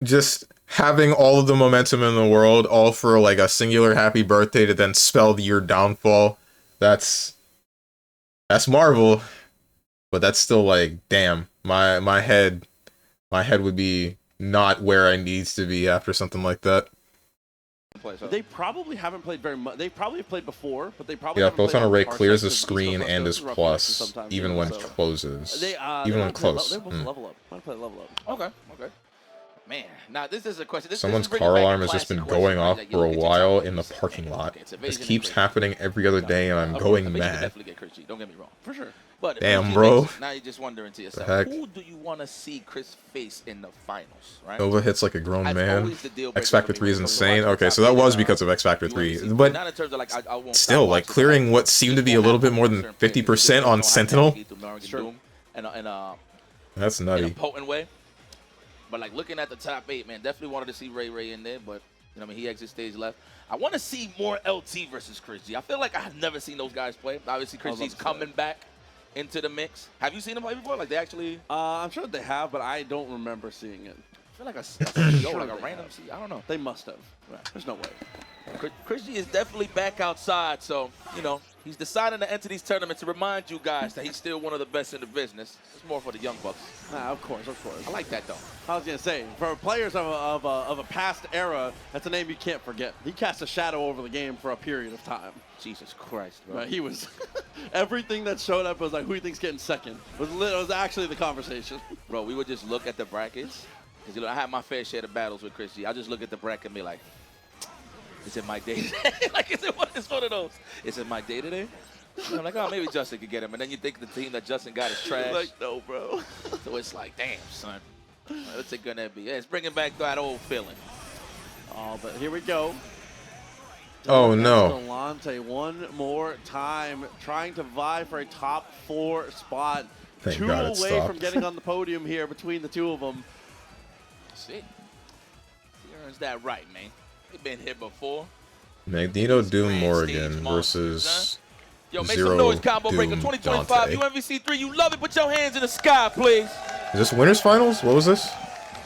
just having all of the momentum in the world, all for like a singular happy birthday to then spell your downfall. That's Marvel, but that's still like, damn, my head would be not where I needs to be after something like that. They probably haven't played very much. They probably have played before, but they probably Yeah, haven't both played on array Parsec clears the because screen East and Coast is rough plus, sometimes, even you know, when so. closes. They Even when might play close. They both level up. Might play level up. Okay. Man, now this is a question. Someone's car alarm has just been going off for a while in the parking lot. This keeps happening every other day, and I'm going mad. Definitely get Chris G. Don't get me wrong. For sure. But damn, bro. Now you're just wondering to yourself, heck? who do you want to see Chris face in the finals, right? Nova hits like a grown man. always the deal breaker X Factor for me 3 is when it comes to insane. watching Okay, so top that was eight, because of X Factor 3. Not But in terms of like I won't still, stop like, watching, clearing what seemed to be a little bit more than 50% on Sentinel. in a That's in a nutty. potent way. But like looking at the top 8, man, definitely wanted to see Ray Ray in there, but you know, I mean, he exits stage left. I want to see more LT versus Chris G. I feel like I've never seen those guys play. Obviously, Chris G's coming back into the mix. Have you seen them play before? Like they actually? I'm sure they have, but I don't remember seeing it. I feel like a CEO, like a random CEO. I don't know. They must have. There's no way. Chris G is definitely back outside, so, you know, he's deciding to enter these tournaments to remind you guys that he's still one of the best in the business. It's more for the young bucks. Of course. I like that, though. I was going to say, for players of a past era, that's a name you can't forget. He cast a shadow over the game for a period of time. Jesus Christ, bro. He was, everything that showed up was like, who do you think's getting second? It was actually the conversation. Bro, we would just look at the brackets, because, you know, I had my fair share of battles with Chris G. I just look at the bracket and be like, is it my day today? Like, it's one of those. Is it my day today? And I'm like, oh, maybe Justin could get him. And then you think the team that Justin got is trash. Like, no, bro. So it's like, damn, son. What's it going to be? Yeah, it's bringing back that old feeling. Oh, but here we go. Oh, no. Delonte one more time, trying to vie for a top 4 spot. Thank 2 God it away stopped. from getting on the podium here between the 2 of them. See? He earns that right, man. He's been here before. Magneto Doom Morgan versus Yo, make Zero some noise, Combo Breaker Doom 2025. Dante. UMVC3, you love it. Put your hands in the sky, please. Is this Winners Finals? What was this?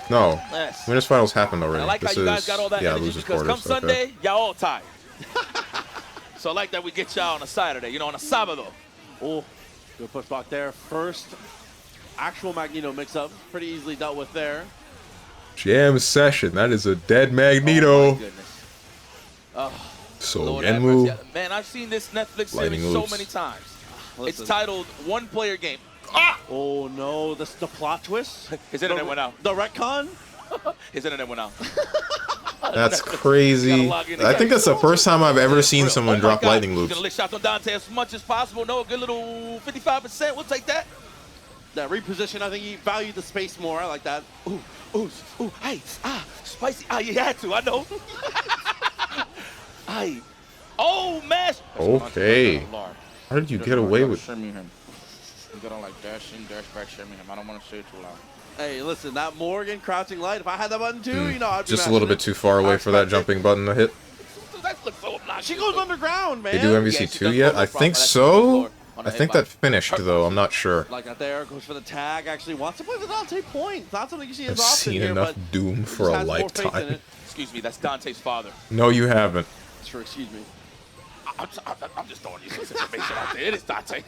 No. Yes. Winners Finals happened already. I like this how you guys got all that yeah, energy losers because come quarters. Okay. Sunday, y'all all tired. So I like that we get y'all on a Saturday, you know, on a Sábado. Oh, good push block there. First actual Magneto mix-up. Pretty easily dealt with there. Jam session. That is a dead Magneto. Oh, my goodness. Oh, So Lord Enmu. have mercy. Man, I've seen this Netflix Lightning series so loops. many times. Listen. It's titled One Player Game. Oh, no. The plot twist? His internet went out. The retcon? His internet went out. That's crazy. I think that's the first time I've ever seen someone drop lightning He's loops. gonna lick shots on Dante as much as possible. No, a good little 55%. We'll take that. That reposition, I think he valued the space more. I like that. Ooh, hey, spicy. You had to, I know. Hey, oh, mash. Okay. How did you get away with? Shimmy him. You gotta like dash in, dash back, shimmy him. I don't want to say it too loud. Hey, listen, that Morgan crouching light, if I had that button too, you know, I'd be Just a little mashing bit too far away for that jumping button to hit. That looks so obnoxious. She goes underground, man. They do MVC2 yet? I think so. I think that finished though. I'm not sure. Like that there, goes for the tag, actually wants to play the Dante point. Not something you see as I've often seen here, enough but Doom he for just a has more faith in lifetime. it. Excuse me, that's Dante's father. No, you haven't. Sure, excuse me. I'm just throwing you some information out there. It is Dante.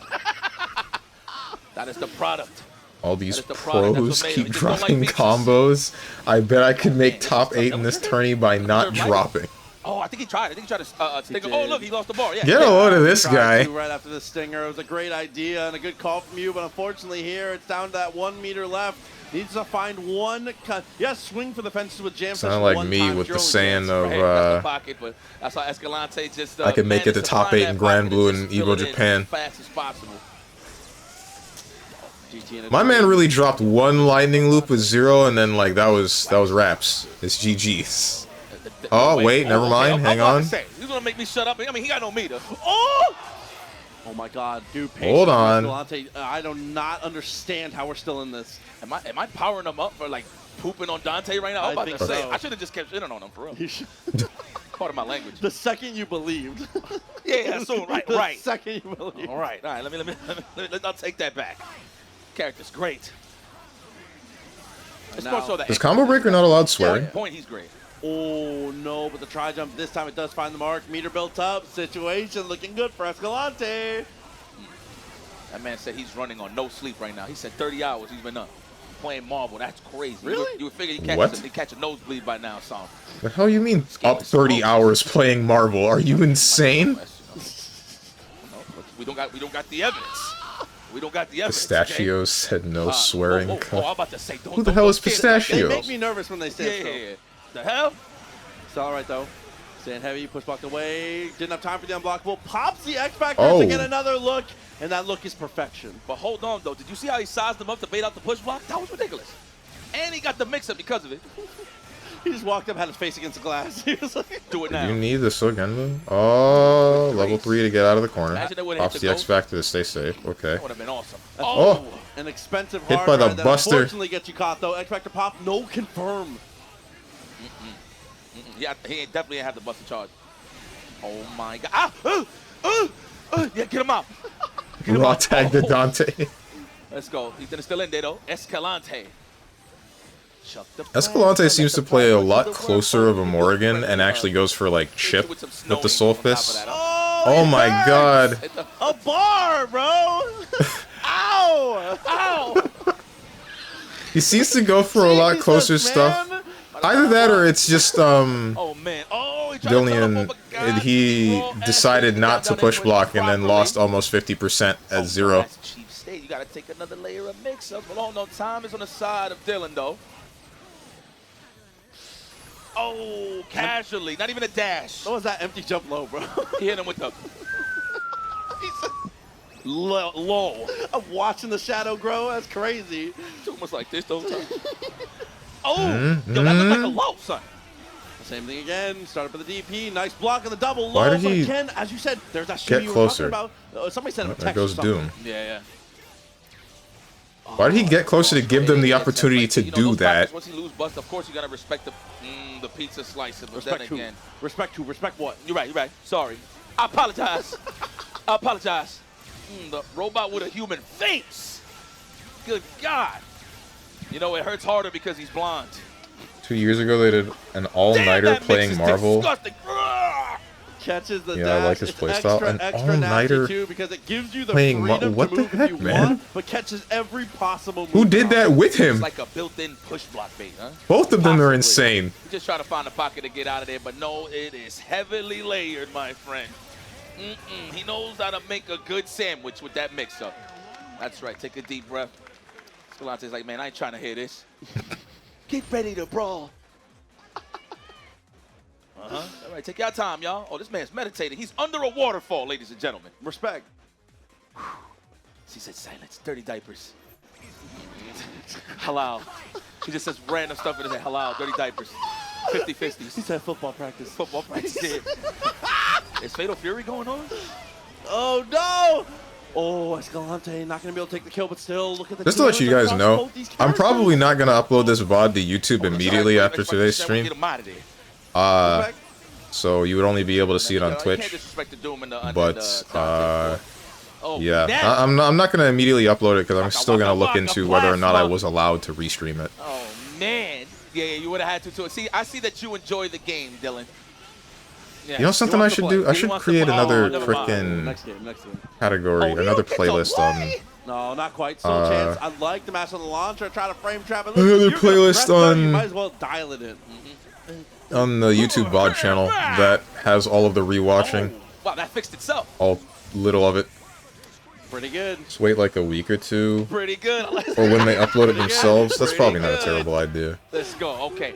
That is the product. All these That is the product. pros That's what made keep him. He just don't like dropping features. combos. I bet I could make top 8 in this tourney by not dropping. Oh, I think he tried. I think he tried to stinger. Oh, look, he lost the bar. Yeah. Get a load of this Tried guy. to right after the stinger. It was a great idea and a good call from you, but unfortunately here it's down to that 1 meter left. Needs to find one cut. Yes, swing for the fences with jam. Sound like me with the saying of pocket, but that's how Escalante just. I can make it to top 8 in Grand Blue in Evo Japan. As fast as possible. My man really dropped one lightning loop with 0, and then like that was wraps. It's GG's. Oh wait, never mind. Hang on. He's gonna make me shut up. I mean, he got no meter. Oh! Oh my God, dude! Hold on. I do not understand how we're still in this. Am I powering him up for like pooping on Dante right now? I'm about to say I should have just kept shitting on him for real. Part of my language. The second you believed. Yeah, so right. The second you believed. All right. Let me. I'll take that back. Character's great. It's more so that Is Combo Breaker not allowed swearing? Point, he's great. Oh no, but the try jump this time it does find the mark. Meter built up. Situation looking good for Escalante. That man said he's running on no sleep right now. He said 30 hours he's been up playing Marvel. That's crazy. Really? You would figure he catch a nosebleed by now, son. The hell you mean up 30 hours playing Marvel? Are you insane? We don't got the evidence. We don't got the evidence. Pistachio said no swearing. I'm about to say, Who the hell is Pistachio? They make me nervous when they say so. Yeah. The hell? It's all right though. Staying heavy, push blocked away. Didn't have time for the unblockable. Pops the X Factor to get another look, and that look is perfection. But hold on though. Did you see how he sized him up to bait out the push block? That was ridiculous. And he got the mix-up because of it. He just walked up, had his face against the glass. He was like, do it now. You need this again, though. Oh, level 3 to get out of the corner. Pops the X Factor to stay safe. Okay. That would have been awesome. Oh! An expensive Hit hard by the ride that Buster. unfortunately gets you caught though. X Factor pop, no confirm. Yeah, he definitely had the Buster charge. Oh my God! Yeah, get him out. Raw tag to Dante. Let's go. He's still in there though. Escalante. Escalante seems to play a lot closer of a Morrigan and actually goes for like chip with the Soul Fist. Oh my God. A bar, bro. Ow! Ow! He seems to go for a lot closer stuff. Either that or it's just oh man. Oh, Dillian, he decided not to push block and then lost almost 50% at 0. Cheap state. You gotta take another layer of mix-up. Well, no, time is on the side of Dylan though. Oh, casually, not even a dash. What was that empty jump low, bro? He hit him with the low. I'm watching the shadow grow. That's crazy. It's almost like this the whole time. Oh, yo, that looked like a low, son. Same thing again. Started with the DP. Nice block on the double low. Why did he again, as you said, there's that get you were closer? talking about. Somebody sent him a text. There goes Doom. Yeah. Why did he get closer to give them the opportunity to do that? Once you lose bust, of course you gotta respect the pizza slice. But Respect then who? again, Respect who? Respect what? You're right. Sorry. I apologize. The robot with a human face. Good God. You know, it hurts harder because he's blonde. 2 years ago, they did an all-nighter playing Marvel. Catches the Yeah, dash. I like his It's playstyle. An extra all-nighter too because it gives you the playing freedom what to the move heck, if you man? want, but catches every possible move. Who did that with him? It's like a built-in push block bait, huh? Both of them are insane. You just try to find a pocket to get out of there, but no, it is heavily layered, my friend. He knows how to make a good sandwich with that mix-up. That's right. Take a deep breath. Escalante's like, man, I ain't trying to hear this. Get ready to brawl. All right, take your time, y'all. Oh, this man's meditating. He's under a waterfall, ladies and gentlemen. Respect. He said silence. Dirty diapers. Halal. He just says random stuff in his head. Halal. Dirty diapers. 50-50s. He said football practice. Football practice. Is Fatal Fury going on? Oh, no! Oh, Escalante not going to be able to take the kill, but still, look at the Just to let you guys across know, both these I'm characters. probably not going to upload this VOD to YouTube immediately after today's stream. So you would only be able to see it on Twitch. But, yeah, I'm not going to immediately upload it because I'm still going to look into whether or not I was allowed to restream it. Oh, man. Yeah, you would have had to. See, I see that you enjoy the game, Dylan. You know something I should do? I should create another freaking Next game. category, another playlist on. No, not quite. Still a chance. I like the match on the launcher. Try to frame trap it. Another playlist You on might as well dial it in. the YouTube VOD channel that has all of the rewatching. Wow, that fixed itself. All little of it. Pretty good. Just wait like a week or two. Pretty good. Or when they upload it themselves. That's probably not a terrible idea. Let's go. Okay.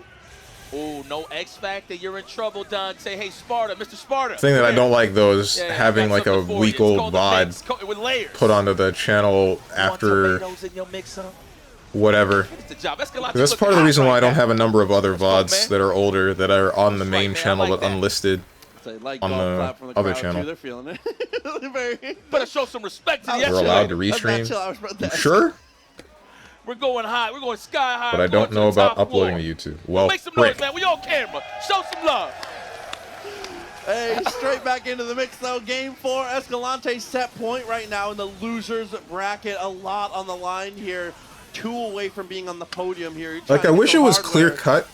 Oh, no X Factor. You're in trouble, Dante. Hey, Sparta, Mr. Sparta. The thing that I don't like though is having like a week-old VOD put onto the channel after whatever. 'Cause that's part of the reason why I don't have a number of other VODs that are older that are on the main channel but unlisted on the other channel. They're feeling it. Better show some respect to the We're allowed to restream. You sure? We're going high. We're going sky high. But I don't know about uploading to YouTube. Well, make some noise, man. We on camera. Show some love. Hey, straight back into the mix though. Game 4, Escalante set point right now in the losers bracket. A lot on the line here. 2 away from being on the podium here. Like, I wish it was clear cut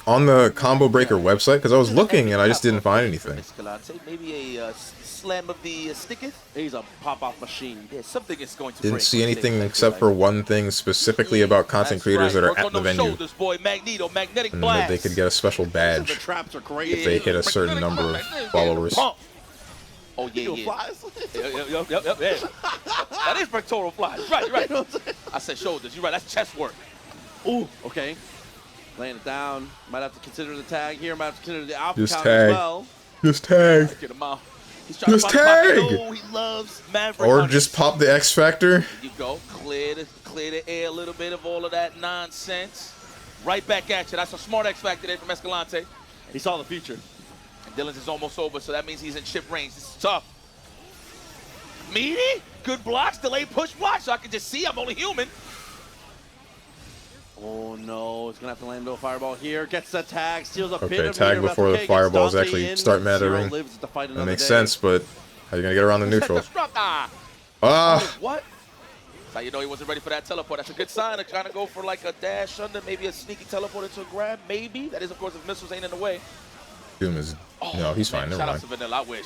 on the Combo Breaker website because I was looking and I just didn't find anything. Escalante, maybe a slam of the stickers. He's a pop-off machine. Yeah, something is going to Didn't break see anything except for one thing specifically about content creators that are at the venue. Shoulders, boy. Magneto, magnetic And blast. that they could get a special badge traps are great if they hit a certain number of followers. Oh, yeah. Yep. That is pectoral flies. You're right. I said shoulders. You're right. That's chest work. Ooh, okay. Laying it down. Might have to consider the tag here. Might have to consider the alpha Just count tag. as well. Just tag. Get him out. He's trying Just to find tag. Oh, he loves Maverick Or Hunters. just pop the X Factor. There you go. Clear the air a little bit of all of that nonsense. Right back at you. That's a smart X Factor there from Escalante. He saw the future. And Dylan's is almost over, so that means he's in chip range. This is tough. Meaty, good blocks, delayed push blocks, so I can just see I'm only human. Oh no, it's gonna have to land into a fireball here. Gets the tag, steals a bit Okay, of tag meter, before the gets fireballs Dante actually in. start Zero mattering. lives to fight That another makes day. sense, but how are you gonna get around the neutral? What? That's how you know he wasn't ready for that teleport. That's a good sign of trying to go for like a dash under, maybe a sneaky teleport into a grab, maybe. That is, of course, if missiles ain't in the way. Doom is no, he's fine. Never Shout out mind. to Vanilla. I wish.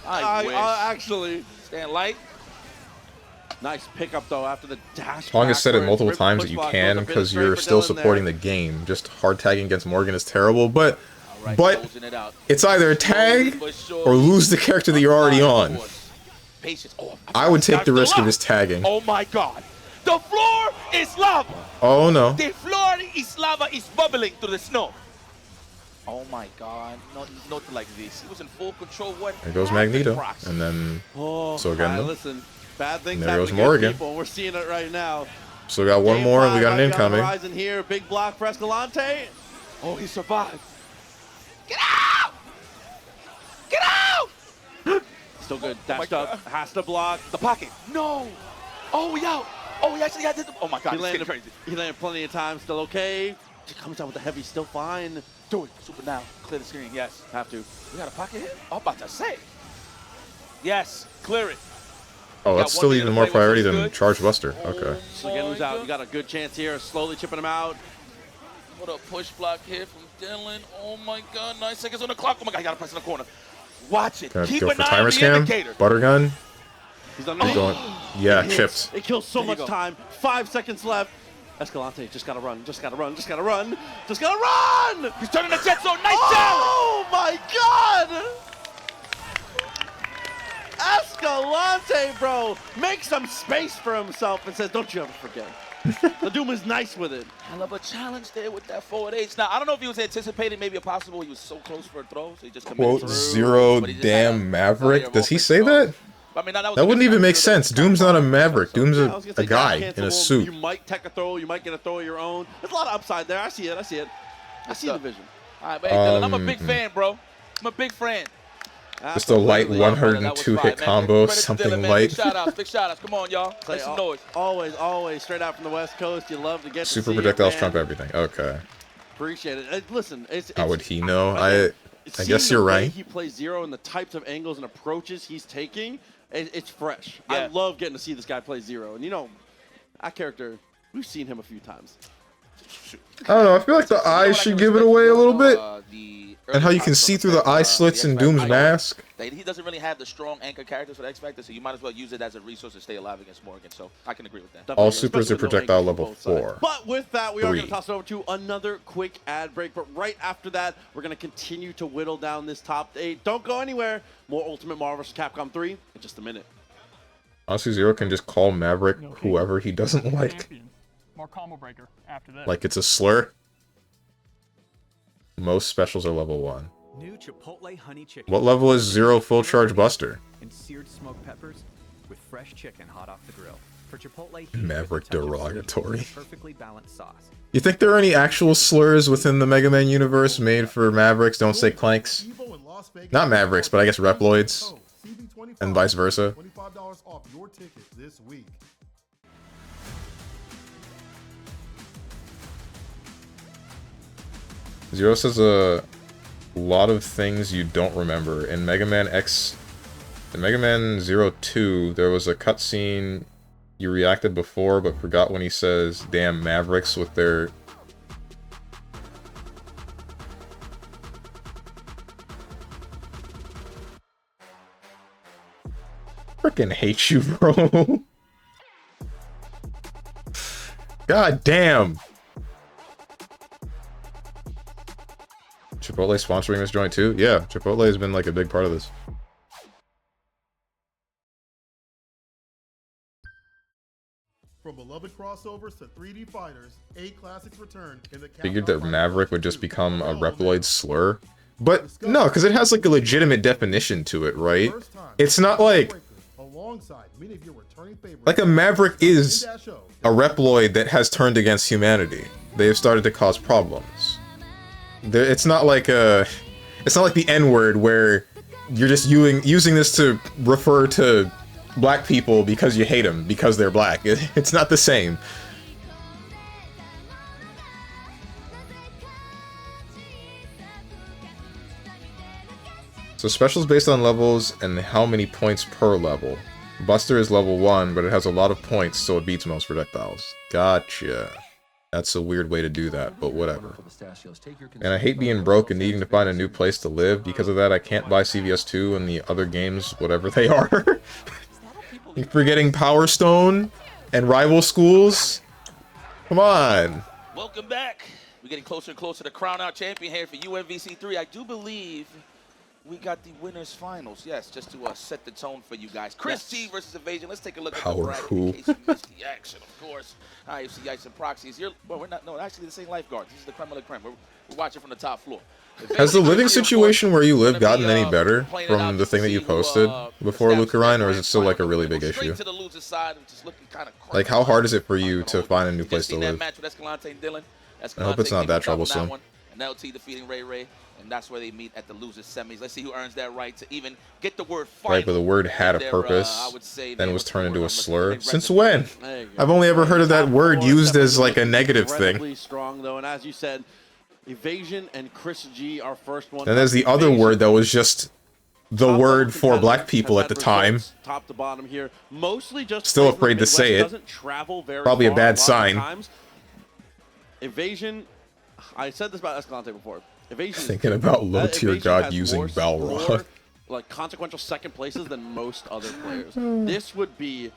I wish. Actually. Stand light. Nice pickup though after the dash. Long has said it backwards. multiple Rip times push that you block, can goes a bit because straight you're for still Dylan supporting there. the game. Just hard tagging against Morgan is terrible, but Closing it out. it's either tag or lose the character that you're already on. Patience. Oh, I would take the risk of his tagging. Oh my God. The floor is lava. Oh no. The floor is lava. Is bubbling through the snow. Oh my God. Not like this. He was in full control. What? There goes Magneto, and then so again. Listen, bad things There happen goes to good Morgan. people. We're seeing it right now. So we got one more, and we got an incoming. Horizon here, big block for Escalante. Oh, he survived. Get out! Get out! Still good. Dashed up. Has to block. The pocket. No. Oh, we out. Oh, we actually had to. Oh my God, He he's landed, getting crazy. he landed plenty of time. Still okay. He comes out with the heavy. Still fine. Do it. Super now. Clear the screen. Yes. Have to. We got a pocket hit? I'm about to say. Yes. Clear it. Oh, that's still even more priority than Charge Buster. Okay. So again, who's out? You got a good chance here. Slowly chipping him out. What a push block here from Dylan. Oh my God. 9 seconds on the clock. Oh my God. I got to press in the corner. Watch it. Gonna Keep go an for eye timer on the scam. indicator. Butter gun. He's on He's going. Yeah, chipped. It kills so There you much go. time. 5 seconds left. Escalante just gotta run. Just gotta run. Just gotta run. Just gotta run. He's turning the jet zone. Nice Oh my God! Escalante, bro, makes some space for himself and says, "Don't you ever forget." The Doom is nice with it. Hell of a challenge there with that forward H. Now, I don't know if he was anticipating maybe a possible. He was so close for a throw, so he just committed Quote through, zero but he just had damn Maverick. layer of Does he open say throw. that? I mean, that That wouldn't even make sense. Doom's not a Maverick. Doom's I was gonna a say, guy dash in a cancelable. suit. You might tech a throw. You might get a throw of your own. There's a lot of upside there. I see it. I see it. I see the vision. All right, but hey, Dylan, I'm a big fan, bro. I'm a big fan. Just a light Absolutely. 102 hit Man, combo, credit to something Dylan, man. light. Big shout outs, big shout outs. Come on, y'all. Make some noise. Always straight out from the West Coast. You love to get Super to see projectiles it, trump man. everything. Okay. Appreciate it. Listen, it's How would he know? again, I seeing guess the you're way right. He plays Zero and the types of angles and approaches he's taking. It's fresh. Yeah. I love getting to see this guy play Zero. And you know, that character, we've seen him a few times. I don't know. I feel like the eyes should give it away a little bit. The And how you can see through the eye slits in Doom's mask. He doesn't really have the strong anchor characters for the X Factor, so you might as well use it as a resource to stay alive against Morgan. So I can agree with that. All supers are projectile level 4. But with that, we are going 3. to toss it over to another quick ad break. But right after that, we're going to continue to whittle down this top 8. Don't go anywhere. More Ultimate Marvel vs. Capcom 3 in just a minute. Honestly, Zero can just call Maverick whoever he doesn't like. More combo breaker after this. Like it's a slur. Most specials are level 1. New Chipotle honey chicken. What level is Zero full charge Buster? And seared smoked peppers with fresh chicken hot off the grill. For Chipotle, Maverick derogatory. Perfectly balanced sauce. You think there are any actual slurs within the Mega Man universe made for Mavericks? Don't say Clanks. Not Mavericks, but I guess Reploids. And vice versa. $25 off your ticket this week. Zero says a lot of things you don't remember. In Mega Man 02, there was a cutscene you reacted before but forgot when he says, "Damn Mavericks" with their... Frickin' hate you, bro. God damn. Chipotle sponsoring this joint too? Yeah, Chipotle has been like a big part of this. From beloved crossovers to 3D fighters, 8 classics return in the Figured that Maverick would just become a Reploid slur. But no, because it has like a legitimate definition to it, right? It's not like... Like a Maverick is a Reploid that has turned against humanity. They have started to cause problems. It's not like the N-word where you're just using this to refer to black people because you hate them because they're black. It's not the same. So specials based on levels and how many points per level. Buster is level 1, but it has a lot of points, so it beats most projectiles. Gotcha. That's a weird way to do that, but whatever. And I hate being broke and needing to find a new place to live. Because of that, I can't buy CVS2 and the other games, whatever they are. You're forgetting Power Stone and Rival Schools? Come on. Welcome back. We're getting closer and closer to crown our champion here for UMVC 3. I do believe we got the winners finals. Yes, just to set the tone for you guys. Chris G versus Evasion. Let's take a look at the bracket in case you missed the action, of course. IFC Ice and Proxies. Well, we're not, no, actually the same lifeguards. This is the creme of the creme. We're watching from the top floor. Has the living situation where you live gotten any better from the thing that you posted before Lucarine, or is it still like a really big issue? Like, how hard is it for you to find a new place to live? I hope it's not that troublesome. And LT defeating Ray Ray, and that's where they meet at the losers semis. Let's see who earns that right to even get the word final. Right, but the word had a purpose, then was turned into a slur. Since when? I've only ever heard of that word used as like a negative thing. Strong though, and as you said, Evasion and Chris G are first one. And there's the other word that was just the word for black people at the time. Top to bottom here, mostly just still afraid to say it. Probably a bad sign. Evasion, I said this about Escalante before. Evasion thinking about low tier god using Balrog. Like consequential second places than most other players. This would be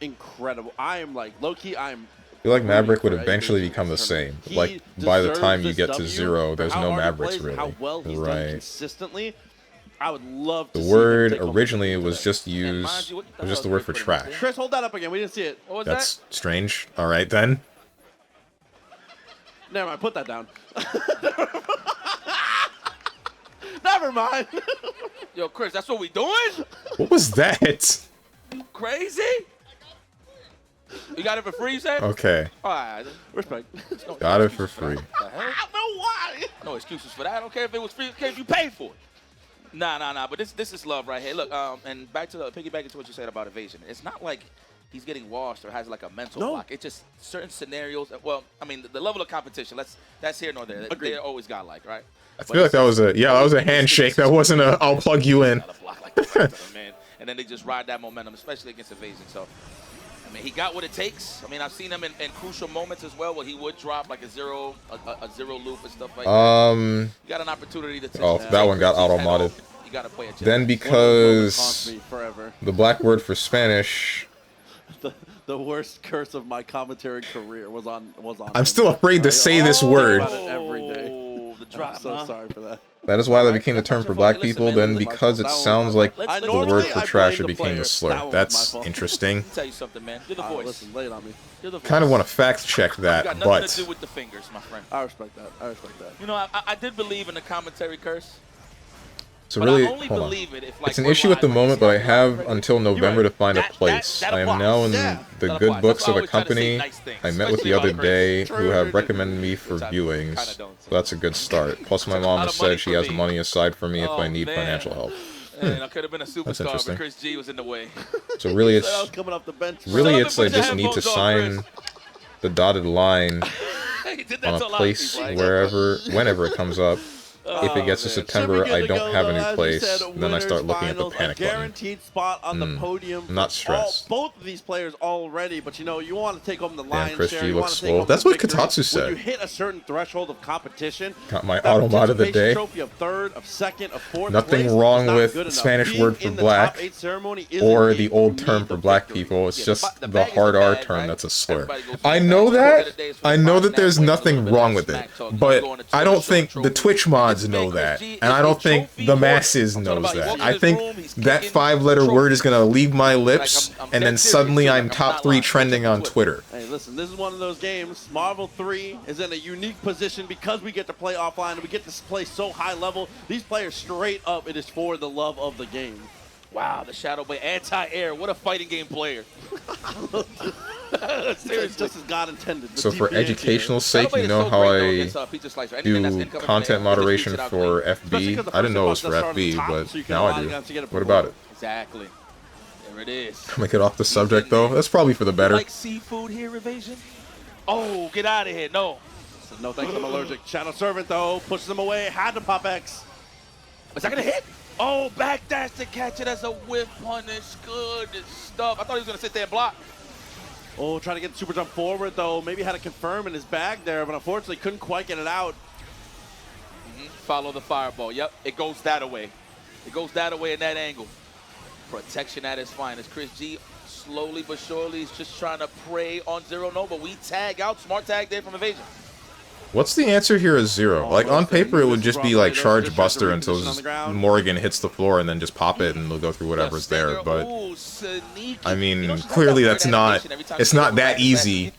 incredible. I am like low key. I feel like Maverick would eventually become the same. Like by the time you get to 0, there's no Mavericks really. How well he's done consistently. I would love to the word originally was just used. It was just the word for trash. Chris, hold that up again. We didn't see it. What was That's strange. All right then. Never mind. Put that down. Never mind. Yo, Chris, that's what we doing? What was that? Crazy? You got it for free, you said? Okay. All right. Respect. Got it for free. I don't know why. No excuses for that. I don't care if it was free. I don't care if you paid for it. Nah. But this is love right here. Look, and back to piggybacking to what you said about Evasion. It's not like he's getting washed or has like a mental block. It's just certain scenarios. Well, I mean, the level of competition. That's here nor there. They're always godlike, right? I feel like that was a handshake. That wasn't a I'll plug you in. And then they just ride that momentum, especially against Evasion. So I mean, he got what it takes. I mean, I've seen him in crucial moments as well where he would drop like a zero loop and stuff like that. You got an opportunity to Oh, that one got auto-modded. You got to play it. Then because the black word for Spanish... The worst curse of my commentary career was on I'm still afraid to say this word. About it every day. I'm so sorry for that. That is why that became the term for black people. Then because it sounds like the word for trash, it became the slur. That's interesting. Tell you something, man. You're the voice. Listen, lay it on me. You're the voice. Kind of want to fact check that, got but nothing to do with the fingers, my friend. I respect that. I respect that. You know, I did believe in the commentary curse. so But really, I only hold on. believe it if, like, It's an we're issue at the live, moment, but I have until November to find a place. I am now in the good books of a company I met with the other day who have recommended me for viewings. So that's a good start. Plus my mom has said she has money aside for me if I need financial help. Man, I could have been a That's superstar, interesting. but Chris G was in the way. So really I it's was coming off the bench. I just need to sign the dotted line on a place whenever it comes up. If it gets to September, I don't have a new place, then I start looking at the panic button. Guaranteed spot on the podium. I'm not stressed. Both of these players already, but you know, you want to take home the lion's Chris share. G You looks want to take swole. home That's the what victory. Kotatsu said. When you hit a certain threshold of competition, Got my that auto-mod of the participation day. trophy of third, of second, of fourth Nothing place wrong is not with good the enough. Spanish Being word for in the black top 8 ceremony is or indeed the old term for black people. It's just the hard R term that's a slur. I know that. I know that there's nothing wrong with it, but I don't think the Twitch mods know that, and I don't think the masses knows that. I think that 5-letter word is gonna leave my lips, and then suddenly I'm top 3 trending on Twitter. Hey, listen, this is one of those games. Marvel 3 is in a unique position because we get to play offline and we get to play so high level. These players straight up, it is for the love of the game. Wow, the Shadow Blade anti-air. What a fighting game player. Seriously, just as God intended. So for educational sake, you know how I do content moderation for FB? I didn't know it was for FB, but now I do. What about it? Exactly. There it is. I'm gonna get off the subject though. That's probably for the better. Like seafood here, Evasion? Oh, get out of here. No. No thanks, I'm allergic. Shadow Servant, though, pushes him away. Had to pop X. Is that going to hit? Oh, backdash to catch it as a whip punish. Good stuff. I thought he was going to sit there and block. Oh, trying to get the super jump forward, though. Maybe had to confirm in his bag there, but unfortunately couldn't quite get it out. Follow the fireball. Yep, it goes that away. It goes that away in that angle. Protection at its finest. Chris G, slowly but surely, is just trying to prey on Zero No, but we tag out. Smart tag there from Evasion. What's the answer here is 0. Like, on paper, it would just be, like, charge Buster until Morrigan hits the floor and then just pop it and they'll go through whatever's there, but... I mean, clearly that's not... It's not that easy.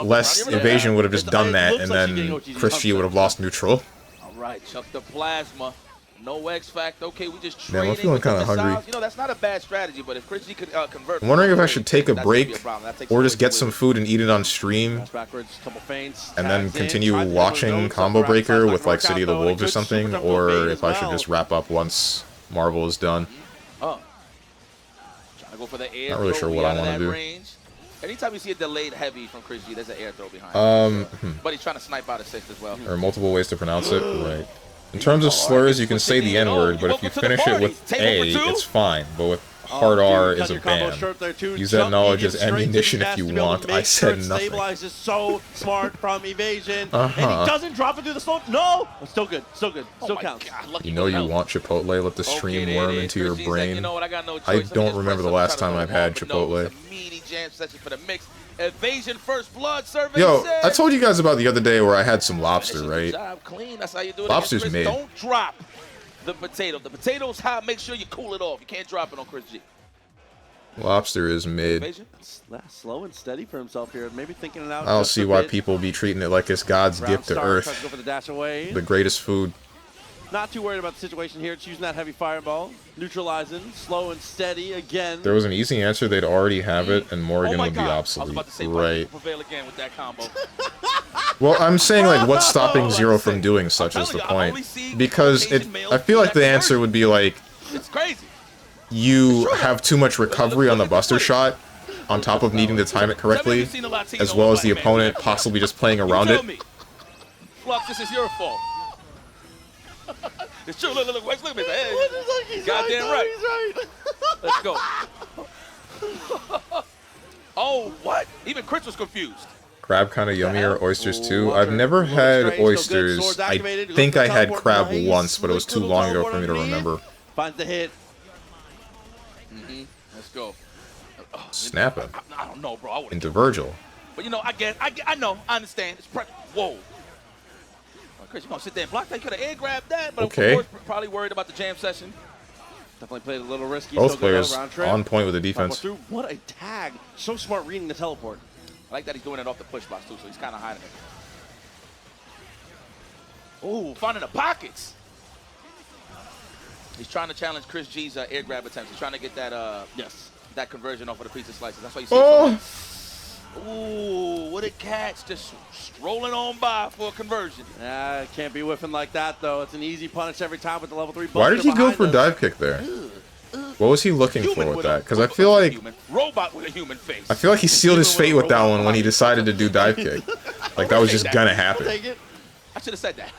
Less Evasion would have just done that, and then Chris G would have lost neutral. All right, Chuck the Plasma. No X Factor. Okay, we just Damn, I'm feeling kind of hungry. You know, that's not a bad strategy, but if Chris G could convert... I'm wondering if I should take a break or just get some food and eat it on stream and then continue watching Combo Breaker with like City of the Wolves or something, or if I should just wrap up once Marvel is done. Trying to go for the air. Not really sure what I want to do. Anytime you see a delayed heavy from Chris G, there's an air throw behind. But he's trying to snipe out assist as well. There are multiple ways to pronounce it, right? In terms of slurs, you can say the N-word, but if you finish it with A, it's fine. But with hard R is a ban. Use that knowledge as ammunition if you want. I said nothing. Stabilizes so smart from Evasion, and he doesn't drop it through the slope. No! Still good, still good, still counts. You know you want Chipotle, let the stream worm into your brain. I don't remember the last time I've had Chipotle. Meaty jam session for the mix. Evasion first blood service. Yo, I told you guys about the other day where I had some lobster, right? Clean. That's how you do it. Lobster's mid. Don't drop the potato. The potato's hot. Make sure you cool it off. You can't drop it on Chris G. Lobster is mid. Evasion? Slow and steady for himself here. Maybe thinking it out. I don't see why people be treating it like it's God's gift to Earth. Tries to go for the dash away. The greatest food. Not too worried about the situation here. It's using that heavy fireball. Neutralizing. Slow and steady again. If there was an easy answer, they'd already have it, and Morrigan would be obsolete. Right. Prevail again with that combo. Well, I'm saying, like, what's stopping Zero from doing such is the point. Because I feel like the answer would be, like, it's crazy. You have too much recovery on the Buster shot, on top of needing to time it correctly, as well as the opponent possibly just playing around it. Flop, this is your fault. It's true. Look at me. Hey, goddamn right. Let's go. Oh, what? Even Chris was confused. Crab kind of yummy, or oysters too? I've never had oysters. I think I had crab once, but it was too long ago for me to remember. Finds the hit. Let's go. Snap him. I don't know, bro. Into Virgil. But you know, I know, I understand. It's whoa. Chris, you gonna sit there and block that? You could have air grabbed that, but okay. Of course, probably worried about the jam session. Definitely played a little risky. Both players on point with the defense. What a tag. So smart reading the teleport. I like that he's doing it off the push box too, so he's kind of hiding it. Ooh, finding the pockets. He's trying to challenge Chris G's air grab attempts. He's trying to get that that conversion off of the pizza slices. That's why you see so much. Ooh, what a catch. Just strolling on by for a conversion. Can't be whiffing like that, though. It's an easy punish every time with the level 3 buster. Why did he go for dive kick there? What was he looking for with that? Because I feel like robot with a human face. I feel like he sealed his fate with that one when he decided to do dive kick. Like that was just gonna happen. I should have said that.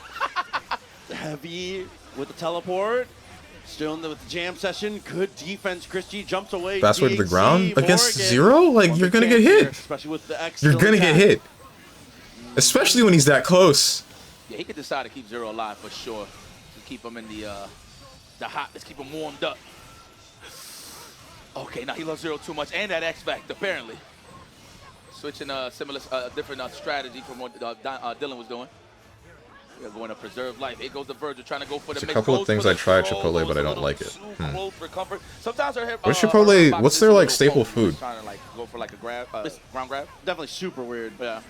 Heavy with the teleport. Still with the jam session. Good defense. Chris G jumps away. Fast way to the ground against Zero? Like, you're gonna get hit. Especially with the X. You're gonna get hit. Especially when he's that close. Yeah, he could decide to keep Zero alive for sure. To keep him in the hot. Let's keep him warmed up. Okay, now he loves Zero too much. And that X Factor, apparently. Switching similar, different strategy from what Dylan was doing. We're going to preserve life. It goes to Virgil trying to go for the There's a couple of things I tried at Chipotle, but I don't like it. Sometimes What's Chipotle? What's their like staple food? Trying to like go for like a grab, ground grab. Definitely super weird. But yeah,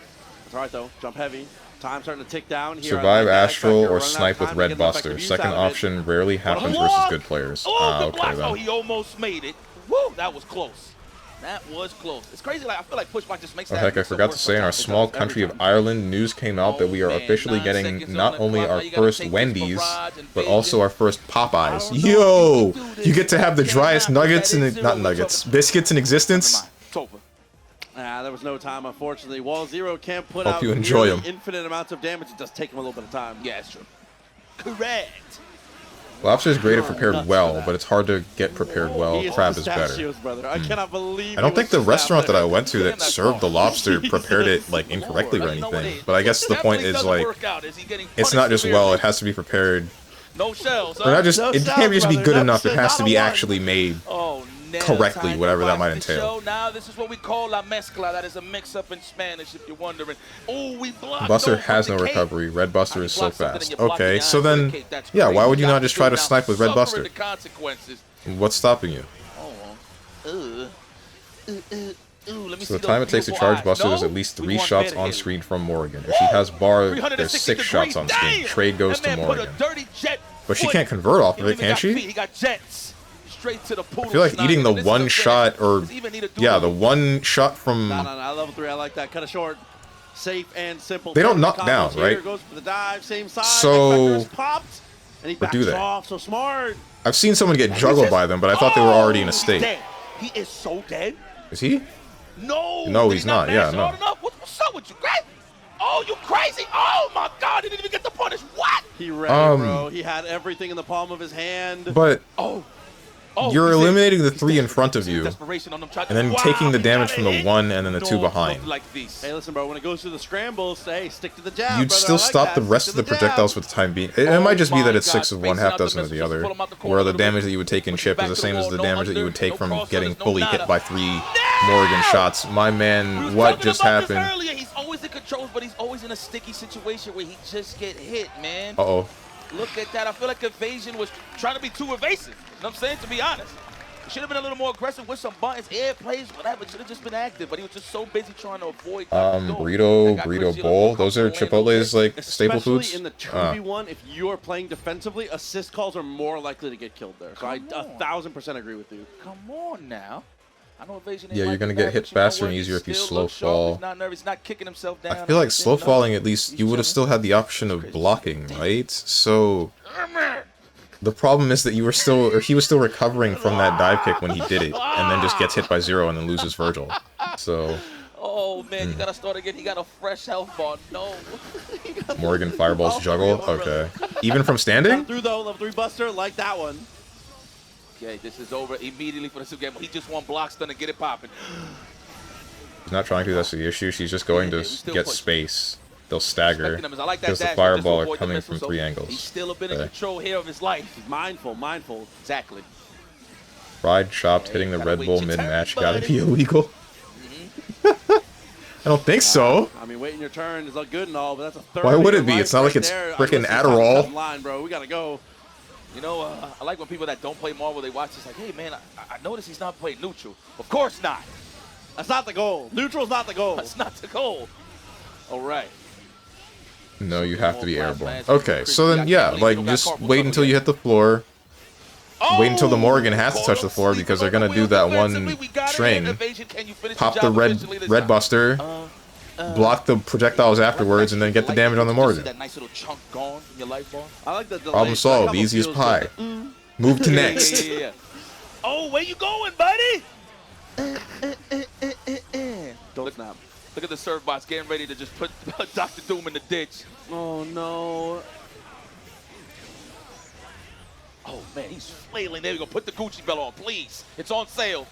it's all right though. Jump heavy. Time starting to tick down here. Survive Astral or snipe with Red Buster. Second option rarely happens versus good players. Okay then. Oh, he almost made it. Woo, that was close. That was close. It's crazy. Like I feel like pushback just makes. Oh heck! I forgot to say, in our small country of Ireland, news came out that we are officially getting not only our first Wendy's, but also our first Popeyes. Yo, you get to have the driest nuggets and not nuggets, biscuits in existence. There was no time, unfortunately. Wall Zero can't put Hope out you enjoy them. infinite amounts of damage. It does take him a little bit of time. Yeah, it's true. Correct. Lobster is great if prepared well, but it's hard to get prepared well. Crab is better. Brother. I cannot believe I don't think the restaurant that I went to that served the lobster prepared it like incorrectly or anything. But I guess the point is like, it's not just well; it has to be prepared. No shells. Or not just it can't just be good enough. It has to be actually made correctly, whatever that might entail. Now this is what we call la mezcla. That is a mix-up in Spanish, if you're wondering. Oh, we blocked. Buster has no recovery. Red Buster is so fast. Okay, so then, yeah, why would you not just try to snipe with Red Buster? What's stopping you? So the time it takes to charge Buster, there's at least 3 shots on screen from Morrigan. If she has bar, there's 6 shots on screen. Trade goes to Morrigan. But she can't convert off of it, can she? He got jets. Straight to the I feel like eating the one shot, or yeah, the one shot from. No, level 3. I like that. Cut it short. Safe and simple. They don't knock down, right? Goes for the dive, same side. So, popped, and he or do they? off, so smart. I've seen someone get juggled by them, but I thought they were already in a state. Dead. He is so dead. Is he? No. No, he's not. Yeah, no. What's up with you, Greg? Oh, you crazy? Oh my God! He didn't even get the punish. What? He ran, bro. He had everything in the palm of his hand. But. You're eliminating the 3 in front of you, and then taking the damage from the 1 and then the 2 behind. Hey, listen, bro. When it goes through the scrambles, hey, stick to the jab. You'd still stop the rest of the projectiles for the time being. It might just be that it's 6 of one, half dozen of the other, where the damage that you would take in chip is the same as the damage that you would take from getting fully hit by 3 Morrigan shots. My man, what just happened? He's always in control, but he's always in a sticky situation where he just get hit, man. Uh-oh. Look at that. I feel like Evasion was trying to be too evasive. You know what I'm saying? To be honest. He should have been a little more aggressive with some buttons, air plays, whatever. Should have just been active, but he was just so busy trying to avoid. Burrito bowl. Those are Chipotle's like staple foods. Especially in the 2v1, if you're playing defensively, assist calls are more likely to get killed there. So I 1000% agree with you. Come on now. I know Evasion yeah, you're gonna get hit faster and easier if you slow fall. He's not nervous, he's not kicking himself down. I feel like slow falling, at least you would have still had the option of blocking, right? So the problem is that you were still, or he was still recovering from that dive kick when he did it, and then just gets hit by 0 and then loses Virgil. So. Oh man, you gotta start again. He got a fresh health bar. No. Morrigan fireballs juggle. Okay. Even from standing? Through though, level 3 Buster, like that one. Okay, this is over immediately for the game. He just won block stun to get it popping. She's not trying to, that's the issue. She's just going to get space. They'll stagger Expecting him, as I like that because the dash, fireball just are avoid the coming missile, from so 3 angles. He's still a bit in Okay. control here of his life. He's mindful, mindful. Exactly. Fried chopped hitting the Red Bull mid-match gotta be illegal. I don't think so. I mean, waiting your turn is good and all, but that's a third. Why would of it be? your It's not life like it's there. frickin' Listen, Adderall. tough line, bro. We gotta go. You know, I like when people that don't play Marvel, they watch this like, hey, man, I noticed he's not playing neutral. Of course not. That's not the goal. Neutral's not the goal. That's not the goal. All right. No, you have to be airborne. Okay, so then, yeah, like, just wait until you hit the floor. Wait until the Morgan has to touch the floor because they're gonna do that one string. Pop the red buster, block the projectiles afterwards, and then get the damage on the Morgan. That nice little chunk gone from your life bar. I like the Problem solved. Easy as pie. Move to next. Yeah. Oh, where you going, buddy? Don't snap. Look at the serve bots getting ready to just put Dr. Doom in the ditch. Oh, no. Oh, man, he's flailing. There we go. Put the Gucci belt on, please. It's on sale.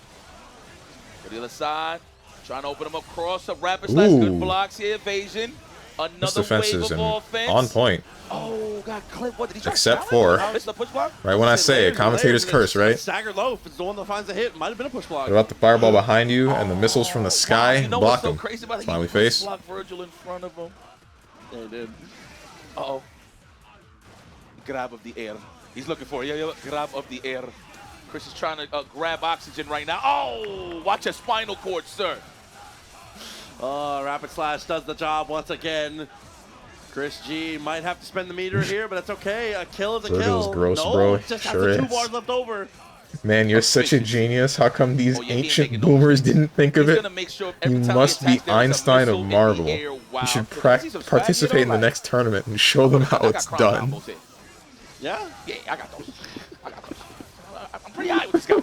To the other side. Trying to open him up cross. A rapid slash. Good blocks here. Evasion. This Another defense wave is of offense. on point. Oh, got clipped. What did he try? Except for, Missed the push block? right when I say it, commentator's curse, right? Staggered loaf is the one that finds the hit. Might have been a push block. What about the fireball behind you and the missiles from the sky? You know Block what's so them. crazy about it? Smiley He face. blocked Virgil in front of him. Yeah, he did. Uh-oh. Grab of the air. He's looking for it. Yeah, grab of the air. Chris is trying to grab oxygen right now. Oh, watch a spinal cord, sir. Rapid slash does the job once again. Chris G might have to spend the meter here, but that's okay. A kill is a Virgil's kill. gross, no, bro. just Sure has the 2 is. bars left over. Man, you're such a genius. How come these ancient boomers didn't think of it? You must be Einstein of Marvel. You should participate in the next tournament and show them how it's done. Yeah? Yeah, I got those. I'm pretty high with this guy.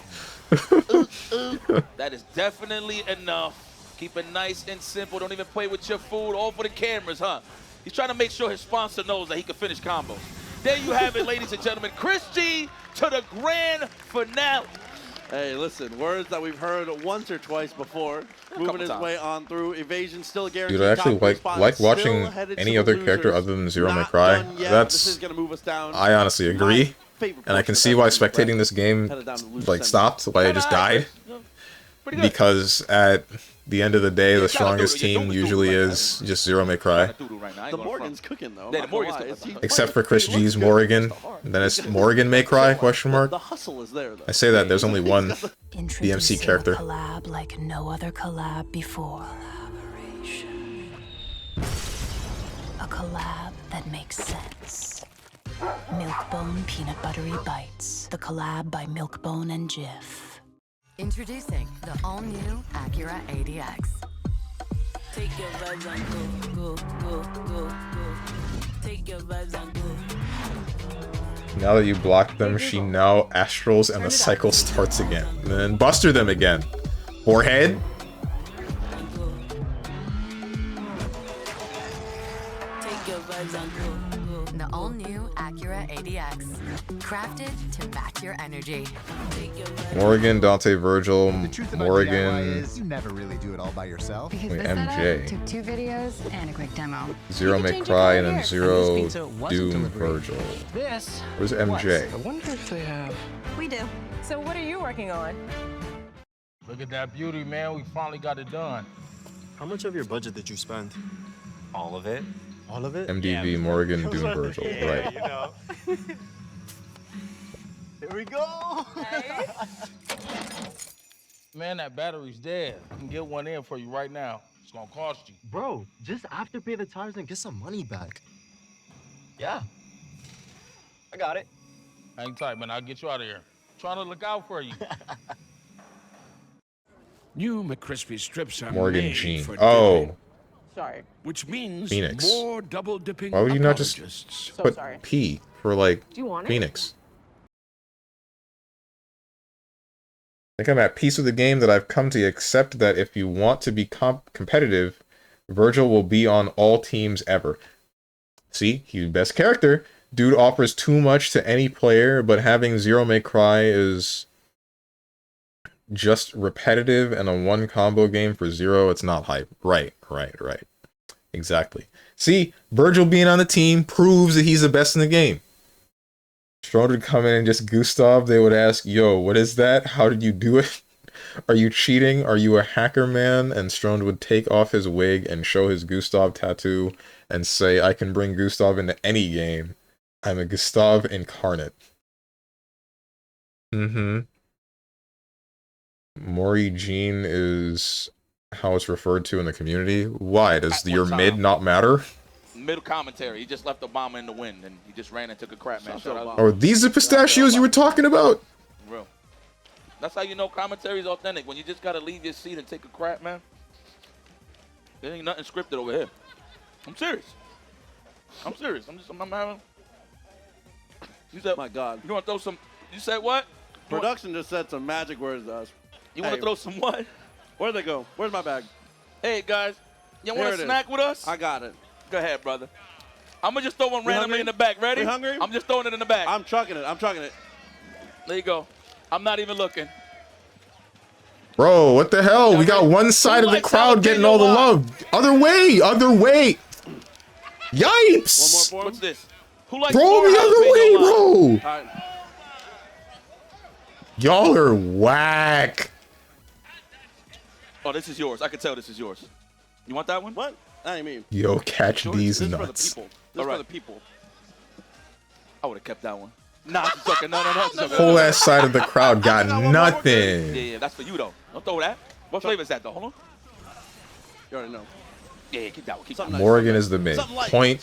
That is definitely enough. Keep it nice and simple. Don't even play with your food. All for the cameras, huh? He's trying to make sure his sponsor knows that he can finish combos. There you have it, ladies and gentlemen. Chris G to the grand finale. Hey, listen, words that we've heard once or twice before. Moving his way on through. Evasion still guaranteed. Dude, I actually top spot, like still watching headed any to other the character losers. other than Zero May Not Cry. done yet. This That's, is gonna move us down. I honestly agree. favorite And I can portion see of why that movie, spectating this game headed down to the loser like center. stopped, why I just died. Because at the end of the day, the strongest team usually is just Zero May Cry. The Morgan's cooking though. Yeah, the Morgan's cooking. Except for Chris G's Morrigan. And then it's Morgan May Cry, question mark. The hustle is there though. I say that, there's only one BMC character. A collab like no other collab before. A collab that makes sense. Milkbone Peanut Buttery Bites. The collab by Milkbone and Jif. Introducing the all-new Acura ADX. Take your vibes and go, go, go, go, go. Take your vibes and go. Now that you blocked them, she now astrals and the cycle starts again. And then buster them again. Forehead. Take your vibes and go, go. The all-new Acura ADX. Crafted to match your energy. Morgan, Dante, Virgil, Morgan. You never really do it all by yourself. Wait, MJ. Took 2 videos and a quick demo. Zero May Cry and then Zero Doom Virgil. This Where's MJ? I wonder if they have. We do. So what are you working on? Look at that beauty, man. We finally got it done. How much of your budget did you spend? All of it. All of it? MDV, Morgan, Doom Virgil. Right. You know. Here we go. Man, that battery's dead. I can get one in for you right now. It's gonna cost you. Bro, just afterpay the tires and get some money back. Yeah. I got it. Hang tight, man. I'll get you out of here. Trying to look out for you. New McCrispy strips are Morgan made Jean. for Oh. dipping, Sorry. which means Phoenix. more double dipping Why would you not just apologists. put P for like Do you want it? Phoenix? I think I'm at peace with the game that I've come to accept that if you want to be competitive, Virgil will be on all teams ever. See, he's the best character. Dude offers too much to any player, but having Zero May Cry is just repetitive and a one combo game for 0, it's not hype. Right. Exactly. See, Virgil being on the team proves that he's the best in the game. Strong would come in and just Gustav, they would ask, yo, what is that? How did you do it? Are you cheating? Are you a hacker, man? And Strong would take off his wig and show his Gustav tattoo and say, I can bring Gustav into any game. I'm a Gustav incarnate. Mori Jean is how it's referred to in the community. Why? Does your mid not matter? Middle commentary. He just left Obama in the wind, and he just ran and took a crap, man. Are these the pistachios you were talking about? Real. That's how you know commentary is authentic. When you just gotta leave your seat and take a crap, man. There ain't nothing scripted over here. I'm serious. I'm having. You said, my God. You want to throw some? You said what? Production just said some magic words to us. You want to throw some what? Where'd they go? Where's my bag? Hey guys, you want a snack with us? I got it. Go ahead, brother. I'm gonna just throw one randomly in the back. Ready? We hungry? I'm just throwing it in the back. I'm chucking it. There you go. I'm not even looking. Bro, what the hell? We got one side of the crowd getting all the love. Other way. Yipes. One more. What's this? Who likes Bro, the other way, bro. All right. Y'all are whack. Oh, this is yours. I can tell this is yours. You want that one? What? I mean. Yo, catch these this nuts. Is for the people. This is for the people. I would have kept that one. Nah, I'm just joking. No. Whole ass side of the crowd got nothing. Yeah, that's for you though. Don't throw that. What flavor is that though? Hold on. You already know. Yeah, keep that one. Keep that one. Morgan is the mid. Point,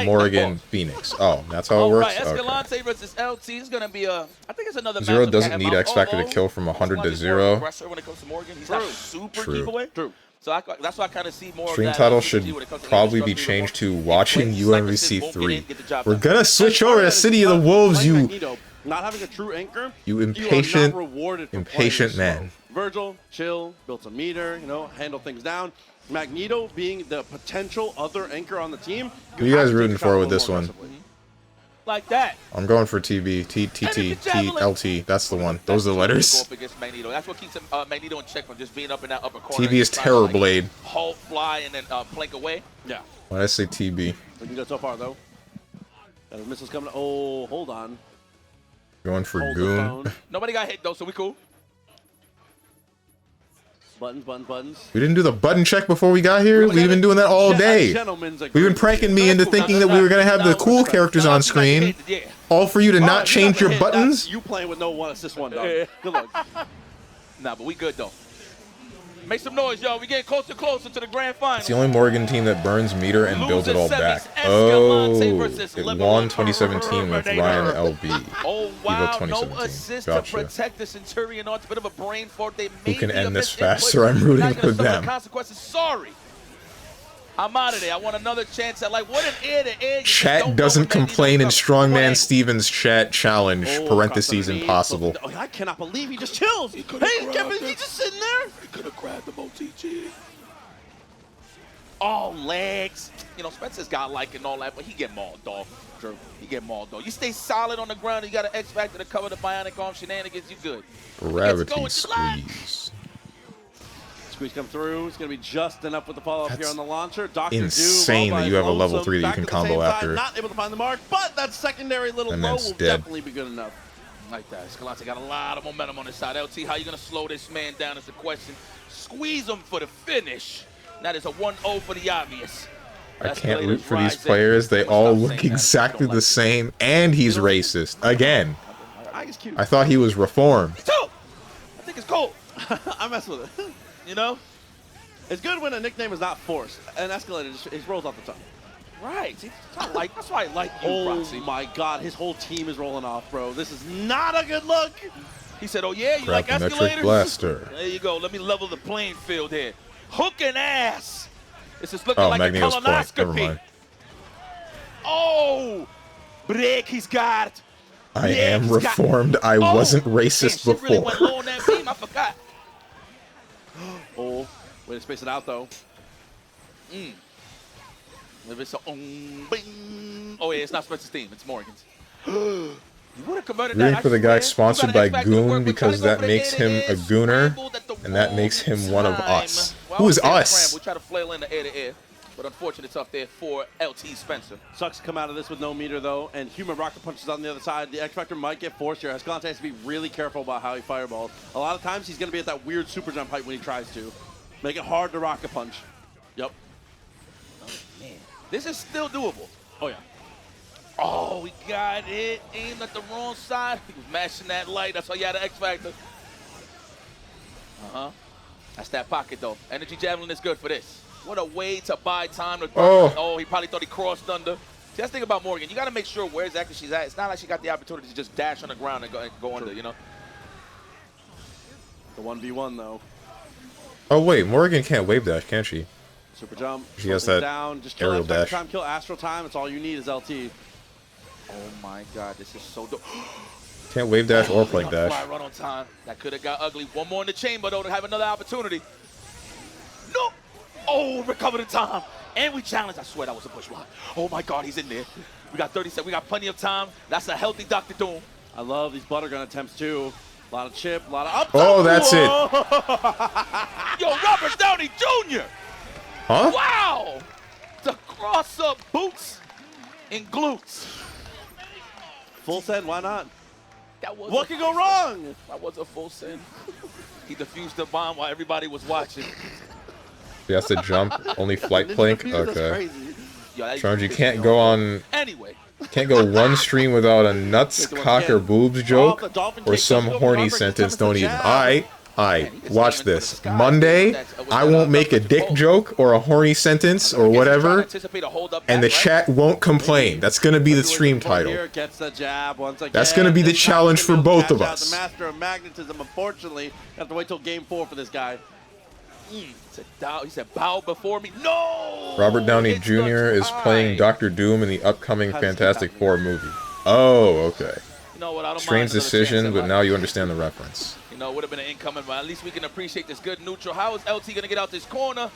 Morgan, Phoenix. Oh, that's how it works? All right, Escalante versus LT is going to be a, I think it's another 0 matchup doesn't need X Factor to kill from 100 to 0. When it comes to Morgan, he's not super True. giveaway. True. So that's why I kind of see more Stream of that. title should probably be changed to Watching UMVC 3. We're gonna switch over to City of the Wolves, you not having a true anchor, impatient slow. man. Virgil, chill, build some meter, handle things down. Magneto being the potential other anchor on the team. Who are you guys rooting for with this one? Like that. I'm going for TB, TLT. That's the one. Those are the letters. Go up against Magneto. That's what keeps him, Magneto in check from just being up in that upper corner. TB is Terror Blade. Halt, fly, and then plank away. Yeah. Why did I say TB? We can go so far though. Got missiles coming. Oh, hold on. Going for Goon. Nobody got hit though, so we cool. Buttons. We didn't do the button check before we got here. We've been doing that all day. We've been pranking me into thinking that we were going to have the cool characters on screen. All for you to not change your buttons? You playing with no 1 assist 1 dog. Good luck. Nah, but we good though. Make some noise, yo. We getting closer to the grand final. It's the only Morgan team that burns meter and builds it all back. Oh, it won 2017 with Ryan LB. Oh, wow. Evo 2017. No assist Gotcha. to protect the Centurion. On a bit of a brain fart. They Who can end this faster? I'm rooting for them. Consequences. Sorry. I'm out of there. I want another chance at what an air to air. Chat doesn't complain in Strongman Steven's chat challenge, parentheses impossible. Oh, I cannot believe he just chills. Hey, he's just sitting there. He could have grabbed the OTG. Oh, legs. Spencer's got and all that, but he get mauled, dog. True. He get mauled, dog. You stay solid on the ground. You got an X Factor to cover the bionic arm shenanigans. You good. Gravity squeeze. Squeeze come through. It's going to be just enough with the follow-up here on the launcher. Dr. Insane that you have a level 3 that you can combo after. Not able to find the mark, but that secondary little low will definitely be good enough. Like that. Escalante got a lot of momentum on his side. LT, how you going to slow this man down is the question. Squeeze him for the finish. That is a 1-0 for the obvious. I can't root for these players. They all look exactly the same, and he's racist. Again. I thought he was reformed. Me too. I think it's cool. I mess with it. It's good when a nickname is not forced. And Escalator just rolls off the tongue. Right. That's why I like you, Roxy. Oh my God, his whole team is rolling off, bro. This is not a good look. He said, "Oh yeah, you like escalators?" Blaster. There you go. Let me level the playing field here. Hooking ass. This is looking like Magneto's a colonoscopy. Never mind. Oh, break. He's got it. I am reformed. I wasn't racist before. Really went low on that beam. I forgot. Oh, way to space it out though. If it's a bing. Oh yeah, it's not Spencer's team. It's Morgan's. Rooting for the guy sponsored by Goon because that makes him a gooner, and that makes him one of us. Who is us? We try to flail in the air, but unfortunately it's up there for LT Spencer. Sucks to come out of this with no meter, though, and human rocket punches on the other side. The X Factor might get forced here. Escalante has to be really careful about how he fireballs. A lot of times he's going to be at that weird super jump height when he tries to. Make it hard to rocket punch. Yep. Oh, man. This is still doable. Oh, yeah. Oh, we got it. Aimed at the wrong side. He was mashing that light. That's why you had an X Factor. Uh-huh. That's that pocket, though. Energy Javelin is good for this. What a way to buy time. Oh, he probably thought he crossed under. See, that's the thing about Morgan. You got to make sure where exactly she's at. It's not like she got the opportunity to just dash on the ground and go under, you know? The 1v1, though. Oh, wait. Morgan can't wave dash, can she? Super jump. She has that down. Just kill aerial dash. time, kill Astral time. It's all you need is LT. Oh, my God. This is so dope. Can't wave dash or plank dash. Fly run on time. That could have got ugly. One more in the chamber, though, to have another opportunity. No! Oh, recovered in time. And we challenged. I swear that was a push block. Oh, my God, he's in there. We got 30 seconds. We got plenty of time. That's a healthy Dr. Doom. I love these butter gun attempts, too. A lot of chip, a lot of up. Oh, that's it. Yo, Robert Downey Jr. Huh? Wow! The cross-up boots and glutes. Full send, why not? That was what could go wrong? That was a full send. He defused the bomb while everybody was watching. He has to jump, only flight plank? Okay. Yo, Charge, you can't go on... Anyway. Can't go one stream without a nuts, cock, or boobs joke, or some horny sentence, don't even. Alright, watch this. Monday, I won't make a dick joke, or a horny sentence, or whatever, and the chat won't complain. That's gonna be the stream title. That's gonna be the challenge for both of us. Master of magnetism, unfortunately, have to wait till game 4 for this guy. He said, bow before me. No! Robert Downey Jr. is playing Dr. Doom in the upcoming Fantastic Four movie. Oh, okay. You know what, I don't Strange mind decision, but now you understand the reference. You know, it would have been an incoming, but at least we can appreciate this good neutral. How is LT going to get out this corner?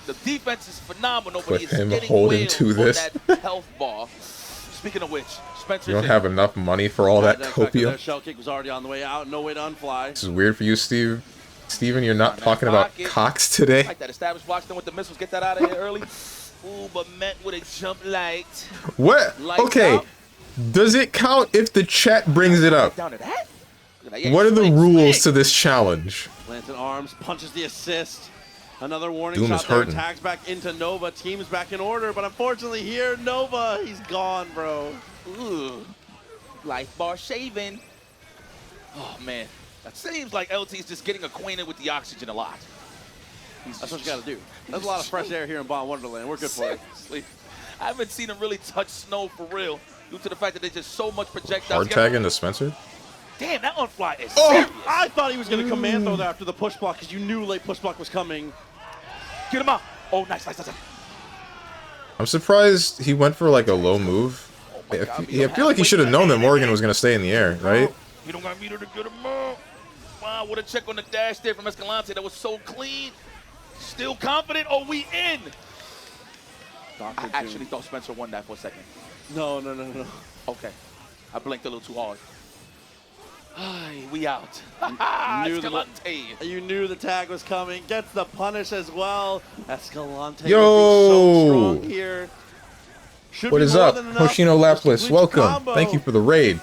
The defense is phenomenal, but he's getting holding to this. that health bar. Speaking of which, Spencer. You don't have enough money for all that copium? Shell kick was already on the way out. No way to unfly. This is weird for you, Steve. Steven, you're not talking about cocks today? Like that established box then with the missiles. Get that out of here early. Ooh, but met with a jump light. What? Okay. Does it count if the chat brings it up? What are the rules to this challenge? Lantern arms, punches the assist. Another warning Doom shot is there, hurting. tags back into Nova. Team's back in order, but unfortunately here, Nova, he's gone, bro. Ooh. Life bar shaving. Oh, man. It seems like LT's just getting acquainted with the oxygen a lot. That's what you got to do. There's a lot of fresh air here in Bomb Wonderland. We're good for it. I haven't seen him really touch snow for real due to the fact that there's just so much projectiles. Hard tag into Spencer? Damn, that unfly is serious. I thought he was going to command throw there after the push block because you knew late push block was coming. Get him out. Oh, nice. I'm surprised he went for like a low move. I feel like he should have known that Morgan was going to stay in the air, right? You don't got meter to get him out. Wow, what a check on the dash there from Escalante. That was so clean. Still confident. Oh, we in. I actually thought Spencer won that for a second. No. Okay. I blinked a little too hard. We out. You knew the tag was coming. Gets the punish as well. Escalante Yo! so strong here. What is up? Hoshino Laplace, welcome. Thank you for the raid.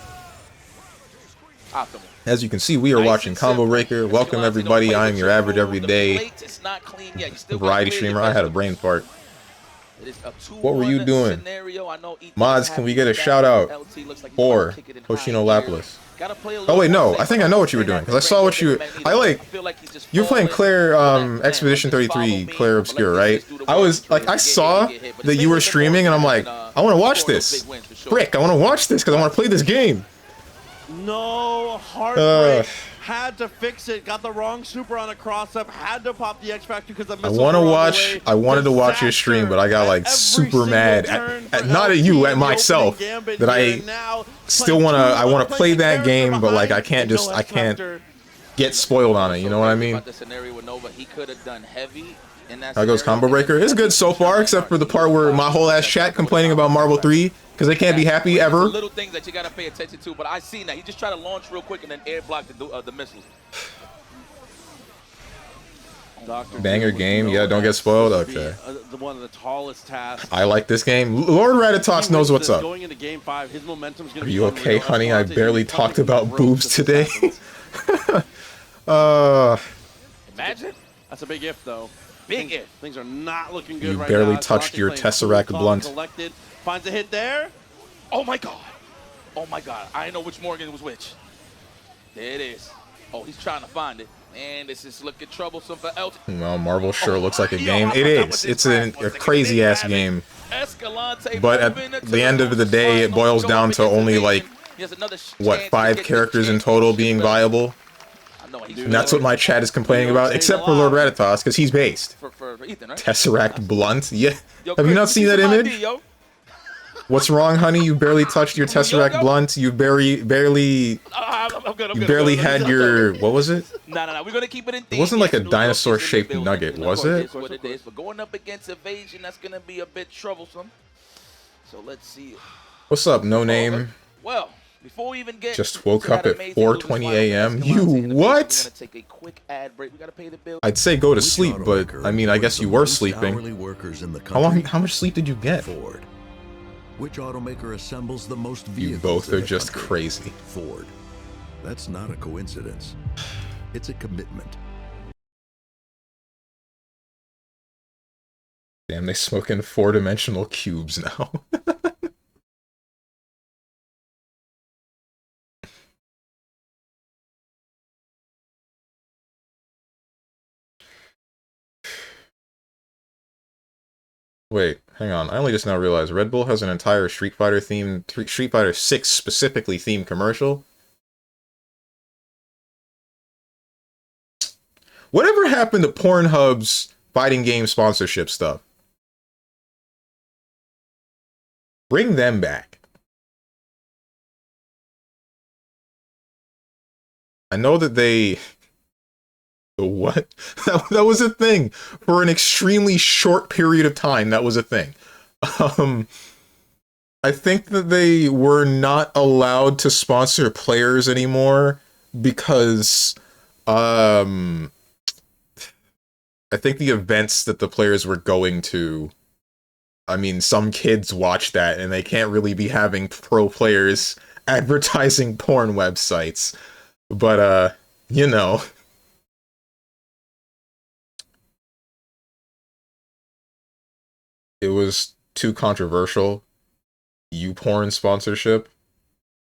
Optimal. As you can see, we are watching Combo Breaker. Welcome everybody. I am your average everyday variety streamer. I had a brain fart. What were you doing? Mods, can we get a shout out for Hoshino Laplace? Oh wait, no. I think I know what you were doing because I saw what you. You're playing Claire Expedition 33, Claire Obscure, right? I saw that you were streaming, and I'm like, I want to watch this. Frick, I want to watch this because I want to play this game. No, heartbreak. Had to fix it. Got the wrong super on a cross-up. Had to pop the X Factor because the missile. I wanted to watch your stream, but I got like super mad at not at you, at myself, that I still I want to play that game, but like I can't get spoiled on it. You know what I mean? How goes Combo Breaker? It's good so far, except for the part where my whole ass chat complaining about Marble 3 Because they can't be happy ever. Little things that you gotta pay attention to. But I seen that he just tried to launch real quick and then air block the missiles. Banger game. Yeah, don't get spoiled. Okay. One of the tallest tasks. I like this game. Lord Ratatox knows what's up. Going into game 5, his momentum's gonna Are you okay, honey? I barely talked about boobs today. Imagine. That's a big if, though. Big if. Things are not looking good right You now. barely touched your Tesseract blunt. Collected, finds a hit there. Oh my god. Oh my god. I know which Morgan was which. There it is. Oh, he's trying to find it. And this is looking troublesome for LT. Well, Marvel sure looks like a game. It is. It's a crazy-ass game. But at the end of the day, it boils down to only, like, what, 5 characters in total being viable? And that's what my chat is complaining about, except for Lord Ratatox, because he's based. Tesseract Blunt? Yeah. Have you not seen that image? What's wrong, honey? You barely touched your Tesseract Blunt. You barely had your... What was it? No. We're going to keep it in theme. It wasn't like a dinosaur-shaped nugget, was it? What it is. But going up against Evasion, that's going to be a bit troublesome. So let's see. What's up, no name? Well, before we even get... Just woke up at 4:20 a.m. You what? I'd say go to sleep, but I mean, I guess you were sleeping. How much sleep did you get? Ford. Which automaker assembles the most vehicles? You both are in the just country? crazy. Ford. That's not a coincidence. It's a commitment. Damn, they smoke in 4-dimensional cubes now. Wait, hang on. I only just now realized Red Bull has an entire Street Fighter themed, Street Fighter 6 specifically themed commercial. Whatever happened to Pornhub's fighting game sponsorship stuff? Bring them back. I know that they... What? That was a thing. For an extremely short period of time, that was a thing. I think that they were not allowed to sponsor players anymore because I think the events that the players were going to, I mean, some kids watch that and they can't really be having pro players advertising porn websites. But, you know... It was too controversial. YouPorn sponsorship.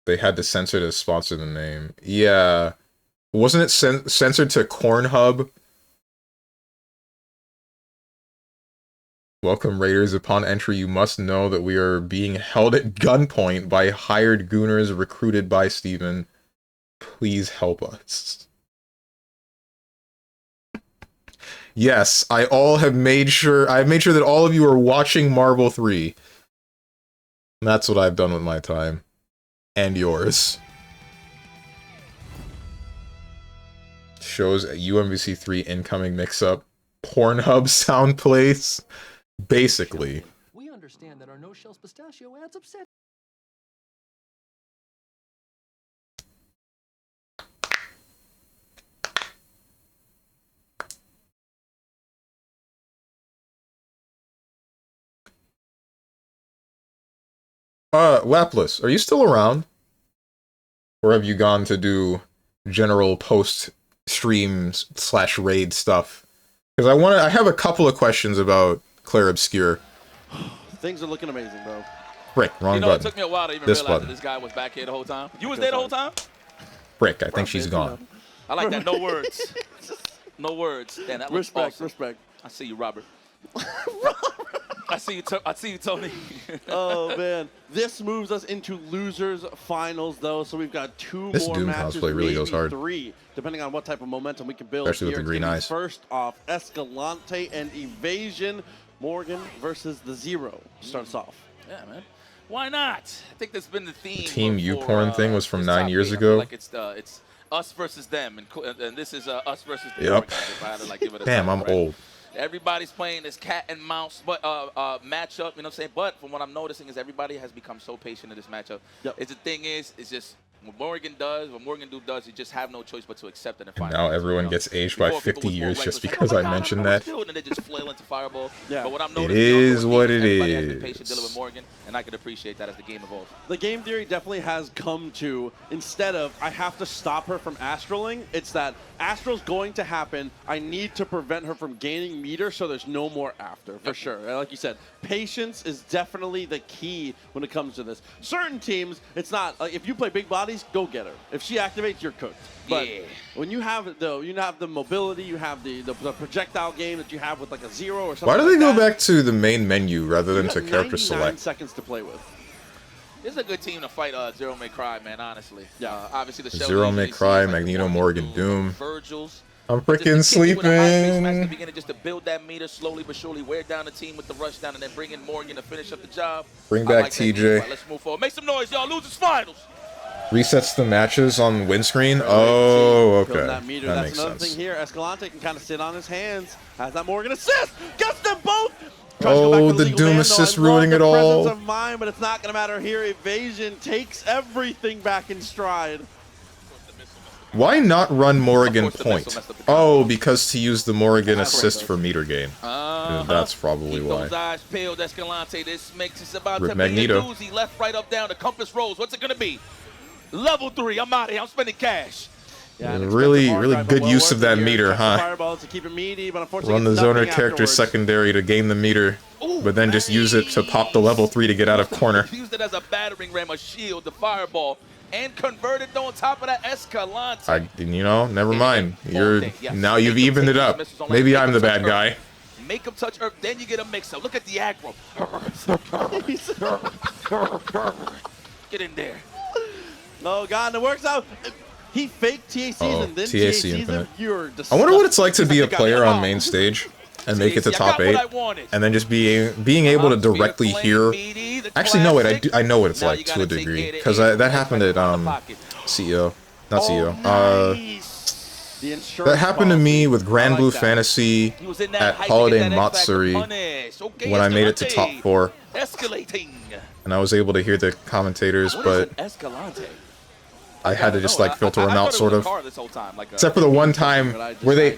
They had to censor to sponsor the name. Yeah. Wasn't it censored to Cornhub? Welcome, Raiders. Upon entry, you must know that we are being held at gunpoint by hired gooners recruited by Steven. Please help us. Yes, I've made sure that all of you are watching Marvel 3. That's what I've done with my time. And yours. Shows a UMVC 3 incoming mix-up. Pornhub sound plays. Basically. We understand that our no-shells pistachio adds upset. Lapless, are you still around? Or have you gone to do general post-streams / raid stuff? Because I have a couple of questions about Claire Obscure. Things are looking amazing, bro. Frick, wrong button. It took me a while to even realize that this guy was back here the whole time. You was there the whole time? Frick, I think she's gone. I like that. No words. No words. Damn, that looks awesome. Respect. I see you, Robert. I see you, Tony. Oh man, this moves us into losers finals though. So we've got two this more Doom matches, cosplay really goes hard. 3, depending on what type of momentum we can build. Especially with the green eyes. First off, Escalante and Evasion. Morgan versus the Zero starts off. Yeah, man. Why not? I think that's been the theme. The Team YouPorn thing was from 9 years ago. Like it's us versus them, and this is us versus the Yep. Morgan, if I had to, like, give it a Damn, title, I'm right? old. Everybody's playing this cat and mouse matchup, you know what I'm saying? But from what I'm noticing is everybody has become so patient in this matchup. It's the thing is, it's just what Morgan does, you just have no choice but to accept it and find Now everyone gets aged by 50 years just because I mentioned that. And they just flail into fireball. Yeah. But what I'm It noticing is what it everybody has been is. patient dealing with Morgan, and I can appreciate that as the game evolves. The game theory definitely has come to, instead of I have to stop her from astraling, it's that astral's going to happen. I need to prevent her from gaining meter so there's no more after, for sure. And like you said, patience is definitely the key when it comes to this. Certain teams, it's not, like if you play big bodies, go get her. If she activates, you're cooked. But when you have the mobility, you have the projectile game that you have with like a zero or something. Why do they go back to the main menu rather than to character 99 select? seconds to play with. This is a good team to fight Zero May Cry, man, honestly. Yeah. Obviously, the Zero May Cry, Magneto, Morgan, Doom. Virgils. I'm freaking sleeping. Beginning just to build that meter slowly but surely, wear down the team with the rush down, and then bring in Morgan to finish up the job. Bring back TJ. Right, let's move forward. Make some noise, y'all. Losers finals. Resets the matches on windscreen. Oh, okay. That meter. That That's makes another sense. thing here. Escalante can kind of sit on his hands. Has that Morgan assist. Gets them both. Oh, the Doom assist ruining it all. Presence of mind, but it's not going to matter here. Evasion takes everything back in stride. Why not run Morrigan point? Oh, because to use the Morrigan assist for meter gain. That's probably why. Those eyes peeled, Escalante. This makes it's about Rip to be a Magneto. doozy. Left, right, up, down. The compass rolls. What's it going to be? Level 3. I'm out of here. I'm spending cash. Yeah, really good use of that meter, huh? Fireballs to keep it meaty, but unfortunately Run the it's zoner nothing character afterwards. secondary to gain the meter, but then just use it to pop the level 3 to get out of corner. Used it as a battering ram, a shield, the fireball, and converted on top of that Escalante. You know, never mind. Now you've evened it up. Maybe I'm the bad guy. Make him touch Earth, then you get a mix-up. Look at the aggro. Get in there. Oh, God, it works out. He faked TACs and then TAC TACs Infinite. him. You're I wonder what it's like to be a player on main stage and make it to top 8, and then just being able to directly hear. Actually, no, wait, I know what it's like to a degree, because that happened at CEO, not CEO. That happened to me with Grand Blue Fantasy at Holiday Matsuri when I made it to top 4, and I was able to hear the commentators, but I had to just like filter them out, sort of. Except for the one time where they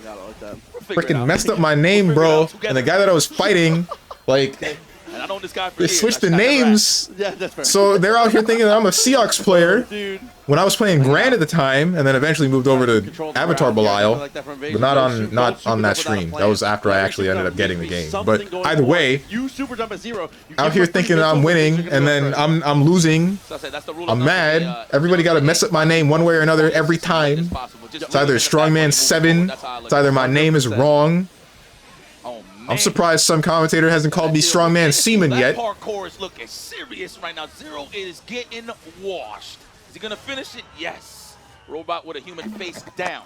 freaking messed up my name, bro. And the guy that I was fighting, like, they switched the names. So they're out here thinking that I'm a Seahawks player when I was playing Grand at the time, and then eventually moved over to Avatar Belial, but not on that stream. That was after I actually ended up getting the game. But either way, out here thinking that I'm winning, and then I'm losing. I'm mad. Everybody got to mess up my name one way or another every time. It's either StrongmanSteven. It's either my name is wrong. I'm surprised some commentator hasn't called me StrongmanSteven yet. That parkour is looking serious right now. Zero is getting washed. Is he going to finish it? Yes. Robot with a human face down.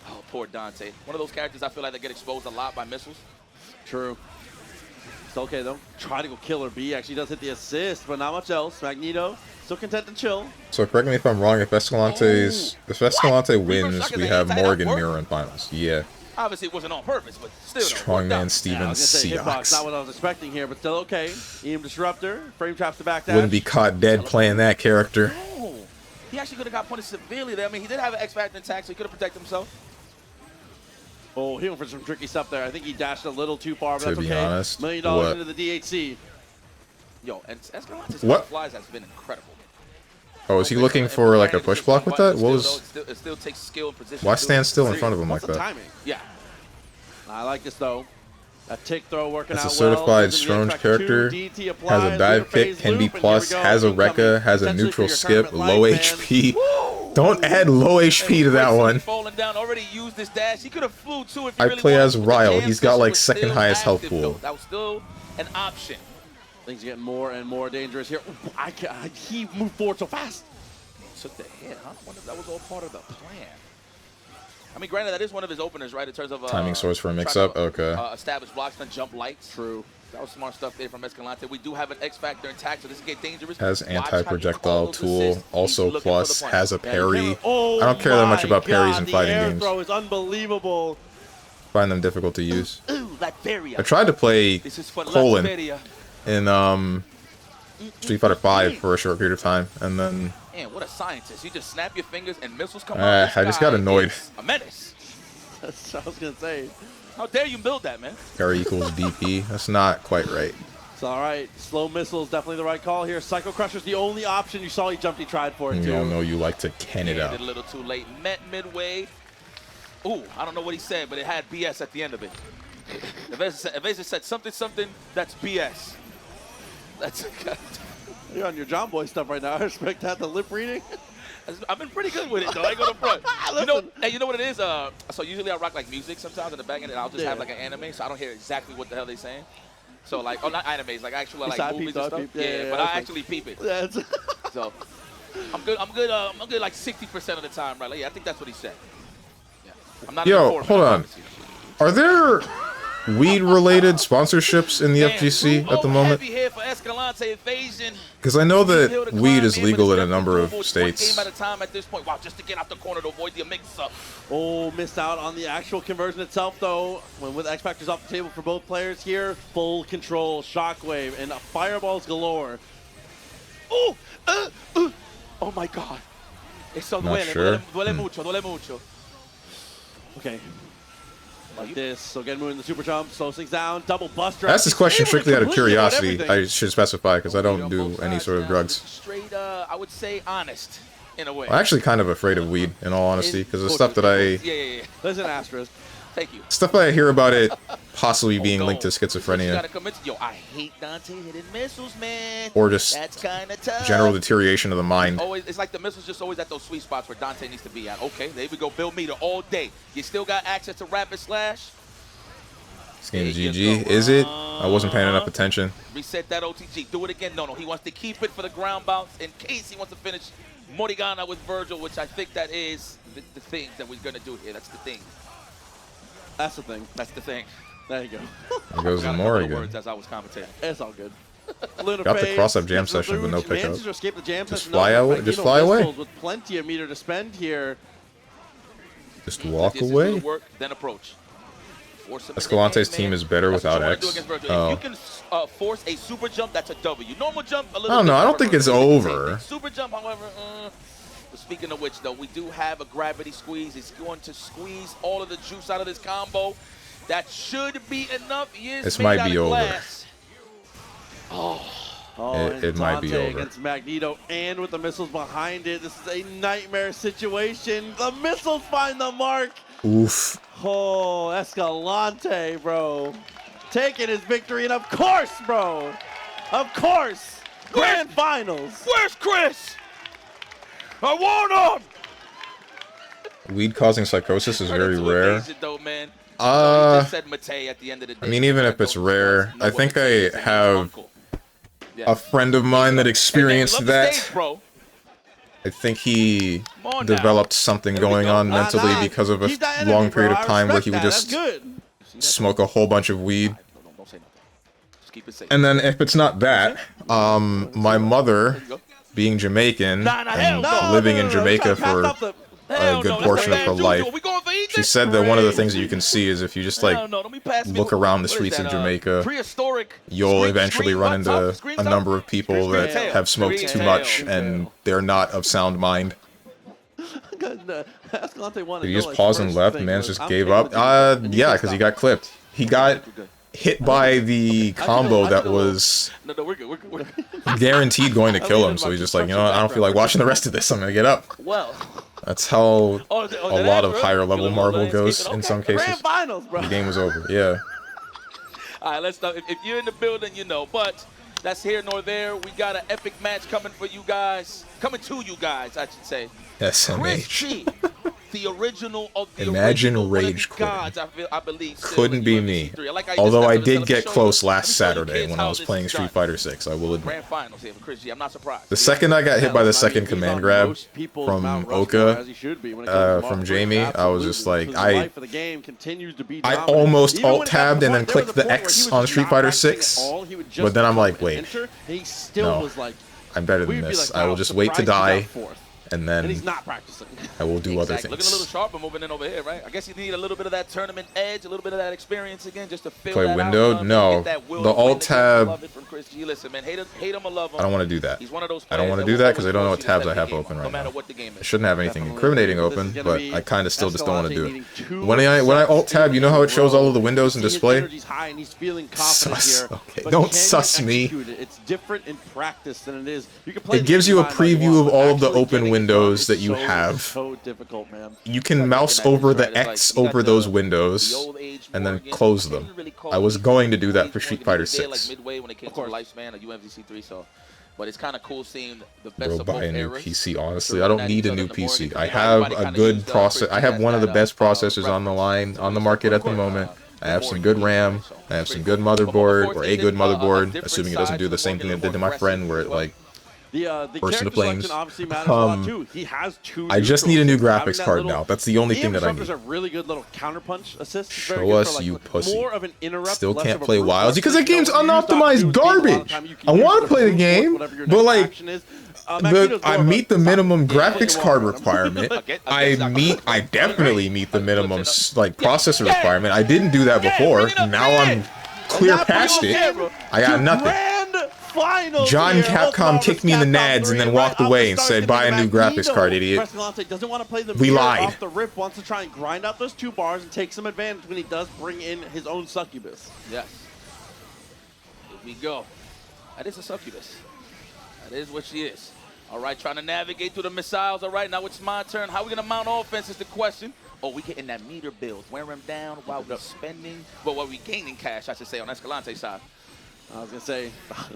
Oh, poor Dante. One of those characters I feel like they get exposed a lot by missiles. True. It's okay, though. Try to go Killer B. Actually does hit the assist, but not much else. Magneto still content to chill. So correct me if I'm wrong, if Escalante wins, we have Morgan Mirror in finals. Yeah. Obviously, it wasn't on purpose, but still. StrongmanSteven Seahawks. Seahawks. Not what I was expecting here, but still okay. EM Disruptor, frame traps to back dash. Wouldn't be caught dead playing that character. Oh, he actually could have got punished severely there. I mean, he did have an X Factor intact, so he could have protected himself. Oh, he went for some tricky stuff there. I think he dashed a little too far, but To that's be okay. honest, $1 million what? into the DHC. Yo, and Escalante's What? flies has been incredible. Oh, is he looking for like a push block with that? What was? It still takes skill and position. Why stand still in front of him like that? Timing. Yeah. I like this though. A tick throw working It's out a certified well. Strange character, has a dive kick, can be plus, has a Rekka, has a neutral skip, low HP. Don't add low HP to that one. Falling down, already used this dash. He could have flew too if he I really play wanted as to, but the Ryle. jam He's got system like was second still highest health active, though. pool. That was still an option. Things get more and more dangerous here. He moved forward so fast. Took the hit, huh? I wonder if that was all part of the plan. I mean, granted, that is one of his openers, right? In terms of Timing source for a mix-up? Okay. Establish blocks and jump lights. True. That was smart stuff there from Escalante. We do have an X Factor intact, so this can get dangerous. Has anti-projectile Watch how he tool, calls those also assists. He's looking plus, for the has a plan. parry. Oh I don't care that much my about parries God, in the fighting air games. throw is unbelievable. find them difficult to use. Ooh, Latveria. I tried to play This is for Colin Latveria. in Street Fighter 5 for a short period of time, and then Man, what a scientist. You just snap your fingers and missiles come out. I just got annoyed. A menace. That's what I was going to say. How dare you build that, man? R equals DP. That's not quite right. It's all right. Slow missiles, definitely the right call here. Psycho Crusher's the only option. You saw he jumped, he tried for it, We too. all know you like to can it Did up. a little too late. Met midway. Ooh, I don't know what he said, but it had BS at the end of it. Evasive said something that's BS. That's You're on your John Boy stuff right now. I respect that. The lip reading. I've been pretty good with it, though. I ain't gonna front. You know what it is? So usually I rock like music sometimes in the back end, and I'll just have like an anime, so I don't hear exactly what the hell they're saying. So like, not animes, like actual like movies and stuff. Yeah, but I actually peep it. So I'm good. I'm good like 60% of the time, right? Like, yeah, I think that's what he said. Yeah. I'm not. Yo, hold on. Are there weed-related sponsorships in the FGC at the moment? Because I know that weed is legal in a number of states. Game at a time at this point. Wow, just to get out the corner to avoid the mix-up. Oh, missed out on the actual conversion itself, though. When with X Factors off the table for both players here, full control, shockwave, and fireballs galore. Ooh, oh my God. Eso Not duele, sure. duele mucho, duele mucho. Okay. Like this, so again moving the super jump, slows things down, double buster. I asked this question strictly out of curiosity. Everything. I should specify because I don't do any sort of drugs. Straight, I would say honest, in a way. I'm actually kind of afraid of weed, in all honesty, because the stuff that Yeah. There's an asterisk. Thank you. stuff I hear about it possibly being linked to schizophrenia Yo, I hate Dante hitting missiles, man. or just That's kind of tough. general deterioration of the mind. Always, it's like the missiles just always at those sweet spots where Dante needs to be at. Okay, there we go. Build meter all day. You still got access to rapid slash. This game's GG. Is it? I wasn't paying enough attention. Reset that OTG. Do it again. No. He wants to keep it for the ground bounce in case he wants to finish Morigana with Virgil, which I think that is the thing that we're going to do here. That's the thing. That's the thing. That's the thing. There you go. There goes the Morrigan. As I was commentating. It's all good. Got the cross-up jam session with no pickup. Manages to escape the jam Just session. fly away. Just fly away. With plenty of meter to spend here. Just walk This is away. gonna work, then approach. Escalante's team is better without X. If Oh. you can force a super jump, that's a W. Normal jump, a little I don't know. bit I don't think it's over. Super jump, however, speaking of which, though, we do have a gravity squeeze. It's going to squeeze all of the juice out of this combo. That should be enough. This might be over. Glass. It might be over. Against Magneto and with the missiles behind it. This is a nightmare situation. The missiles find the mark. Oof. Oh, Escalante, bro. Taking his victory, and of course, bro. Of course. Grand Finals. Where's Chris? I want him. Weed causing psychosis is very rare. Though, man. I mean, even if it's rare, I think I have a friend of mine that experienced that. I think he developed something going on mentally because of a long period of time where he would just smoke a whole bunch of weed. And then if it's not that, my mother, being Jamaican and living in Jamaica for a good portion of her life, she said that one of the things that you can see is if you just like look around the streets of Jamaica, you'll eventually run into a number of people that have smoked too much and they're not of sound mind. Did he just pause and left? Man just gave up? Yeah, because he got clipped. He got hit by the combo that was guaranteed going to kill him, so he's just like, you know what, I don't feel like watching the rest of this, I'm gonna get up. Well, that's how a lot of higher level Marvel goes in some cases. The game was over, yeah. All right, let's start. If you're in the building, you know, but that's here nor there. We got an epic match coming for you guys. Coming to you guys, I should say. SMH. The original of the Imagine original rage gods, I believe. Couldn't be me. Although I did get close last Saturday when I was playing Street Fighter 6, I will admit. Grand finals here for Chris G. I'm not surprised. The second I got hit by the second command grab from Oka, from Jamie, I was just like, I almost alt-tabbed and then clicked the X on Street Fighter 6, but then I'm like, wait, no, I'm better than this. I will just wait to die and then and he's not practicing. I will do other Looking a little things. sharper moving in over here, right? I guess you need a little bit of that tournament edge, a little bit of that experience again, just to feel Play that window? out, No. get that will The to win alt the game. I tab. love it from Chris G. Listen, man, hate him or love him. I don't want to do that. He's one of those I don't players want to that do will that because I don't know always what force you to tabs I step have your game open up, right no matter now. what the game I is. shouldn't have anything incriminating open, but I kind of still just don't want to do it. Two When I alt tab, you know how it shows all of the windows in His display? energy's high and he's feeling confident Sus. here. Okay, but don't can you sus me. execute it? It's different in practice than it is. You can play It the gives game you a line all preview want, of but all of the actually open getting it windows done that you is have. so difficult, man. You can mouse over the X over those windows and then close them. I was going to do that for Street Fighter 6. Midway when it came to lifespan of UMVC 3, so. But it's kind of cool seeing the best Bro, of both buy a new eras. PC. Honestly, I don't need a new PC. I have a good process. I have one of the best processors on the line on the market at the moment. I have some good RAM. I have some good motherboard, or a good motherboard, assuming it doesn't do the same thing it did to my friend, where it like The burst into character flames. selection obviously matters a lot too. He has two. I just need a new neutrals. Having graphics that card little- now. That's the only thing that I There's need. a really good little counterpunch assist. It's very Show good us, for, like, you pussy. More of an interrupt, Still less can't of a play brute Wilds force. because that You know, game's when you use unoptimized Dr. Doom, a lot of garbage. time you can I use want the to play the brute force, game, whatever your but next like, action is. Magneto's I more of meet a the minimum graphics put your card arm around him. requirement. I definitely meet the minimum like processor requirement. I didn't do that before. Now I'm clear past it. I got nothing. John Capcom kicked me in the nads and then walked away and said, "Buy a new graphics card, idiot." Escalante doesn't want to play the We mirror lied. off the rip, wants to try and grind out those 2 bars and take some advantage when he does bring in his own succubus. Yes. Here we go. That is a succubus. That is what she is. All right, trying to navigate through the missiles. All right, now it's my turn. How are we going to mount offense is the question. Oh, we getting that meter build. Wear him down while we're spending. Well, while we gaining cash, I should say, on Escalante's side. I was going to say,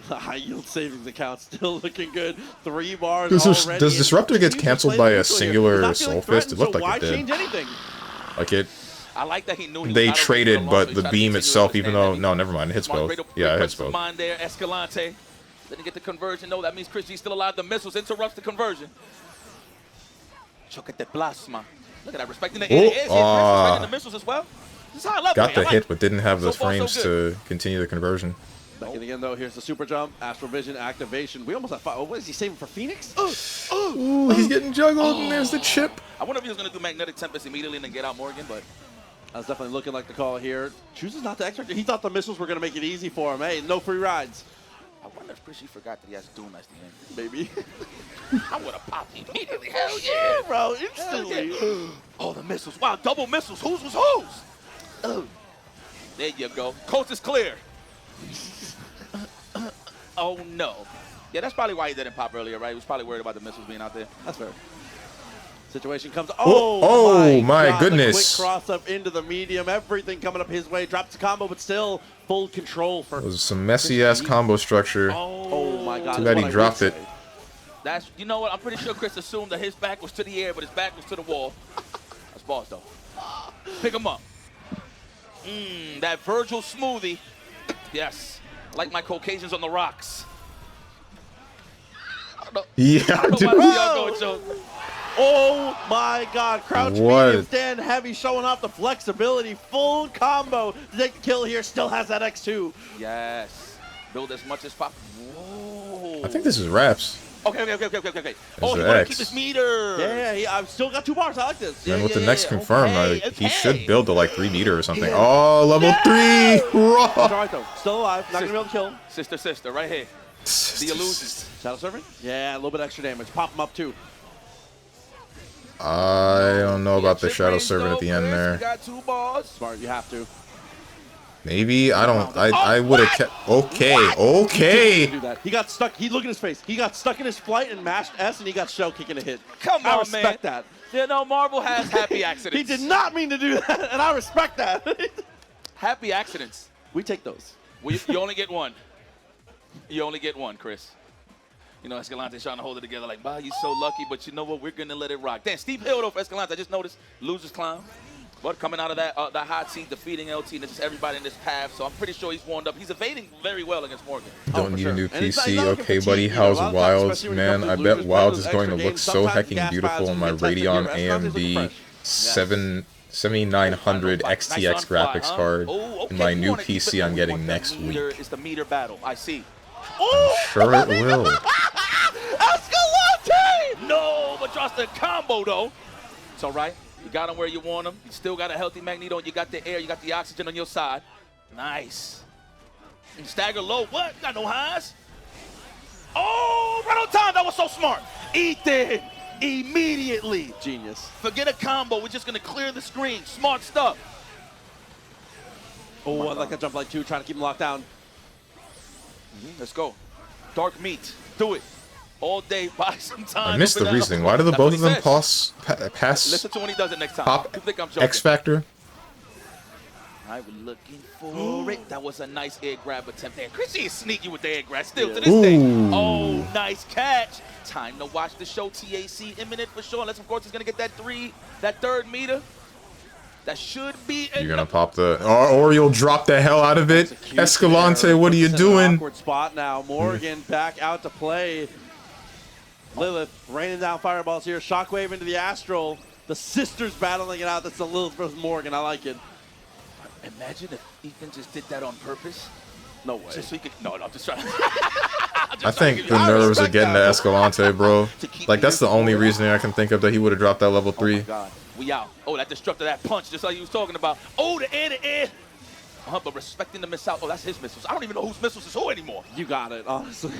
the high yield savings account still looking good. 3 bars Does already. Disruptor get canceled by a singular He's not Soul feeling Fist? It threatened, looked so like why it did. change anything? Like it. I like that he knew he They was out of traded, range for long, so but he the tried to beam continue itself, to even understand though that no, never mind, it hits Smart, both. great Yeah, it hits presence of both. mind there, Escalante. Didn't get the conversion. No, that means Chris G's still alive. The missiles interrupts the conversion. Choque de plasma. Look at that, respecting the respecting the missiles as well. This is high level. Got the I like hit, it. but didn't have the So far, so frames to continue the conversion. Back in again, though. Here's the super jump, astral vision activation. We almost have 5. Oh, what is he saving for Phoenix? Ooh, he's getting juggled, and there's the chip. I wonder if he was going to do magnetic tempest immediately and then get out Morgan, but That's definitely looking like the call here. Chooses not to extract. He thought the missiles were going to make it easy for him. Hey, no free rides. I wonder if Chris G forgot that he has Doom as the end. Maybe. I would have popped immediately. Hell yeah, bro, instantly. Oh, the missiles. Wow, double missiles. Whose was whose? Oh. There you go. Coast is clear. Oh, no. Yeah, that's probably why he didn't pop earlier, right? He was probably worried about the missiles being out there. That's fair. Situation comes. Oh my God, goodness. The quick cross up into the medium. Everything coming up his way. Drops the combo, but still full control for. It was some messy ass combo structure. Oh my God. Too bad he dropped it. That's, you know what? I'm pretty sure Chris assumed that his back was to the air, but his back was to the wall. That's boss, though. Pick him up. That Virgil smoothie. Yes. Like my Caucasians on the rocks. I don't know. Yeah, I don't know why y'all going so. Oh my God. Crouch What? medium stand heavy, showing off the flexibility. Full combo to take the kill here. Still has that X2. Yes. Build as much as possible. Whoa. I think this is Raps. Okay. Oh, There's he the want to X. keep his meter. Yeah, I've still got 2 bars. I like this. Then Yeah, with yeah, the next yeah. confirm, Okay, he should build to like 3 meter or something. Oh, level 3! It's Raw! all right, though. Still alive. Not going to be able to kill him. Sister, right here. The illusions. Shadow Servant? Yeah, a little bit extra damage. Pop him up, too. I don't know about the Shadow Servant at the end there. Got 2 balls. Smart, you have to. Maybe? I don't. I would have kept. Okay. Do that. He got stuck. He look at his face. He got stuck in his flight and mashed S, and he got shell kicking a hit. Come I on, respect man. that. Yeah, no, Marvel has happy accidents. He did not mean to do that, and I respect that. Happy accidents. We take those. You only get one. You only get one, Chris. You know, Escalante's trying to hold it together like, wow, you're so lucky, but you know what? We're going to let it rock. Damn, Steve Hill, though, for Escalante, I just noticed, loses climb. But coming out of that hot seat, defeating LT, and just everybody in this path, so I'm pretty sure he's warmed up. He's evading very well against Morgan. Don't need a new And it's PC. not like a Okay, fatigue buddy. either. How's A lot of times, Wilds? especially when you Man, come I to bet losers, Wilds play is those going to extra look games, so sometimes hecking gas beautiful pads on my can get tested Radeon here. Escalante's looking AMD fresh. 7900 XTX graphics card. Oh, okay. My You new wanna keep PC it- I'm you getting want that next meter. week. It's the meter battle. I see. I'm sure it will. Escalante! No, but Albatross the combo, though. It's all right. You got him where you want him. You still got a healthy Magneto, and you got the air, you got the oxygen on your side. Nice. And stagger low. What? Got no highs? Oh, right on time. That was so smart. Ethan, immediately. Genius. Forget a combo. We're just going to clear the screen. Smart stuff. Oh, I like that jump like 2, trying to keep him locked down. Let's go. Dark meat. Do it. All day. Buy some time. I missed the reasoning. Why do the both of them pass Listen to when he does it next time. pop You think I'm joking? X Factor? I was looking for it. That was a nice air grab attempt there. Chris is sneaky with the air grab still to this day. Oh, nice catch. Time to watch the show. TAC imminent for sure. Unless, of course, he's going to get that third meter. That should be You're gonna pop the, or you'll drop the hell out of it. Escalante, what are you doing? Awkward spot now. Morgan back out to play. Lilith raining down fireballs here. Shockwave into the Astral. The sisters battling it out. That's the Lilith versus Morgan. I like it. Imagine if Ethan just did that on purpose. No way. Just so he could, no, I'm just trying. I think the nerves are getting to Escalante, bro. Like, that's the only reasoning I can think of that he would have dropped that level 3. Oh my God. We out. Oh, that destructor, that punch, just like he was talking about. Oh, the air. But respecting the missile. Oh, that's his missiles. I don't even know whose missiles is who anymore. You got it, honestly.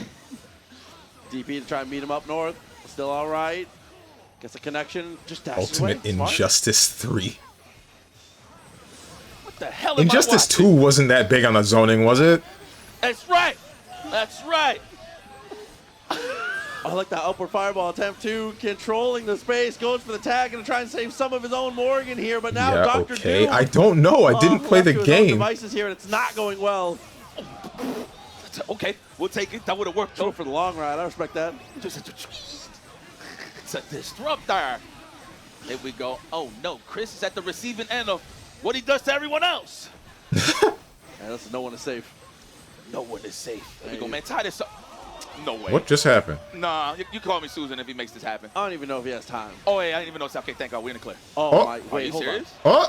DP to try and meet him up north. Still all right. Gets a connection. Just dashes away. Ultimate Injustice 3. What the hell am I Injustice watching? 2 wasn't that big on the zoning, was it? That's right. That's right. I like that upward fireball attempt too. Controlling the space, goes for the tag, gonna try and save some of his own Morgan here, but now Yeah, Dr. okay. Doom, I don't know. I didn't play left the to his own game. devices here, and it's not going well. Okay, we'll take it. That would have worked. Go for the long ride. I respect that. It's a disruptor. There we go. Oh no, Chris is at the receiving end of what he does to everyone else. Yeah, that's no one is safe. No one is safe. There we go, man. Tie this up. No way. What just happened? Nah, you call me Susan if he makes this happen. I don't even know if he has time. Oh, yeah, I didn't even know. Okay, thank God, we're in the clear. Oh, my, Are wait, you hold serious? on.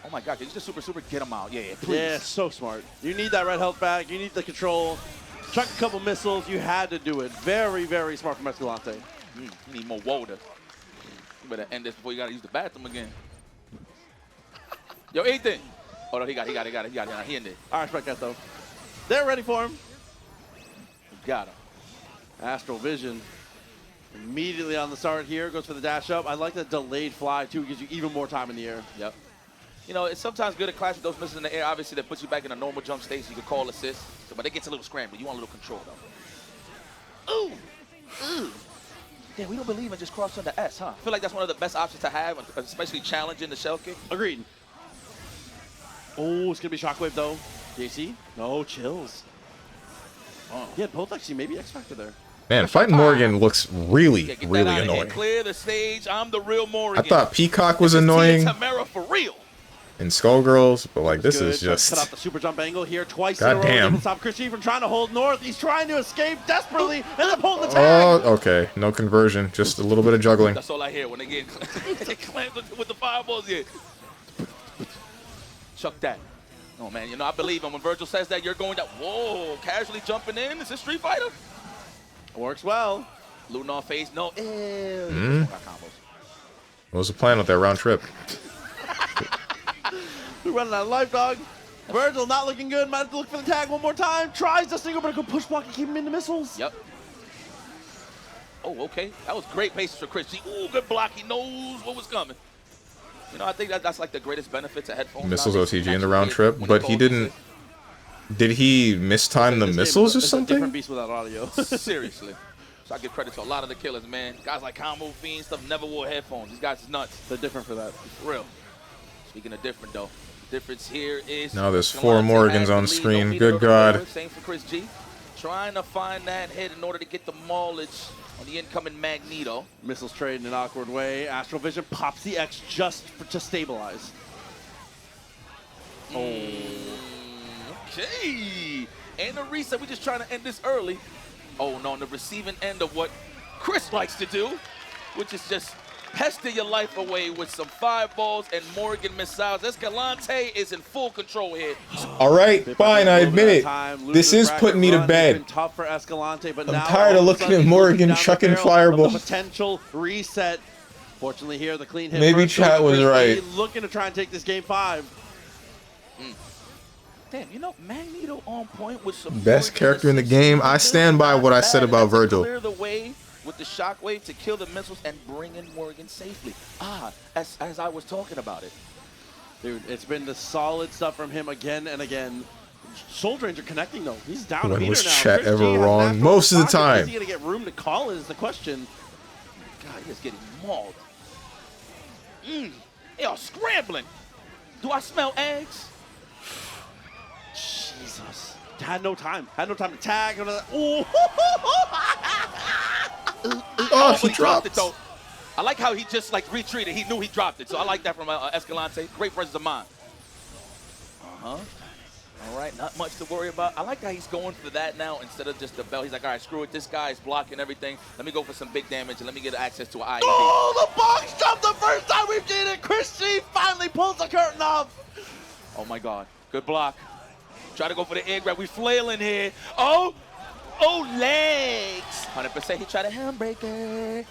Oh my God, can you just super get him out? Yeah, please. Yeah, so smart. You need that red health back. You need the control. Chuck a couple missiles. You had to do it. Very, very smart from Escalante. You need more water. You better end this before you gotta use the bathroom again. Yo, Ethan. Oh no, he got it. He in there. I respect that though. They're ready for him. Got him. Astral Vision. Immediately on the start here, goes for the dash up. I like the delayed fly too, gives you even more time in the air. Yep. You know, it's sometimes good to clash with those missiles in the air. Obviously, that puts you back in a normal jump state, so you can call assist. But it gets a little scrambled. You want a little control, though. Ooh. Ooh. Yeah, we don't believe in just crossing the S, huh? I feel like that's one of the best options to have, especially challenging the shell kick. Agreed. Oh, it's going to be Shockwave, though. JC? No, chills. Oh. Yeah, both actually maybe X Factor there. Man, fighting Morgan looks really, Yeah, get really that out of here. annoying. Clear the stage. I'm the real I Morrigan. thought Peacock was This is annoying Tia Tamara for real. in Skullgirls, but like this is Cut out just the super jump angle here twice in a row. goddamn. To stop Chris G from trying to hold north. He's trying to escape desperately, and then pulling the tag. Oh, okay. No conversion, just a little bit of juggling. That's all I hear when they get clamped with the fireballs here. Chuck that. Oh, man, you know, I believe him. When Virgil says that, you're going down. Whoa, casually jumping in. Is this Street Fighter? Works well. Lunar face. No. Ew. What was the plan with that round trip? We're running out of life, dog. Virgil not looking good. Might have to look for the tag one more time. Tries the single, but a good push block and keep him in the missiles. Yep. Oh, okay. That was great patience for Chris G. Ooh, good block. He knows what was coming. You know, I think that's like the greatest benefit to headphones. Missiles OTG in the round trip, but he didn't. Did he mistime the missiles or It's a different something? beast without audio. Seriously. So I give credit to a lot of the killers, man. Guys like Combo Fiend stuff never wore headphones. These guys is nuts. They're different for that. For real. Speaking of different, though, the difference here is Now there's 4 Morgans on screen. Good God. Same for Chris G. Trying to find that hit in order to get the mileage on the incoming Magneto. Missiles trade in an awkward way. Astral Vision pops the X just to stabilize. Okay. And the reset, we're just trying to end this early. Oh, no, on the receiving end of what Chris likes to do, which is just pester your life away with some fireballs and Morgan missiles. Escalante is in full control here. All right, fine, I admit it. This is putting me to bed. Tough for Escalante, but I'm now tired of looking at Morgan chucking fireballs. Potential reset. Fortunately here, the clean hit. Maybe chat was right. Looking to try and take this game 5. Damn, you know, Magneto on point with some Best character in the game. I stand by what I said about Virgil. Clear the way with the shockwave to kill the missiles and bring in Morgan safely. As I was talking about it. Dude, it's been the solid stuff from him again and again. Soul Ranger connecting though. He's down When a meter was now. chat Chris ever G has wrong? Nashville Most of the pocket, but time. Is he gonna get room to call is the question. God, he is getting mauled. They are scrambling. Do I smell eggs? Jesus. Had no time. Had no time to tag. Ooh. Oh, he But dropped it though. I like how he just like retreated. He knew he dropped it. So I like that from Escalante. Great presence of mind. All right, not much to worry about. I like how he's going for that now instead of just the bell. He's like, all right, screw it. This guy is blocking everything. Let me go for some big damage and let me get access to an IED. Oh, the box jump the first time we've seen it. Chris G finally pulls the curtain off. Oh my God, good block. Try to go for the air grab. We flailing here. Oh, legs. 100% he tried a handbreaker.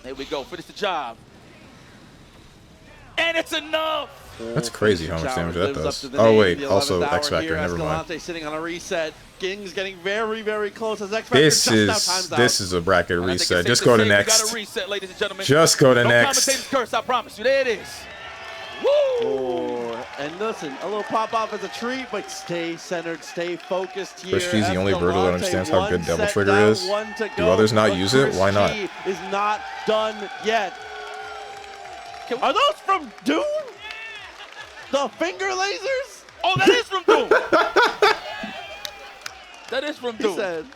There we go, finish the job. And it's enough. That's crazy how much damage that does. Oh wait, also X Factor. Never mind. Escalante sitting on a reset. Ging's getting very, very close as X Factor just now times out. This is a bracket reset. Just go to next. Got a reset, ladies and gentlemen. Just go to no next. Commentator's curse, I promise you. There it is. Woo! Oh, and listen, a little pop off as a treat, but stay centered, stay focused here. Chris G's the only Virgil that understands how good Devil Trigger is. Do others not use it? Why not? Chris G is not done yet. Are those from Doom? The finger lasers? Oh, that is from Doom. That is from Doom. He said.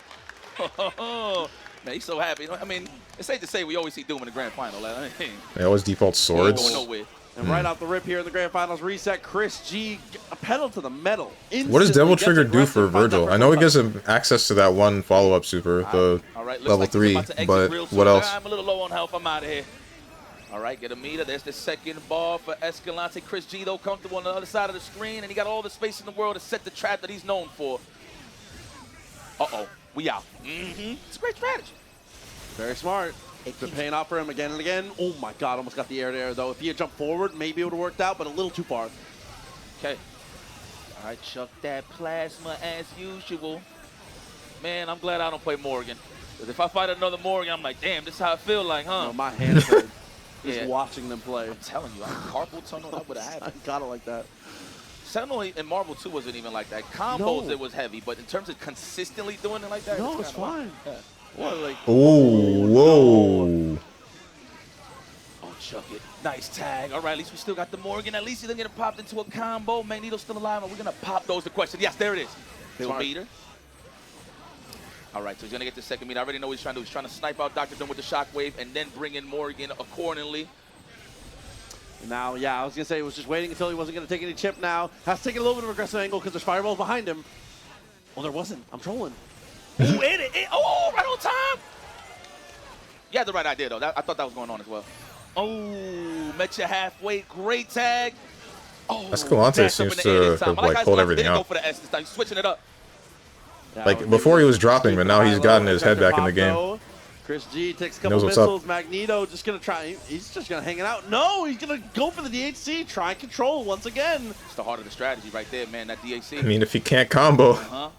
Man, he's so happy. I mean, it's safe to say we always see Doom in the grand final. I mean, They always default swords. He ain't going nowhere. And right off the rip here in the grand finals reset, Chris G, a pedal to the metal. What does Devil Trigger do for Virgil? I know he gives him access to that one follow-up super, the level 3, but what else? I'm a little low on health. I'm out of here. All right, get a meter. There's the second ball for Escalante. Chris G, though, comfortable on the other side of the screen, and he got all the space in the world to set the trap that he's known for. Uh-oh, we out. It's a great strategy. Very smart. It's been paying off for him again and again. Oh my God, almost got the air there though. If he had jumped forward, maybe it would have worked out, but a little too far. Okay. All right, chuck that plasma as usual. Man, I'm glad I don't play Morgan. Because if I fight another Morgan, I'm like, damn, this is how I feel like, huh? No, my hands hurt. Just watching them play. I'm telling you, carpal tunnel, that would have happened. I got it like that. Sentinel in Marvel 2 wasn't even like that. Combos, it was heavy, but in terms of consistently doing it like that, no, it's fine. Yeah. What, like? Oh, whoa. Oh, chuck it. Nice tag. All right, at least we still got the Morgan. At least he didn't get popped into a combo. Magneto's still alive, and we're going to pop those. The question. Yes, there it is. Build meter. All right, so he's going to get the second meter. I already know what he's trying to do. He's trying to snipe out Dr. Doom with the shockwave and then bring in Morgan accordingly. Now, yeah, I was going to say he was just waiting until he wasn't going to take any chip now. Has to take a little bit of aggressive angle because there's fireballs behind him. Well, there wasn't. I'm trolling. Ooh, oh, right on time. You had the right idea, though. I thought that was going on as well. Oh, met you halfway. Great tag. Oh, Escalante seems to have like pulled everything out. out. For the S this time. He's switching it up. Like before he was dropping, but now he's gotten his head back in the game. Chris G takes a couple missiles. Magneto just going to try. He's just going to hang it out. No, he's going to go for the DHC. Try and control once again. It's the heart of the strategy right there, man, that DHC. I mean, if he can't combo.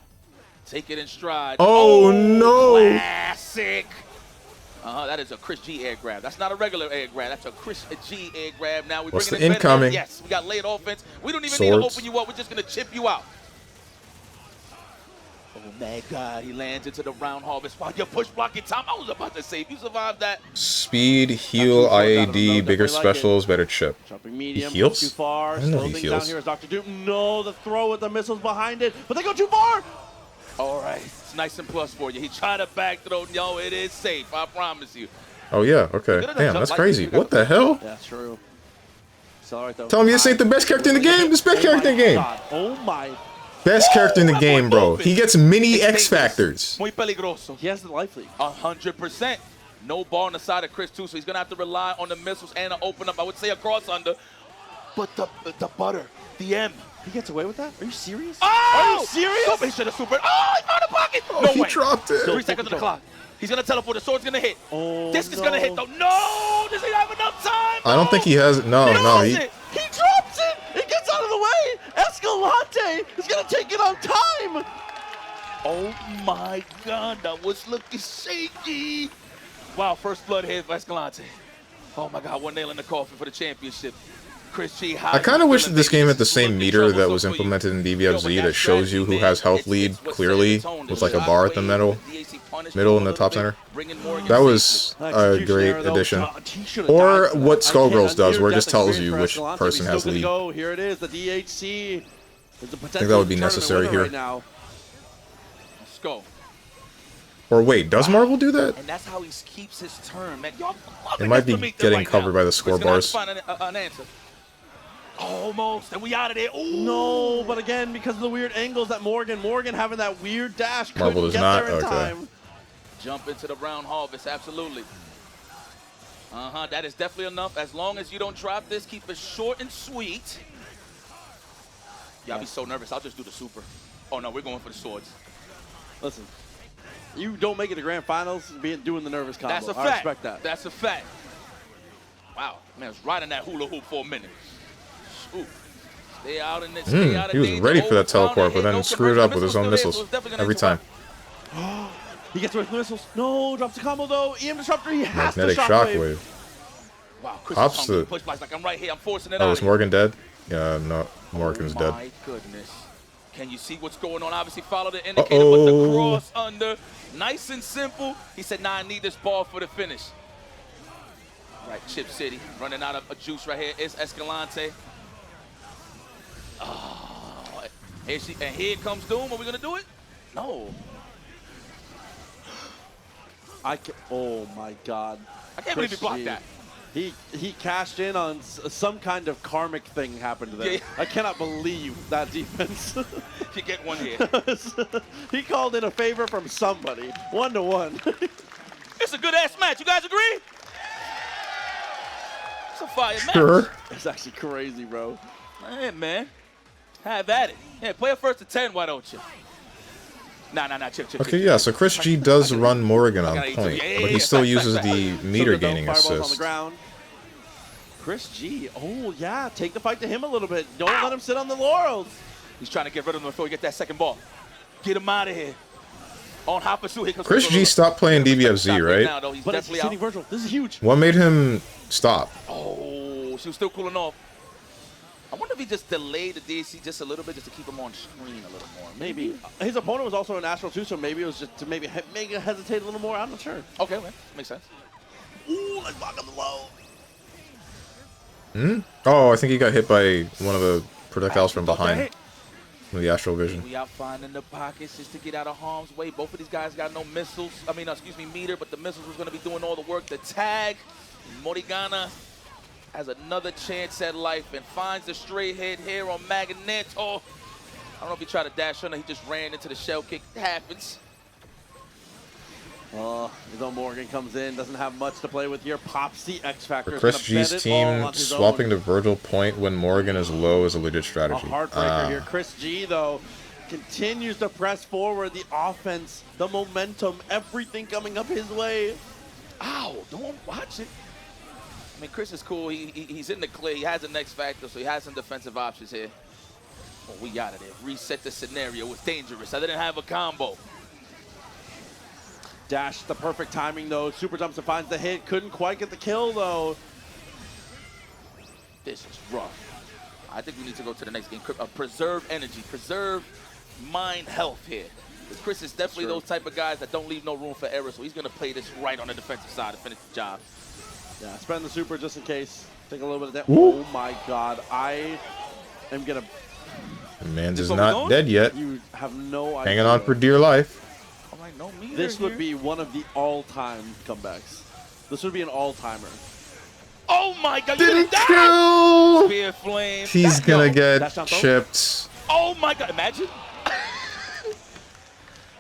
Take it in stride. Oh, no. Classic. That is a Chris G air grab. That's not a regular air grab. That's a Chris G air grab. Now we're What's bringing the incoming? Yes, we got laid offense. We don't even need to open you up. We're just going to chip you out. Oh, my God. He lands into the round harvest while you're push blocking time. I was about to say, if you survived that. Speed, heal, IAD, bigger specials, better chip. Jumping medium, he heals? too far. I didn't know Slow he things heals. down here is Dr. Doom. No, the throw with the missiles behind it, but they go too far. All right. It's nice and plus for you. He tried to back throw. No, it is safe. I promise you. Oh, yeah. Okay. Damn, that's crazy. What the hell? That's true. It's all right, though. Tell me this ain't the best character in the game. This best character in the game. Oh, my. Best character in the game, bro. He gets mini X Factors. Muy peligroso. He has the life leak. 100%. No ball on the side of Chris, too, so he's going to have to rely on the missiles and an open up. I would say a cross under. But the butter, the M. He gets away with that? Are you serious? Oh! Are you serious? Somebody should have supered. Oh, he's out of the pocket. Oh, No he way. dropped it. 3 seconds on the clock. He's going to teleport. The sword's going to hit. Oh, Disc is going to hit, though. No! Does he have enough time? I don't think he has. No, no. He drops it. It gets out of the way. Escalante is going to take it on time. Oh, my God. That was looking shaky. Wow, first blood here for Escalante. Oh, my God. 1 nail in the coffin for the championship. Chris G, I kind of wish that this game had the same meter that was implemented in DBFZ that shows you who has health lead clearly with like a bar at the middle in the top center. That was a great addition. Or what Skullgirls does, where it just tells you which person has lead. Here it is, the DHC. I think that would be necessary here. Right now. Let's go. Or wait, does Marvel do that? And that's how he keeps his turn, man. It might be getting covered by the score bars. Find an answer. Almost, and we out of there. Ooh. No, but again, because of the weird angles that Morgan having that weird dash, Marvel couldn't does get not. there in Okay. time. Jump into the round harvest, absolutely. That is definitely enough. As long as you don't drop this, keep it short and sweet. Y'all be so nervous. I'll just do the super. Oh no, we're going for the swords. Listen, you don't make it to grand finals doing the nervous combo. That's a fact. I respect that. That's a fact. Wow, man, was riding that hula hoop for a minute. Ooh. Stay out in this. He was ready for that teleport, but then screwed it up with his own missiles every time. He gets away from the missiles. No, drops the combo though. EM disruptor. He has Magnetic to shockwave. Wow, Chris Hops is the. push blast like I'm right here. I'm forcing it Oh, out. is Morgan dead? Yeah, no, Morgan's dead. My goodness. Can you see what's going on? Obviously, follow the indicator, but the cross under. Nice and simple. He said, nah, I need this ball for the finish. Right, Chip City. Running out of a juice right here. It's Escalante. Oh, and here comes Doom. Are we going to do it? No. Oh, my God. I can't believe he blocked that. He cashed in on some kind of karmic thing happened to them. Yeah. I cannot believe that defense. You get one here. He called in a favor from somebody. 1-1. It's a good-ass match. You guys agree? It's a fire match. Sure. It's actually crazy, bro. Hey, man. Have at it. Yeah, play a first to 10, why don't you? Nah, Chip. Okay, yeah, so Chris G does run Morgan on point, but he still uses the meter gaining assist. Chris G, oh yeah, take the fight to him a little bit. Don't let him sit on the laurels. He's trying to get rid of him before we get that second ball. Get him out of here. On hot pursuit. Here comes Chris G stopped playing DBFZ, right? Now, he's but it's definitely out. Virgil. This is huge. What made him stop? Oh, she was still cooling off. I wonder if he just delayed the DHC just a little bit just to keep him on screen a little more. Maybe. His opponent was also an Astral too, so maybe it was just to maybe make it hesitate a little more. I'm not sure. Okay, man. Makes sense. Ooh, let's block on the low. Oh, I think he got hit by one of the projectiles from behind. From the Astral Vision. We out finding the pockets just to get out of harm's way. Both of these guys got no missiles. I mean, excuse me, meter, but the missiles was going to be doing all the work. The tag, Morigana has another chance at life and finds the straight hit here on Magneto. I don't know if he tried to dash under. He just ran into the shell kick. It happens. Though Morgan comes in, doesn't have much to play with here. Pops the X Factor. For Chris G's team, swapping to Virgil point when Morgan is low is a legit strategy. A heartbreaker here. Chris G, though, continues to press forward. The offense, the momentum, everything coming up his way. Ow, don't watch it. I mean, Chris is cool. He's in the clear. He has an X Factor, so he has some defensive options here. Well, we out of there. Reset the scenario. It was dangerous. I didn't have a combo. Dash the perfect timing, though. Super jumps and finds the hit. Couldn't quite get the kill, though. This is rough. I think we need to go to the next game. Preserve energy. Preserve mind health here. Chris is definitely those type of guys that don't leave no room for error, so he's going to play this right on the defensive side to finish the job. Yeah, spend the super just in case. Take a little bit of that. Oh, my God. I am going to... Mans is not dead yet. You have no idea. Hanging on for dear life. No meter this would here. be one of the all-time comebacks. This would be an all-timer. Oh my God! Didn't kill. Spear flame. He's gonna get chipped. Oh my God! Imagine.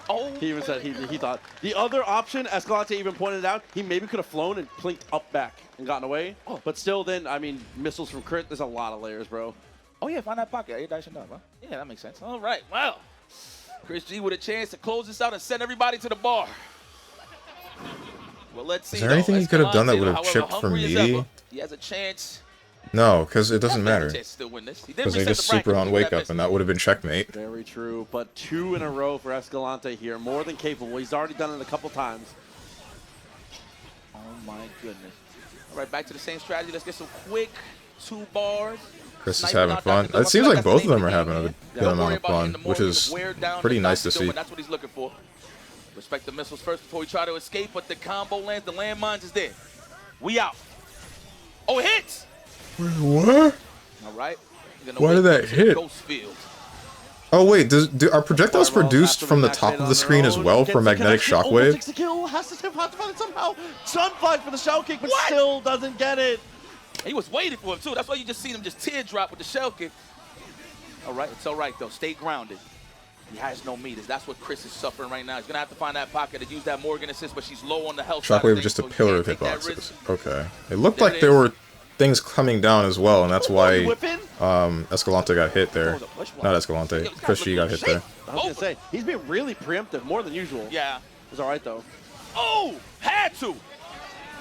Oh, he even said he thought. The other option, Escalante even pointed out, he maybe could have flown and plinked up back and gotten away. Oh. But still then, I mean, missiles from Crit, there's a lot of layers, bro. Oh, yeah, find that pocket. Yeah, that makes sense. All right, well. Chris G with a chance to close this out and send everybody to the bar. Well, let's see. Is there anything he could have done that would have chipped for me? He has a chance. No, because it doesn't matter. Because they just super on wake up, and that would have been checkmate. Very true, but 2 in a row for Escalante here. More than capable. He's already done it a couple times. Oh, my goodness. All right, back to the same strategy. Let's get some quick 2 bars. Chris is having fun. It seems like both of them are having a good amount of fun, which is pretty nice to see. That's what he's looking for. Respect the missiles first before we try to escape, but the combo lands. The landmines is there. We out. Oh, it hits! What? All right. Why did that hit? Oh wait, are projectiles produced from the top of the screen as well for magnetic shockwave? Takes the kill, has to find it somehow. Sunfly for the shell kick, but still doesn't get it. He was waiting for him too. That's why you just seen him just teardrop with the shell kick. All right, it's all right though. Stay grounded. He has no meters. That's what Chris is suffering right now. He's gonna have to find that pocket to use that Morgan assist, but she's low on the health. Shockwave just a pillar of hitboxes. Okay. It looked like there were things coming down as well, and that's why Escalante got hit there. Not Escalante. Chris G got hit there. I was gonna say, he's been really preemptive, more than usual. Yeah. It's all right though. Oh, had to.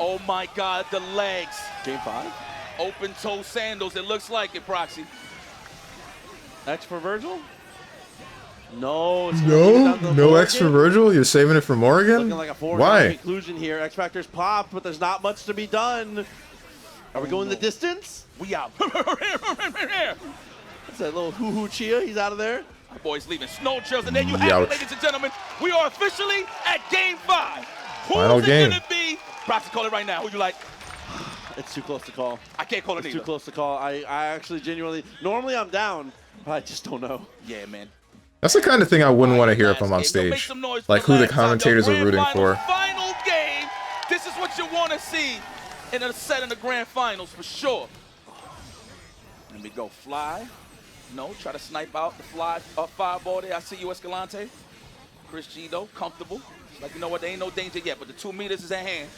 Oh my God, the legs. Game 5. Open toe sandals. It looks like it, Proxy. X for Virgil? No. No X for Virgil? You're saving it for Morgan? Looking like a Why? conclusion here. X Factor's popped, but there's not much to be done. Are we going the distance? We out. That's that little hoo-hoo chia. He's out of there. Our boy's leaving snow trails, and then you have it, ladies and gentlemen. We are officially at Game 5. Final game. Who's it gonna be? Proxy, call it right now. Who you like? It's too close to call. I can't call it either. It's too close to call. I actually genuinely, normally I'm down, but I just don't know. Yeah, man. That's the kind of thing I wouldn't want to hear if I'm on stage. Like who the commentators are rooting for. Final game. This is what you want to see in a set in the grand finals for sure. Let me go fly. No, try to snipe out the fly fireball there. I see you, Escalante. Chris G, though, comfortable. It's like, you know what, there ain't no danger yet, but the 2 meters is at hand.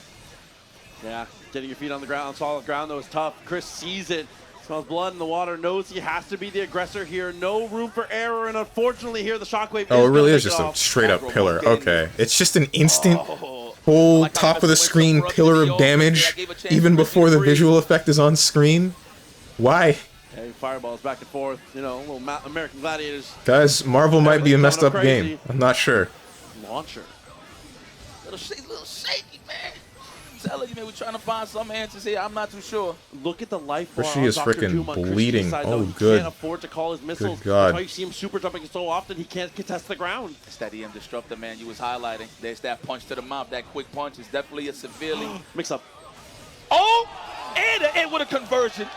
Yeah, getting your feet on the ground, on solid ground, though, is tough. Chris sees it, smells blood in the water, knows he has to be the aggressor here. No room for error, and unfortunately here, the shockwave Oh, it really is just a straight-up pillar. Okay. It's just an instant whole top of the screen pillar of damage, even before the visual effect is on screen. Why? Hey, fireballs back and forth, you know, little American Gladiators. Guys, Marvel might be a messed up game. I'm not sure. Launcher. Little shaky, man. I'm telling you, man, we're trying to find some answers here. I'm not too sure. Look at the life bar She is freaking bleeding. Oh, good. He can't afford to call his missiles. Good God. That's why you see him super jumping so often, he can't contest the ground. It's that EM disruptor, man, you was highlighting. There's that punch to the mouth. That quick punch is definitely a severely... Mix up. Oh! And with a conversion.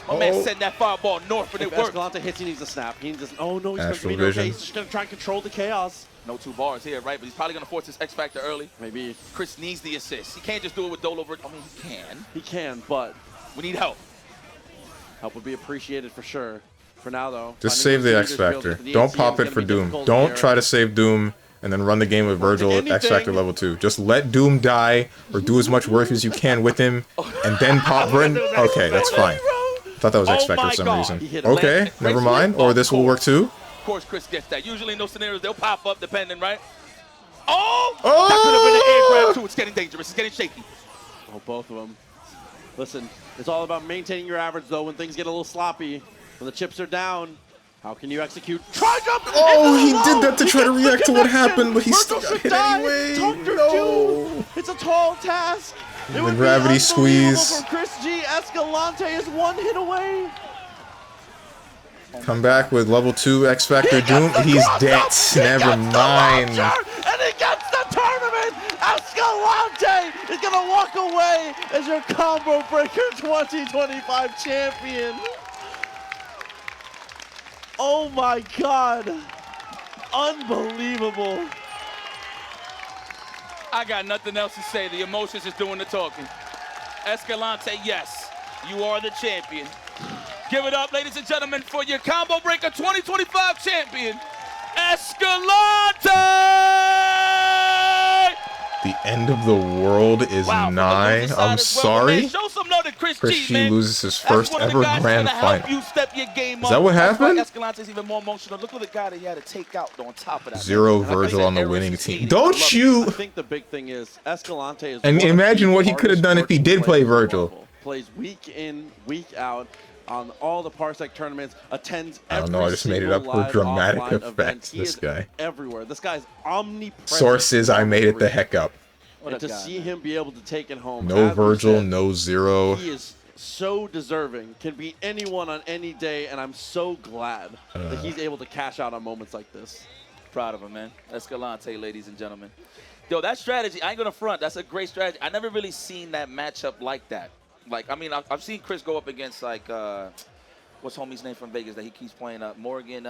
My man sent that fireball north, and it worked. Escalante hits, he needs a snap. He just, oh no, he's Astral going to Vision. He's just going to try and control the chaos. No 2 bars here, right? But he's probably going to force his X Factor early. Maybe. Chris needs the assist. He can't just do it with Dolo. I mean, he can. He can, but we need help. Help would be appreciated for sure. For now, though. Just save the X Factor. Don't pop it for Doom. Don't try to save Doom and then run the game with Virgil at X Factor level 2. Just let Doom die or do as much work as you can with him and then pop Britain. Okay, that's fine. Thought that was X Factor for some reason. Okay, never mind. Or this will work too. Of course, Chris gets that. Usually in those scenarios, they'll pop up depending, right? Oh! Oh! That could have been an air grab too. It's getting dangerous. It's getting shaky. Oh, both of them. Listen, it's all about maintaining your average, though, when things get a little sloppy. When the chips are down, how can you execute? Try jump! Oh, he did that to try to react to what happened, but he still got hit anyway. No! It's a tall task. The gravity squeeze. From Chris G. Escalante is 1 hit away. Come back with level 2 X Factor Doom. He's dead. Never mind. And he gets the tournament. Escalante is going to walk away as your Combo Breaker 2025 champion. Oh my God. Unbelievable. I got nothing else to say. The emotions is doing the talking. Escalante, yes, you are the champion. Give it up, ladies and gentlemen, for your Combo Breaker 2025 champion, Escalante! The end of the world is nigh. I'm sorry. Show some love to Chris G, man. Loses his That's first one of the ever guys grand gonna help final. you step your game Is up. that what That's why happened? Escalante's even more emotional. Look at the guy that he had to take out on top of that. Zero man. And I think Virgil that on the Eris winning is team. needed. Don't I love it. you? I think the big thing is Escalante is And one of imagine the what he could have done if he hardest did play working players in Virgil. Marvel. Plays week in, week out on all the Parsec tournaments, attends I don't every know, I just made it up single for live dramatic offline effect. event. He This is guy. everywhere. This guy's omnipresent. Sources, I made it the heck up. And to see him be able to take it home. No as we Virgil, said, no Zero. He is so deserving. Can be anyone on any day, and I'm so glad that he's able to cash out on moments like this. Proud of him, man. Escalante, ladies and gentlemen. Yo, that strategy, I ain't gonna front. That's a great strategy. I never really seen that matchup like that. Like, I mean, I've seen Chris go up against, like, what's homie's name from Vegas that he keeps playing? Morgan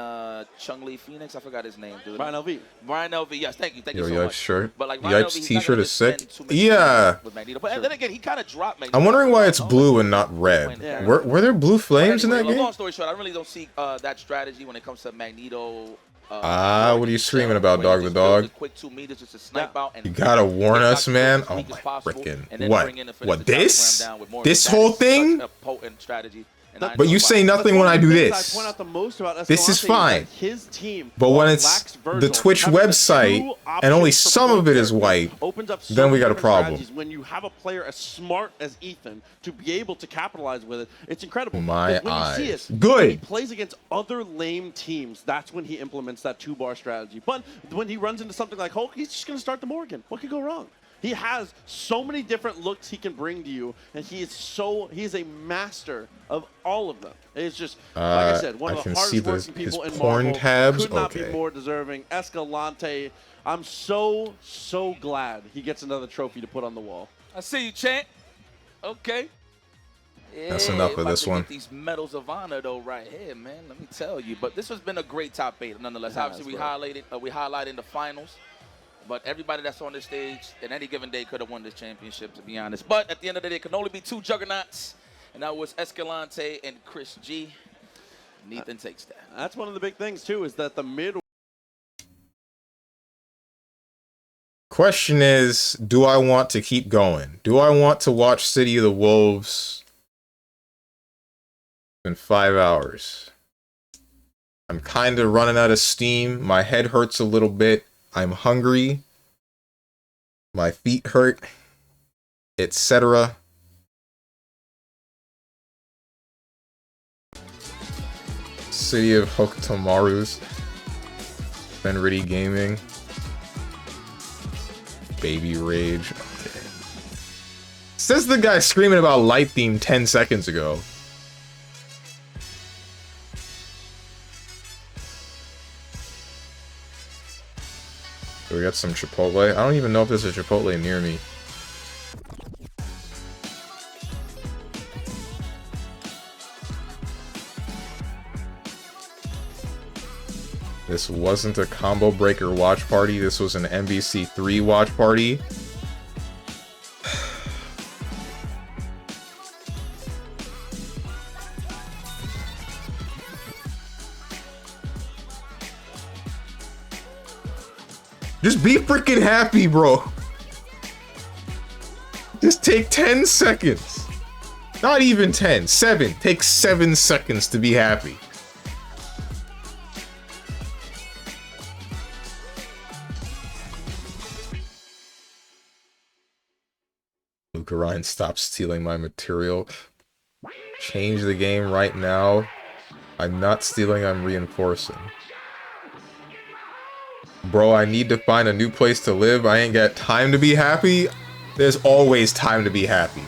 Chung Lee Phoenix? I forgot his name, dude. Brian LV. Brian LV, yes, thank you so Yo, much. Yipes shirt. But like Brian LV, Yipes he's not t-shirt gonna is sick. spend too much time Yeah. with Magneto. But then again, he kind of dropped Magneto. I'm wondering why it's blue and not red. Yeah. Were there blue flames in that game? Long story short, I really don't see that strategy when it comes to Magneto. What are you screaming about, dog the dog? Quick 2 meters just to snipe out and You gotta warn us, man. Oh my frickin'. What, this? This whole thing? A potent strategy. But you say nothing when I do this. I point out the most about This is Escalante fine. that his team, But when while it's lacks the Virgil, Twitch having the website two and only options for some both of it is characters white, opens up so then we many got a different problem. strategies. When you have a player as smart as Ethan to be able to capitalize with it, it's incredible. My Because when you see eyes. it, Good. when he plays against other lame teams, that's when he implements that 2-bar strategy. But when he runs into something like Hulk, he's just going to start the Morgan. What could go wrong? He has so many different looks he can bring to you, and he is a master of all of them. It's just, like I said, one of the hardest working people in porn Marvel. tabs. Could not be Okay. more deserving. Escalante, I'm so glad he gets another trophy to put on the wall. I see you, champ. Okay. That's enough of about this to one. Get these medals of honor though, right here, man. Let me tell you. But this has been a great top 8, nonetheless. Obviously, we highlighted in the finals. But everybody that's on this stage at any given day could have won this championship, to be honest. But at the end of the day, it can only be 2 juggernauts, and that was Escalante and Chris G. Nathan takes that. That's one of the big things too, is that the mid. Question is, do I want to keep going? Do I want to watch City of the Wolves in 5 hours? I'm kind of running out of steam. My head hurts a little bit. I'm hungry. My feet hurt, etc. City of Hokutomarus. Fenrity Gaming. Baby Rage. Okay. Says the guy screaming about Light Theme 10 seconds ago. We got some Chipotle. I don't even know if there's a Chipotle near me. This wasn't a Combo Breaker watch party. This was an MBC3 watch party. Just be freaking happy, bro. Just take 10 seconds. Not even 10. 7. Take 7 seconds to be happy. Luca Ryan, stop stealing my material. Change the game right now. I'm not stealing, I'm reinforcing. Bro, I need to find a new place to live. I ain't got time to be happy. There's always time to be happy.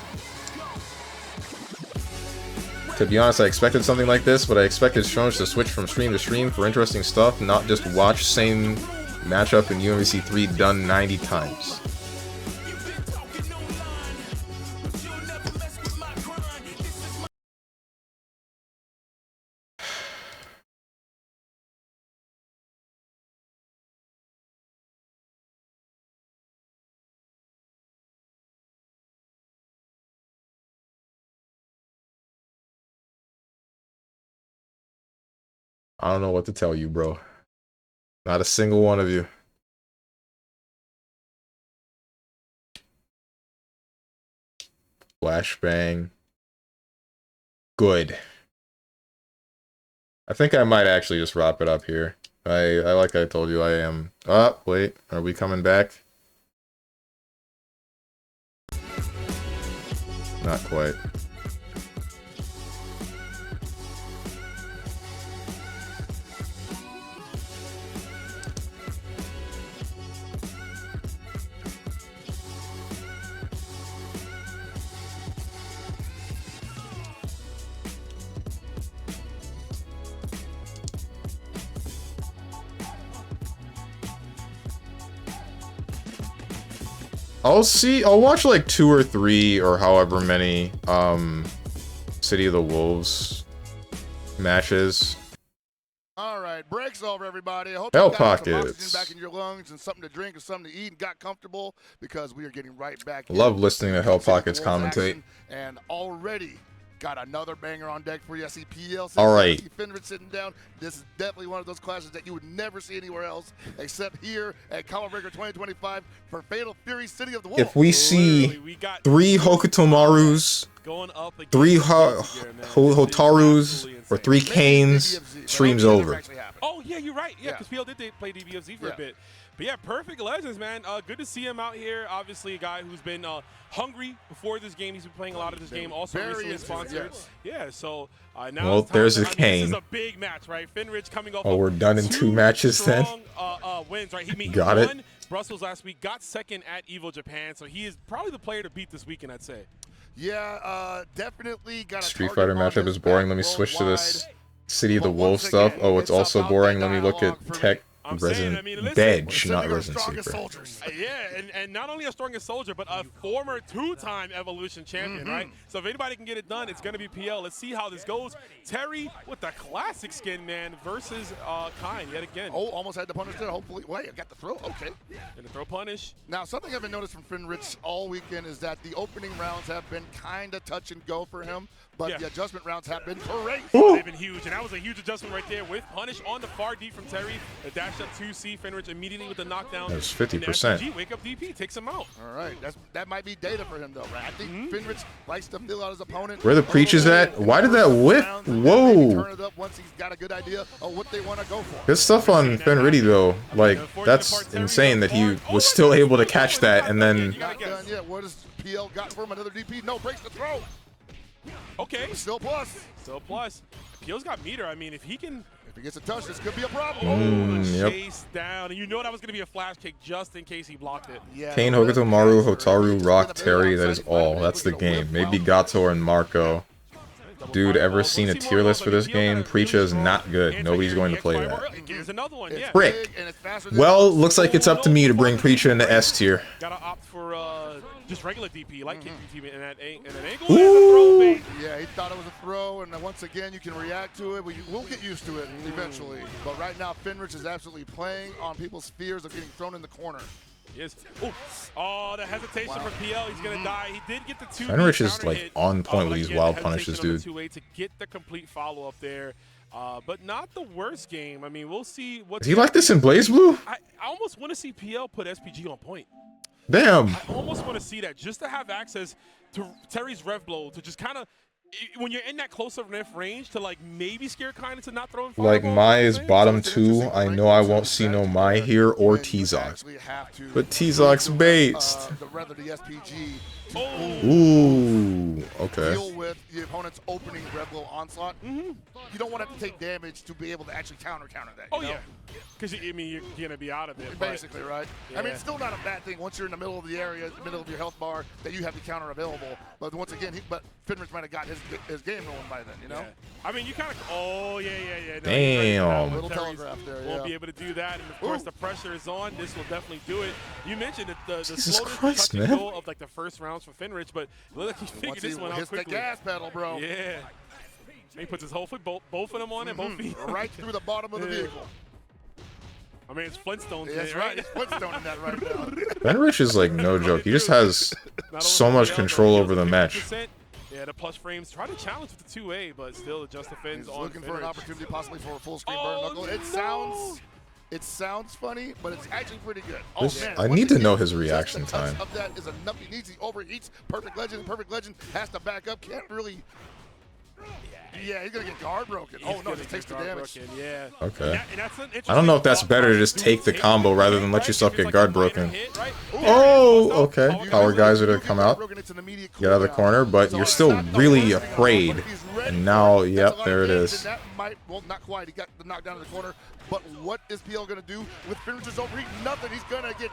To be honest, I expected something like this, but I expected Strongman to switch from stream to stream for interesting stuff, not just watch same matchup in UMBC 3 done 90 times. I don't know what to tell you, bro. Not a single one of you. Flashbang. Good. I think I might actually just wrap it up here. I like I told you I am. Oh, wait. Are we coming back? Not quite. I'll watch like 2 or 3 or however many City of the Wolves matches. All right, break's over, everybody. I hope Hell you got some Pockets. oxygen back in your lungs and something to drink and something to eat and got comfortable because we are getting right back. Love listening to Hell Pockets commentate. And already got another banger on deck for you. I see PL. All right. Finrich sitting down. This is definitely one of those classes that you would never see anywhere else except here at Combo Breaker 2025 for Fatal Fury City of the Wolves. If we see 3 Hokutomarus, 3 Hotarus, or 3 Kanes, stream's over. Oh, yeah, you're right. Yeah, because PL did play DBFZ for a bit. But yeah, Perfect Legends, man. Good to see him out here. Obviously, a guy who's been hungry before this game. He's been playing a lot of this game. Also recently sponsored. Yeah, so now Well, there's his this Kane. is a big match, right? Finrich coming off Oh, we're done in 2 matches then? wins, right? He Got it. won Brussels last week, got second at EVO Japan, so he is probably the player to beat this weekend, I'd say. Yeah, definitely got a Street Fighter matchup is boring. Let me switch to this City of the Wolves stuff. Oh, it's also boring. Let me look at Tech Resident Bedge, not Resident Secret. Yeah, and not only a strongest soldier, but a former 2-time Evolution champion, right? So if anybody can get it done, it's going to be PL. Let's see how this goes. Terry with the classic skin, man, versus Kine yet again. Oh, almost had the punish there. Hopefully, wait, I got the throw. Okay. And the throw punish. Now, something I've been noticed from Finrich all weekend is that the opening rounds have been kind of touch and go for him, but the adjustment rounds have been great. They've been huge, and that was a huge adjustment right there with punish on the far D from Terry. The dash up 2C, Finrich immediately with the knockdown. That was 50%. And wake up DP, takes him out. All right, that might be data for him, though, right? I think Finrich likes to fill out his opponent. Where the preaches at? Why did that whip? Whoa. Turn it up once he's got a good idea of what they want to go for. Good stuff on Fenridi though. Like, that's insane that he was still able to catch that and then... Not done yet. What has PL got for him? Another DP? No, breaks the throw. Okay. Still plus. Still plus. PL's got meter. I mean, if he can... If he gets a touch, this could be a problem. Yep. Chase down. And you know that was going to be a flash kick just in case he blocked it. Yeah. Kane, Hokuto, Maru, Hotaru, Rock, Terry, that is all. That's the game. Maybe Gato and Marco. Dude, ever seen a tier list for this game? Preacha is not good. Nobody's going to play that. Here's another one, yeah. Frick. Well, looks like it's up to me to bring Preacha into S tier. Gotta opt for just regular DP, like kick DP in that angle. Ooh. Yeah, he thought it was a throw, and once again, you can react to it. We'll get used to it eventually. But right now, Finrich is absolutely playing on people's fears of getting thrown in the corner. Yes. Oh, the hesitation from PL. He's gonna die. He did get the 2. Fenrich is like on point with these wild punishes, dude. To get the complete follow up there, but not the worst game. I mean, we'll see what. Is he like this in Blaze Blue? I almost want to see PL put SPG on point. Damn. I almost want to see that just to have access to Terry's rev blow to just kind of. When you're in that close of enough range to like maybe scare kind of to not throwing Like Mai is bottom 2. I know I won't see no Mai here or T-Zox. But T-Zox based. Rather the SPG. Ooh, okay. Deal with the opponent's opening Rebel onslaught. You don't want to have to take damage to be able to actually counter that. Oh, yeah. Because, I mean, you're going to be out of it. Basically, right? Yeah. I mean, it's still not a bad thing once you're in the middle of the area, the middle of your health bar, that you have the counter available. But once again, Finrich might have got his game going by then, you know? Yeah. I mean, you kind of, oh, yeah. No, damn. Little telegraph there, won't be able to do that. And, of course, the pressure is on. This will definitely do it. You mentioned that the slowness touch and go of, like, the first rounds for Finrich, but it looks like he figured this one out quickly. Hits the gas pedal, bro. Yeah. He puts his whole foot, both of them on and both feet. Right through the bottom of the vehicle. I mean, it's Flintstones. Yeah, that's right. It's Flintstone in that right now. Fenrich is like no joke. He just has so much control over the match. Yeah, the plus frames. Try to challenge with the 2A, but still adjust the fins on looking for an opportunity possibly for a full screen burn knuckle. It sounds funny, but it's actually pretty good. I need to know his reaction time. Of that is enough. He needs, he overheats. Perfect Legend. Perfect Legend has to back up. Can't really. Yeah, he's gonna get guard broken. Oh no, just takes the damage. Yeah. Okay. I don't know if that's better to just take the combo rather than let yourself get guard broken. Oh, okay. Power guys are to come out, get out of the corner, but you're still really afraid. And now, yep, there it is. That might, well, not quite. He got the knockdown in the corner. But what is PL gonna do with Finish's overheat? Nothing. He's gonna get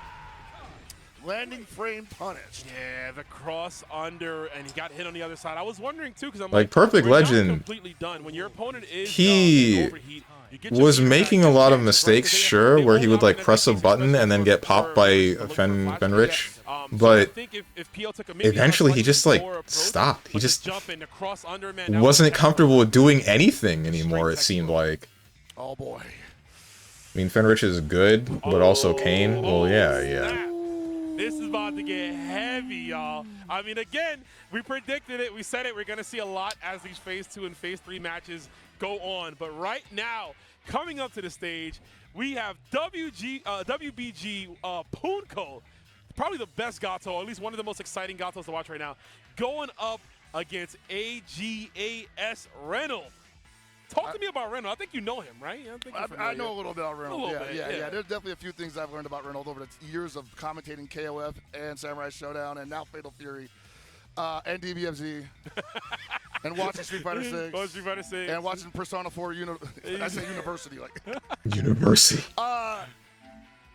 landing frame punished. Yeah, the cross under, and he got hit on the other side. I was wondering too, because I'm like Perfect we're Legend. not completely done. When your opponent is He overheat, was making a lot of mistakes, sure, where he would like press a button and then get popped by Fenrich, but eventually he just like stopped. He just wasn't comfortable with doing anything anymore. It seemed like. Oh boy. I mean, Fenrich is good, but also Kane. Well, yeah. This is about to get heavy, y'all. I mean, again, we predicted it. We said it. We're going to see a lot as these Phase 2 and Phase 3 matches go on. But right now, coming up to the stage, we have WBG Punko, probably the best Gato, or at least one of the most exciting Gatos to watch right now, going up against AGAS Reynolds. Talk to me about Reynolds. I think you know him, right? I know a little bit about Reynolds. Yeah. There's definitely a few things I've learned about Reynolds over the years of commentating KOF and Samurai Showdown and now Fatal Fury and DBFZ and watching Street Fighter 6. And watching Persona 4 I say University. University.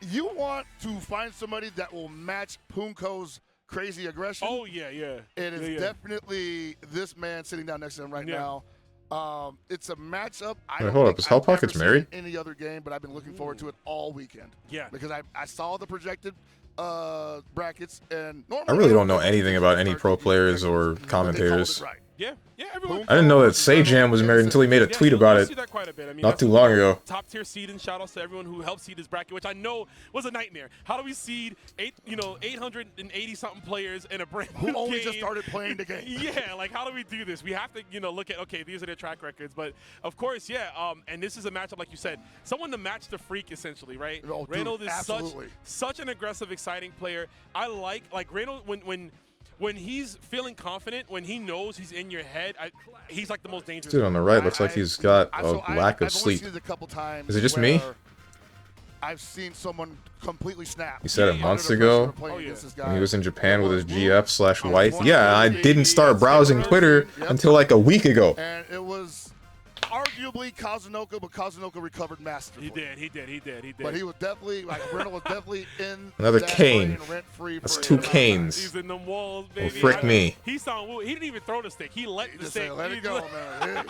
You want to find somebody that will match Punko's crazy aggression? Oh, yeah. It is definitely this man sitting down next to him right now. It's a matchup. Wait, hold up. Is Hell Pockets married? Any other game, but I've been looking forward to it all weekend. Yeah. Because I saw the projected brackets, and I really don't know anything about any pro players or commentators. Yeah, everyone. I didn't know that Sajam was married until he made a tweet about it not too long ago. Top tier seed, and shout outs to everyone who helped seed this bracket, which I know was a nightmare. How do we seed 880 something players in a brand new game? Who only game? just started playing the game? Yeah, like how do we do this? We have to look at, okay, these are their track records, but of course, and this is a matchup like you said, someone to match the freak essentially, right? Oh, dude, Reynolds is absolutely. such an aggressive, exciting player. I like Reynolds when he's feeling confident, when he knows he's in your head, he's like the most dangerous. Dude on the right looks like he's got a lack of sleep. I've only seen it a couple times. Is it just me? I've seen someone completely snap. He said it months ago when he was in Japan with his GF/wife. Yeah, I didn't start browsing Twitter until like a week ago. And it was arguably Kazunoka, but Kazunoka recovered masterfully. He did. But he was definitely, Reynolds was definitely in another that Kane. Rent-free. That's two Canes. He's in them walls, baby. Well, frick me. He didn't even throw the stick. He let the stick. Let it go, man.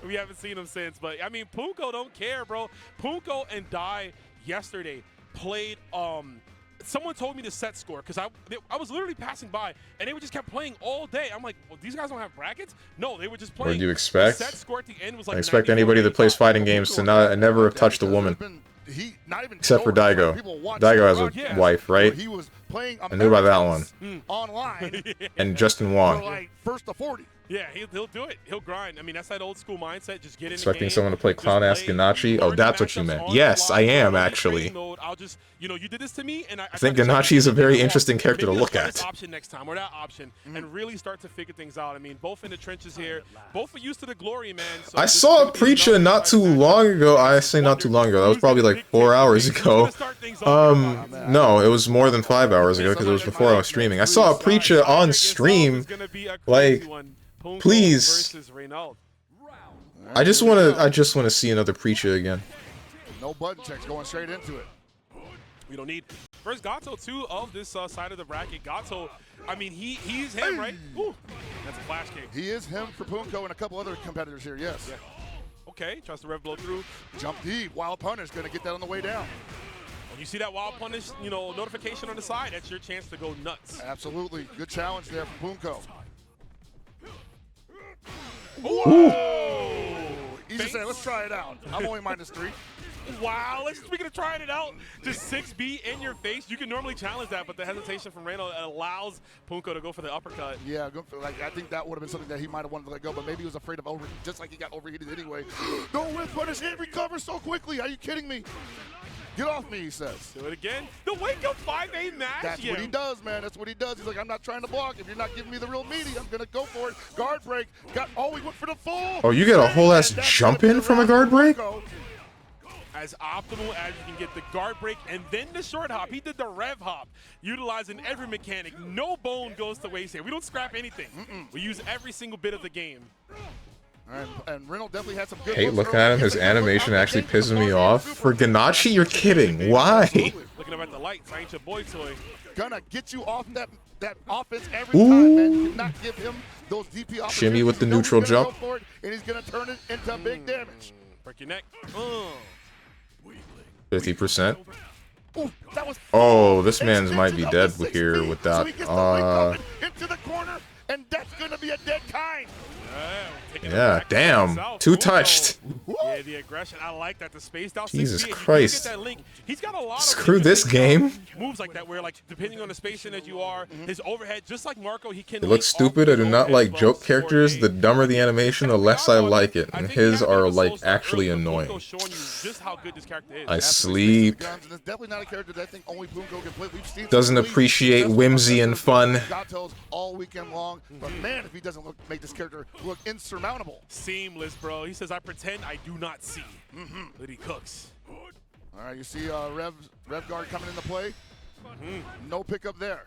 We haven't seen him since. But, I mean, Punko don't care, bro. Punko and Dai yesterday played someone told me the set score because I was literally passing by and they just kept playing all day. I'm like, well, these guys don't have brackets? No, they were just playing. What do you expect? The set score at the end was like I expect anybody that plays fighting games to never have touched a woman. Except for Daigo. Daigo has a wife, right? I knew about that one. Online. And Justin Wong. Like first to 40. Yeah, he'll do it. He'll grind. I mean, that's that old school mindset. Just get in Expecting the game, someone to play Clown-ass Ganache? Oh, that's what you meant. Yes, I am, actually. I'll just, you did this to me, and I think Ganache is a very interesting character to look at. This option next time, or that option, and really start to figure things out. I mean, both in the trenches here, both are used to the glory, man. So I saw Preacher not too long ago. I say not too long ago. That was probably like 4 hours ago. No, it was more than 5 hours ago because it was before I was streaming. I saw Preacher on stream, like, please. I just want to see another Preacher again. No button checks, going straight into it. We don't need. First Gato, too, of this side of the bracket. Gato, I mean, he's him, right? Ooh, that's a flash kick. He is him for Punko and a couple other competitors here, yes. Yeah. Okay, tries to rev blow through. Jump deep, wild punish, going to get that on the way down. When you see that wild punish, notification on the side, that's your chance to go nuts. Absolutely. Good challenge there from Punko. Whoa! He's just saying, let's try it out. I'm only -3. Wow, speaking of trying it out, just 6B in your face. You can normally challenge that, but the hesitation from Randall allows Punko to go for the uppercut. Yeah, I think that would have been something that he might have wanted to let go, but maybe he was afraid of overheat, just like he got overheated anyway. Don't whip punish, hit, recover so quickly. Are you kidding me? Get off me, he says. Do it again. The wake up 5A match. That's what he does, man. That's what he does. He's like, I'm not trying to block. If you're not giving me the real meaty, I'm going to go for it. Guard break. He went for the full. Oh, you get a whole ass jump in from a guard break? As optimal as you can get the guard break and then the short hop. He did the rev hop, utilizing every mechanic. No bone goes to waste here. We don't scrap anything. We use every single bit of the game. And Reynolds definitely had some good Hate looking at him. His animation actually pisses me off. For Ganachi, you're kidding. Why? Looking up at the lights. I ain't your boy toy. Gonna get you off that offense every time, man. You cannot give him those DP opportunities. Shimmy with the neutral jump. Go for it, and he's gonna turn it into big damage. Break your neck. 50%. That was Oh, this man's might be dead here with that. Into the corner, and that's gonna be a dead kind. Yeah, damn. Too touched. Yeah, the aggression. I like that. The spaced out. Jesus 6B, Christ. that link. He's got a lot of Screw this game. moves like that where, like, depending on the spacing that you are, his overhead, just like Marco, he can. It looks stupid. I do not like joke characters. The dumber the animation, the less I like it. And his are, like, actually annoying. I sleep. Definitely not a character that I think only Punko can play. We've seen Doesn't appreciate whimsy and fun. all weekend long, but man, if he doesn't make this character look insurmountable. Seamless, bro. He says, I pretend I do not see. But he cooks. All right, you see Rev guard coming into play. No pickup there.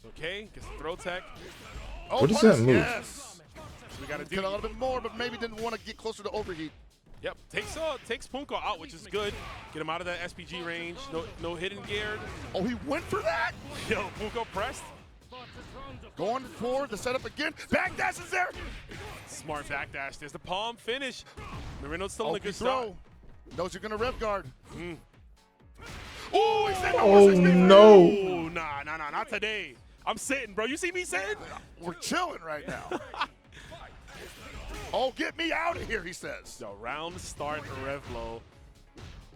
Okay, gets the throw tech. Oh, what does that move? Yes. So we got to do a little bit more, but maybe didn't want to get closer to overheat. Yep, takes Punko out, which is good. Get him out of that SPG range. No hidden geared. Oh, he went for that? Yo, Punko pressed. Going for the setup again. Backdash is there. Smart backdash. There's the palm finish. Marino's still in a good throw. spot. Knows you're going to rev guard. Oh, he said no. Nah, not today. I'm sitting, bro. You see me sitting? We're chilling right now. Oh, get me out of here, he says. Yo, round start rev low.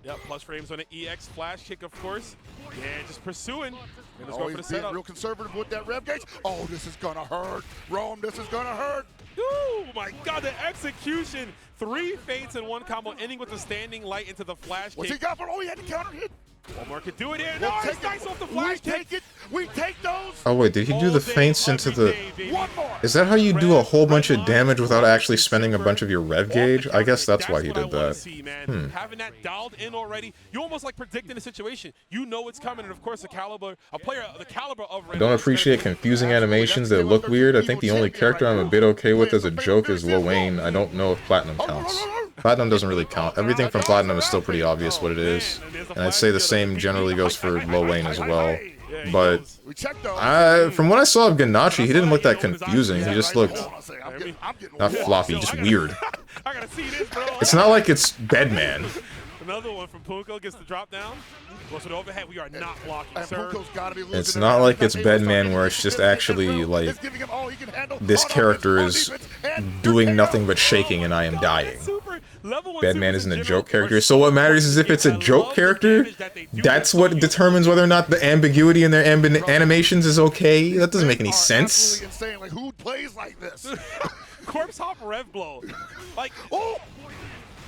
Yep, plus frames on an EX flash kick, of course. Yeah, just pursuing. He's being real conservative with that rev gauge. Oh, this is going to hurt. Rome, this is going to hurt. Oh, my God, the execution. 3 faints in one combo, ending with the standing light into the flash What's kick. he got for? Oh, he had the counter hit. One more could do it here. No, it's nice off the flash kick. Take it. We take those. Oh wait, did he do the feints into the... One more. Is that how you do a whole bunch of damage without actually spending a bunch of your rev gauge? I guess that's why he did that. Having that dialed in already, you almost like predicting the situation. You know it's coming, and of course, a player the caliber of I don't appreciate confusing animations that look weird. I think the only character I'm a bit okay with as a joke is Lil Wayne. I don't know if Platinum counts. Platinum doesn't really count. Everything from Platinum is still pretty obvious what it is. And I'd say the same generally goes for Lil Wayne as well. But from what I saw of Ganachi, he didn't look that confusing. He just looked not floppy, just weird. It's not like it's Bedman. Another one from Punko gets the drop down. Goes to the overhead. We are not blocking, sir. It's not like it's Bedman where it's just actually like this character is doing nothing but shaking and I am dying. Bedman isn't a joke character. So what matters is if it's a joke character, that's what determines whether or not the ambiguity in their animations is okay. That doesn't make any sense. Like, who plays like this? Corpse hop rev blow. Like, oh!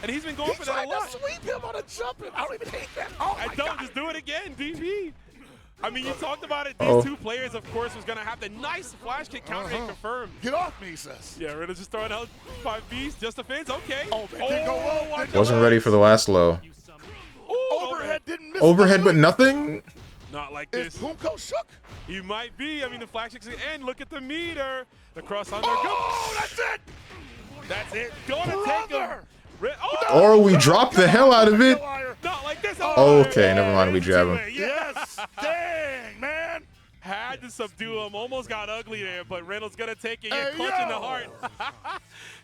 And he's been going for that a lot. Sweep him on a jump. I don't even hate that. Oh, I don't. Just do it again, DP. I mean, you talked about it. These two players, of course, was going to have the nice flash kick counter hit confirmed. Get off me, he says. Yeah, Riddle's just throwing out 5Bs. Just a fence. Okay. Oh, didn't go low. Wasn't ready for the last low. Overhead didn't miss. Overhead, but nothing? Not like this. Is Punko shook? He might be. I mean, the flash kicks and look at the meter. The cross under. Oh, that's it. That's it. Gonna take him. Or we drop the hell out of it. Not like this. Okay, never mind. We jab him. Yes. Dang, man. Had to subdue him. Almost got ugly there, but Reynolds gonna take it. You're clutching the heart.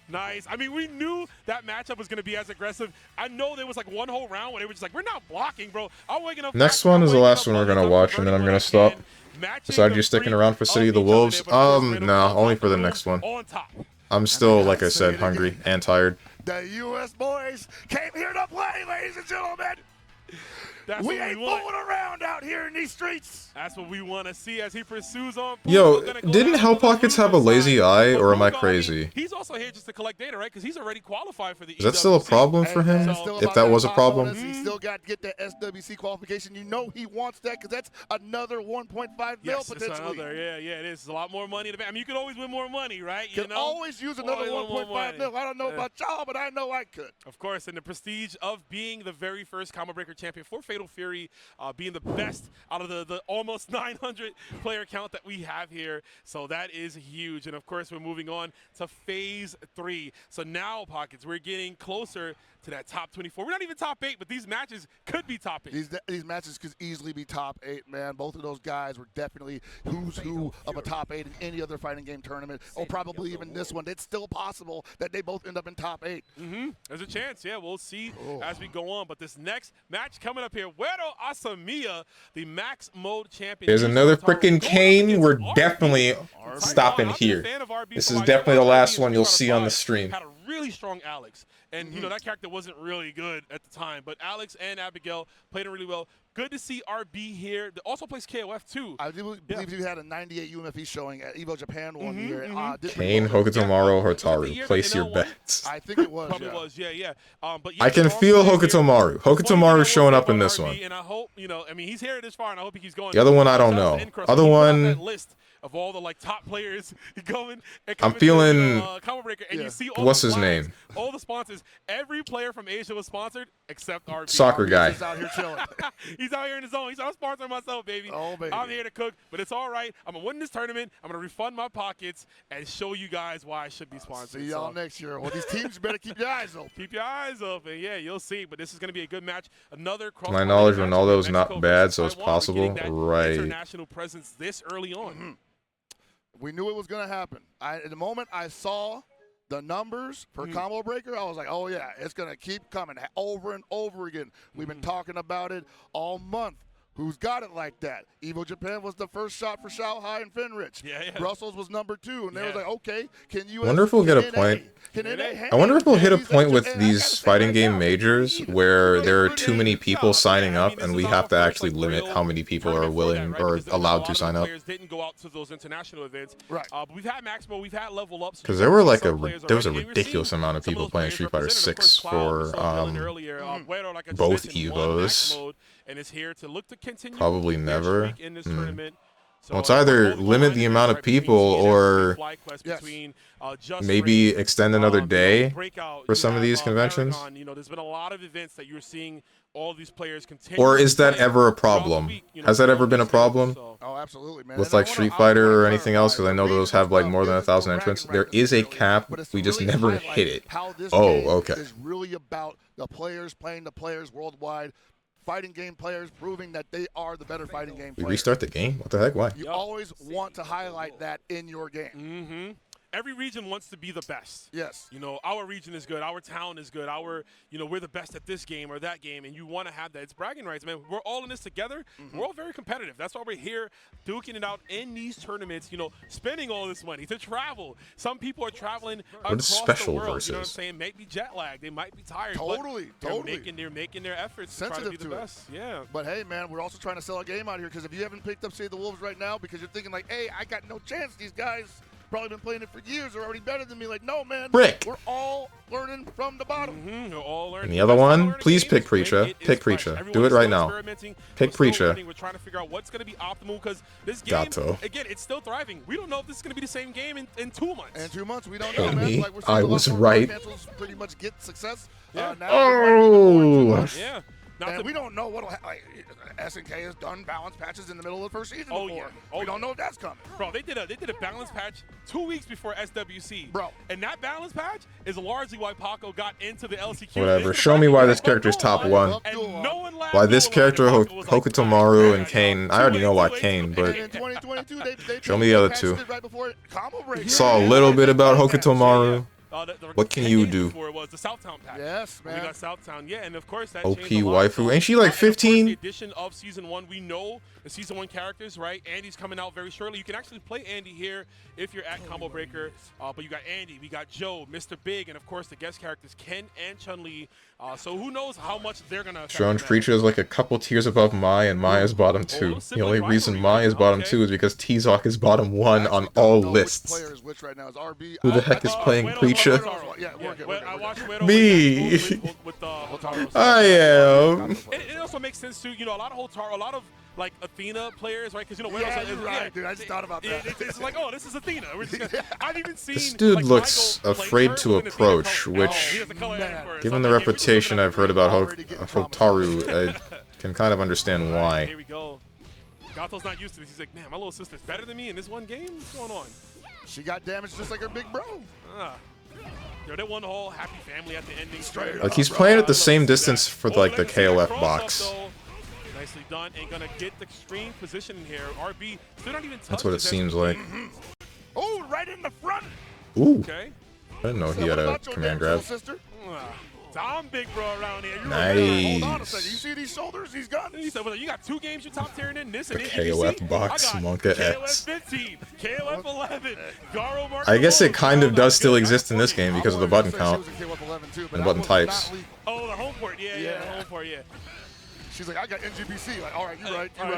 Nice. I mean, we knew that matchup was gonna be as aggressive. I know there was like one whole round where they were just like, we're not blocking, bro. I'm waking up. Next one is the last one we're gonna watch, and then I'm gonna stop. Besides you sticking around for City of the Wolves, no, only for the next one. I'm still, like I said, hungry and tired. The U.S. boys came here to play, ladies and gentlemen. That's we what ain't we want. fooling around out here in these streets. That's what we want to see as he pursues on. Yo, didn't Hell Pockets have a lazy eye, or am I crazy? He's also here just to collect data, right? Because he's already qualified for the Is that still a problem for him? If that was a problem? He still got to get the SWC qualification. You know he wants that because that's another 1.5 mil potentially. Yeah, it is. It's a lot more money. I mean, you could always win more money, right? You can always use another 1.5 mil. I don't know about y'all, but I know I could. Of course, and the prestige of being the very first Combo Breaker champion for Fatal Fury, being the best out of the almost 900 player count that we have here. So that is huge. And of course, we're moving on to phase 3. So now, Pockets, we're getting closer to that top 24. We're not even top 8, but these matches could be top 8. These matches could easily be top 8, man. Both of those guys were definitely who's who of a top 8 in any other fighting game tournament, or probably even this one. It's still possible that they both end up in top 8. There's a chance, yeah. We'll see as we go on. But this next match coming up here, Güero Asamiya, the Max Mode champion. There's another freaking Kane. We're definitely stopping here. This is definitely the last one you'll see on the stream. Had a really strong Alex. And, you know, that character wasn't really good at the time. But Alex and Abigail played it really well. Good to see RB here. They also plays KOF, too. I do believe he had a 98 UMFE showing at Evo Japan one year. Kane, Hokutomaru, Hotaru. Place your bets. I think it was. Probably was, yeah. But I can feel Hokutomaru. Hokutomaru showing up in this one. And I hope, you know, I mean, he's here this far, and I hope he keeps going. The other one, I don't know. Other one... of all the top players going and I'm feeling Combo Breaker, and you see all what's the his flags, name? All the sponsors. Every player from Asia was sponsored except RB. Soccer guy. He's out here chilling. He's out here in his zone. He's out sponsoring myself, baby. Oh, baby. I'm here to cook, but it's all right. I'm gonna win this tournament. I'm gonna refund my pockets and show you guys why I should be sponsored. See y'all next year. Well, these teams better keep your eyes open. Keep your eyes open. Yeah, you'll see. But this is gonna be a good match. Another cross. To my knowledge, Ronaldo's not bad, so it's possible. Right. International presence this early on. We knew it was going to happen. At the moment I saw the numbers for Combo Breaker, I was like, oh, yeah, it's going to keep coming over and over again. We've been talking about it all month. Who's got it like that? Evo Japan was the first shot for Shanghai and Finrich. Yeah. Brussels was number 2, and they was like, okay, can you? I wonder if we'll get a point. I wonder if we'll hit a point with these fighting game majors where there are too many people signing up, and we have to actually limit how many people are willing or allowed to sign up. Players didn't go out to those international events. Right. But we've had Maximo, we've had level ups. Because there were like there was a ridiculous amount of people playing Street Fighter 6 for both Evos. And is here to look to continue. Probably never. In this tournament. Well, it's either limit the amount of people or maybe extend another day for some of these conventions. You know, there's been a lot of events that you're seeing all these players continue. Or is that ever a problem? Has that ever been a problem? Oh, absolutely, man. With like Street Fighter or anything else? Because I know those have like more than 1,000 entrants. There is a cap. We just never hit it. Oh, okay. It's really about the players playing the players worldwide. Fighting game players proving that they are the better fighting game players. We restart the game? What the heck? Why? You always want to highlight that in your game. Every region wants to be the best. Yes. You know, our region is good. Our town is good. We're the best at this game or that game, and you want to have that. It's bragging rights, man. We're all in this together. We're all very competitive. That's why we're here duking it out in these tournaments, you know, spending all this money to travel. Some people are traveling across the world. You know what I'm saying? Maybe jet lag. They might be tired. Totally. They're making their efforts sensitive to try to be the best. Yeah. But hey, man, we're also trying to sell a game out here because if you haven't picked up Save the Wolves right now because you're thinking like, hey, I got no chance. These guys probably been playing it for years. They're already better than me. Like, no, man. Brick. We're all learning from the bottom. We're all learning. And the other one, please pick Preacher. Pick Preacher. Do it right now. Pick Preacher. We're trying to figure out what's going to be optimal because this game, again, it's still thriving. We don't know if this is going to be the same game in 2 months. In 2 months, we don't know, man. Like, we're I was right. pretty much get success. Yeah. Yeah. And we don't know what'll happen. SNK has done balance patches in the middle of the first season before. Yeah. We don't know if that's coming. Bro, they did a balance patch 2 weeks before SWC. Bro. And that balance patch is largely why Paco got into the LCQ. Whatever. Show me why this character's top 1. Why this character, Hokutomaru and Kane. I already know why Kane, but in 2022, they show me the other two. right before Combo Breaker. Saw a little bit about Hokutomaru. What can 10 you games do? before it was the Southtown pack. Yes, When man. we got Southtown, yeah, and of course that OP changed a lot. waifu. Ain't she like And of course, 15? the addition of Season 1, we know the Season 1 characters, right? Andy's coming out very shortly. You can actually play Andy here if you're at Combo Breaker. But you got Andy, we got Joe, Mr. Big, and of course the guest characters Ken and Chun-Li. So who knows how much they're going to Strange Preacher is like a couple tiers above Mai, and Maya's bottom 2. The only reason Maya's bottom 2 is because T-Zoc is bottom 1 on all lists. Which right now is RB. Who the heck is playing Preacher? Me. I am. It also makes sense too. You know, a lot of Hotaru, a lot of like Athena players, right? Because you know, Yeah, you're right, dude. I just thought about that. It's like, oh, this is Athena. We're just gonna, I've even seen. This dude like, looks Michael play afraid her to with Athena approach, color. which, Oh, he has the color edit for it. given So the I'm like, yeah, reputation I've heard about Hotaru, I can kind of understand why. Here we go. Gato's not used to this. He's like, man, my little sister's better than me in this one game? What's going on? She got damaged just like her big bro. Yo, they won the whole happy family at the ending. Like, he's playing at the same distance for, like, the KOF box. Nicely done, and gonna get the screen position in here. RB still not even touched. That's what it seems like. Oh, right in the front. Ooh. Okay. I didn't know he had a command grab. I'm big bro around here. Nice. Hold on a second. You see these shoulders? He's got. He said, well, you got 2 games you top tiering in this The and KOF box, Monka KOF X. 15, KOF 11, Garo Mark. I guess it kind of does still exist in this game because of the button count and button types. Oh, the home port, yeah, home port, yeah. She's like, I got NGBC. Like, all right, you're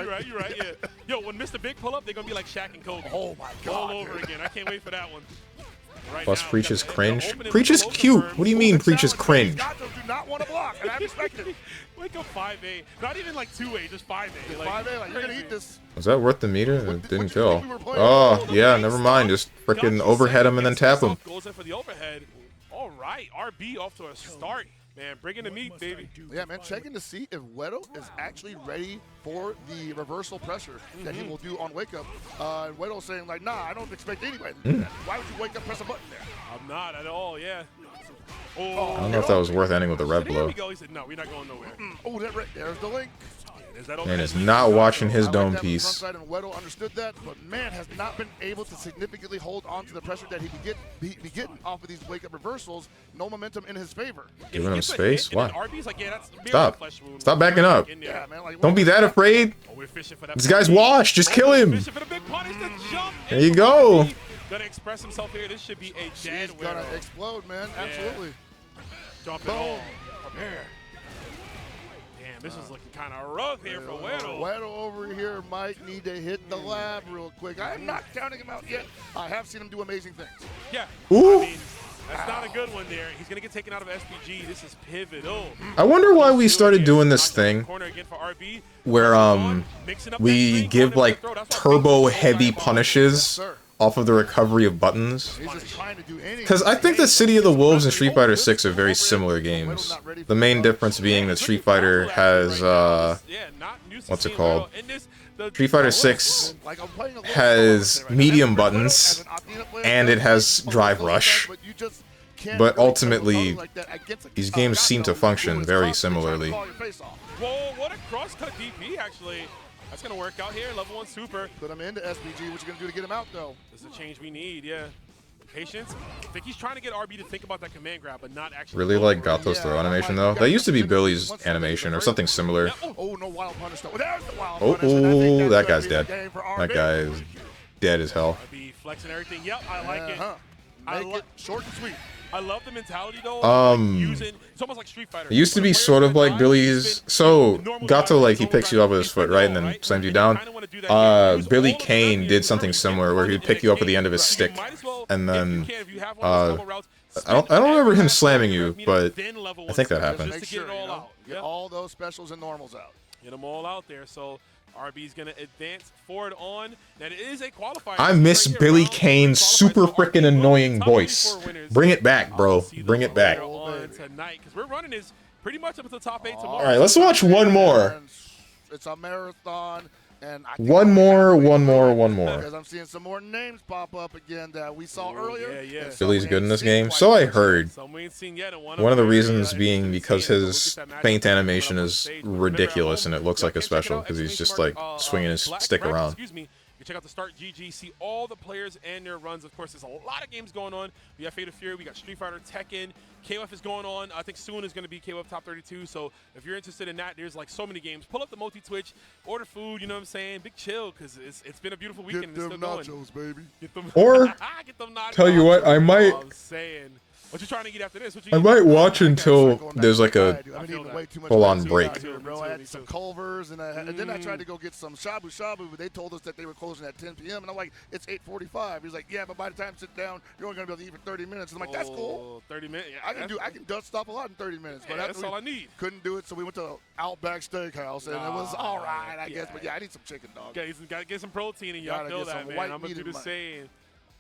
right, You're right, yeah. Yo, when Mr. Big pull up, they're gonna be like Shaq and Kobe. Oh my God. All over again. I can't wait for that one. Right Plus, now, Preach is the cringe. opening Preach is with the cute. confirmed. What do you mean Preach is cringe? Gatos do not want to block, and I respect it. Wake up 5A. Not even like 2A, just 5A. Like, 5A, like, you're gonna eat this. Was that worth the meter? It didn't kill. Oh, yeah, never mind. Just freaking overhead him and then tap him. Goes in for the overhead. All right, RB off to a start. Man, bringing the meat, baby. Yeah, man, checking to see if Wedo is actually ready for the reversal pressure that he will do on wake up. And Wedo's saying, like, nah, I don't expect anybody to do that. Why would you wake up, press a button there? I'm not at all, yeah. I don't know if that was worth ending with a red There blow. we go. He said, no, we're not going nowhere. Oh, that right there's the link. Man is not watching his dome piece. And Wedo understood that, but man has not been able to significantly hold on to the pressure that he be getting off of these wake-up reversals. No momentum in his favor. Giving him space? Why? Like, yeah, that's Stop. Stop backing up. Yeah, man, like, Don't be that afraid. This guy's washed. Just kill him. There you go. Gonna express himself here. This should be a dead He's gonna explode, man. Absolutely. Jump it all. Prepare. Damn, this is looking kind of rough here for Wedo. Wedo over here might need to hit the lab real quick. I am not counting him out yet. I have seen him do amazing things. Yeah. Ooh. I mean, that's not a good one there. He's gonna get taken out of SPG. This is pivotal. I wonder why we started doing this thing where we give like turbo heavy punishes off of the recovery of buttons. Because I think that City of the Wolves and Street Fighter 6 are very similar games. The main difference being that Street Fighter has what's it called? Street Fighter 6 has medium buttons and it has drive rush. But ultimately, these games seem to function very similarly. Whoa, what a cross-cut DP, actually. That's going to work out here. Level 1 super. Put him into SPG. What you going to do to get him out, though? This is a change we need, yeah. Patience. I think he's trying to get RB to think about that command grab, but not actually. Really like Gato's throw animation, though. That used to be Billy's animation or something similar. Oh, no wild punish, though. There's the wild Oh, punish. that guy's dead. That guy is dead as hell. RB flexing everything. Yep, I like it. Make it short and sweet. I love the mentality though. It's almost like Street Fighter. It used to be sort of like Billy's. So Gato, like, he picks you up with his foot, right, and then slams you down. Billy Kane did something similar where he'd pick you up at the end of his stick, and then I don't remember him slamming you, but I think that happened. Make sure, get all those specials and normals out. Get them all out there. So RB's gonna advance forward on. That is a qualifier. I miss Billy Kane's super freaking annoying voice. Bring it back, bro. Bring it back. On tonight, because we're running is pretty much up to the top 8 tomorrow. All right, let's watch one more. It's a marathon. And I One more. Because I'm seeing some more names pop up again that we saw earlier. Yeah. Billy's good in this game. So I heard. Some we ain't seen yet, and One of the reasons being because his feint animation is ridiculous and it looks like a special because he's just like swinging his stick around. You can check out the Start GG, see all the players and their runs. Of course, there's a lot of games going on. We have Fatal Fury, we got Street Fighter, Tekken, KOF is going on. I think soon is going to be KOF Top 32. So if you're interested in that, there's like so many games. Pull up the multi-Twitch, order food, you know what I'm saying? Big chill, because it's been a beautiful weekend. Get them and it's still nachos, going. baby. Get them, Or, get them nachos. tell you what, I might... I'm saying. What you trying to eat after this? What you I eating? might watch until there's like a Full full-on break. Bro, I had some Culvers, and then I tried to go get some shabu shabu, but they told us that they were closing at 10 p.m. And I'm like, it's 8:45. He's like, yeah, but by the time you sit down, you're only gonna be able to eat for 30 minutes. And I'm like, that's cool. 30 minutes. Yeah, I can dust stop a lot in 30 minutes. Yeah, But that's all I need. Couldn't do it, so we went to Outback Steakhouse, and it was all right, I guess. But yeah, I need some chicken, dog. Gotta get some protein in you. I feel that, man. I'm gonna do the same.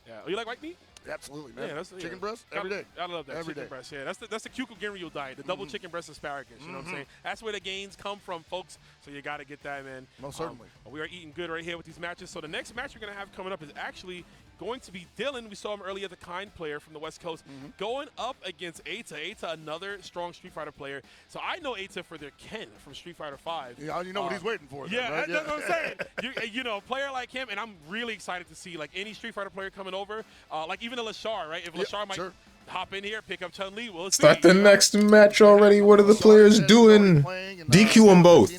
Yeah. Oh, you like white meat? Absolutely, man. Yeah, that's, chicken breast every day. I love that every chicken day. breast. Yeah, that's the Kyukugiryu diet, the double chicken breast asparagus. You know what I'm saying? That's where the gains come from, folks. So you got to get that, man. Most certainly. We are eating good right here with these matches. So the next match we're gonna have coming up is actually going to be Dylan. We saw him earlier, the kind player from the West Coast, going up against Eita. Eita, another strong Street Fighter player. So I know Eita for their Ken from Street Fighter 5. Yeah, you know what he's waiting for. Yeah, then, right? that's what I'm saying. You know, a player like him, and I'm really excited to see like any Street Fighter player coming over, like even a Lashar, right? If Lashar might hop in here, pick up Chun-Li, we'll see. Start the next match already. What are the players doing? DQ them both.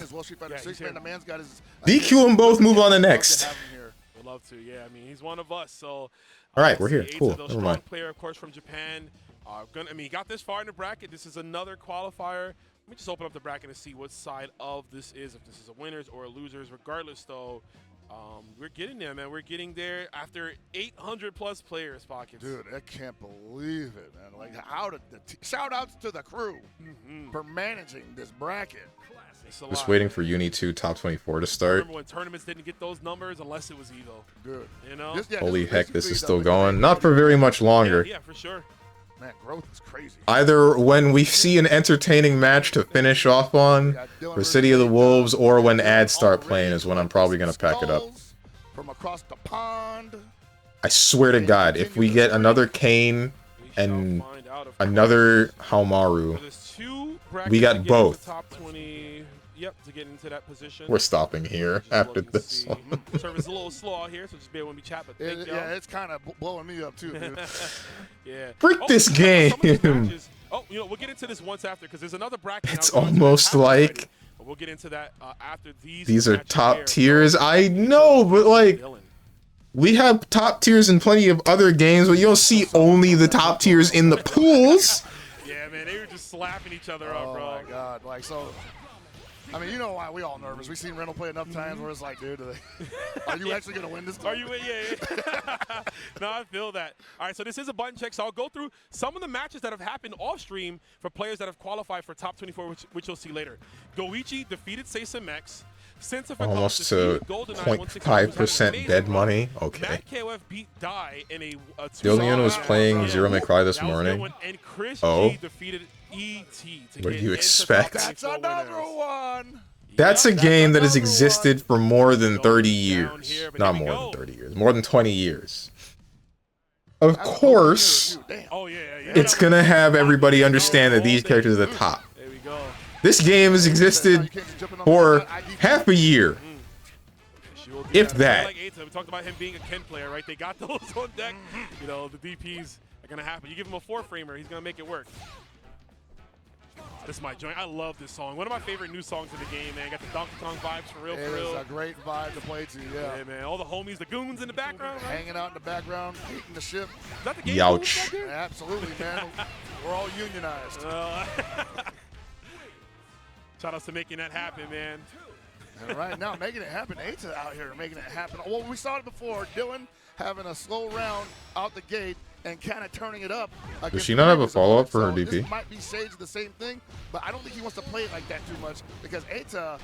DQ them both, move on to next. We'd love to, yeah. I mean, he's one of us, so. All right, we're here. Eita, Cool. the Never strong mind. player, of course, from Japan. He got this far in the bracket. This is another qualifier. Let me just open up the bracket and see what side of this is, if this is a winners or a losers. Regardless, though, we're getting there, man. We're getting there after 800+ players, Pockets. Dude, I can't believe it, man. Like, how did shout outs to the crew for managing this bracket. Just waiting for Uni 2 top 24 to start. Remember when tournaments didn't get those numbers unless it was Evo? Dude. You know? Holy heck, this is still going. Not for very much longer. Yeah, for sure. Man, growth is crazy. Either when we see an entertaining match to finish off on for City of the Wolves, or when ads start playing is when I'm probably going to pack it up. From across the pond. I swear to God, if we get another Kane and another Haomaru, we got both. Top 20, yep, to get into that position. We're stopping here after this one. Service a little slow out here, so just bear with me, chat. But thank y'all. Yeah, it's kind of blowing me up too, dude. Yeah. Freak this game. Oh, you know, we'll get into this once after because there's another bracket. It's almost like but we'll get into that after these. These are top tiers. I know, but like we have top tiers in plenty of other games, but you'll see only the top tiers in the pools. Yeah, man, they were just slapping each other up, bro. Oh my God, like so. I mean, you know why we all nervous. We've seen Reynolds play enough times where it's like, dude, are you actually going to win this time? Are you? Yeah. No, I feel that. All right, so this is a button check, so I'll go through some of the matches that have happened off stream for players that have qualified for top 24, which you'll see later. Goichi defeated Seisum X. Almost to 0.5% dead money. Okay. Matt KOF beat Dai in a Dillian was playing Zero May Cry this morning. And Chris Oh. G defeated ET. What do you expect? That's another one. That's a game that has existed for more than 30 years. Not more than 30 years. More than 20 years. Of course, it's going to have everybody understand that these characters are the top. This game has existed for half a year. If that. Like Eita, we talked about him being a Ken player, right? They got those on deck. You know, the DPs are going to happen. You give him a 4-framer, he's going to make it work. This is my joint. I love this song. One of my favorite new songs in the game, man. Got the Donkey Kong vibes for real, for real. It's a great vibe to play to, yeah. Yeah, man. All the homies, the goons in the background, right? Hanging out in the background, eating the ship. Is that the game Youch. rules, Absolutely, man. We're all unionized. Shout outs to making that happen, man. And right now, making it happen. Eita out here making it happen. Well, we saw it before. Dylan having a slow round out the gate and kind of turning it up. Does she not have a follow-up for her DP? This might be Sage the same thing, but I don't think he wants to play it like that too much because Eita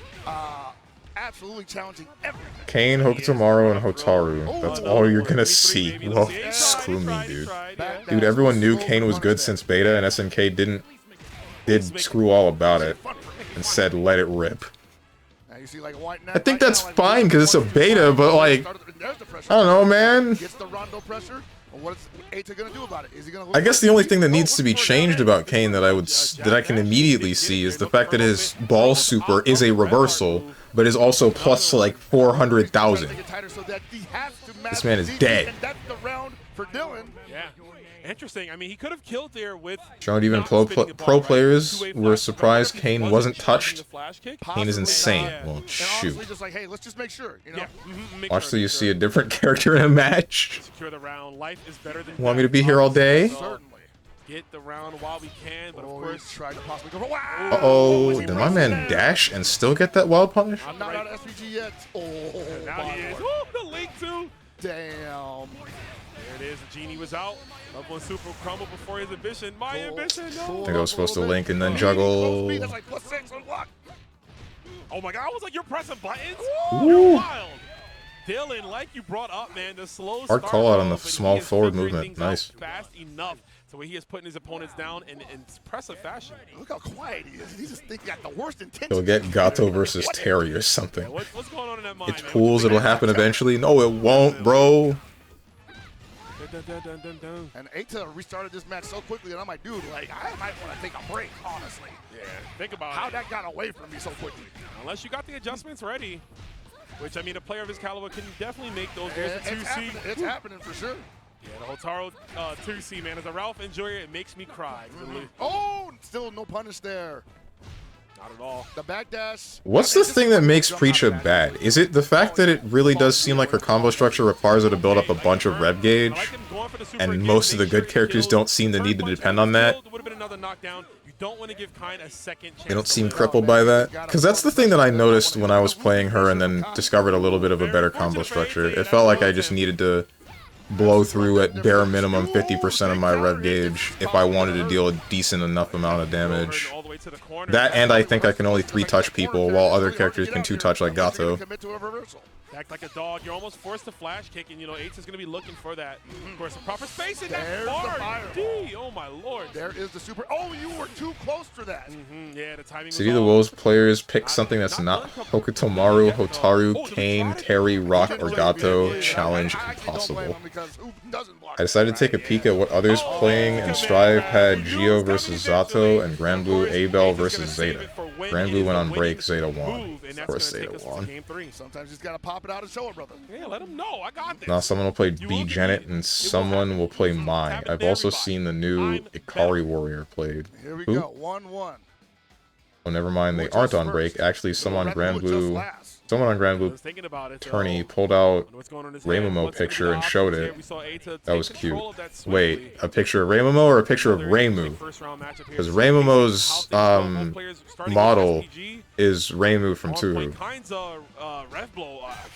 absolutely challenging everything. Kane, Hokutomaru, and Hotaru. That's all you're going to see. Well, screw me, dude. Dude, everyone knew Kane was good since beta, and SNK did screw all about it and said let it rip. I think that's fine because it's a beta, but like, I don't know, man. Gets the rondo pressure. What's Eita gonna do about it? Is he gonna? I guess the only thing that needs to be changed about Kane that I can immediately see is the fact that his ball super is a reversal, but is also plus like 400,000. This man is dead. And that's the round for Dylan. Yeah. Interesting. I mean, he could have killed there with. Showing even pro players were surprised Kane wasn't touched. Kane is insane. Well, shoot. Just like, hey, let's just make sure. You know? Watch till you see a different character in a match. Secure the round. Life is better than. Want me to be here all day? Certainly. Get the round while we can, but of course try to possibly go. Wow! Uh-oh, did my man dash and still get that wild punish? I'm not out of SPG yet. Oh, now he is. Ooh, the link too. Damn. There it is. The genie was out. Up on super crumble before his ambition. My ambition. No. I think I was supposed to link and then juggle. That's like +6 on block. Oh my God! I was like, you're pressing buttons. Ooh. You're wild. Dylan, like you brought up, man, the slow Hard call out on the small forward movement. Nice. Fast enough so he is putting his opponents down in impressive fashion. Look how quiet he is. He's just thinking at the worst intention. He'll get Gato versus Terry or something. Yeah, what's going on in that mind? It's pools. It'll happen eventually. No, it won't, bro. And Eita restarted this match so quickly, and I'm like, dude, like I might want to take a break, honestly. Yeah, think about how that got away from me so quickly. Unless you got the adjustments ready, which I mean, a player of his caliber can definitely make those. There's a 2C. It's happening for sure. Yeah, the Hotaru 2C, man. As a Ralph enjoyer, it makes me cry. Oh, still no punish there. Not at all. The backdash. What's the thing that makes Preacha bad? Is it the fact that it really does seem like her combo structure requires her to build up a bunch of rev gauge, and most of the good characters don't seem to need to depend on that? They don't seem crippled by that? Because that's the thing that I noticed when I was playing her and then discovered a little bit of a better combo structure. It felt like I just needed to blow through at bare minimum 50% of my rev gauge if I wanted to deal a decent enough amount of damage. That, and I think I can only 3-touch people, while other characters can 2-touch like Gato. Act like a dog. You're almost forced to flash kick, and you know Ace is going to be looking for that. Of course, the proper space in that bar. Oh my lord. There is the super. Oh, you were too close for that. Yeah, the timing. City of the Wolves players pick something that's not Hokutomaru, Hotaru, Kane, Terry, Rock, or Gato. Challenge impossible. I decided to take a peek at what others playing, and Strive had Gio versus Zato and Grand Blue Abel versus Zeta. Grand Blue went on break, Zeta won. Of course Zeta won. Sometimes you just gotta pop it out and show it, brother. Yeah, let him know. I got this. Now someone will play B Janet and someone will play Mai. I've also seen the new Ikari Warrior played. Here we go, 1-1. Oh, never mind. They aren't on break. Actually, someone on Grand Blue Tourney pulled out Raymomo picture and showed it. That was cute. Wait, a picture of Raymomo or a picture of Raymu? Because Raymomo's model is Raymu from Tuhu.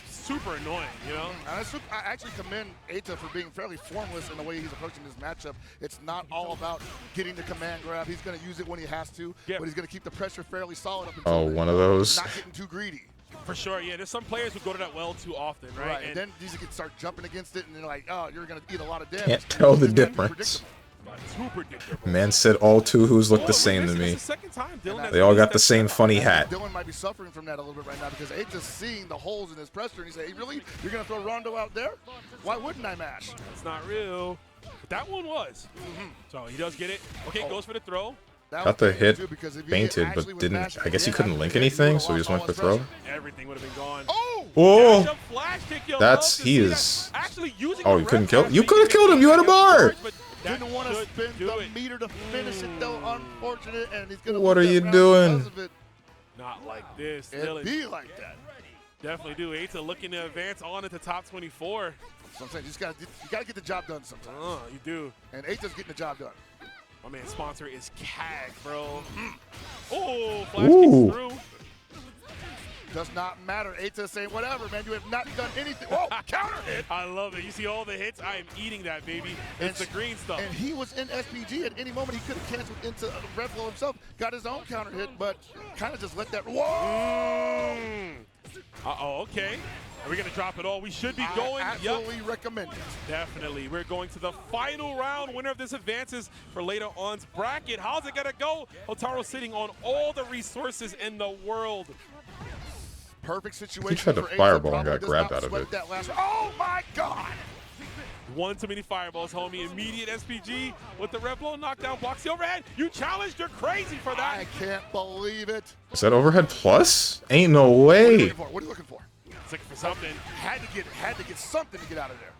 Super annoying, you know? I actually commend Eita for being fairly formless in the way he's approaching this matchup. It's not all about getting the command grab. He's going to use it when he has to, but he's going to keep the pressure fairly solid up until one of those. Not getting too greedy. For sure, yeah. There's some players who go to that well too often, right? And then these can start jumping against it, and they're like, oh, you're going to eat a lot of damage. Can't tell the difference. Man said all Tuhus look the same to me. They all got the same funny hat. Dylan might be suffering from that a little bit right now because Eita's seeing the holes in his pressure, and he said, hey, really? You're going to throw Rondo out there? Why wouldn't I mash? That's not real. But that one was. So he does get it. Okay, goes for the throw. Got the hit, fainted, but didn't. I guess he couldn't link anything, so he just went for throw. Everything would have been gone. Oh! That's, he is. Oh, you couldn't kill him? You could have killed him! You had a bar! Didn't want to spend the meter to finish it, though. Unfortunate, and he's going to. What are you doing? Not like this. It'd be like that. Definitely do. Eita looking to advance on into top 24. So I'm saying you gotta get the job done sometimes. You do. And Eita's getting the job done. My man's sponsor is CAG, bro. Oh, flash kicks through. Does not matter. Eita saying, whatever, man. You have not done anything. Whoa, counter hit. I love it. You see all the hits? I am eating that, baby. It's the green stuff. And he was in SPG. At any moment, he could have canceled into Red Flow himself. Got his own counter hit, but kind of just let that. Whoa! Uh-oh, okay. Are we going to drop it all? We should be going. Absolutely recommend it. Definitely. We're going to the final round. Winner of this advances for later on's bracket. How's it going to go? Hotaru sitting on all the resources in the world. Perfect situation. He tried to fireball and got grabbed out of it. Oh my God! One too many fireballs, homie. Immediate SPG with the red blow knockdown. Blocks the overhead. You challenged. You're crazy for that. I can't believe it. Is that overhead plus? Ain't no way. What are you looking for? It's looking for something. Had to get something to get out of there.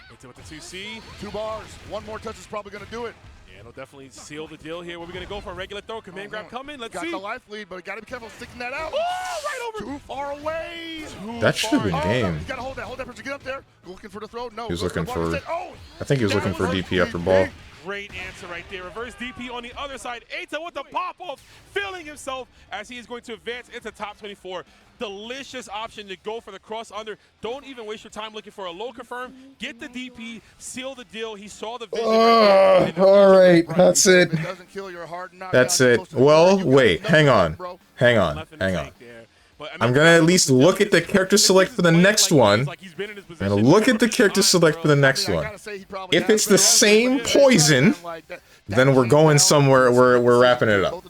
Hits it with the 2C. 2 bars. One more touch is probably going to do it. Yeah, it'll definitely seal the deal here. Where we going to go for a regular throw? Command grab coming. Let's see. Got the life lead, but you got to be careful sticking that out. Oh, right over. Too far away. That should have been game. You got to hold that pressure. Get up there. Looking for the throw. No. He was looking for. Oh, I think he was looking for DP after ball. Great answer right there. Reverse DP on the other side. Eita with the pop-off, feeling himself as he is going to advance into top 24. Delicious option to go for the cross under. Don't even waste your time looking for a low confirm. Get the DP, seal the deal. He saw the vision. All right, that's it. That's it. Well, wait, hang on. Hang on. I'm gonna at least look at the character select for the next one. I'm gonna look at the character select for the next one. If it's the same poison, then we're going somewhere. We're wrapping it up.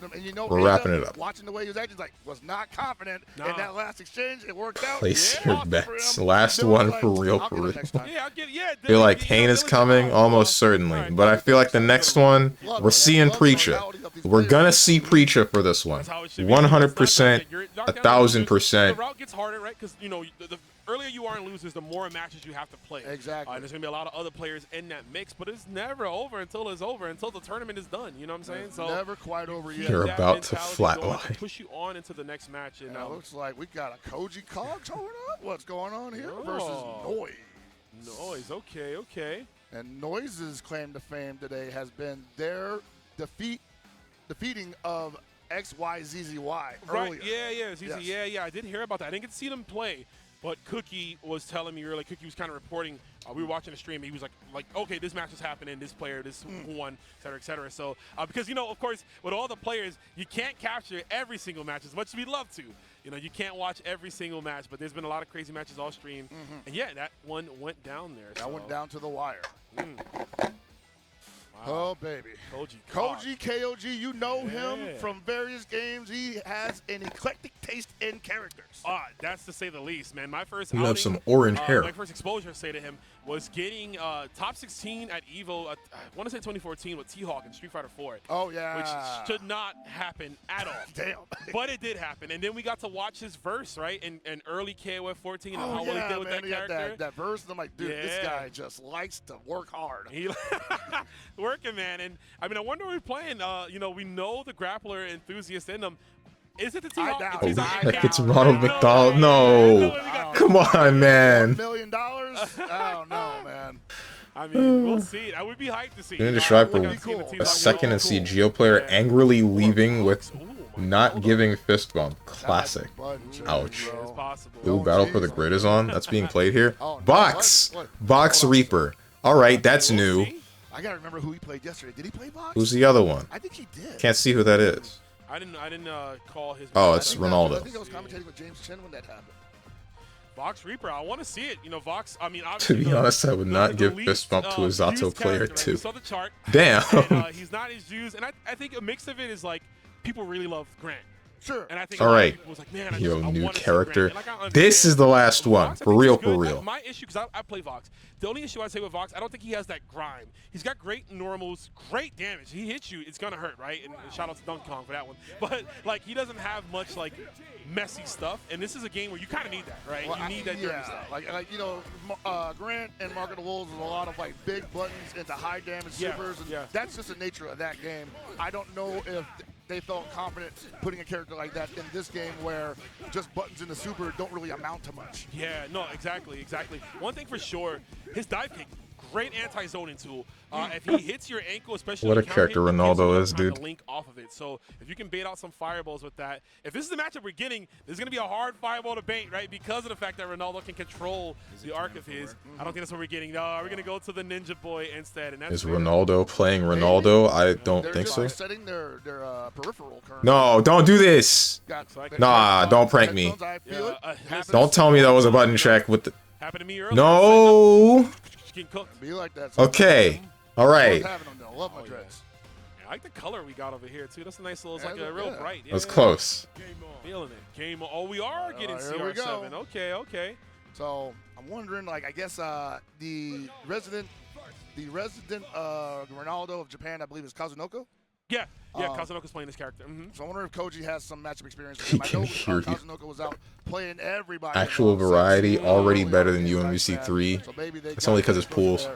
We're wrapping it up. Watching the way he was acting, was not confident in that last exchange. It worked out. Place your bets. Last one for real, for real. I feel like Kane is coming, almost certainly. But I feel like the next one, we're seeing Preacher. We're gonna see Preacher for this one. 100%, 1000%. The route gets harder, right? Because, you know, the earlier you are in losers, the more matches you have to play. Exactly. There's going to be a lot of other players in that mix, but it's never over until it's over, until the tournament is done. You know what I'm saying? So never quite over yet. You're about to flatline. Push you on into the next match. And looks like we got a Koji Cog showing up. What's going on here versus Noise? Noise, okay, okay. And Noise's claim to fame today has been their defeating of XYZZY Right, earlier. yeah, ZZ, yeah. I did hear about that. I didn't get to see them play, but Cookie was telling me earlier. Cookie was kind of reporting. We were watching the stream. He was like, okay, this match is happening. This player, this one, et cetera, et cetera. So, because, you know, of course, with all the players, you can't capture every single match as much as we'd love to. You know, you can't watch every single match, but there's been a lot of crazy matches all stream. And yeah, that one went down there. That went down to the wire. Wow. Oh, baby. Koji KOG, you know him from various games. He has an eclectic taste in characters. That's to say the least, man. My first You outing, have some orange hair. My first exposure, say to him, was getting top 16 at EVO, I want to say 2014 with T-Hawk in Street Fighter 4. Oh, yeah. Which should not happen at all. Damn. But it did happen. And then we got to watch his verse, right, in early KOF 14 and how well he did with that character. That verse, and I'm like, dude, this guy just likes to work hard. He working, man. And, I mean, I wonder what we're playing. You know, we know the grappler enthusiast in them. Is it the T-Hawk? Heck, it's Ronald McDonald. No. Come on, man. $1 million? I don't know, man. I mean, we'll see. I would be hyped to see. You need to try for a second and see Geo player angrily leaving with not giving fist bump. Classic. Ouch. Ooh, Battle for the Grid is on. That's being played here. Box Reaper. All right, that's new. I gotta remember who he played yesterday. Did he play Box? Who's the other one? I think he did. Can't see who that is. I didn't call his. Oh, it's Ronaldo. I think I was commentating with James Chen when that happened. Vox Reaper, I want to see it. You know, Vox. I mean, to be honest, I would not give fist bump to a Zato player too. We saw the chart. Damn. And, he's not his Jews, and I think a mix of it is like people really love Grant. Sure. And I think all right. Was like, man, Yo, I new wanna see character. Grant. This is the last one. Vox, For real, for real. My issue, because I play Vox. The only issue I say with Vox, I don't think he has that grime. He's got great normals, great damage. He hits you, it's gonna hurt, right? And shout out to Dunk Kong for that one. But like, he doesn't have much like messy stuff. And this is a game where you kind of need that, right? Well, you need that dirty stuff. Like you know, Grant and Market of the Wolves is a lot of like big buttons into high damage supers, and that's just the nature of that game. I don't know if they felt confident putting a character like that in this game where just buttons in the super don't really amount to much. Yeah, no, exactly. One thing for sure, his dive kick, great anti-zoning tool. If he hits your ankle, especially what a character Ronaldo is, dude. Link off of it. So if you can bait out some fireballs with that, if this is the matchup we're getting, there's going to be a hard fireball to bait, right? Because of the fact that Ronaldo can control the arc of his. I don't think that's what we're getting. No, we're going to go to the Ninja Boy instead. And that's is Ronaldo playing Ronaldo? I don't think so. They're setting their peripheral currently. No, don't do this. Nah, don't prank me. Don't tell me that was a button check with the. Happened to me earlier. No. Be like that. Okay. All right. I love my dress. I like the color we got over here too. That's a nice little, it's like a real bright. That's close. Feeling it. Game on. Oh, we are getting here we go. CR7. Okay. So I'm wondering, like, I guess the resident the resident Ronaldo of Japan, I believe, is Kazunoko. Yeah, Kazunoko's playing this character. So I wonder if Koji has some matchup experience with He him. I can know hear you. Kazunoko was out playing everybody. Actual variety, already better than UMBC 3. It's only because it's pools.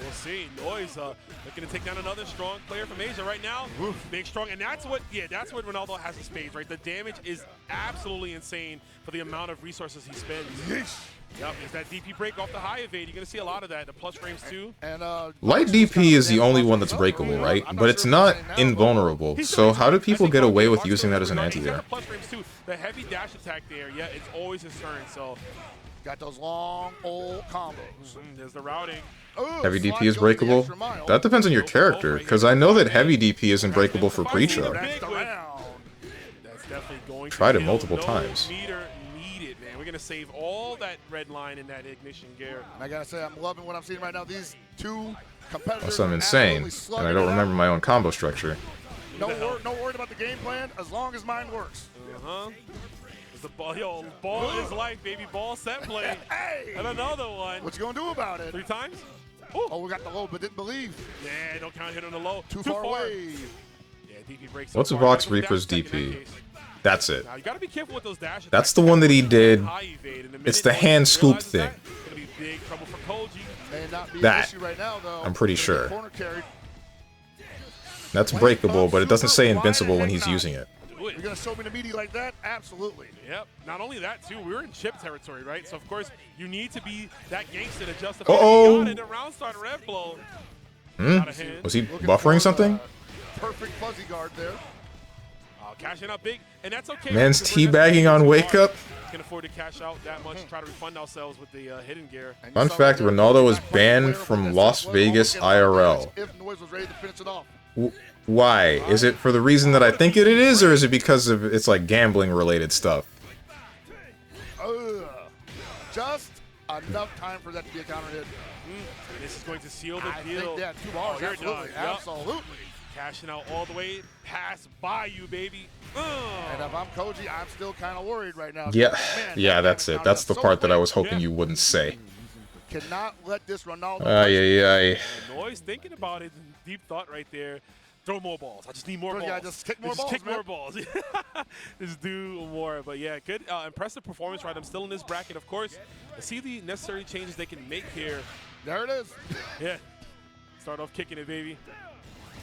We'll see. Noise looking to take down another strong player from Asia right now. Big strong, and that's what Ronaldo has in spades, right? The damage is absolutely insane for the amount of resources he spends. Yep, is that DP break off the high evade. You're going to see a lot of that. The plus frames too. And Light DP is the only one that's breakable, right? But it's not invulnerable. So how do people get away with using that as an anti-air? Plus frames too. The heavy dash attack there, yeah, it's always his turn. So got those long old combos. There's the routing. Heavy DP is breakable? That depends on your character, because I know that heavy DP isn't breakable for pre-charge. That's definitely going to Tried it multiple times. Meter needed, man. We're going to save all that red line in that ignition gear. And I got to say, I'm loving what I'm seeing right now. These two competitors. Unless I'm insane, and I don't remember my own combo structure. No worried about the game plan, as long as mine works. The ball, ball is life, baby. Ball set play. Hey! And another one. What you gonna do about it? 3 times? Oh, we got the low, but didn't believe. Yeah, don't count hit on the low. Too far away. Yeah, DP breaks. What's a Vox Reaper's DP? That's it. Now, you gotta be careful with those dashes. That's the one that he did. It's the hand scoop thing. Gonna be big trouble for Koji. That, right now, though. I'm pretty sure. Corner carried. That's breakable, but it doesn't say invincible when he's using it. You're gonna show me the meaty like that? Absolutely. Yep. Not only that, too, we're in chip territory, right? So of course you need to be that gangster to justify. And the round start rev blow. Was he buffering something? Perfect fuzzy guard there. Cashing out big, and that's okay. Man's teabagging on wake up. Can afford to cash out that much. Try to refund ourselves with the hidden gear. Fun fact: Ronaldo was banned from Las Vegas IRL. If Noise was ready to finish it off. Why? Is it for the reason that I think it is, or is it because of it's like gambling related stuff? Just enough time for that to be a counter hit. This is going to seal the deal. I think, yeah, 2 bars. Absolutely. Yep. Absolutely. Cashing out all the way past by you, baby. And if I'm Koji, I'm still kind of worried right now. Yeah, Man, yeah, that's it. That's the part that I was hoping you wouldn't say. Cannot let this Ronaldo. Noise thinking about it. Deep thought right there. Throw more balls. I just need more balls. Yeah, just kick more balls. Kick more balls. Just do more. But yeah, good, impressive performance, right? I'm still in this bracket, of course. Let's see the necessary changes they can make here. There it is. Yeah. Start off kicking it, baby.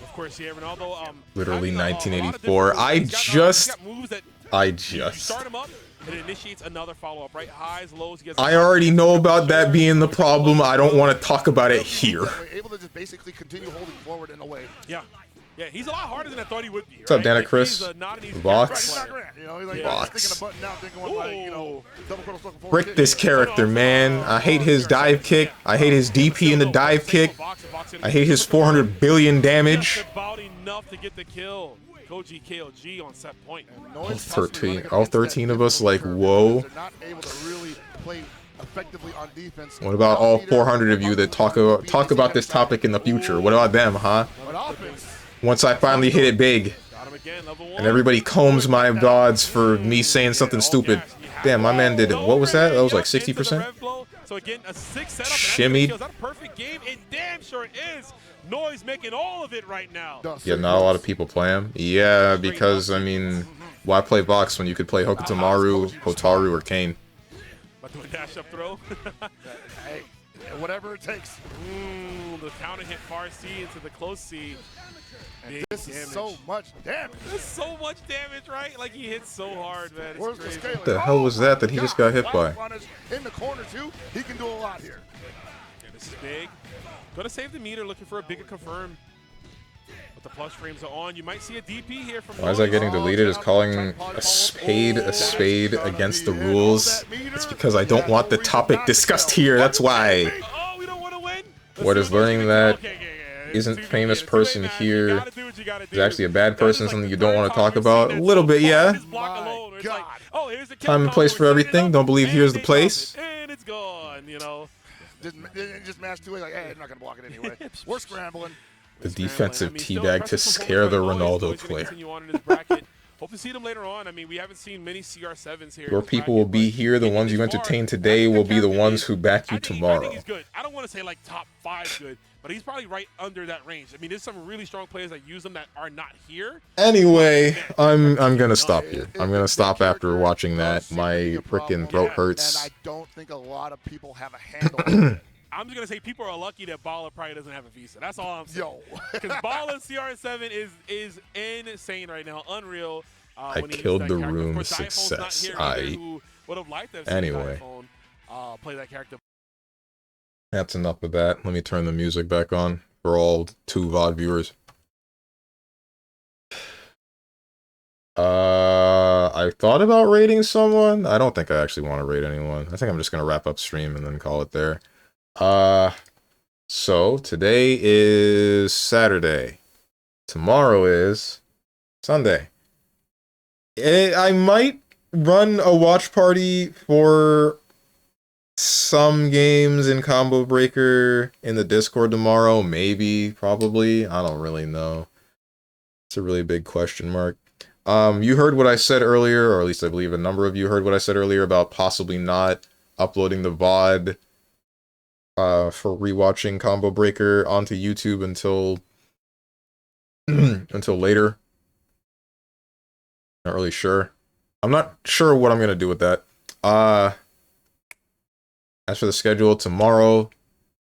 Of course, yeah, Ronaldo. Literally 1984. I just. Start him up, and it initiates another follow-up, right? Highs, lows. I already know about that being the problem. I don't want to talk about it here. Able to just basically continue holding forward in a way. Yeah. Yeah, he's a lot harder than I thought he would be. What's up, Dana Chris? Vox. Brick this character, man. I hate his dive kick. I hate his DP in the dive kick. I hate his 400 billion damage. About enough to get the kill. Koji KLG on set point. All 13 of us like, whoa. What about all 400 of you that talk about this topic in the future? What about them, huh? Once I finally hit it big, and everybody combs my VODs for me saying something stupid. Damn, my man did it. What was that? That was like 60%? So again, a 6 setup. Shimmied. Is that a perfect game? It damn sure is. Noise making all of it right now. Yeah, not a lot of people play him. Yeah, because, I mean, why play Vox when you could play Hokutomaru, Hotaru, or Kane? About to a dash up throw. Hey, whatever it takes. The counter hit far C into the close C. And this is so much damage. This is so much damage, right? Like he hits so hard, man. Where's the scale? What the hell was that he just got hit by? In the corner too, he can do a lot here. Yeah, this is big. Gonna save the meter, looking for a bigger confirm. But the plus frames are on. You might see a DP here from. Why is that getting deleted? Is calling a spade against the rules? It's because I don't want the topic discussed here. That's why. Oh, we don't want to win. What is learning that isn't famous person here is actually a bad person, something you don't want to talk about? A little bit, yeah. Time and place for everything. Don't believe here's the place. And it's gone, you know. Just mash two ways like, hey, I'm not going to block it anyway. We're scrambling. The defensive teabag to scare the Ronaldo player. to see them later on. I mean, we haven't seen many CR7s here. Your people will be here. The ones you entertain today will be the ones who back you I tomorrow. think he's good. I don't want to say like top 5 good, but he's probably right under that range. I mean, there's some really strong players that use them that are not here. Anyway, I'm gonna stop here. I'm gonna stop after watching that. My freaking throat hurts. And I don't think a lot of people have a handle on it. I'm just gonna say people are lucky that Bala probably doesn't have a visa. That's all I'm saying. Because Bala CR7 is insane right now, unreal. I killed the room success. Anyway, play that character. That's enough of that. Let me turn the music back on for all 2 VOD viewers. I thought about raiding someone. I don't think I actually want to raid anyone. I think I'm just gonna wrap up stream and then call it there. So today is Saturday. Tomorrow is Sunday. I might run a watch party for some games in Combo Breaker in the Discord tomorrow. Maybe, probably. I don't really know. It's a really big question mark. You heard what I said earlier, or at least I believe a number of you heard what I said earlier about possibly not uploading the VOD for rewatching Combo Breaker onto YouTube until until later. Not really sure. I'm not sure what I'm gonna do with that. As for the schedule, tomorrow,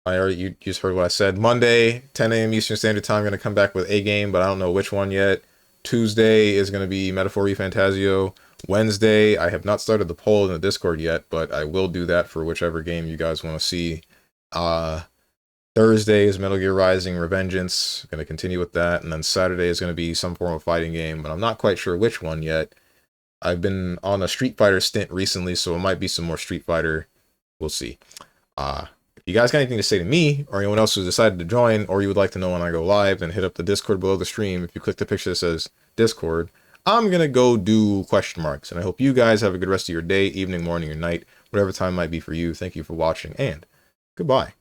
you just heard what I said. Monday, 10 a.m. Eastern Standard Time, gonna come back with a game, but I don't know which one yet. Tuesday is gonna be Metaphor Fantasio. Wednesday, I have not started the poll in the Discord yet, but I will do that for whichever game you guys want to see. Thursday is Metal Gear Rising Revengeance. Going to continue with that. And then Saturday is going to be some form of fighting game, but I'm not quite sure which one yet. I've been on a Street Fighter stint recently, so it might be some more Street Fighter. We'll see. If you guys got anything to say to me, or anyone else who's decided to join, or you would like to know when I go live, then hit up the Discord below the stream. If you click the picture that says Discord, I'm going to go do question marks. And I hope you guys have a good rest of your day, evening, morning, or night, whatever time might be for you. Thank you for watching, and goodbye.